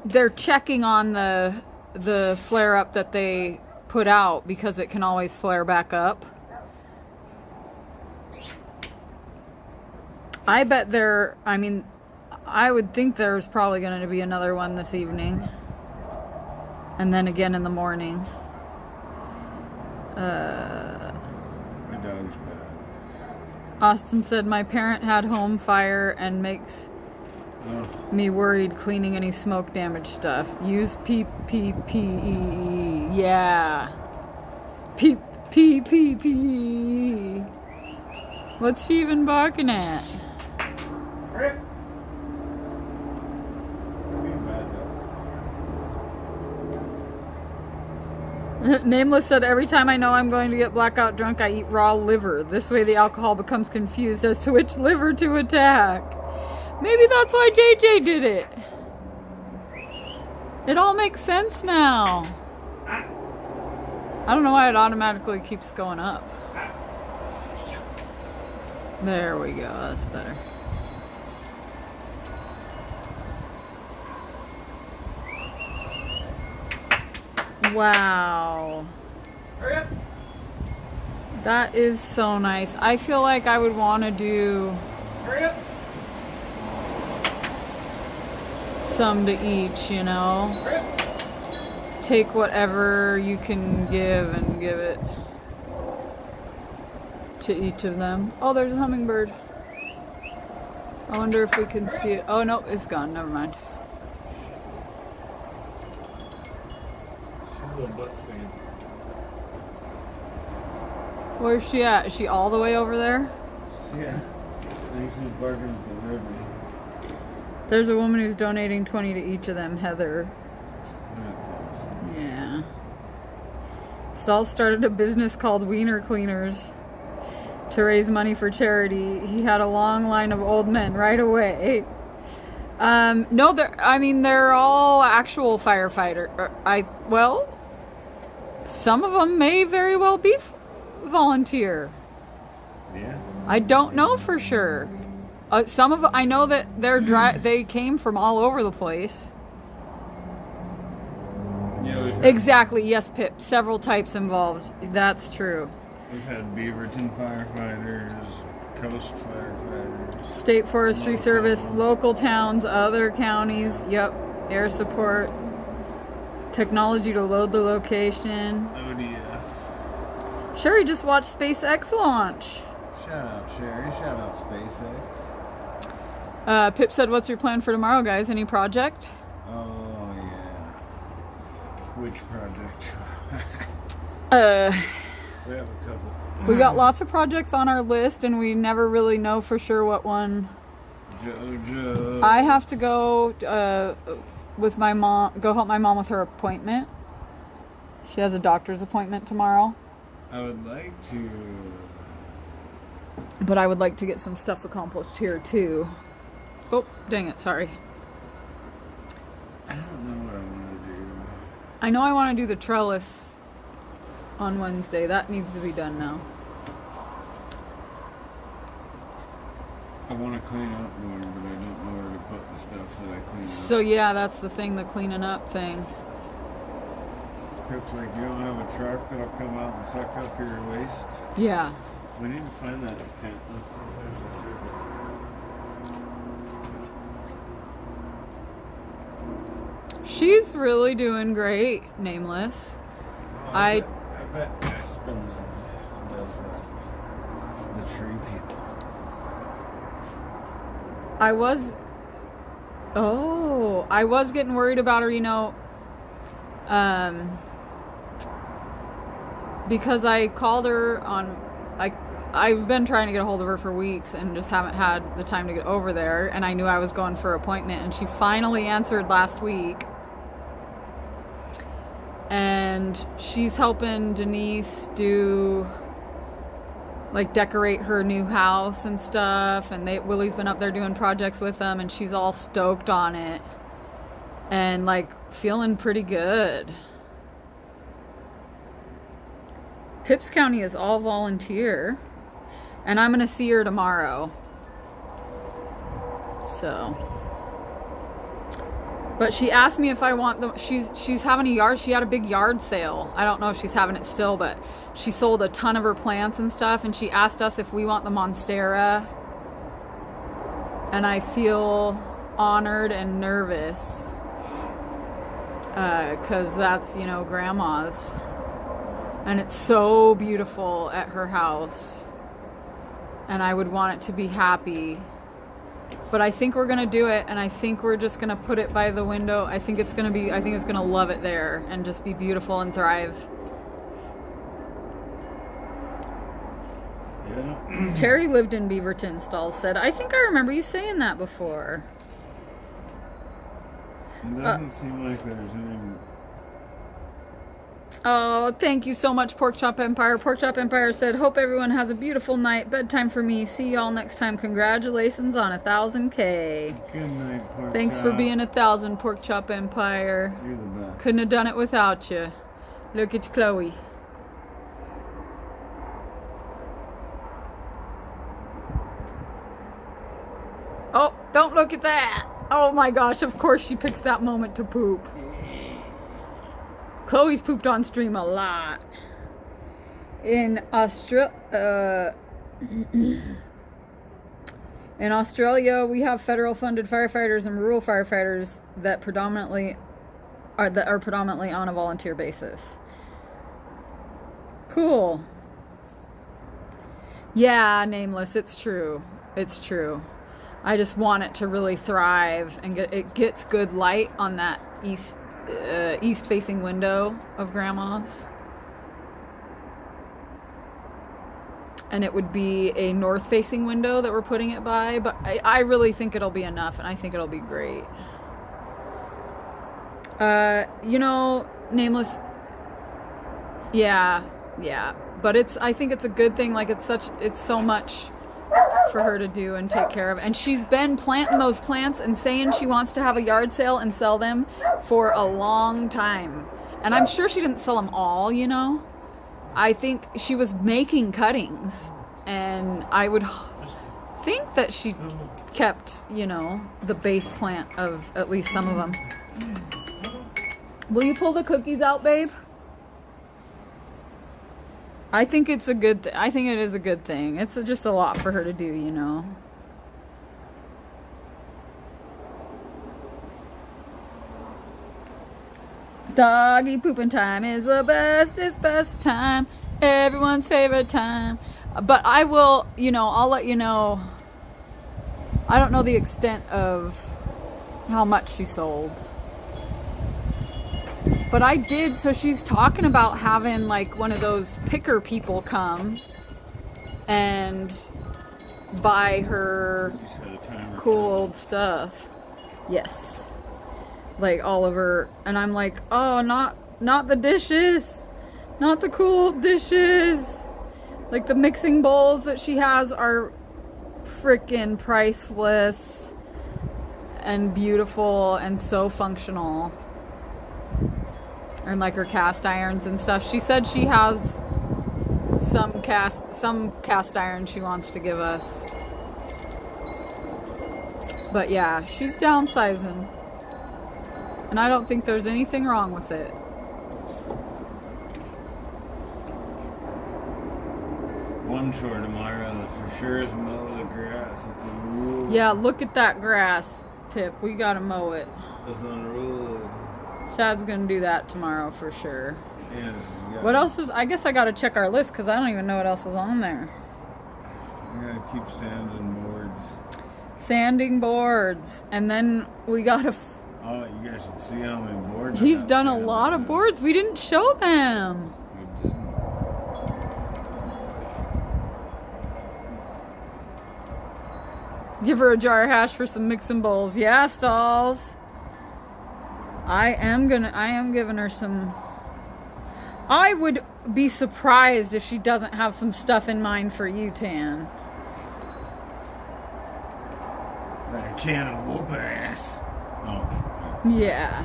they're checking on the flare up that they put out, because it can always flare back up. I bet I would think there's probably going to be another one this evening. And then again in the morning. My dog's bad. Austin said, my parent had home fire and makes me worried cleaning any smoke damage stuff. Use PPPE. Yeah. PPPE. What's she even barking at? Rip. Nameless said, every time I know I'm going to get blackout drunk, I eat raw liver. This way the alcohol becomes confused as to which liver to attack. Maybe that's why JJ did it. It all makes sense now. I don't know why it automatically keeps going up. There we go, that's better. Wow. Hurry up. That is so nice. I feel like I would want to do Hurry up. some to each, you know? Hurry up. Take whatever you can give and give it to each of them. Oh, there's a hummingbird. I wonder if we can see it. Oh, no, it's gone. Never mind. She's a little butt stand. Where's she at? Is she all the way over there? Yeah. I think she's barking at the river. There's a woman who's donating 20 to each of them, Heather. That's awesome. Yeah. Saul started a business called Wiener Cleaners to raise money for charity. He had a long line of old men right away. No, they're all actual firefighter. Some of them may very well be volunteer. Yeah. I don't know for sure. I know that they came from all over the place. Yeah, Exactly. Yes, Pip. Several types involved. That's true. We've had Beaverton firefighters, coast firefighters, State Forestry Local. Service, local towns, other counties. Yep. Air support. Technology to load the location. ODF. Sherry just watched SpaceX launch. Shout out Sherry. Shout out SpaceX. Pip said, "What's your plan for tomorrow, guys? Any project?" Oh yeah. Which project? We have a couple. We got lots of projects on our list, and we never really know for sure what one. JoJo. I have to go with my mom. Go help my mom with her appointment. She has a doctor's appointment tomorrow. I would like to. But I would like to get some stuff accomplished here too. Oh, dang it! Sorry. I don't know what I want to do. I know I want to do the trellis on Wednesday. That needs to be done now. I want to clean up more, but I don't know where to put the stuff that I clean up. So yeah, that's the thing, the cleaning up thing. Pip's like, you don't have a truck that'll come out and suck up your waste? Yeah. We need to find that. Let's see if there's a service. She's really doing great, Nameless. I bet Aspen does that. The tree people. I was getting worried about her, because I called her on, I've been trying to get a hold of her for weeks and just haven't had the time to get over there, and I knew I was going for an appointment, and she finally answered last week. And she's helping Denise decorate her new house and stuff, and Willie's been up there doing projects with them, and she's all stoked on it and feeling pretty good. Pips County is all volunteer, and I'm gonna see her tomorrow. So, but she asked me if I want them. She's having a yard. She had a big yard sale. I don't know if she's having it still, but she sold a ton of her plants and stuff, and she asked us if we want the monstera. And I feel honored and nervous because that's grandma's, and it's so beautiful at her house, and I would want it to be happy. But I think we're gonna do it, and I think we're just gonna put it by the window. I think it's gonna love it there and just be beautiful and thrive. Yeah. Terry lived in Beaverton, Stalls said. I think I remember you saying that before. It doesn't seem like there's any. Oh, thank you so much, Pork Chop Empire. Pork Chop Empire said, hope everyone has a beautiful night. Bedtime for me. See y'all next time. Congratulations on 1,000K. Good night, Pork Thanks Chop. for being 1,000, Pork Chop Empire. You're the best. Couldn't have done it without you. Look at Chloe. Oh, don't look at that. Oh my gosh, of course she picks that moment to poop. Chloe's pooped on stream a lot. In Australia, we have federal funded firefighters and rural firefighters that are predominantly on a volunteer basis. Cool. Yeah, Nameless, it's true. It's true. I just want it to really thrive and it gets good light on that east facing window of Grandma's. And it would be a north facing window that we're putting it by, but I really think it'll be enough, and I think it'll be great. Nameless. Yeah, but I think it's a good thing. Like it's so much for her to do and take care of, and she's been planting those plants and saying she wants to have a yard sale and sell them for a long time. And I'm sure she didn't sell them all, I think she was making cuttings, and I would think that she kept, the base plant of at least some of them. Will you pull the cookies out, babe? I think it's a good I think it is a good thing. It's just a lot for her to do, Doggy pooping time is the best time. Everyone's favorite time. But I will, I'll let you know. I don't know the extent of how much she sold. But I did, so she's talking about having like one of those picker people come and buy her cool old stuff. Yes. Like all of her, and I'm like, oh, not the dishes, not the cool dishes. Like the mixing bowls that she has are freaking priceless and beautiful and so functional. And like her cast irons and stuff. She said she has some cast iron she wants to give us. But yeah, she's downsizing. And I don't think there's anything wrong with it. One chore tomorrow for sure is mow the grass. Yeah, look at that grass, Pip. We gotta mow it. That's unruly. Sad's gonna do that tomorrow for sure. Yeah, what else is... I guess I gotta check our list because I don't even know what else is on there. We gotta keep sanding boards. Sanding boards. And then we gotta... Oh, you guys should see how many boards. He's done a lot of boards. We didn't show them. We didn't. Give her a jar of hash for some mixing bowls. Yeah, Stalls. I am giving her some... I would be surprised if she doesn't have some stuff in mind for you, Tan. Like a can of whoop ass. Oh. Yeah.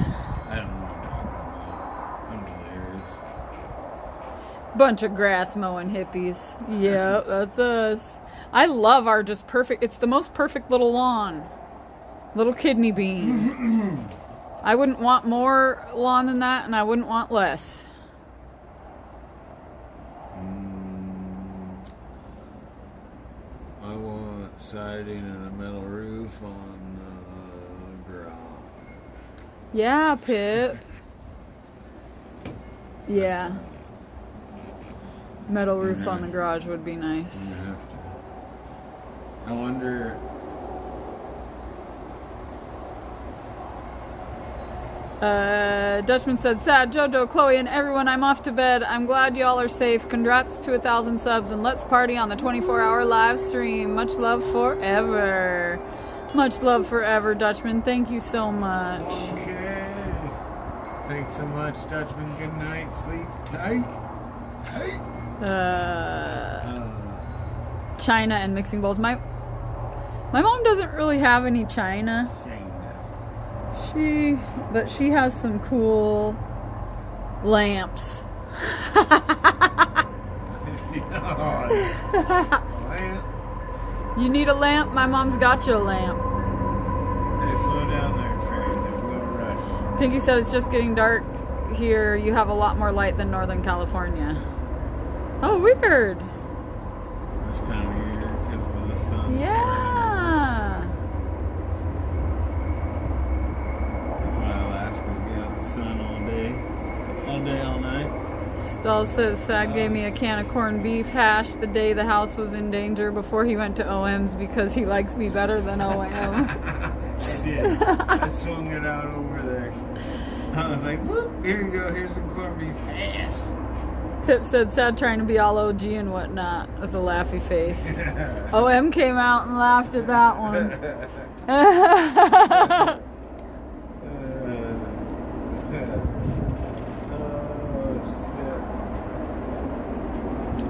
I don't know what I'm talking about. I'm hilarious. Bunch of grass mowing hippies. Yeah, that's us. I love our just perfect... It's the most perfect little lawn. Little kidney bean. I wouldn't want more lawn than that, and I wouldn't want less. I want siding and a metal roof on the garage. Yeah, Pip. Yeah. Metal roof on the garage would be nice. You have to. I wonder... Dutchman said, sad, Jojo, Chloe, and everyone, I'm off to bed. I'm glad y'all are safe. Congrats to 1,000 subs, and let's party on the 24-hour live stream. Much love forever. Much love forever, Dutchman. Thank you so much. Okay. Thanks so much, Dutchman. Good night. Sleep tight. China and mixing bowls. My mom doesn't really have any china. But she has some cool lamps. You need a lamp? My mom's got you a lamp. Hey, slow down there, train. There's no rush. Pinky said it's just getting dark here. You have a lot more light than Northern California. Oh, weird. This time of year because of the sun. Yeah. That's why Alaska's got the sun all day, all night. Stall says Sad gave me a can of corned beef hash the day the house was in danger before he went to OM's because he likes me better than OM. I did. I swung it out over there. I was like, whoop, here you go, here's some corned beef hash. Pip said Sad trying to be all OG and whatnot with a laughy face. OM came out and laughed at that one.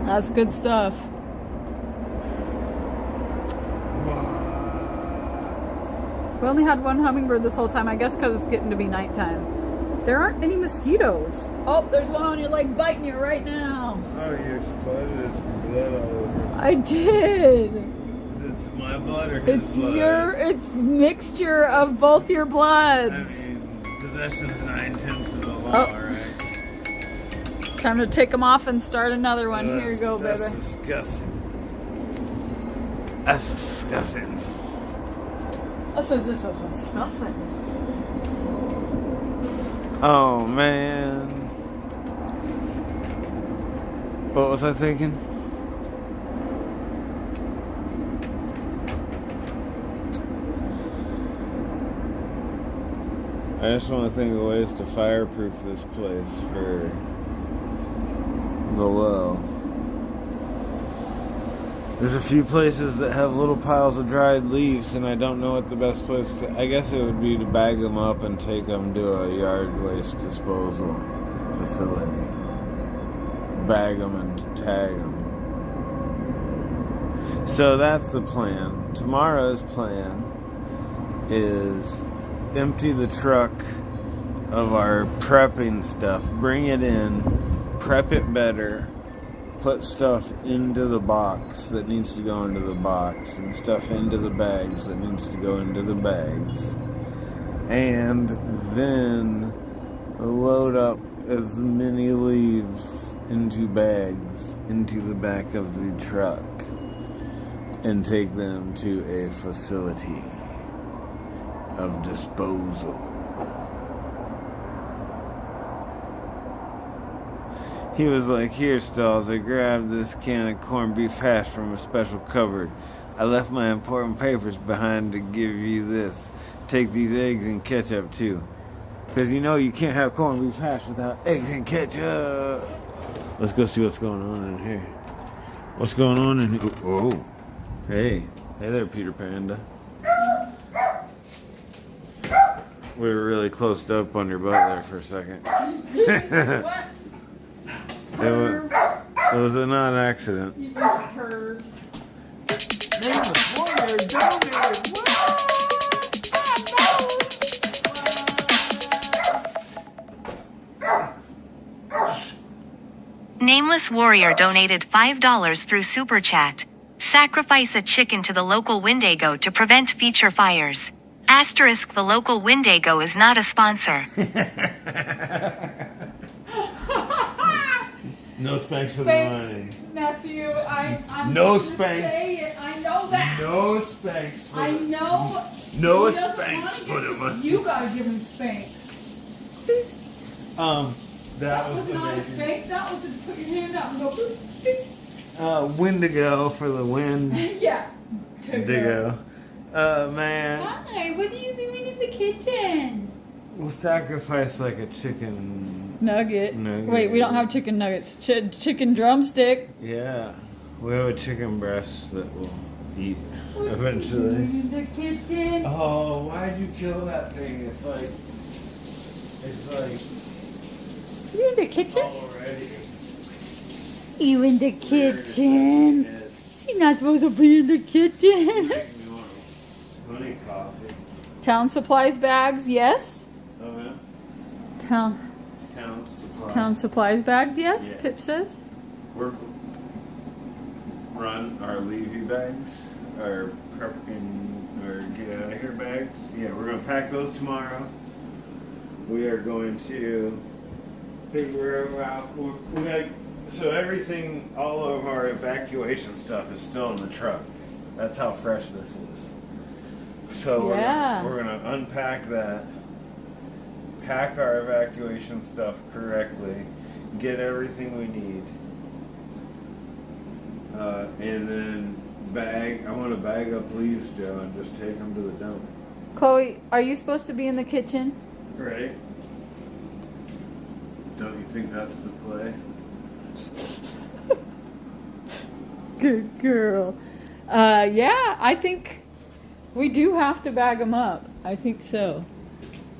That's good stuff. We only had one hummingbird this whole time, I guess because it's getting to be nighttime. There aren't any mosquitoes. Oh, there's one on your leg biting you right now. Oh, you exploded some blood all over. I did. It's my blood or his blood? It's mixture of both your bloods. I mean, possession's 9/10 of the law, right? Time to take them off and start another one. Here you go, baby. That's disgusting. That's disgusting. This is disgusting. Oh, man. What was I thinking? I just want to think of ways to fireproof this place for the low. There's a few places that have little piles of dried leaves, and I don't know what the best place to... I guess it would be to bag them up and take them to a yard waste disposal facility. Bag them and tag them. So that's the plan. Tomorrow's plan is empty the truck of our prepping stuff, bring it in, prep it better, put stuff into the box that needs to go into the box, and stuff into the bags that needs to go into the bags, and then load up as many leaves into bags into the back of the truck and take them to a facility of disposal. He was like, "Here, Stalls, I grabbed this can of corned beef hash from a special cupboard. I left my important papers behind to give you this. Take these eggs and ketchup, too. Because you know you can't have corned beef hash without eggs and ketchup." Let's go see what's going on in here. What's going on in here? Oh, hey. Hey there, Peter Panda. We were really close up on your butt there for a second. What? It was a non-accident. You curves. Nameless Warrior donated $5 through Super Chat. Sacrifice a chicken to the local Wendigo to prevent feature fires. Asterisk, the local Wendigo is not a sponsor. No spanks for the Spanks, money. nephew. I'm No just spanks. say it. I know that. No spanks for I the know. No He doesn't spanks wanna for get- the money. You gotta give him spanks. That was was not a amazing. spank. That was to put your hand out and go. Boop, boop. Wendigo for the wind. Yeah. Wendigo. Man. Hi. What are you doing in the kitchen? We'll sacrifice like a chicken. Nugget. Nugget. Wait, we don't have chicken nuggets. Chicken drumstick. Yeah. We have a chicken breast that we'll eat What are you eventually. doing in the kitchen? Oh, why'd you kill that thing? It's like You in the kitchen? already. You in the kitchen? You're not supposed to be in the kitchen. Honey coffee. Town supplies bags, yes. Oh, man. Town Town supplies. bags, yes. Yeah. Pip says. We're run our Levy bags, our prepping, or get out of here bags. Yeah, we're gonna pack those tomorrow. We are going to figure out. So everything, all of our evacuation stuff is still in the truck. That's how fresh this is. So Yeah. we're gonna unpack that, pack our evacuation stuff correctly, get everything we need. And then I want to bag up leaves, Joe, and just take them to the dump. Chloe, are you supposed to be in the kitchen? Right? Don't you think that's the play? Good girl. Yeah, I think we do have to bag them up. I think so.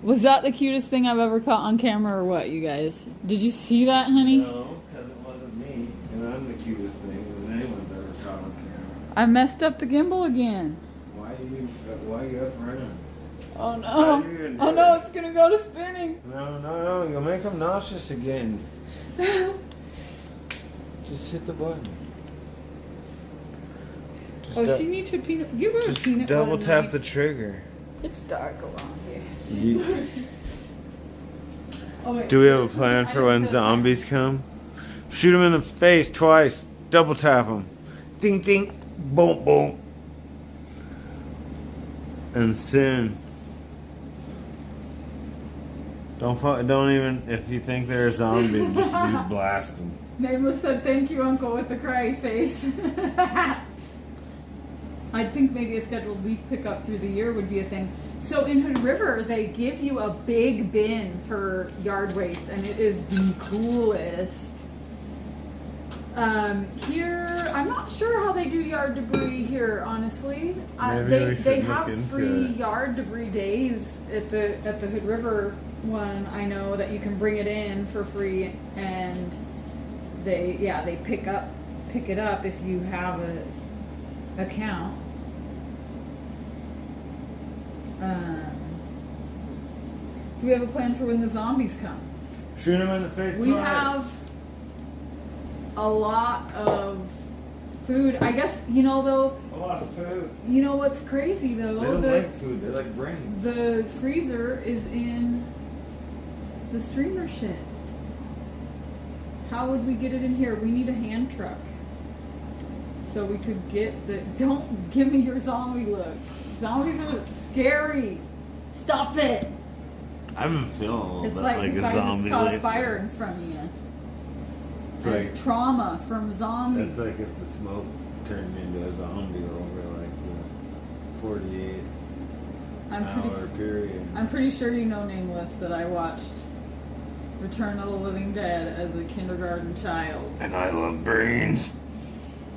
Was that the cutest thing I've ever caught on camera or what, you guys? Did you see that, honey? No, because it wasn't me. And I'm the cutest thing that anyone's ever caught on camera. I messed up the gimbal again. Why are you up running? Oh no. How are you gonna do Oh no, it? it's gonna go to spinning. No, you'll make them nauseous again. Just hit the button. Just She needs a peanut. Give her a just peanut double butter tap knife. the trigger. It's dark around here. Do we have a plan for when zombies come? Shoot them in the face twice. Double tap them. Ding ding. Boom boom. And then don't even, if you think they're a zombie, just blast them. Nameless said, "Thank you, Uncle," with the cry face. I think maybe a scheduled leaf pickup through the year would be a thing. So in Hood River, they give you a big bin for yard waste, and it is the coolest. Here, I'm not sure how they do yard debris here, honestly. Maybe we should they look have into free it. yard debris days at the Hood River one. I know that you can bring it in for free, and they pick it up if you have a account. Do we have a plan for when the zombies come? Shoot them in the face We twice. have a lot of food. I guess, though, a lot of food. you know what's crazy though? They don't like food, they like brains. The freezer is in the streamer shed. How would we get it in here? We need a hand truck. So we could get the... Don't give me your zombie look. Zombies are scary. Stop it. I've been feeling a little It's bit like like if a I zombie just caught a lately. fire in front of you. It's There's like, trauma from zombies. it's like if the smoke turned me into a zombie over like the 48 hour period. I'm pretty sure you know, Nameless, that I watched Return of the Living Dead as a kindergarten child. And I love brains.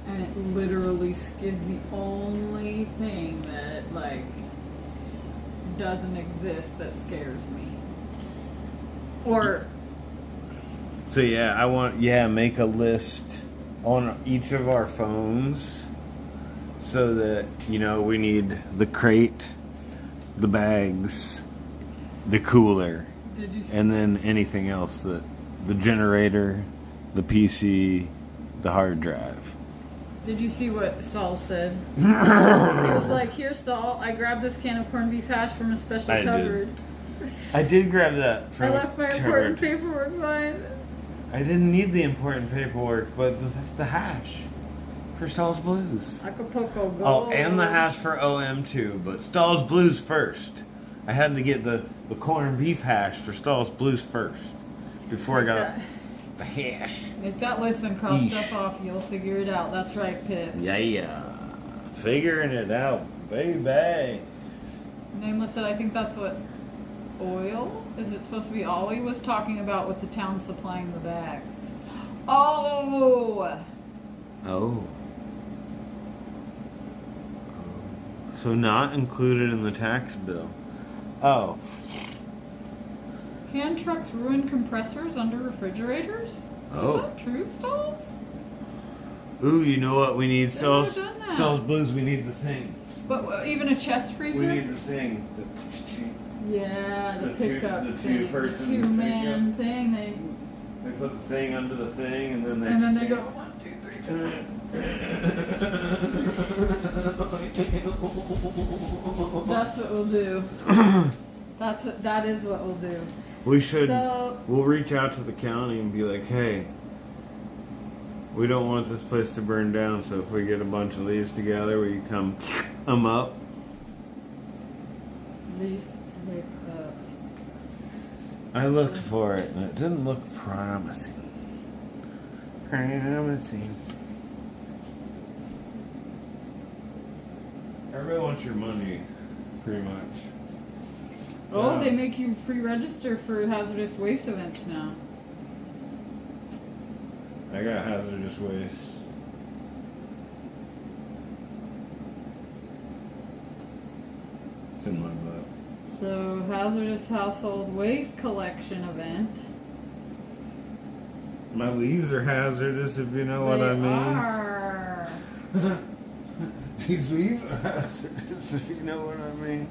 And it literally is the only thing that, doesn't exist that scares me. Or... So make a list on each of our phones so that, we need the crate, the bags, the cooler, Did you see? and then anything else, the generator, the PC, the hard drive. Did you see what Stahl said? He was like, "Here, Stahl, I grabbed this can of corned beef hash from a special I did. cupboard. I did grab that I from left my important paperwork behind." I didn't need the important paperwork, but it's the hash for Stahl's Blues. Acapulco Gold. Oh, and the hash for OM2, but Stahl's Blues first. I had to get the corned beef hash for Stahl's Blues first before I got the hash. Make that list and cross Eesh. stuff off. You'll figure it out. That's right, Pip. Yeah. Figuring it out, baby. Nameless said, "I think that's what oil? Is it supposed to be Ollie was talking about with the town supplying the bags?" Oh! Oh. So not included in the tax bill. Oh. Hand trucks ruin compressors under refrigerators? Oh. Is that true, Stalls? Ooh, you know what we need, never Stahl's? done that. Stahl's Blues, we need the thing. But even a chest freezer? We need the thing. Yeah, the pickup the thing. two-person The two-man thing. They put the thing under the thing, and then They go 1, 2, 3. That's what we'll do. That is what we'll do. We should. So- We'll reach out to the county and be like, "Hey, we don't want this place to burn down. So if we get a bunch of leaves together, will you come them up?" Leaf up. I looked for it, and it didn't look promising. crime scene. Everybody wants your money, pretty much. Oh, they make you pre-register for hazardous waste events now. I got hazardous waste. It's in my butt. So, hazardous household waste collection event. My leaves are hazardous, if you know what I mean. They are. These leaves are hazardous, if you know what I mean.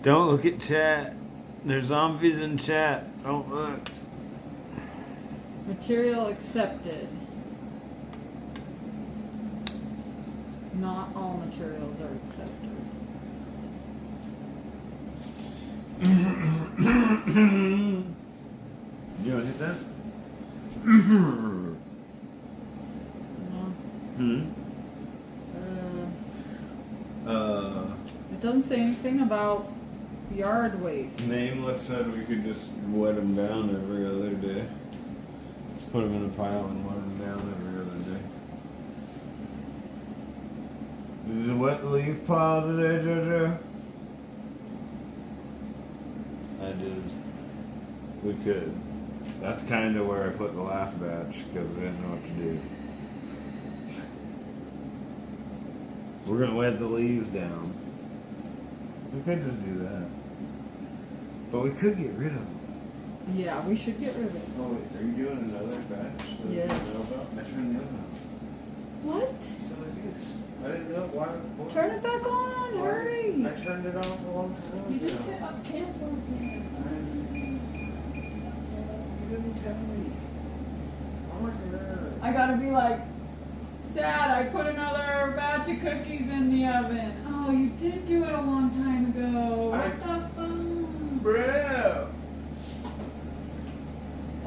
Don't look at chat. There's zombies in chat. Don't look. Material accepted. Not all materials are accepted. You want to hit that? No. It doesn't say anything about yard waste. Nameless said we could just wet them down every other day. Put them in a pile and wet them down every other day. Is it a wet leaf pile today, JoJo? I did. We could. That's kind of where I put the last batch because I didn't know what to do. We're going to wet the leaves down. We could just do that. But we could get rid of them. Yeah, we should get rid of it. Oh, wait, are you doing another batch? Yes. I turned the oven What? off. Silly goose. I didn't know why. Turn it back on, hurry! I turned it off a long time You ago. just hit up cancel again. You didn't tell me. Oh my god. I gotta be like, sad, I put another batch of cookies in the oven. Oh, you did do it a long time ago. What the fuck? Bro.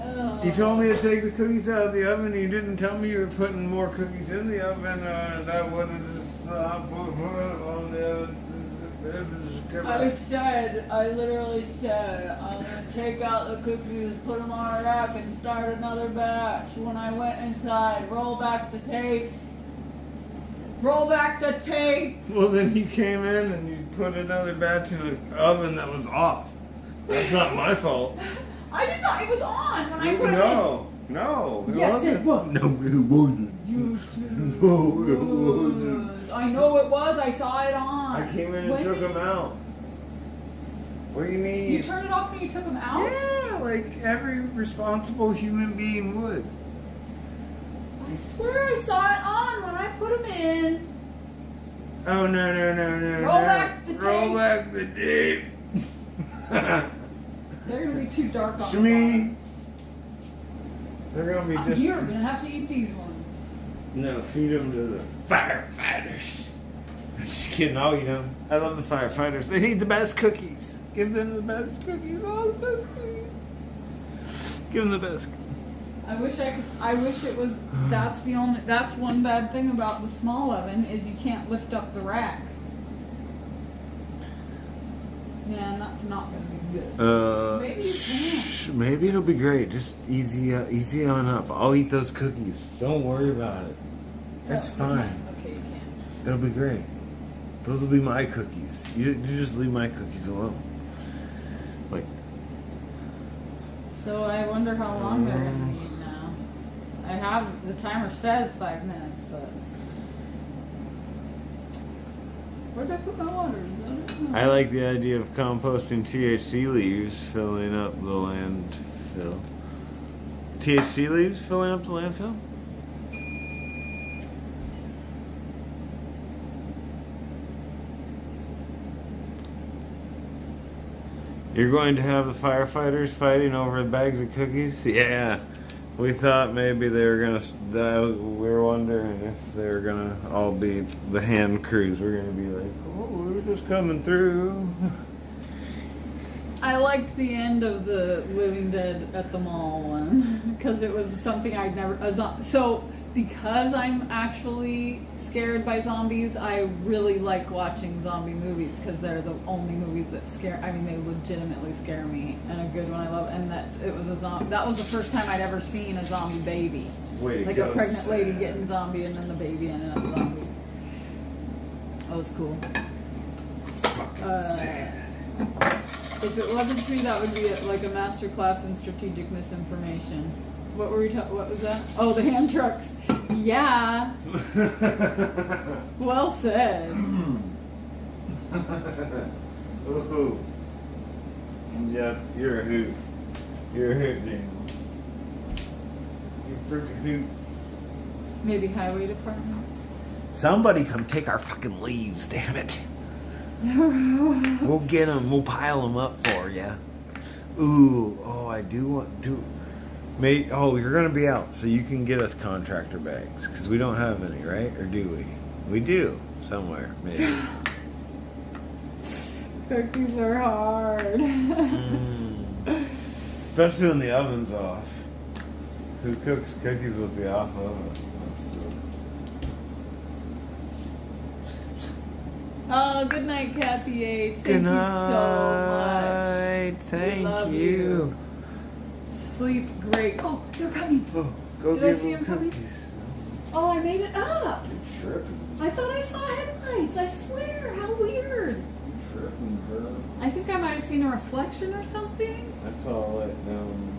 Oh. You told me to take the cookies out of the oven. You didn't tell me you were putting more cookies in the oven. And I would have just put on the oven. I literally said, I'm gonna take out the cookies, put them on a rack, and start another batch. When I went inside, roll back the tape. Roll back the tape. Well, then you came in and you put another batch in an oven that was off. That's not my fault. I did not. It was on when I put it in. No, it Yes, wasn't. it was. No, it wasn't. You No, it wasn't. I know it was. I saw it on. I came in and When took did- them out. What do you mean? You turned it off when you took them out? Yeah, like every responsible human being would. I swear I saw it on when I put them in. Oh no! Roll back the Roll tape. back the tape. They're gonna be too dark on Shmi. They're gonna be I'm just. here. Gonna have to eat these ones. No, feed them to the firefighters. I'm just kidding. I'll eat them. I love the firefighters. They need the best cookies. Give them the best cookies. All the best cookies. Give them the best. I wish I could. I wish it was. That's the only. That's one bad thing about the small oven is you can't lift up the rack. Man, that's not gonna be good. Maybe you can. Maybe it'll be great. Just easy on up. I'll eat those cookies. Don't worry about it. That's Yeah, fine. Okay, you can. It'll be great. Those will be my cookies. You just leave my cookies alone. Like, So I wonder how long they're gonna need now. I have the timer says 5 minutes, but where'd I put my water? Is that it? I like the idea of composting THC leaves filling up the landfill. THC leaves filling up the landfill? You're going to have the firefighters fighting over bags of cookies? Yeah. We thought maybe they were gonna. We were wondering if they were gonna all be the hand crews. We're gonna be like, oh, we're just coming through. I liked the end of the Living Dead at the mall one because it was something I'd never. So because I'm actually scared by zombies, I really like watching zombie movies because they're the only movies that scare. I mean, they legitimately scare me, and a good one I love. And that it was a zombie. That was the first time I'd ever seen a zombie baby, like a pregnant lady getting zombie, and then the baby ended up zombie. That was cool. If it wasn't free, that would be like a master class in strategic misinformation. What were we talking? What was that? Oh, the hand trucks. Yeah. Well said. Ooh. Yeah, you're a hoot. You're a hoot, Daniel. You're a freaking hoot. Maybe highway department. Somebody come take our fucking leaves, damn it. We'll get them. We'll pile them up for you. Ooh, oh, I do want to. Oh, you're gonna be out, so you can get us contractor bags because we don't have any, right? Or do we? We do somewhere, maybe. Cookies are hard. Especially when the oven's off. Who cooks cookies with the off oven? Oh, good night, Kathy H. Thank Good you night. so much. Thank you. Sleep great. Oh, they're coming. Oh, go Did I give see them them coming? cookies. Oh, I made it up. You're tripping. I thought I saw headlights. I swear. How weird. You're tripping, bro. I think I might have seen a reflection or something. That's all it down.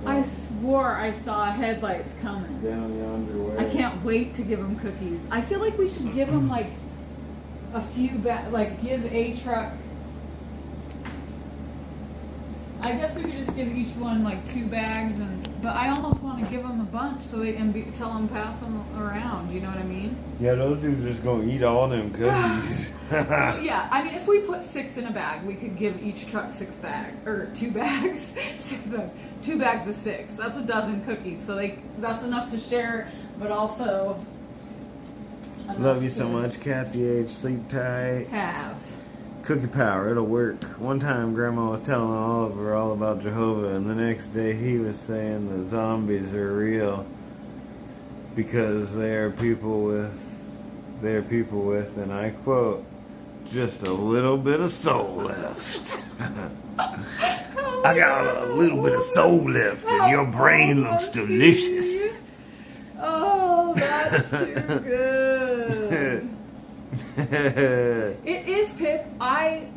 I swore I saw headlights coming. Down yonder way. I can't wait to give them cookies. I feel like we should give them like a few like give a truck. I guess we could just give each one like 2 bags, but I almost want to give them a bunch so they can tell them pass them around. You know what I mean? Yeah, those dudes just gonna eat all them cookies. Yeah, I mean, if we put 6 in a bag, we could give each truck 6 bags or 2 bags, 6 bags, 2 bags of 6. That's a dozen cookies, so that's enough to share, but also. Love you so much, Kathy H. Sleep tight. Have. Cookie power, it'll work. One time, Grandma was telling Oliver all about Jehovah, and the next day he was saying the zombies are real because they are people with, and I quote, just a little bit of soul left. I got a little bit of soul left, and your brain looks delicious. Oh, that's too good. It is, Pip. I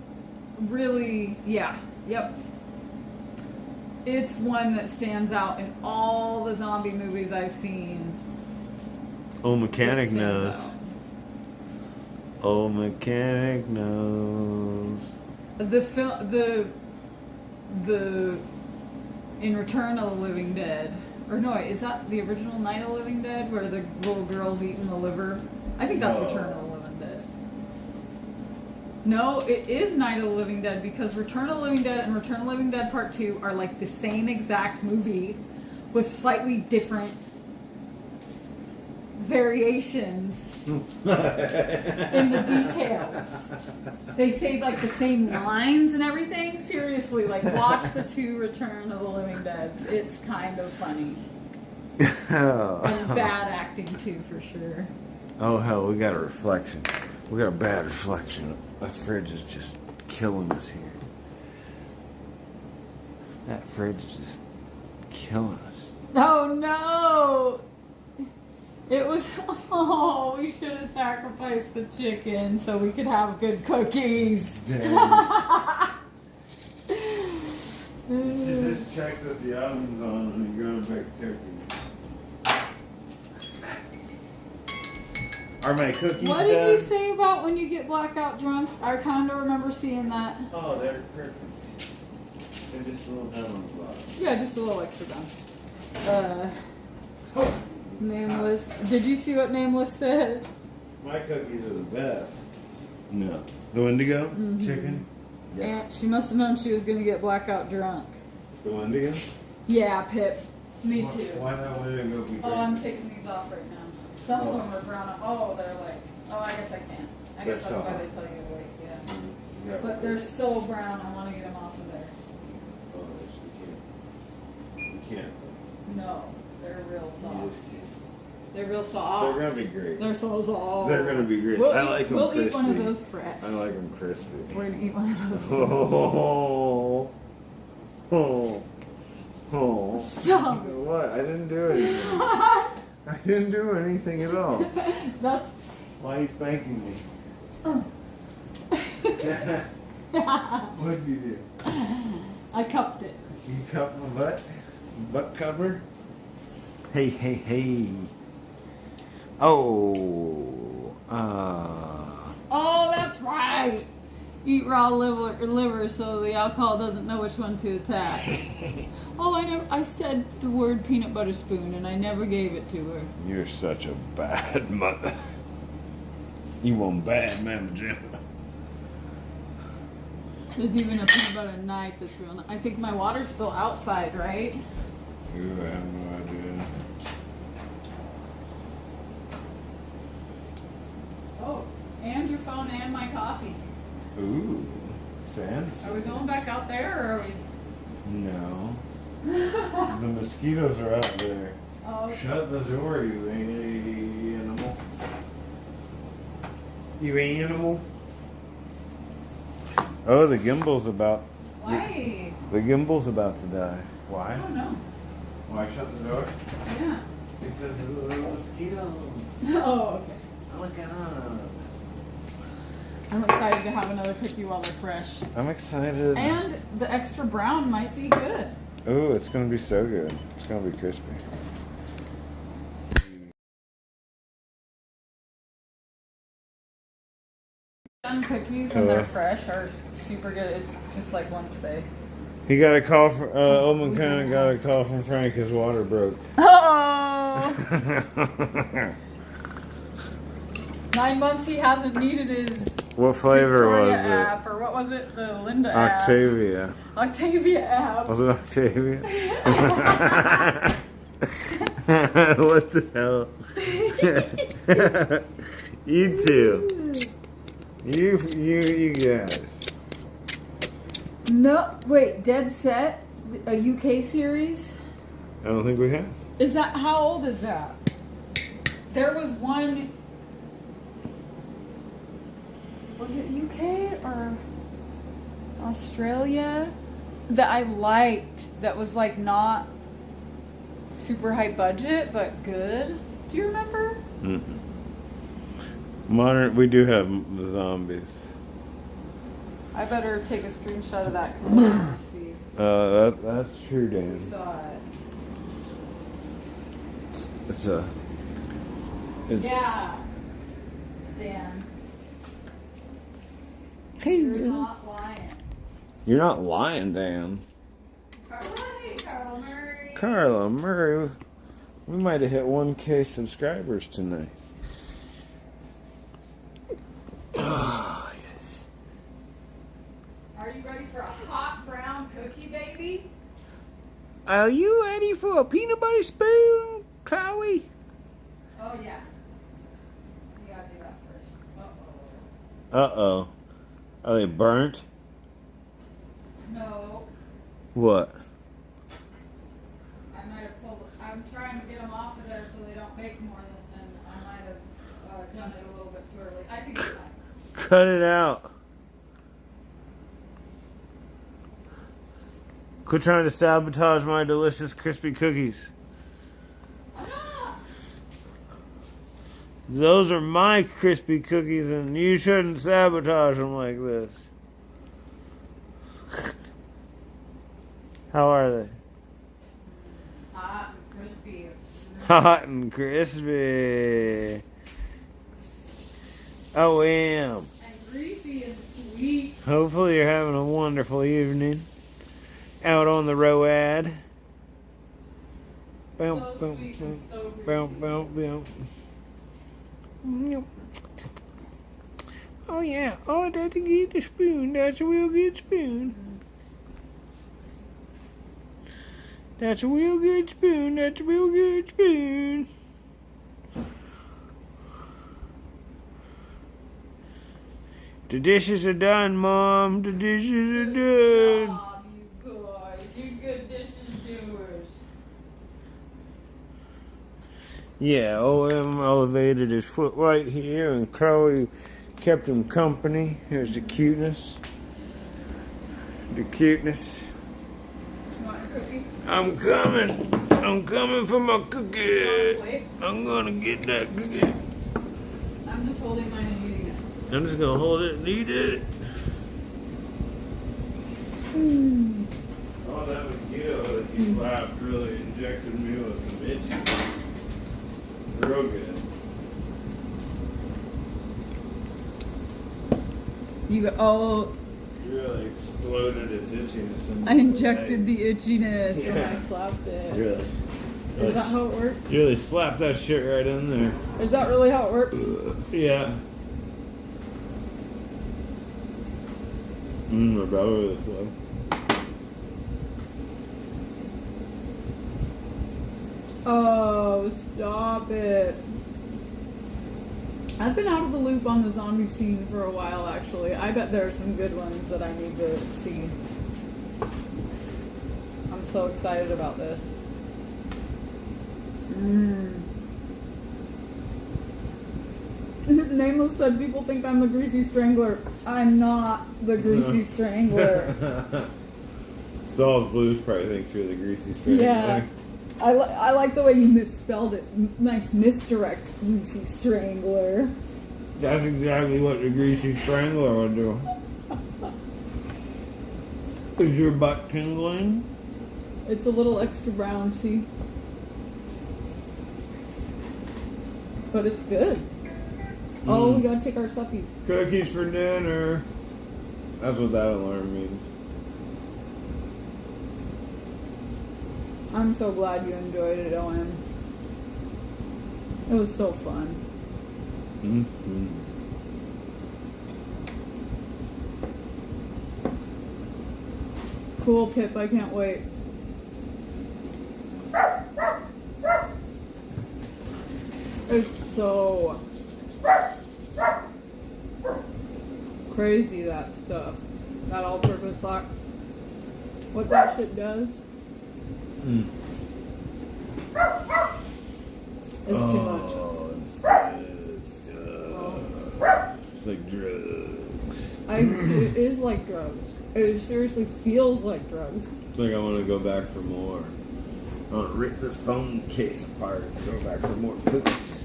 really, yeah, yep. It's one that stands out in all the zombie movies I've seen. Old mechanic It stands knows. out. Old mechanic knows. The in Return of the Living Dead, or no, is that the original Night of the Living Dead where the little girl's eating the liver? I think that's Return of the Living Dead. No, it is Night of the Living Dead because Return of the Living Dead and Return of the Living Dead Part 2 are like the same exact movie with slightly different variations in the details. They say like the same lines and everything. Seriously, like watch the 2 Return of the Living Deads. It's kind of funny. And bad acting too, for sure. Oh hell, we got a reflection. We got a bad reflection. The fridge is just killing us here. That fridge is just killing us. Oh no! It was, oh, we should have sacrificed the chicken so we could have good cookies. You just check that the oven's on and you're gonna bake cookies. Are my cookies What done? did you say about when you get blackout drunk? I kind of remember seeing that. Oh, they're perfect. They're just a little down on the bottom. Yeah, just a little extra done. Nameless. Did you see what Nameless said? My cookies are the best. No. The Wendigo chicken? And she must have known she was going to get blackout drunk. The Wendigo? Yeah, Pip. Me too. Why not Wendigo be Oh, I'm taking these off right now. Some of them are brown. Oh, they're like, oh, I guess I can't. I guess that's why they tell you to wait, yeah. Yeah. But they're so brown, I want to get them off of there. Oh, you can't. You can't. No, they're real You soft. just can't. They're real soft. They're gonna be great. They're so soft. They're gonna be great. I like them We'll crispy. eat one of those fresh. I like them crispy. We're gonna eat one of those. Oh, oh, oh. Stop. What? I didn't do anything. I didn't do anything at all. That's. Why are you spanking me? What'd you do? I cupped it. You cupped my butt? Butt cover? Hey, hey, hey. Oh. Oh, that's right. Eat raw liver so the alcohol doesn't know which one to attack. Oh, I said the word peanut butter spoon and I never gave it to her. You're such a bad mother. You want bad, Mama Jim. There's even a peanut butter knife that's real nice. I think my water's still outside, right? Ooh, I have no idea. Oh, and your phone and my coffee. Ooh, fancy. Are we going back out there or are we? No. The mosquitoes are out there. Oh, okay. Shut the door, you animal. You animal. Oh, the gimbal's about. Why? The gimbal's about to die. I Why? don't know. Why shut the door? Yeah. Because of the mosquitoes. Oh, okay. Oh my god. I'm excited to have another cookie while they're fresh. I'm excited. And the extra brown might be good. Oh, it's gonna be so good. It's gonna be crispy. Some cookies when they're fresh are super good. It's just like once they. He got a call from Oman kinda got a call from Frank. His water broke. Oh! 9 months he hasn't needed his What flavor Victoria was it? app, or what was it? The Linda app. Octavia. Octavia app. Was it Octavia? What the hell? You two. You guys. No, wait, Dead Set, a UK series? I don't think we have. Is that, how old is that? There was one, was it UK or Australia that I liked that was like not super high budget but good? Do you remember? Mm-hmm. Modern, we do have zombies. I better take a screenshot of that because I want to see. That's true, We Dan. saw it. It's Yeah. Dan. Hey, You're Dan. not lying. You're not lying, Dan. Carl Murray. Carla Murray, we might have hit 1K subscribers tonight. Oh, yes. Are you ready for a hot brown cookie, baby? Are you ready for a peanut butter spoon, Chloe? Oh, yeah. You gotta do that first. Uh-oh. Uh-oh. Are they burnt? No. What? I might have pulled. I'm trying to get them off of there so they don't bake more than I might have done it a little bit too early. I think it's fine. Cut it out. Quit trying to sabotage my delicious crispy cookies. I'm not. Those are my crispy cookies and you shouldn't sabotage them like this. How are they? Hot and crispy. Hot and crispy. Oh, am. And greasy and sweet. Hopefully you're having a wonderful evening out on the road. Bow, So bow, sweet bow, and so bow, greasy. bow, bow. Oh yeah, oh that's a good spoon, that's a real good spoon. That's a real good spoon, that's a real good spoon. The dishes are done, Mom, the dishes are done. Good job, you guys. You good dishes doers. Yeah, OM elevated his foot right here, and Chloe kept him company. Here's the cuteness. The cuteness. You want your cookie? I'm coming. I'm coming for my cookie. Wait. I'm gonna get that cookie. I'm just holding mine and eating it. I'm just gonna hold it and eat it. Oh, that was good. You slapped, really injected me with some itchy. Real good. Oh, You really exploded its itchiness. In I injected the itchiness when I slapped it. Really? Is that how it works? You really slapped that shit right in there. Is that really how it works? Yeah. My brother this way. Oh, stop it. I've been out of the loop on the zombie scene for a while, actually. I bet there are some good ones that I need to see. I'm so excited about this. Nameless said people think I'm the Greasy Strangler. I'm not the Greasy Strangler. Stall's Blues probably thinks you're the Greasy Strangler. Yeah. I like the way you misspelled it. Nice misdirect, Greasy Strangler. That's exactly what the Greasy Strangler would do. Is your butt tingling? It's a little extra brown, see? But it's good. Oh, we gotta take our suppies. Cookies for dinner. That's what that alarm means. I'm so glad you enjoyed it, OM. It was so fun. Mm-hmm. Cool, Pip. I can't wait. It's so crazy, that stuff. That all-purpose flour. What that shit does is too much. It's good stuff. It's like drugs. It is like drugs. It seriously feels like drugs. It's like I want to go back for more. I want to rip this phone case apart and go back for more cookies.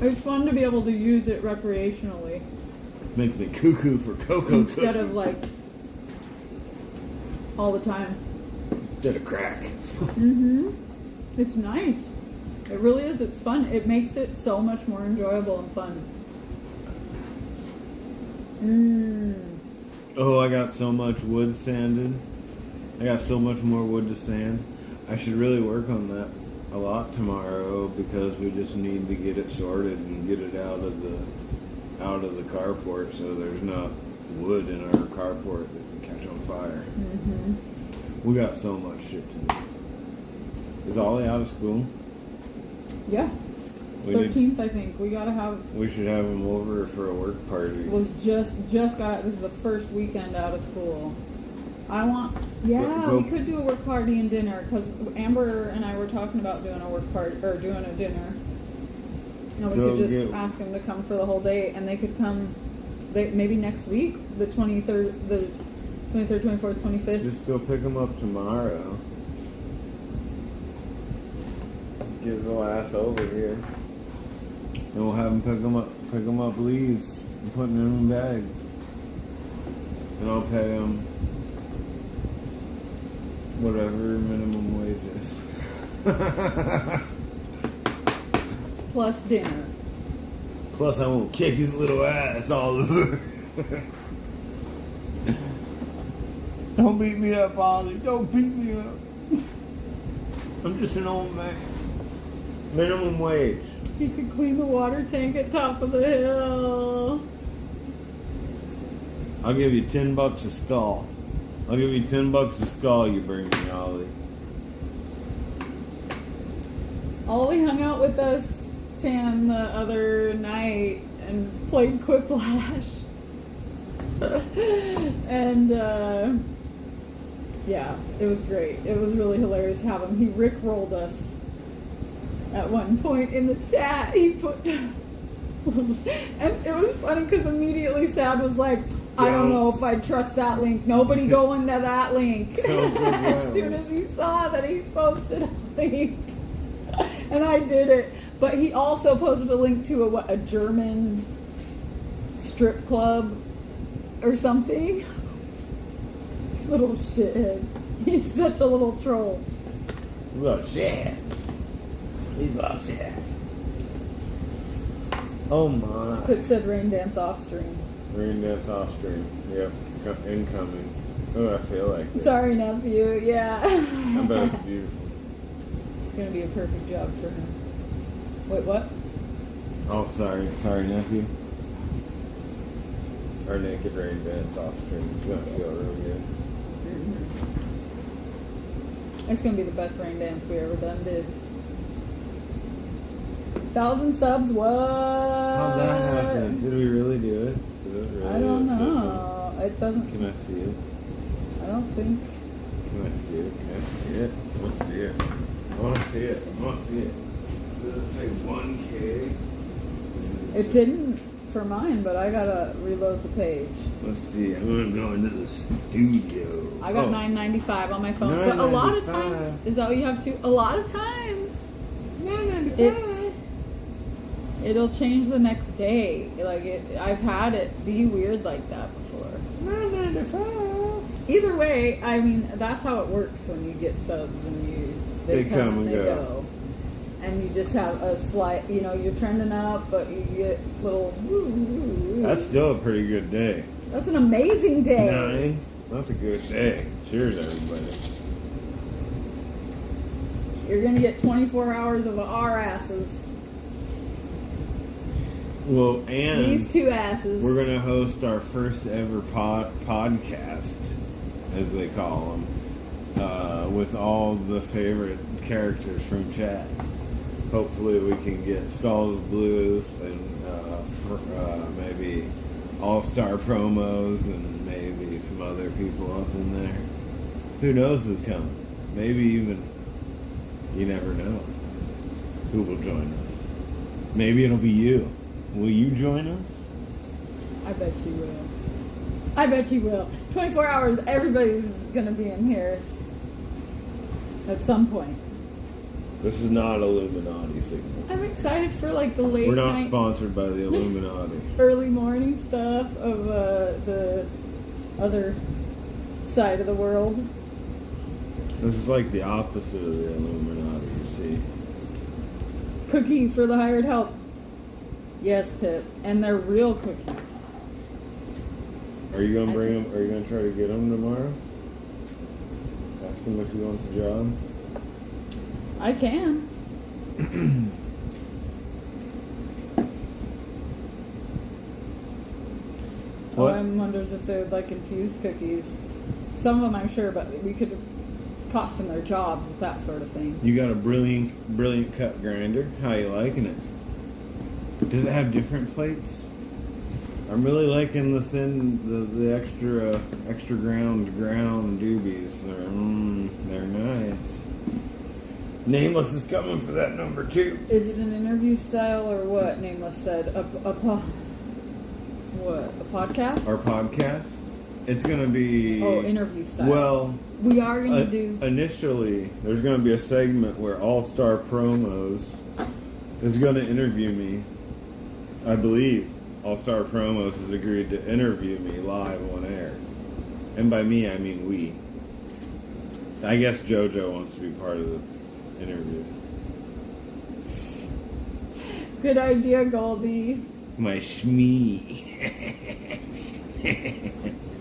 It's fun to be able to use it recreationally Makes me cuckoo for cocoa instead cookies. of like all the time. Instead of crack. It's nice. It really is. It's fun. It makes it so much more enjoyable and fun. Oh, I got so much wood sanded. I got so much more wood to sand. I should really work on that a lot tomorrow because we just need to get it sorted and get it out of the carport so there's not wood in our carport that can catch on fire. We got so much shit to do. Is Ollie out of school? Yeah. We 13th, I think. We gotta have. We should have him over for a work party. Was just got out. This is the first weekend out of school. I want. Yeah, Go. we could do a work party and dinner because Amber and I were talking about doing a work party or doing a dinner. And we Go could just get- ask them to come for the whole day, and they could come. Maybe next week, the 23rd, 24th, 25th. Just go pick him up tomorrow. Get his little ass over here. And we'll have him pick him up leaves and put them in bags. And I'll pay him whatever minimum wage is. Plus dinner. Plus I won't kick his little ass all over. Don't beat me up, Ollie. Don't beat me up. I'm just an old man. Minimum wage. He could clean the water tank at top of the hill. I'll give you $10 a skull. I'll give you $10 a skull you bring me, Ollie. Ollie hung out with us, Tam, the other night and played Quiplash. And Yeah, it was great. It was really hilarious to have him. He rickrolled us at one point in the chat. He put, and it was funny because immediately Sad was like, I don't know if I trust that link. Nobody go into that link. As soon as he saw that he posted a link. And I did it. But he also posted a link to a German strip club or something. Little shithead. He's such a little troll. Little shit. He's a little shit. Oh my. It said rain dance off stream. Rain dance off stream. Yep. Incoming. Oh, I feel like it. Sorry, nephew. Yeah. I bet it's beautiful. It's gonna be a perfect job for him. Wait, what? Oh, sorry. Sorry, nephew. Our naked rain dance off stream. It's gonna feel real good. It's gonna be the best rain dance we ever done did. 1,000 subs, what? How'd that happen? Did we really do it? Is it really I don't official? know. It doesn't. Can I see it? I don't think. Can I see it? Can I see it? Let's see it. I want to see it. I want to see it. Does it say 1K? It didn't for mine, but I gotta reload the page. Let's see. I'm gonna go into the studio. I got $9.95 on my phone, but a lot of times, is that what you have to? A lot of times, it'll change the next day. Like I've had it be weird like that before. $9.95. Either way, I mean that's how it works when you get subs and they come and they go. And you just have a slight, you're trending up, but you get little woo. That's still a pretty good day. That's an amazing day. 9. That's a good day. Cheers, everybody. You're gonna get 24 hours of our asses. Well, and These two asses. we're gonna host our first ever podcast, as they call them, with all the favorite characters from chat. Hopefully we can get Skulls Blues and maybe All-Star Promos and maybe some other people up in there. Who knows who's coming? Maybe even, you never know, who will join us. Maybe it'll be you. Will you join us? I bet you will. I bet you will. 24 hours, everybody's gonna be in here at some point. This is not Illuminati signal. I'm excited for like the late We're not night, sponsored by the Illuminati. early morning stuff of the other side of the world. This is like the opposite of the Illuminati, you see. Cookie for the hired help. Yes, Pip. And they're real cookies. Are you gonna bring him? Are you gonna try to get him tomorrow? Ask him if he wants a job. I can. What? Oh, I wonders if they're like infused cookies. Some of them I'm sure, but we could cost them their jobs with that sort of thing. You got a brilliant cut grinder. How you liking it? Does it have different plates? I'm really liking the thin, the extra ground doobies. They're nice. Nameless is coming for that number 2. Is it an interview style or what? Nameless said a podcast? Our podcast. It's gonna be interview style. Well, we are gonna do. Initially, there's gonna be a segment where All-Star Promos is gonna interview me. I believe All-Star Promos has agreed to interview me live on air, and by me I mean we. I guess JoJo wants to be part of the interview. Good idea, Goldie. My shmee.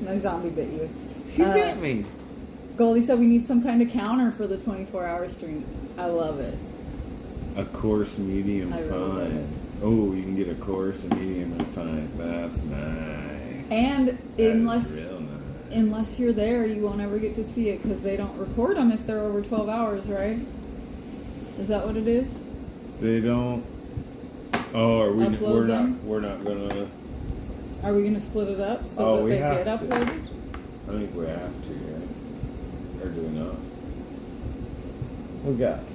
My zombie bit you. She bit me. Goldie said we need some kind of counter for the 24-hour stream. I love it. A coarse, medium, I really fine. love it. Oh, you can get a coarse, a medium, and a fine. That's nice. And That's real nice. unless you're there, you won't ever get to see it because they don't record them if they're over 12 hours, right? Is that what it is? They don't. Oh, are we? Upload them? We're not gonna. Are we going to split it up so that we they have get to. uploaded? I think we have to. Right? Or do we not? We got to.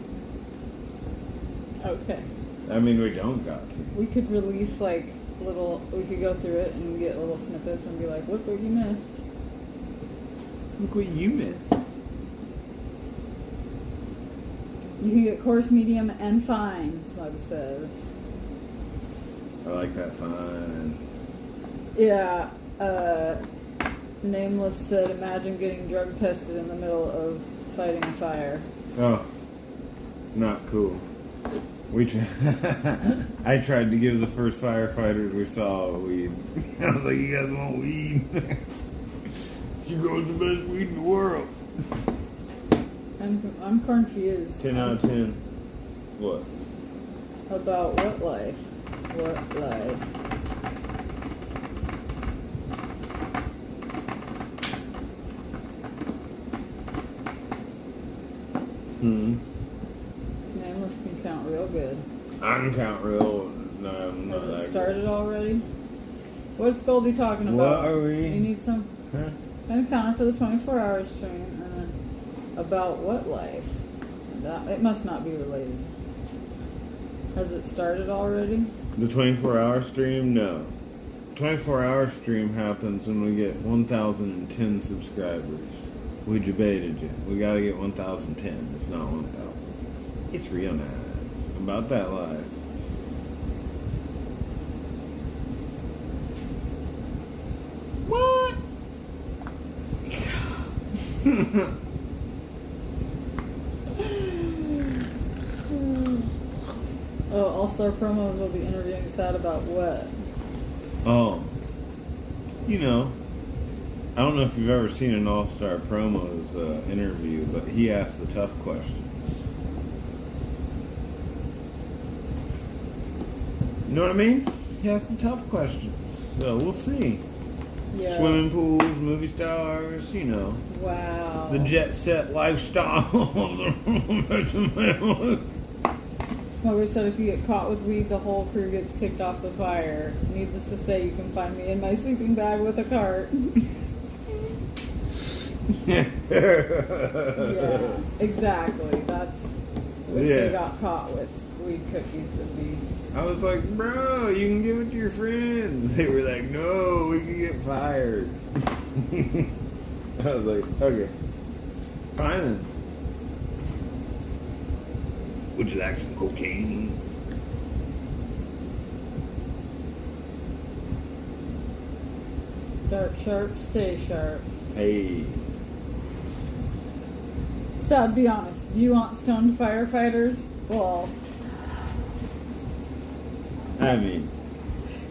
Okay. I mean, we don't got to. We could release like we could go through it and get little snippets and be like, look what you missed. Look what you missed. You can get coarse, medium, and fine, Smug says. I like that fine. Yeah, Nameless said, imagine getting drug tested in the middle of fighting a fire. Oh, not cool. I tried to give the first firefighters we saw weed. I was like, you guys want weed? She grows the best weed in the world. I'm confused. 10 out of 10. What? About what life? What life? Nameless can count real good. I can count real. No, I'm not Has that it started already? What's Goldie talking good. about? What are we? You need some Huh? kind of counter for the 24-hour stream. And then about what life? It must not be related. Has it started already? The 24-hour stream? No. 24-hour stream happens when we get 1,010 subscribers. We debated you. We gotta get 1,010. It's not 1,000. It's real nice. About that life. What? Oh, All-Star Promos will be interviewing Sad about what? Oh. You know. I don't know if you've ever seen an All-Star Promos interview, but he asks the tough questions. You know what I mean? He asks the tough questions. So we'll see. Yeah. Swimming pools, movie stars, you know. Wow. The jet set lifestyle of the Smoker said if you get caught with weed, the whole crew gets kicked off the fire. Needless to say, you can find me in my sleeping bag with a cart. Yeah, exactly. That's if they got caught with weed cookies, it'd be. I was like, bro, you can give it to your friends. They were like, no, we can get fired. I was like, okay, fine then. Would you like some cocaine? Start sharp, stay sharp. Hey. Sad, be honest. Do you want stoned firefighters? Well, I mean,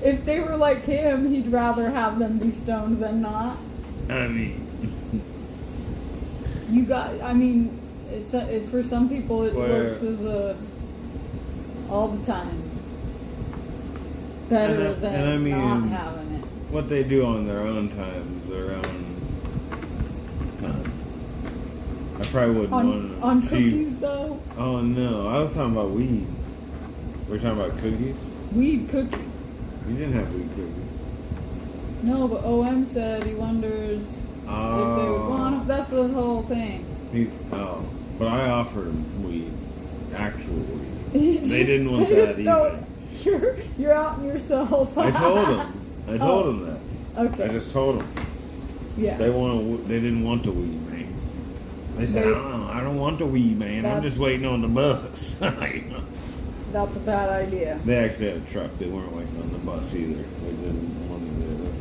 if they were like him, he'd rather have them be stoned than not. I mean. You got, I mean, for some people it works as all the time. Better than I mean, not having it. What they do on their own time is their own time. I probably wouldn't want to. On cookies, though? Oh, no. I was talking about weed. We're talking about cookies? Weed cookies. You didn't have weed cookies. No, but OM said he wonders if they would want them. That's the whole thing. But I offered them weed. Actual weed. They didn't want that either. You're outing yourself. I told them. I told them that. Okay. I just told them. Yeah. They didn't want the weed, man. They said, I don't want the weed, man. I'm just waiting on the bus. That's a bad idea. They actually had a truck. They weren't waiting on the bus either. They didn't want to do this.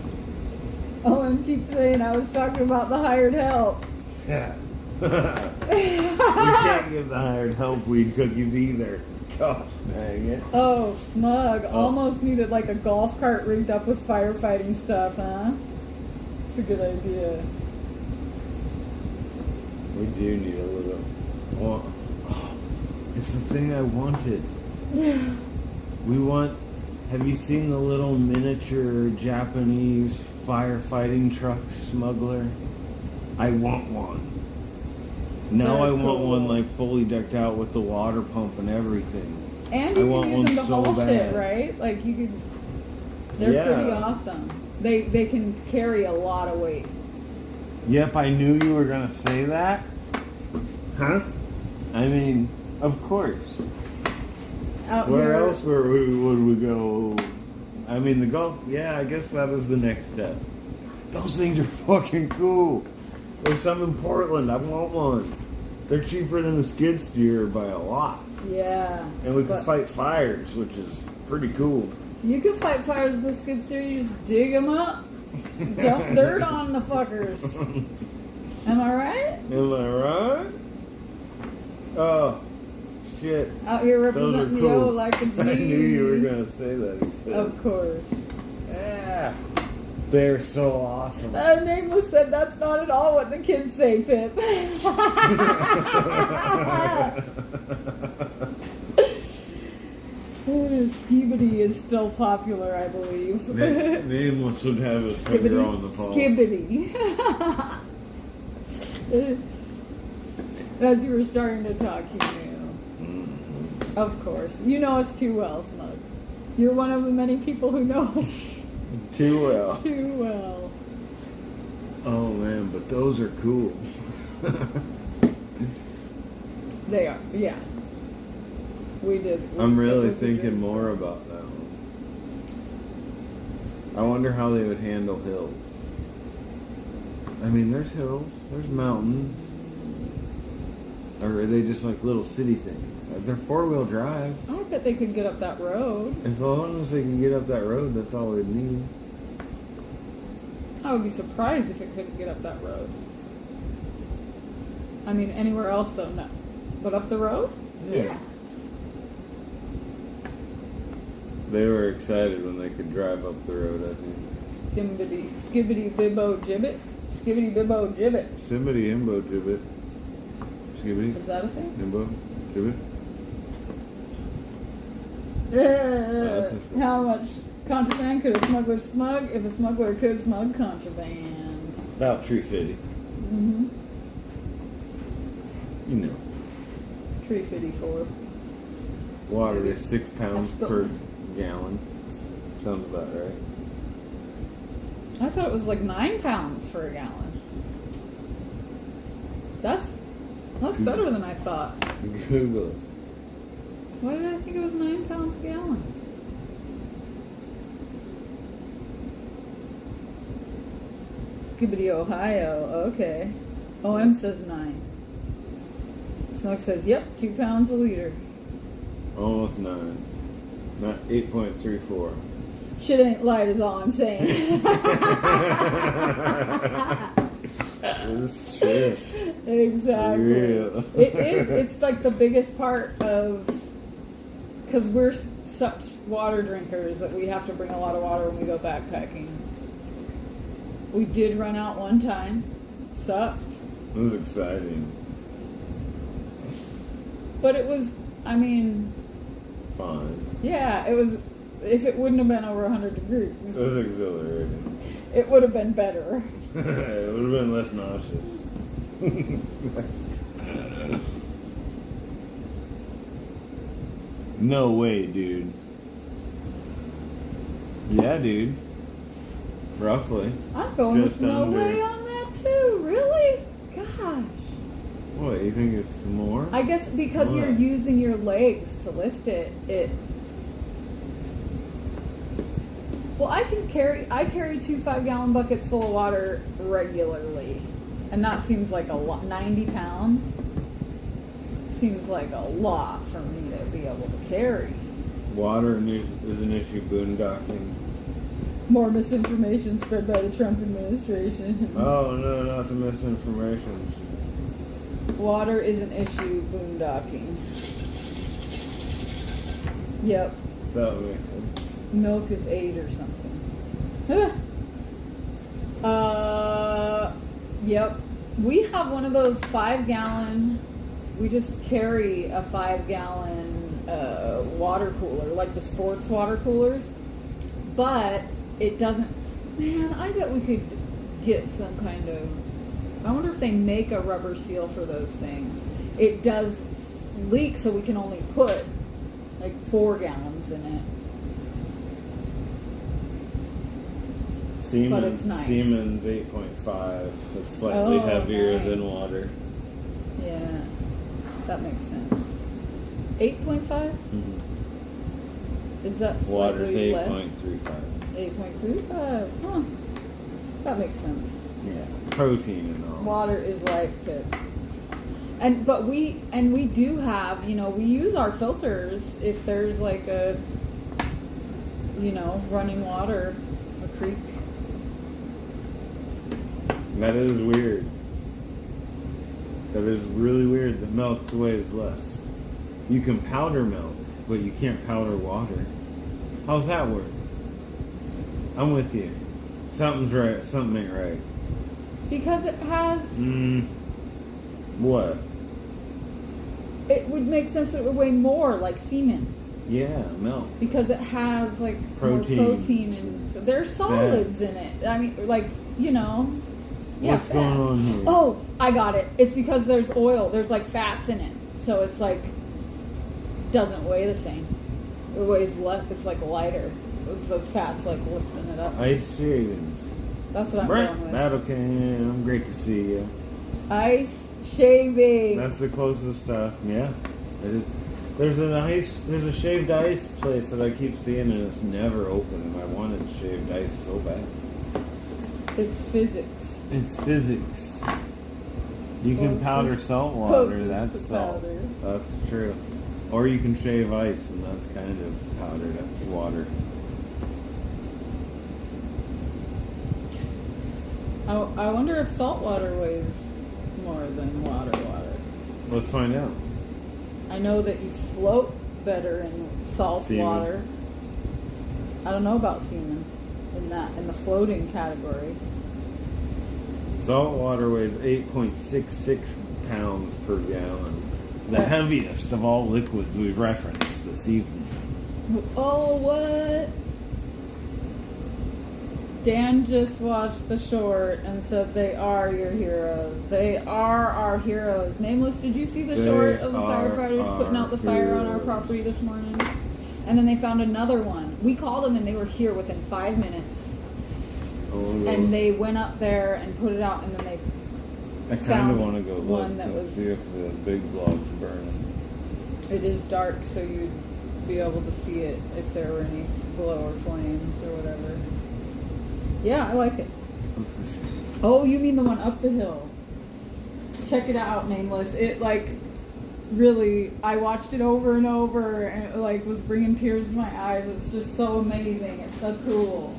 OM keeps saying I was talking about the hired help. Yeah. We can't give the hired help weed cookies either. Gosh dang it. Oh, Smug. Almost needed like a golf cart rigged up with firefighting stuff, huh? It's a good idea. We do need a little. Well, it's the thing I wanted. We want. Have you seen the little miniature Japanese firefighting truck smuggler? I want one. Now I want one like fully decked out with the water pump and everything. And you can use them to haul bad. shit, right? Like you could. They're pretty awesome. They can carry a lot of weight. Yep, I knew you were gonna say that. Huh? I mean, of course. Out Where here, else would we go? I mean, the golf. Yeah, I guess that was the next step. Those things are fucking cool. There's some in Portland. I want one. They're cheaper than the skid steer by a lot. Yeah. And we can fight fires, which is pretty cool. You can fight fires with the skid steer. You just dig them up, dump dirt on the fuckers. Am I right? Am I right? Oh, shit. Out here Those are representing the cool. O like a G. I knew you were going to say that. He said. Of course. Yeah. They're so awesome. Nameless said that's not at all what the kids say, Pip. Skibidi is still popular, I believe. Nameless would have his finger on the pulse. Skibidi. As you were starting to talk, you knew. Mm-hmm. Of course. You know us too well, Smug. You're one of the many people who know us Too well. too well. Oh man, but those are cool. They are, yeah. We did. I'm really it was a thinking dream. more about that one. I wonder how they would handle hills. I mean, there's hills, there's mountains. Or are they just like little city things? They're four-wheel drive. I bet they could get up that road. As long as they can get up that road, that's all we'd need. I would be surprised if it couldn't get up that road. I mean, anywhere else though, no. But up the road? Yeah. They were excited when they could drive up the road, I think. Skibbity bibbo gibbet? Skibbity bibbo gibbet. Sibbity imbo gibbet. Skibbity Is that a thing? imbo gibbet. That's a thing. How much contraband could a smuggler smug if a smuggler could smug contraband? About $3.50. Mm-hmm. You know. $3.54. Water is 6 pounds That's the- per gallon. Sounds about right. I thought it was like 9 pounds for a gallon. That's better than I thought. Google it. Why did I think it was 9 pounds a gallon? Skibbity, Ohio. Okay. OM says 9. Smug says, yep, 2 pounds a liter. Almost 9. Not 8.34. Shit ain't light is all I'm saying. It's true. Exactly. Real. It is. It's like the biggest part of... Because we're such water drinkers that we have to bring a lot of water when we go backpacking. We did run out one time. Sucked. It was exciting. But it was, I mean... Fine. Yeah, it was... If it wouldn't have been over 100 degrees, It was exhilarating. it would have been better. It would have been less nauseous. No way, dude. Yeah, dude. Roughly. I'm going Just with no under. way on that too. Really? Gosh. What, you think it's more? I guess because you're What? using your legs to lift it, well, I carry 2 5-gallon buckets full of water regularly. And that seems like a lot. 90 pounds seems like a lot for me to be able to carry. Water is an issue boondocking. More misinformation spread by the Trump administration. Oh, no, not the misinformation. Water is an issue boondocking. Yep. That would make sense. Milk is 8 or something. Yep. We have one of those 5-gallon. We just carry a 5-gallon water cooler, like the sports water coolers. But it doesn't. Man, I bet we could get some kind of. I wonder if they make a rubber seal for those things. It does leak, so we can only put like 4 gallons in it. But it's nice. Siemens 8.5 is slightly heavier nice. than water. Yeah. That makes sense. 8.5? Mm-hmm. Is that Water's slightly less? 8.35. 8.35. Huh. That makes sense. Yeah. Protein and all. Water is life, kid. But we do have, we use our filters if there's like a, running water, a creek. That is weird. That is really weird that milk weighs less. You can powder milk, but you can't powder water. How's that work? I'm with you. Something's right. Something ain't right. Because it has... What? It would make sense that it would weigh more, like semen. Yeah, milk. Because it has, like, Protein. more protein. And so there's solids in it. I mean, like, Yeah, What's going fats. on here? Oh, I got it. It's because there's oil. There's, like, fats in it. So it's, like, doesn't weigh the same. It weighs less. It's, like, lighter. The fat's, like, lifting it up. Ice shavings. That's what I'm Brent going with. Battlecam, I'm great to see you. Ice shaving. That's the closest stuff. Yeah, it is. There's a shaved ice place that I keep seeing, and it's never open. And I wanted shaved ice so bad. It's physics. It's physics. You can powder salt water. That's salt. That's true. Or you can shave ice, and that's kind of powdered water. I wonder if salt water weighs more than water. Let's find out. I know that you float better in salt Semen. water. I don't know about semen in the floating category. Salt water weighs 8.66 pounds per gallon. The heaviest of all liquids we've referenced this evening. Oh, what? Dan just watched the short and said they are your heroes. They are our heroes. Nameless, did you see the short of the firefighters putting out the fire on our property this morning? And then they found another one. We called them and they were here within 5 minutes. Oh, and they went up there and put it out, and then they I kind found of want to go look one that and was... see if the big blob's burning. It is dark, so you'd be able to see it if there were any glow or flames or whatever. Yeah, I like it. Oh, you mean the one up the hill? Check it out, Nameless. It really, I watched it over and over, and it was bringing tears to my eyes. It's just so amazing. It's so cool.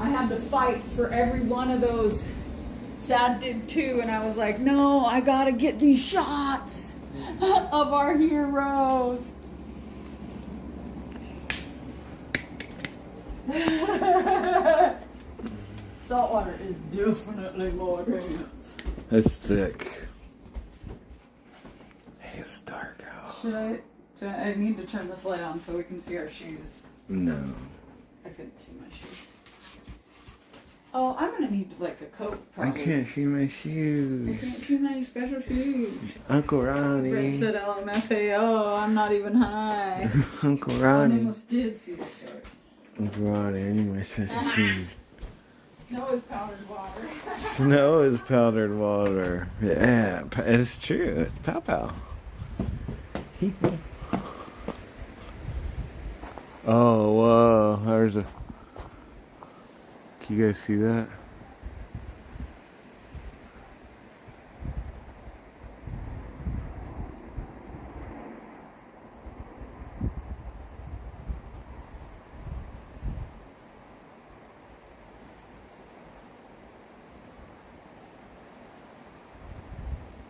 I had to fight for every one of those. Sad did too, and I was like, no, I gotta get these shots of our heroes. Saltwater is definitely more dangerous. It's thick. Hey, it's dark out. I need to turn this light on so we can see our shoes. No. I couldn't see my shoes. Oh, I'm gonna need a coat probably. I can't see my I shoes. can't see my special shoes. Uncle Brett Ronnie. said LMFAO, I'm not even high. Uncle I Ronnie. almost did see the short. Uncle Ronnie, I need my special shoes. Snow is powdered water. Snow is powdered water. Yeah, it's true. It's pow pow. Oh, whoa. There's a... Can you guys see that?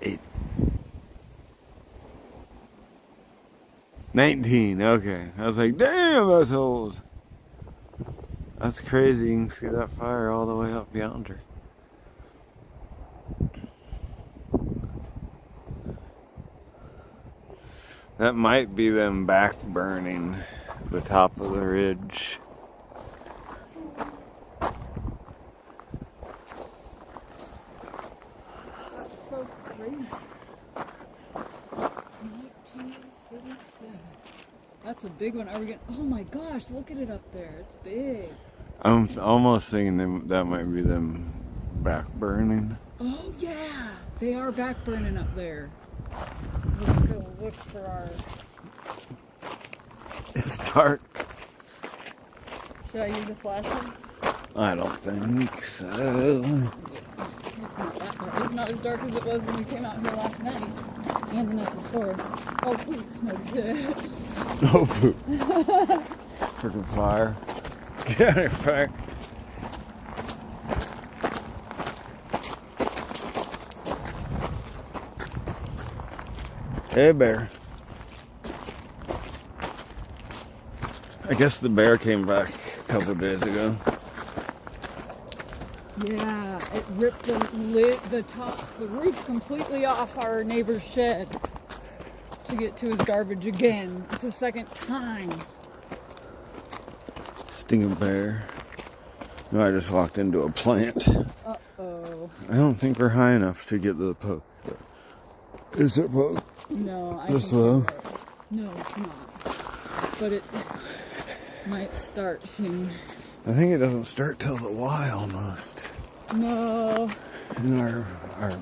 Eight. 19, okay. I was like, damn, that's old. That's crazy. You can see that fire all the way up yonder. That might be them back burning the top of the ridge. So crazy. 1947. That's a big one. Are we gonna... Oh my gosh, look at it up there. It's big. I'm almost thinking that might be them back burning. Oh yeah, they are back burning up there. Let's go look for our... It's dark. Should I use a flashlight? I don't think so. It's not that dark. It's not as dark as it was when we came out here last night and the night before. Oh, poop smokes it. Oh, poop. Freaking fire. Get out of here, fire. Hey, bear. I guess the bear came back a couple days ago. Yeah, it ripped the roof completely off our neighbor's shed to get to his garbage again. It's the second time. Stinging bear. No, I just walked into a plant. Uh-oh. I don't think we're high enough to get the poke. Is it poke? No, I This think you're low? right. No, it's not. But it might start soon. I think it doesn't start till the Y almost. No. And our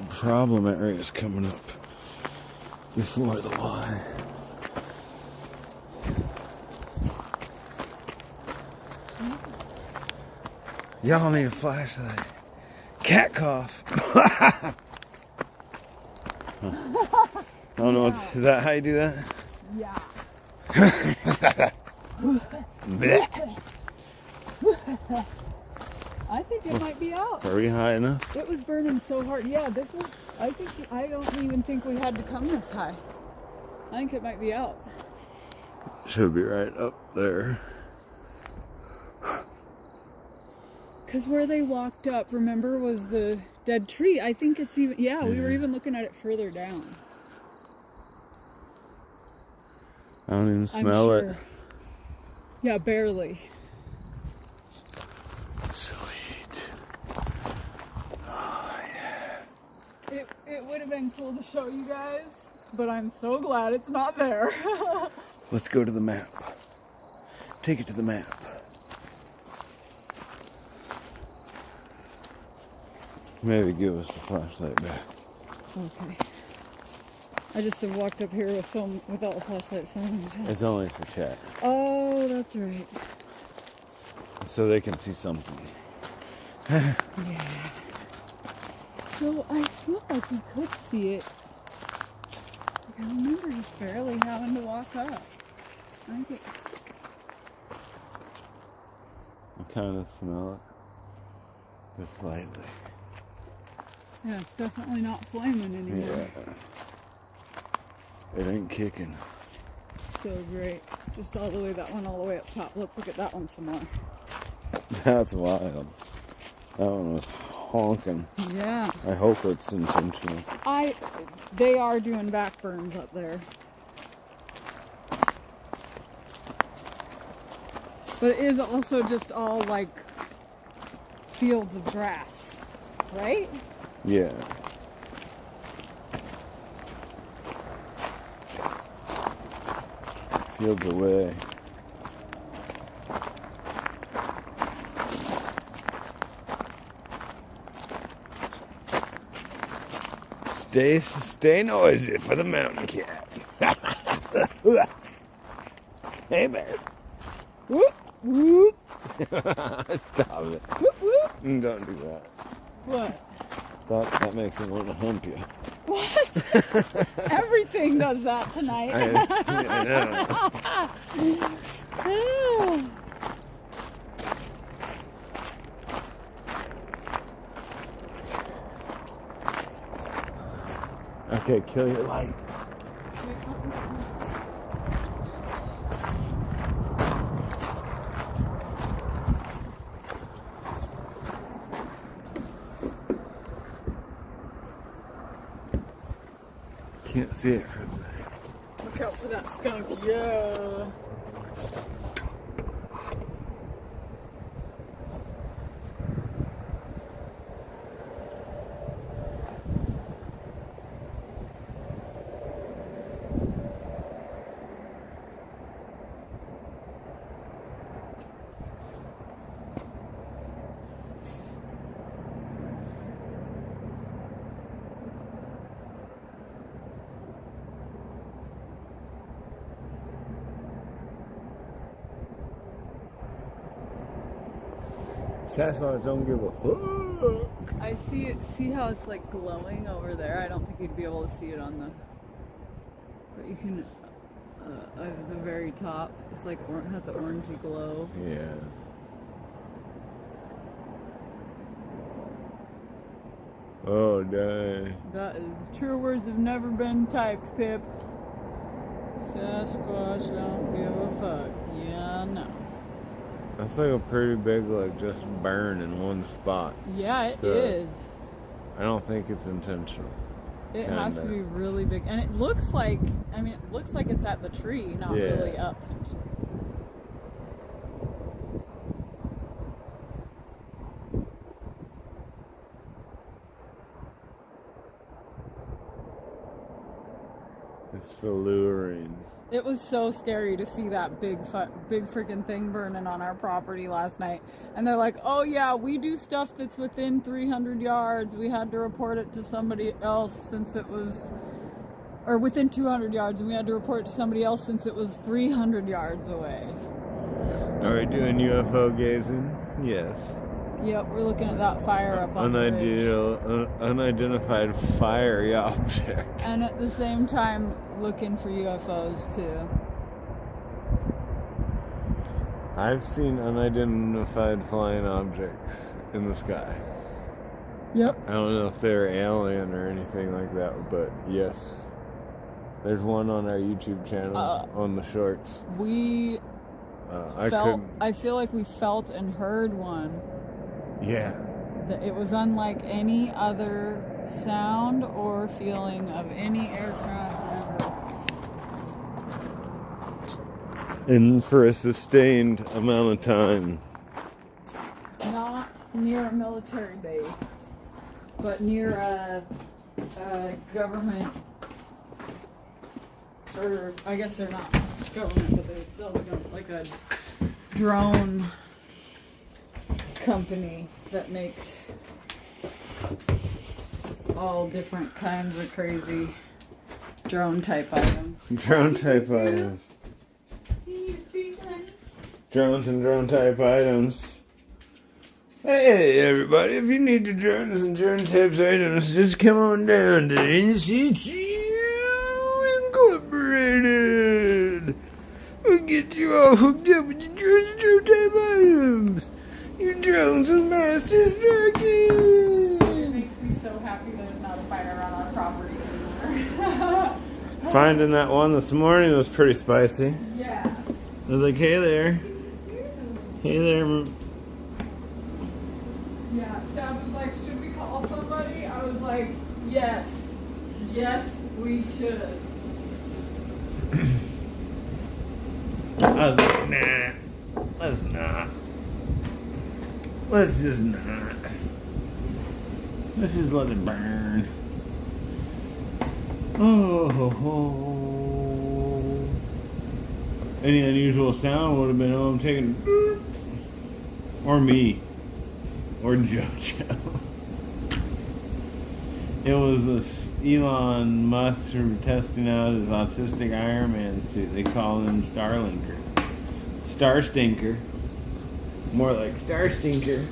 problem area is coming up before the Y. Y'all need a flashlight. Cat cough. I don't know. Is that how you do that? Yeah. Blech. I think it might be out. Are we high enough? It was burning so hard. Yeah, this was, I don't even think we had to come this high. I think it might be out. Should be right up there. Because where they walked up, remember, was the dead tree. I think it's even, yeah, we were even looking at it further down. I don't even smell it. Yeah, barely. Sweet. Oh, yeah. It would have been cool to show you guys, but I'm so glad it's not there. Let's go to the map. Take it to the map. Maybe give us the flashlight back. Okay. I just have walked up here without a flashlight so many times. It's only for chat. Oh, that's right. So they can see something. Yeah. So I feel like we could see it. I remember just barely having to walk up. I think it... I kind of smell it. Just lightly. Yeah, it's definitely not flaming anymore. Yeah. It ain't kicking. So great. Just all the way, that one all the way up top. Let's look at that one some more. That's wild. That one was honking. Yeah. I hope it's intentional. They are doing back burns up there. But it is also just all like fields of grass, right? Yeah. Fields away. Stay noisy for the mountain cat. Hey, bear. Whoop, whoop. Stop it. Whoop, whoop. Don't do that. What? That makes it want to hump you. What? Everything does that tonight. I know. Okay, kill your light. Can't see it from there. Look out for that skunk. Yeah. Sasquatch don't give a fuck. I see it. See how it's like glowing over there? I don't think you'd be able to see it on the. But you can. At the very top, it's like has an orangey glow. Yeah. Oh, dang. That is true words have never been typed, Pip. Sasquatch don't give a fuck. Yeah, no. That's like a pretty big, like, just burn in one spot. Yeah, it So, is. I don't think it's intentional. It has to be really big. And it looks like, I mean, it looks like it's at the tree, not really up. It's alluring. It was so scary to see that big freaking thing burning on our property last night. And they're like, oh yeah, we do stuff that's within 300 yards. We had to report it to somebody else since it was, or within 200 yards, and we had to report it to somebody else since it was 300 yards away. Are we doing UFO gazing? Yes. Yep, we're looking at that fire up on the ridge. Unidentified fiery object. And at the same time, looking for UFOs too. I've seen unidentified flying objects in the sky. Yep. I don't know if they're alien or anything like that, but yes. There's one on our YouTube channel on the shorts. I feel like we felt and heard one. Yeah. It was unlike any other sound or feeling of any aircraft ever. And for a sustained amount of time. Not near a military base, but near a government, or I guess they're not government, but they still like a drone company that makes all different kinds of crazy drone type items. Drone type items. Drones and drone type items. Hey everybody, if you need your drones and drone type items, just come on down to NCTU Incorporated. We'll get you all hooked up with your drones and drone type items. Your drones of mass destruction. It makes me so happy there's not a fire on our property anymore. Finding that one this morning was pretty spicy. Yeah. I was like, hey there. Hey there. Yeah, Sab was like, should we call somebody? I was like, yes. Yes, we should. I was like, nah, let's not. Let's just not. Let's just let it burn. Oh, ho, ho. Any unusual sound would have been, I'm taking a boop. Or me. Or JoJo. It was Elon Musk testing out his autistic Iron Man suit. They call him Starlinker. Star Stinker. More like Star Stinker.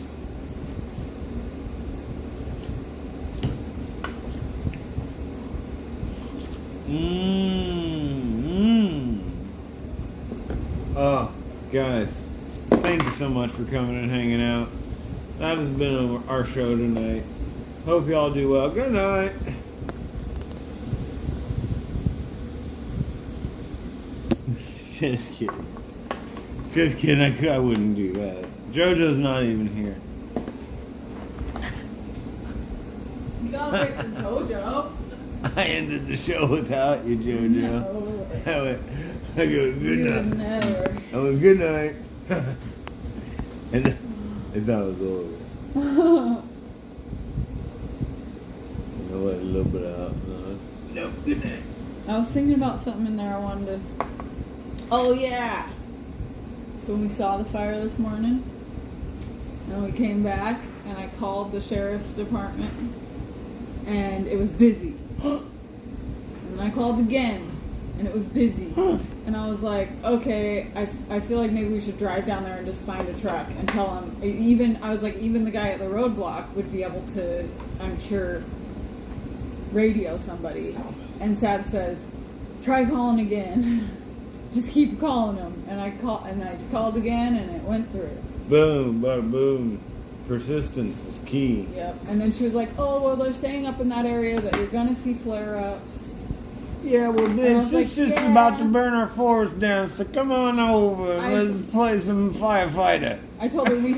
Oh, guys. Thank you so much for coming and hanging out. That has been our show tonight. Hope y'all do well. Good night. Just kidding. Just kidding. I wouldn't do that. JoJo's not even here. You gotta wait for JoJo. I ended the show without you, JoJo. No. I go, good night. Never. I went, good night. And I thought it was over. I let a little bit out. No, good night. I was thinking about something in there I wanted to... Oh, yeah! So when we saw the fire this morning, and we came back, and I called the sheriff's department, and it was busy. And then I called again, and it was busy. And I was like, okay, I feel like maybe we should drive down there and just find a truck and tell him. Even the guy at the roadblock would be able to, I'm sure, radio somebody. And Sad says, try calling again. Just keep calling him. And I called again, and it went through. Boom, bada boom. Persistence is key. Yep. And then she was like, oh, well, they're saying up in that area that you're going to see flare-ups. Yeah, well, bitch, like, it's just yeah. about to burn our forest down, so come on over. Let's play some firefighter. I told her we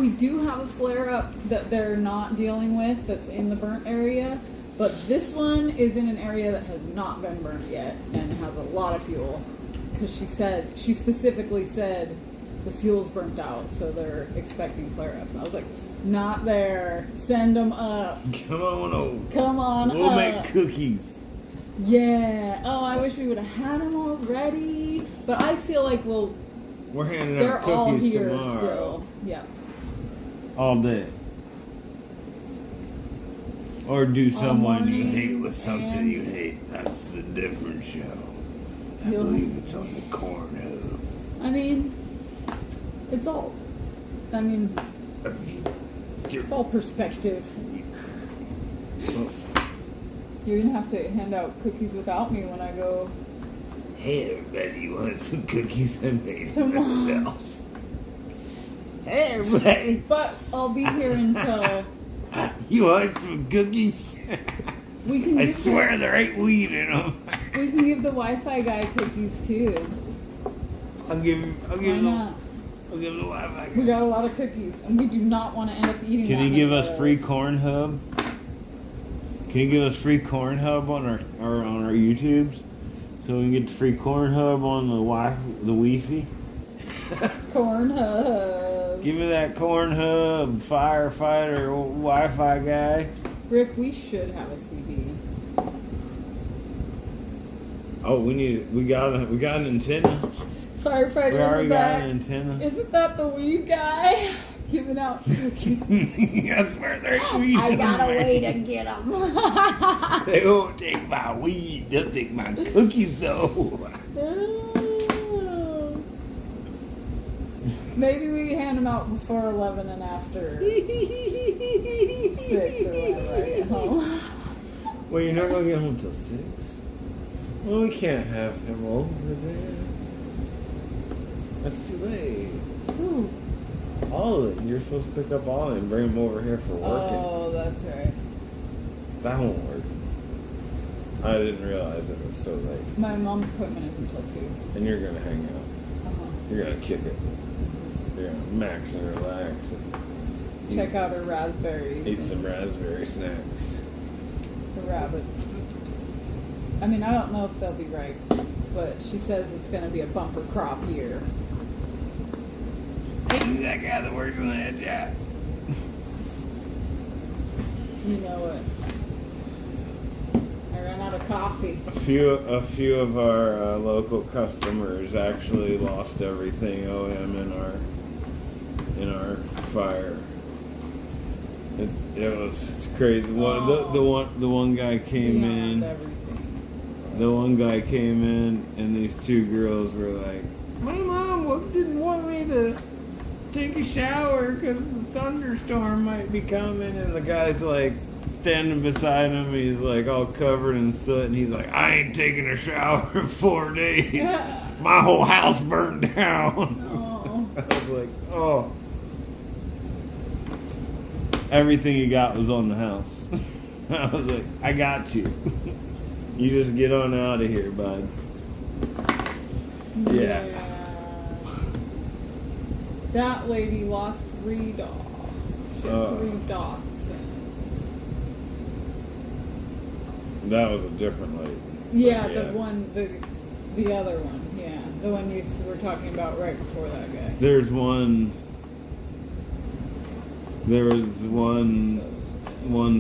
do have a flare-up that they're not dealing with that's in the burnt area, but this one is in an area that has not been burnt yet and has a lot of fuel. Because she specifically said the fuel's burnt out, so they're expecting flare-ups. I was like, not there. Send them up. Come on over. Come on We'll up. make cookies. Yeah. Oh, I wish we would have had them already. But I feel like We're handing they're out all cookies here tomorrow. still. Yeah. All day. Or do someone you morning hate with something and- you hate. That's the different show. I You'll- believe it's on the Corn Hub. I mean, it's all perspective. You're gonna have to hand out cookies without me when I go. Hey everybody, you want some cookies I made for Tomorrow. myself? Hey everybody, But I'll be here until you want some cookies? we can. I Give swear there ain't weed in them. we can give the Wi-Fi guy cookies too. I'll give him Why the not? Wi-Fi. We got a lot of cookies, and we do not want to end up eating. Can that you many give us of free those. Corn Hub? Can you give us free Corn Hub on our YouTubes, so we can get the free Corn Hub on the Wi-Fi? Corn Hub? Give me that Corn Hub, firefighter, Wi-Fi guy. Rick, we should have a CB. Oh, we got an antenna. Firefighter We in already the got back. an antenna. Isn't that the weed guy giving out cookies? I swear there ain't weed I in got a them, way man. to get them. They won't take my weed. They'll take my cookies though. Maybe we hand them out before 11 and after 6 or whatever I get home. Well, you're not gonna get home till 6. Well, we can't have him over there. That's too late. Ooh. All of it. You're supposed to pick up all of it and bring him over here for working. Oh, that's right. That won't work. I didn't realize it was so late. My mom's appointment is until 2. And you're gonna hang out. Uh-huh. You're gonna kick it. You're gonna max and relax and Check out her raspberries. eat and some raspberry snacks. the rabbits. I mean, I don't know if they'll be ripe, but she says it's going to be a bumper crop year. Hey, who's that guy that works on that job? You know it. I ran out of coffee. A few of our local customers actually lost everything OM in our fire. It's crazy. The one guy came in. Beyond everything. The one guy came in, and these two girls were like, "My mom didn't want me to take a shower because the thunderstorm might be coming." And the guy's like standing beside him. He's like all covered in soot, and he's like, "I ain't taking a shower in 4 days. My whole house burned down." Oh. I was like, "Oh." Everything he got was on the house. I was like, "I got you. You just get on out of here, bud." Yeah. That lady lost 3 dogs. She had 3 dachshunds. That was a different lady. Yeah, But the other one. Yeah, the one you were talking about right before that guy. There was one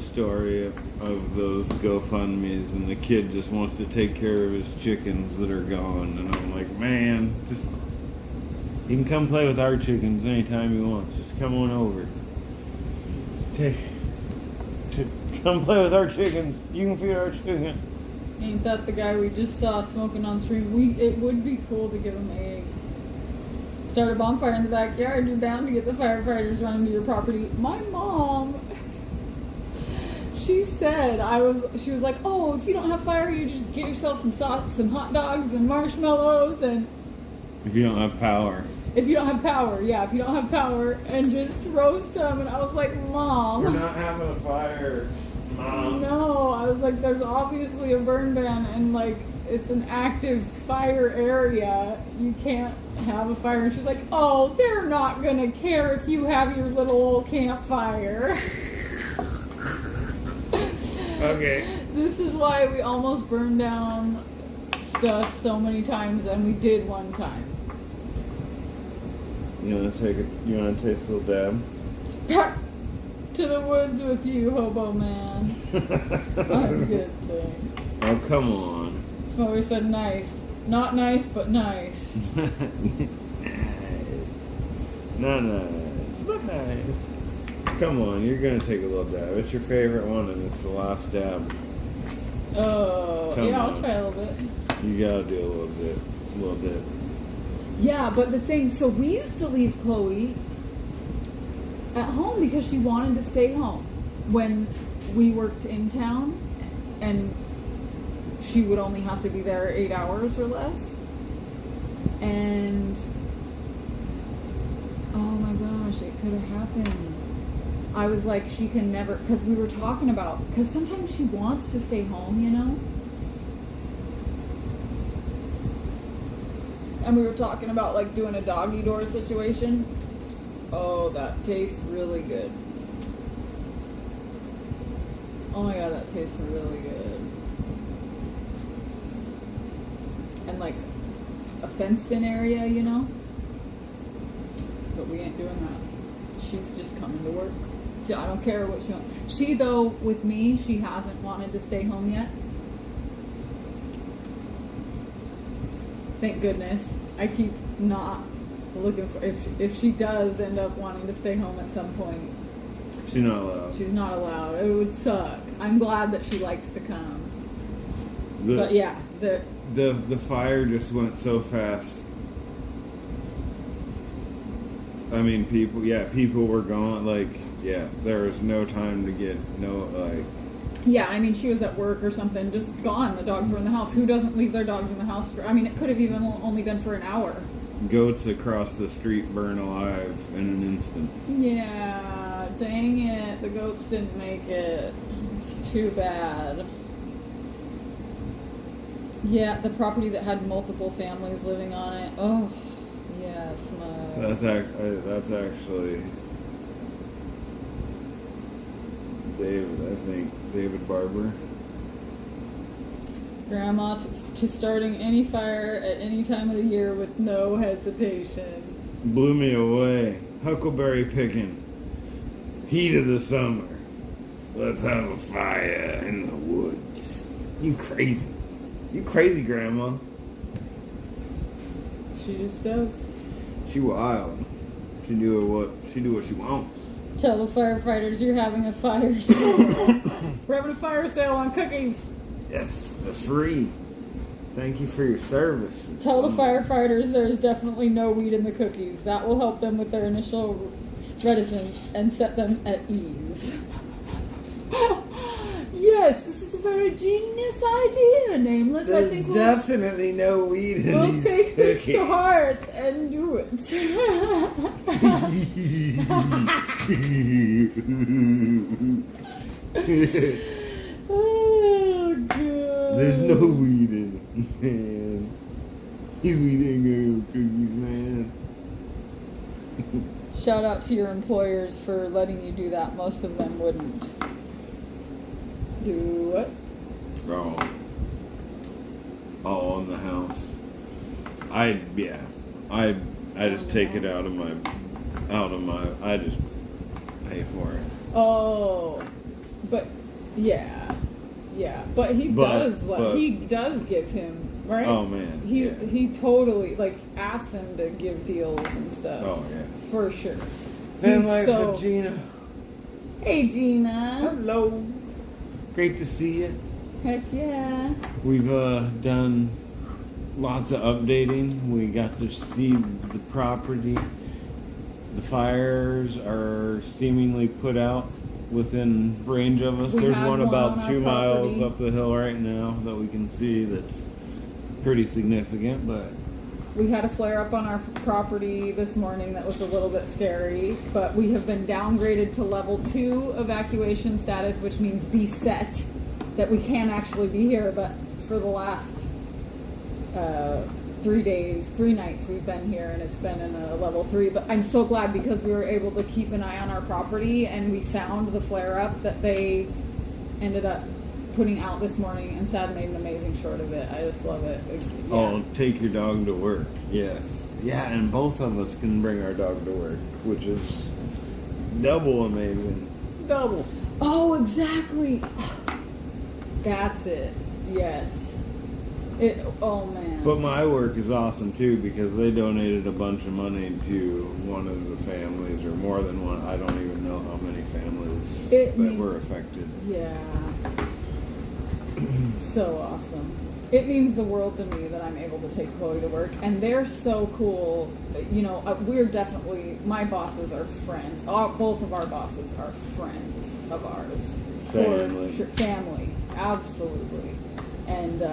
story of those GoFundMe's, and the kid just wants to take care of his chickens that are gone, and I'm like, man, just you can come play with our chickens anytime you want. Just come on over. Come play with our chickens. You can feed our chickens. Ain't that the guy we just saw smoking on stream? It would be cool to give him eggs. Start a bonfire in the backyard. You're bound to get the firefighters running to your property. My mom, she said, she was like, oh, if you don't have fire, you just get yourself some hot dogs and marshmallows and... If you don't have power. If you don't have power, and just roast them. And I was like, Mom. We're not having a fire, Mom. No, I was like, there's obviously a burn ban and like, it's an active fire area. You can't have a fire. And she's like, oh, they're not gonna care if you have your little old campfire. Okay. This is why we almost burned down stuff so many times, and we did one time. You wanna taste a little dab? Back to the woods with you, hobo man. I'm good, thanks. Oh, come on. Smoker said nice. Not nice, but nice. Nice. Not nice, but nice. Come on, you're gonna take a little dab. It's your favorite one, and it's the last dab. Oh, Come yeah, on. I'll try a little bit. You gotta do a little bit. Yeah, but the thing, so we used to leave Chloe at home because she wanted to stay home when we worked in town, and she would only have to be there 8 hours or less. And oh my gosh, it could have happened. I was like, she can never, because we were talking about, because sometimes she wants to stay home, you know? And we were talking about like doing a doggy door situation. Oh, that tastes really good. Oh my god, that tastes really good. And like a fenced in area, you know? But we ain't doing that. She's just coming to work. I don't care what she wants. She, though, with me, she hasn't wanted to stay home yet. Thank goodness. I keep not looking for, if she does end up wanting to stay home at some point. She's not allowed. She's not allowed. It would suck. I'm glad that she likes to come. But yeah, the fire just went so fast. I mean, people were gone. Like, yeah, there was no time to get Yeah, I mean, she was at work or something, just gone. The dogs were in the house. Who doesn't leave their dogs in the house for? I mean, it could have even only been for an hour. Goats across the street burn alive in an instant. Yeah, dang it. The goats didn't make it. It's too bad. Yeah, the property that had multiple families living on it. Oh, yes, That's actually David Barber. Grandma to starting any fire at any time of the year with no hesitation. Blew me away. Huckleberry picking. Heat of the summer. Let's have a fire in the woods. You crazy. You crazy, Grandma. She just does. She wild. She do what she wants. Tell the firefighters you're having a fire sale. We're having a fire sale on cookies. Yes, the free. Thank you for your service. Tell the firefighters there is definitely no weed in the cookies. That will help them with their initial reticence and set them at ease. Yes, this is a very genius idea, Nameless. There's I think definitely no weed in we'll these take cookies. this to heart and do it. Oh, God. There's no weed in it, man. These weed ain't good cookies, man. Shout out to your employers for letting you do that. Most of them wouldn't. Do what? All in the house. I just take it out of my I just pay for it. Oh, but yeah, but he does give him, right? Oh man, he totally asks him to give deals and stuff. Oh yeah, for sure. Van Life for Gina. Hey Gina. Hello. Great to see you. Heck yeah. We've done lots of updating. We got to see the property. The fires are seemingly put out within range of us. We There's had one one about on our 2 miles property. up the hill right now that we can see that's pretty significant, but We had a flare up on our property this morning that was a little bit scary, but we have been downgraded to level 2 evacuation status, which means be set, that we can actually be here. But for the last 3 nights we've been here, and it's been in a level 3. But I'm so glad because we were able to keep an eye on our property, and we found the flare up that they ended up putting out this morning, and Sad made an amazing short of it. I just love it. Yeah. oh, take your dog to work. Yes. Yeah, and both of us can bring our dog to work, which is double amazing. Double. Oh, exactly. That's it. Yes. Oh man. But my work is awesome too because they donated a bunch of money to one of the families, or more than one. I don't even know how many families that were affected. Yeah. So awesome. It means the world to me that I'm able to take Chloe to work, and they're so cool. You know, we're definitely, my bosses are friends. Both of our bosses are friends of ours. Family. Family, absolutely. And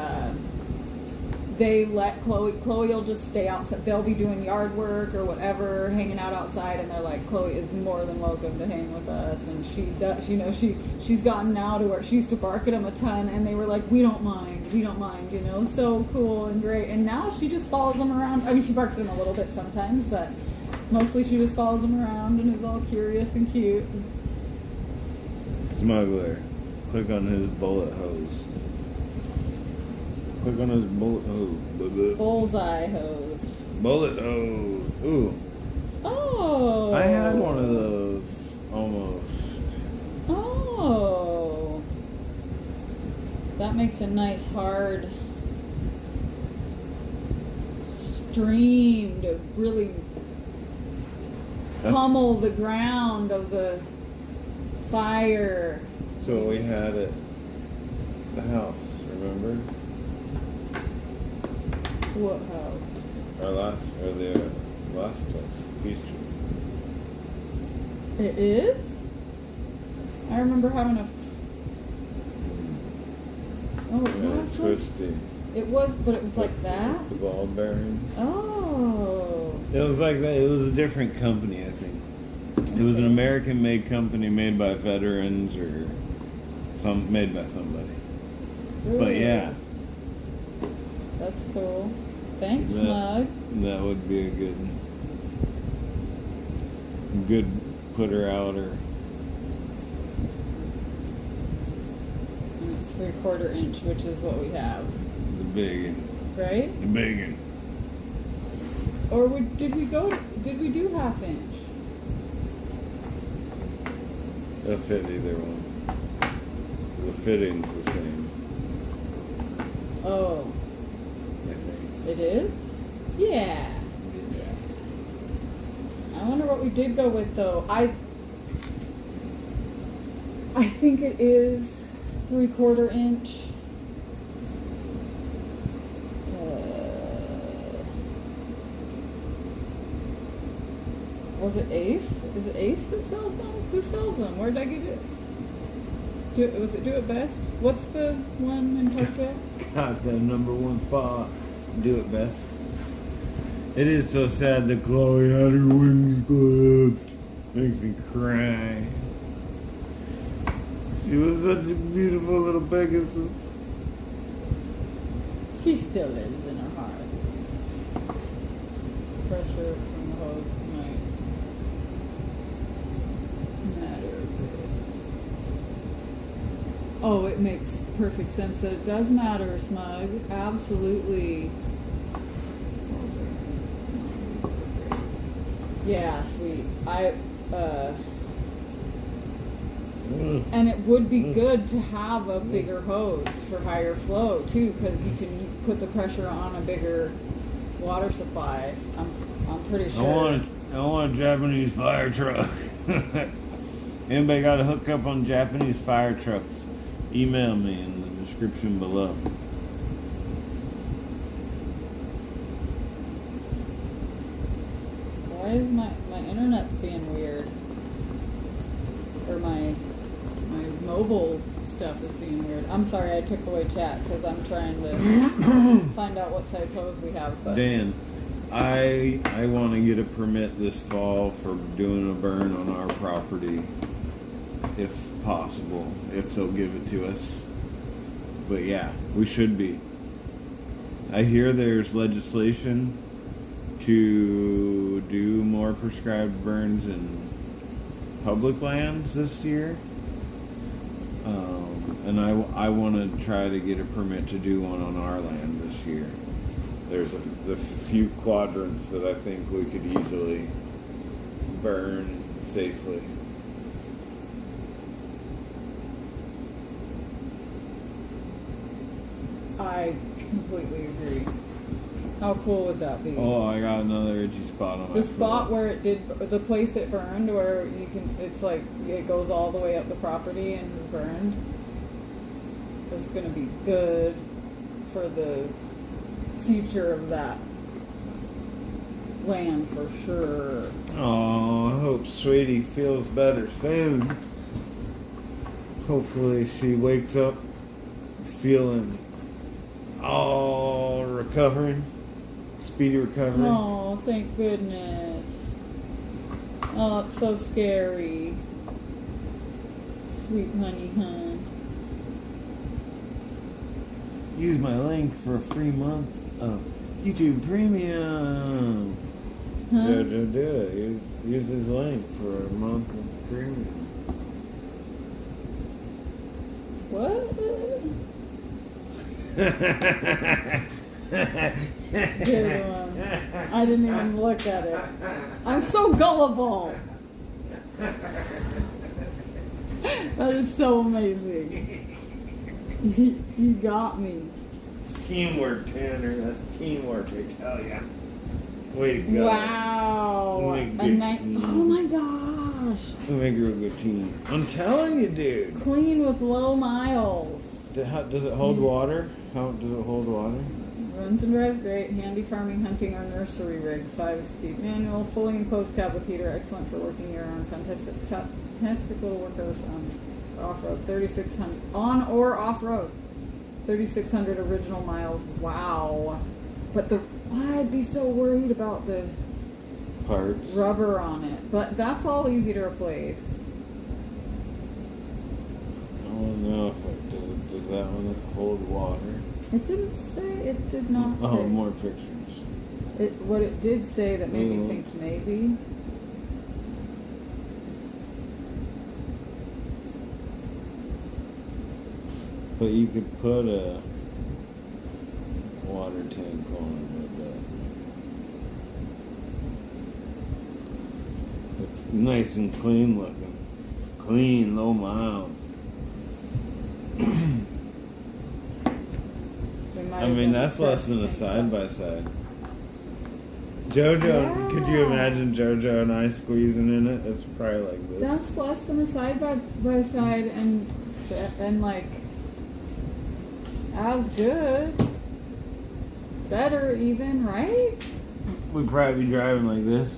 they let Chloe will just stay outside. They'll be doing yard work or whatever, hanging out outside, and they're like, Chloe is more than welcome to hang with us. And she does, you know, she's gotten now to where she used to bark at them a ton, and they were like, we don't mind, you know, so cool and great. And now she just follows them around. I mean, she barks at them a little bit sometimes, but mostly she just follows them around and is all curious and cute. Smuggler, click on his bullet hose. Click on his bullet hose. Bullseye hose. Bullet hose. Ooh. Oh. I had one of those almost. Oh. That makes a nice hard stream to really pummel the ground of the fire. So we had it the house, remember? What house? The last place, Peace Tree. It is? I remember having a... Oh, it Yeah, was like... twisty. It was, but it was like that? The ball bearings. Oh. It was like that. It was a different company, I think. It was an American-made company made by veterans or made by somebody. But yeah. That's cool. Thanks, That- Smug. That would be a good putter outer. And it's 3/4 inch, which is what we have, The big one. right? The big one. Or did we do 1/2 inch? It'll fit either one. The fitting's the same, Oh, I think. it is? Yeah. I wonder what we did go with though. I think it is 3/4 inch. Was it Ace? Is it Ace that sells them? Who sells them? Where did I get it? Was it Do It Best? What's the one in Tokyo? Got the #1 spot. Do It Best. It is so sad that Chloe had her wings clipped. Makes me cry. She was such a beautiful little Pegasus. She still lives in her heart. Pressure from the hose might matter a bit. Oh, it makes perfect sense that it does matter, Smug. Absolutely. Yeah, sweet. And it would be good to have a bigger hose for higher flow too, because you can put the pressure on a bigger water supply. I'm pretty sure. I want a Japanese fire truck. Anybody got a hookup on Japanese fire trucks? Email me in the description below. Why is my internet's being weird? Or my mobile stuff is being weird. I'm sorry I took away chat because I'm trying to find out what size hose we have. But Dan, I want to get a permit this fall for doing a burn on our property, if possible, if they'll give it to us. But yeah, we should be. I hear there's legislation to do more prescribed burns in public lands this year. And I want to try to get a permit to do one on our land this year. There's the few quadrants that I think we could easily burn safely. I completely agree. How cool would that be? Oh, I got another itchy spot on my The spot foot. where it did, the place it burned, where you can, it's like, it goes all the way up the property and is burned. It's gonna be good for the future of that land for sure. Oh, I hope Sweetie feels better soon. Hopefully she wakes up feeling all recovering. Speedy recovery. Oh, thank goodness. Oh, it's so scary. Sweet honey hun. Use my link for a free month of YouTube Premium. Huh? Do it. Use his link for a month of premium. What? Good one. I didn't even look at it. I'm so gullible. That is so amazing. You got me. It's teamwork, Tanner. That's teamwork, I tell ya. Way to go. Wow. We make a good team. Oh my gosh. We make a real good team. I'm telling you, dude. Clean with low miles. Does it hold water? How does it hold water? Runs and drives great. Handy farming, hunting, or nursery rig. 5-speed manual. Fully enclosed cab with heater. Excellent for working year-round. Fantastic little workhorse on off-road. 3,600 on or off-road. 3,600 original miles. Wow. But I'd be so worried about the Parts. rubber on it. But that's all easy to replace. I don't know if does that one hold water? It didn't say. It did not say. Oh, more pictures. What it did say that made me think maybe. But you could put a water tank on it. It's nice and clean looking. Clean, low miles. I mean, that's less than a side-by-side. JoJo, Yeah. could you imagine JoJo and I squeezing in it? It's probably like this. That's less than a side-by-side and like as good. Better even, right? We'd probably be driving like this.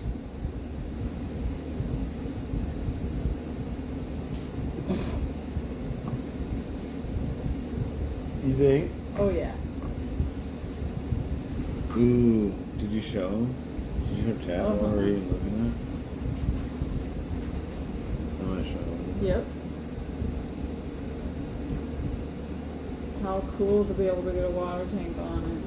You think? Oh yeah. Ooh, did you show him? Did you show chat while we were even looking at it? I'm gonna show him. Yep. How cool to be able to get a water tank on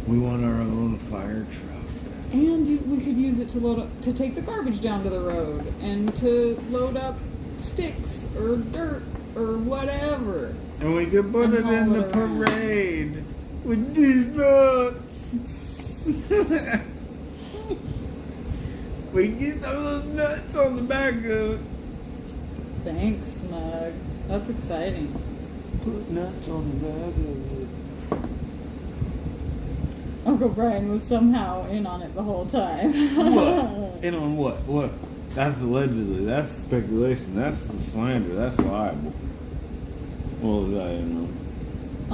We want our own fire truck. it. And we could use it to take the garbage down to the road and to load up sticks or dirt or whatever. And we could put And it in haul the it around. parade with these nuts. We can get some of those nuts on the back of it. Thanks, Smug. That's exciting. Put nuts on the back of it. Uncle Brian was somehow in on it the whole time. What? In on what? What? That's allegedly. That's speculation. That's the slander. That's libel. What was I,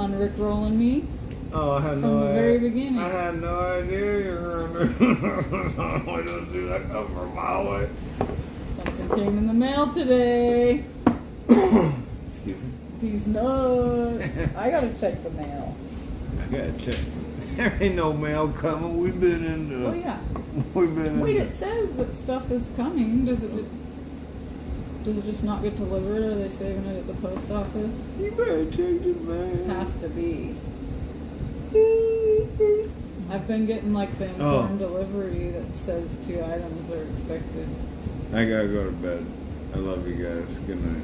On Rick rolling me Oh, I had from no the idea. very beginning. I had no idea you were under. I don't see that come from my way. Something came in the mail today. Excuse me. These nuts. I gotta check the mail. I gotta check. There ain't no mail coming. We've been in. Oh yeah. We've been. Wait, in it says that stuff is coming. Does it just not get delivered? Are they saving it at the post office? You better check the mail. Has to be. I've been getting like the informed delivery that says 2 items are expected. I gotta go to bed. I love you guys. Good night.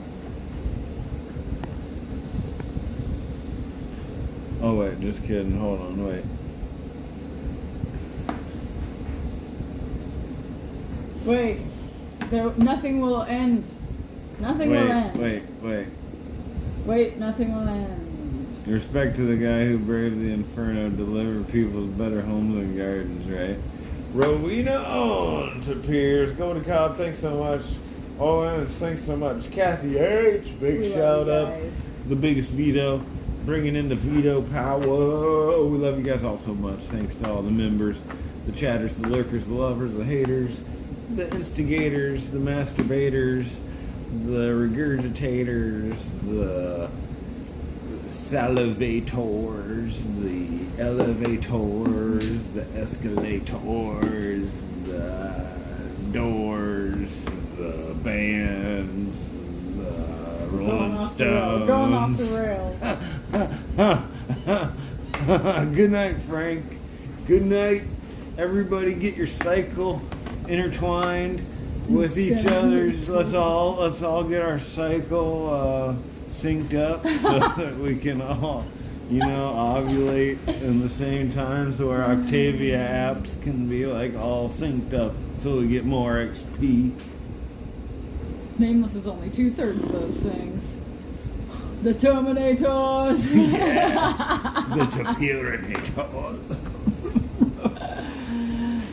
Oh wait, just kidding. Hold on, wait. Wait, nothing will end. Nothing will end. Wait, nothing will end. Respect to the guy who braved the inferno, delivered people's better homes and gardens, right? Rowena on to Piers. Go to Cobb, thanks so much. Owen, thanks so much. Kathy H, big We shout love you out. guys. The biggest veto, bringing in the veto power. We love you guys all so much. Thanks to all the members, the chatters, the lurkers, the lovers, the haters, the instigators, the masturbators, the regurgitators, the salivators, the elevators, the escalators, the doors, the band, the Rolling Stones. Going off the rails. Good night, Frank. Good night, everybody. Get your cycle intertwined with each other's. Let's all get our cycle synced up so that we can all, ovulate in the same time, so our Octavia apps can be like all synced up, so we get more XP. Nameless is only 2/3 of those things. The Terminators. The Terminators.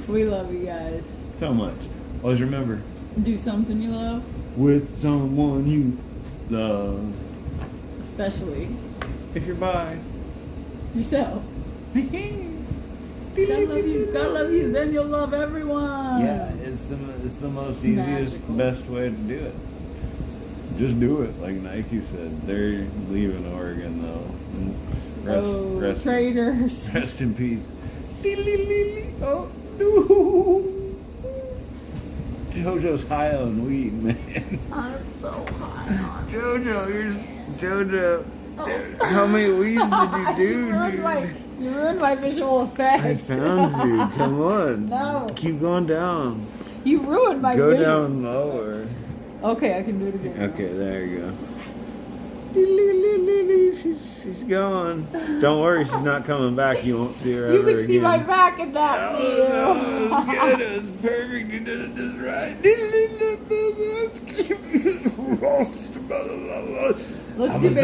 We love you guys. So much. Always remember, Do something you love, with someone you love. especially If you're by. yourself. Gotta love you. Then you'll love everyone. Yeah, it's the most easiest, Magical. best way to do it. Just do it, like Nike said. They're leaving Oregon though. And rest, traitors. rest in peace. Oh no. JoJo's high on weed, man. I'm so high on JoJo. How many weeds did you do, You ruined my visual effects. I found you. Come on. No. Keep going down. You ruined my Go vision. down lower. Okay, I can do it again. Okay, there you go. She's gone. Don't worry, she's not coming back. You won't see her You ever can see my again. back in that view. No, it was good. It was perfect. You did it just right. Let's do I'm a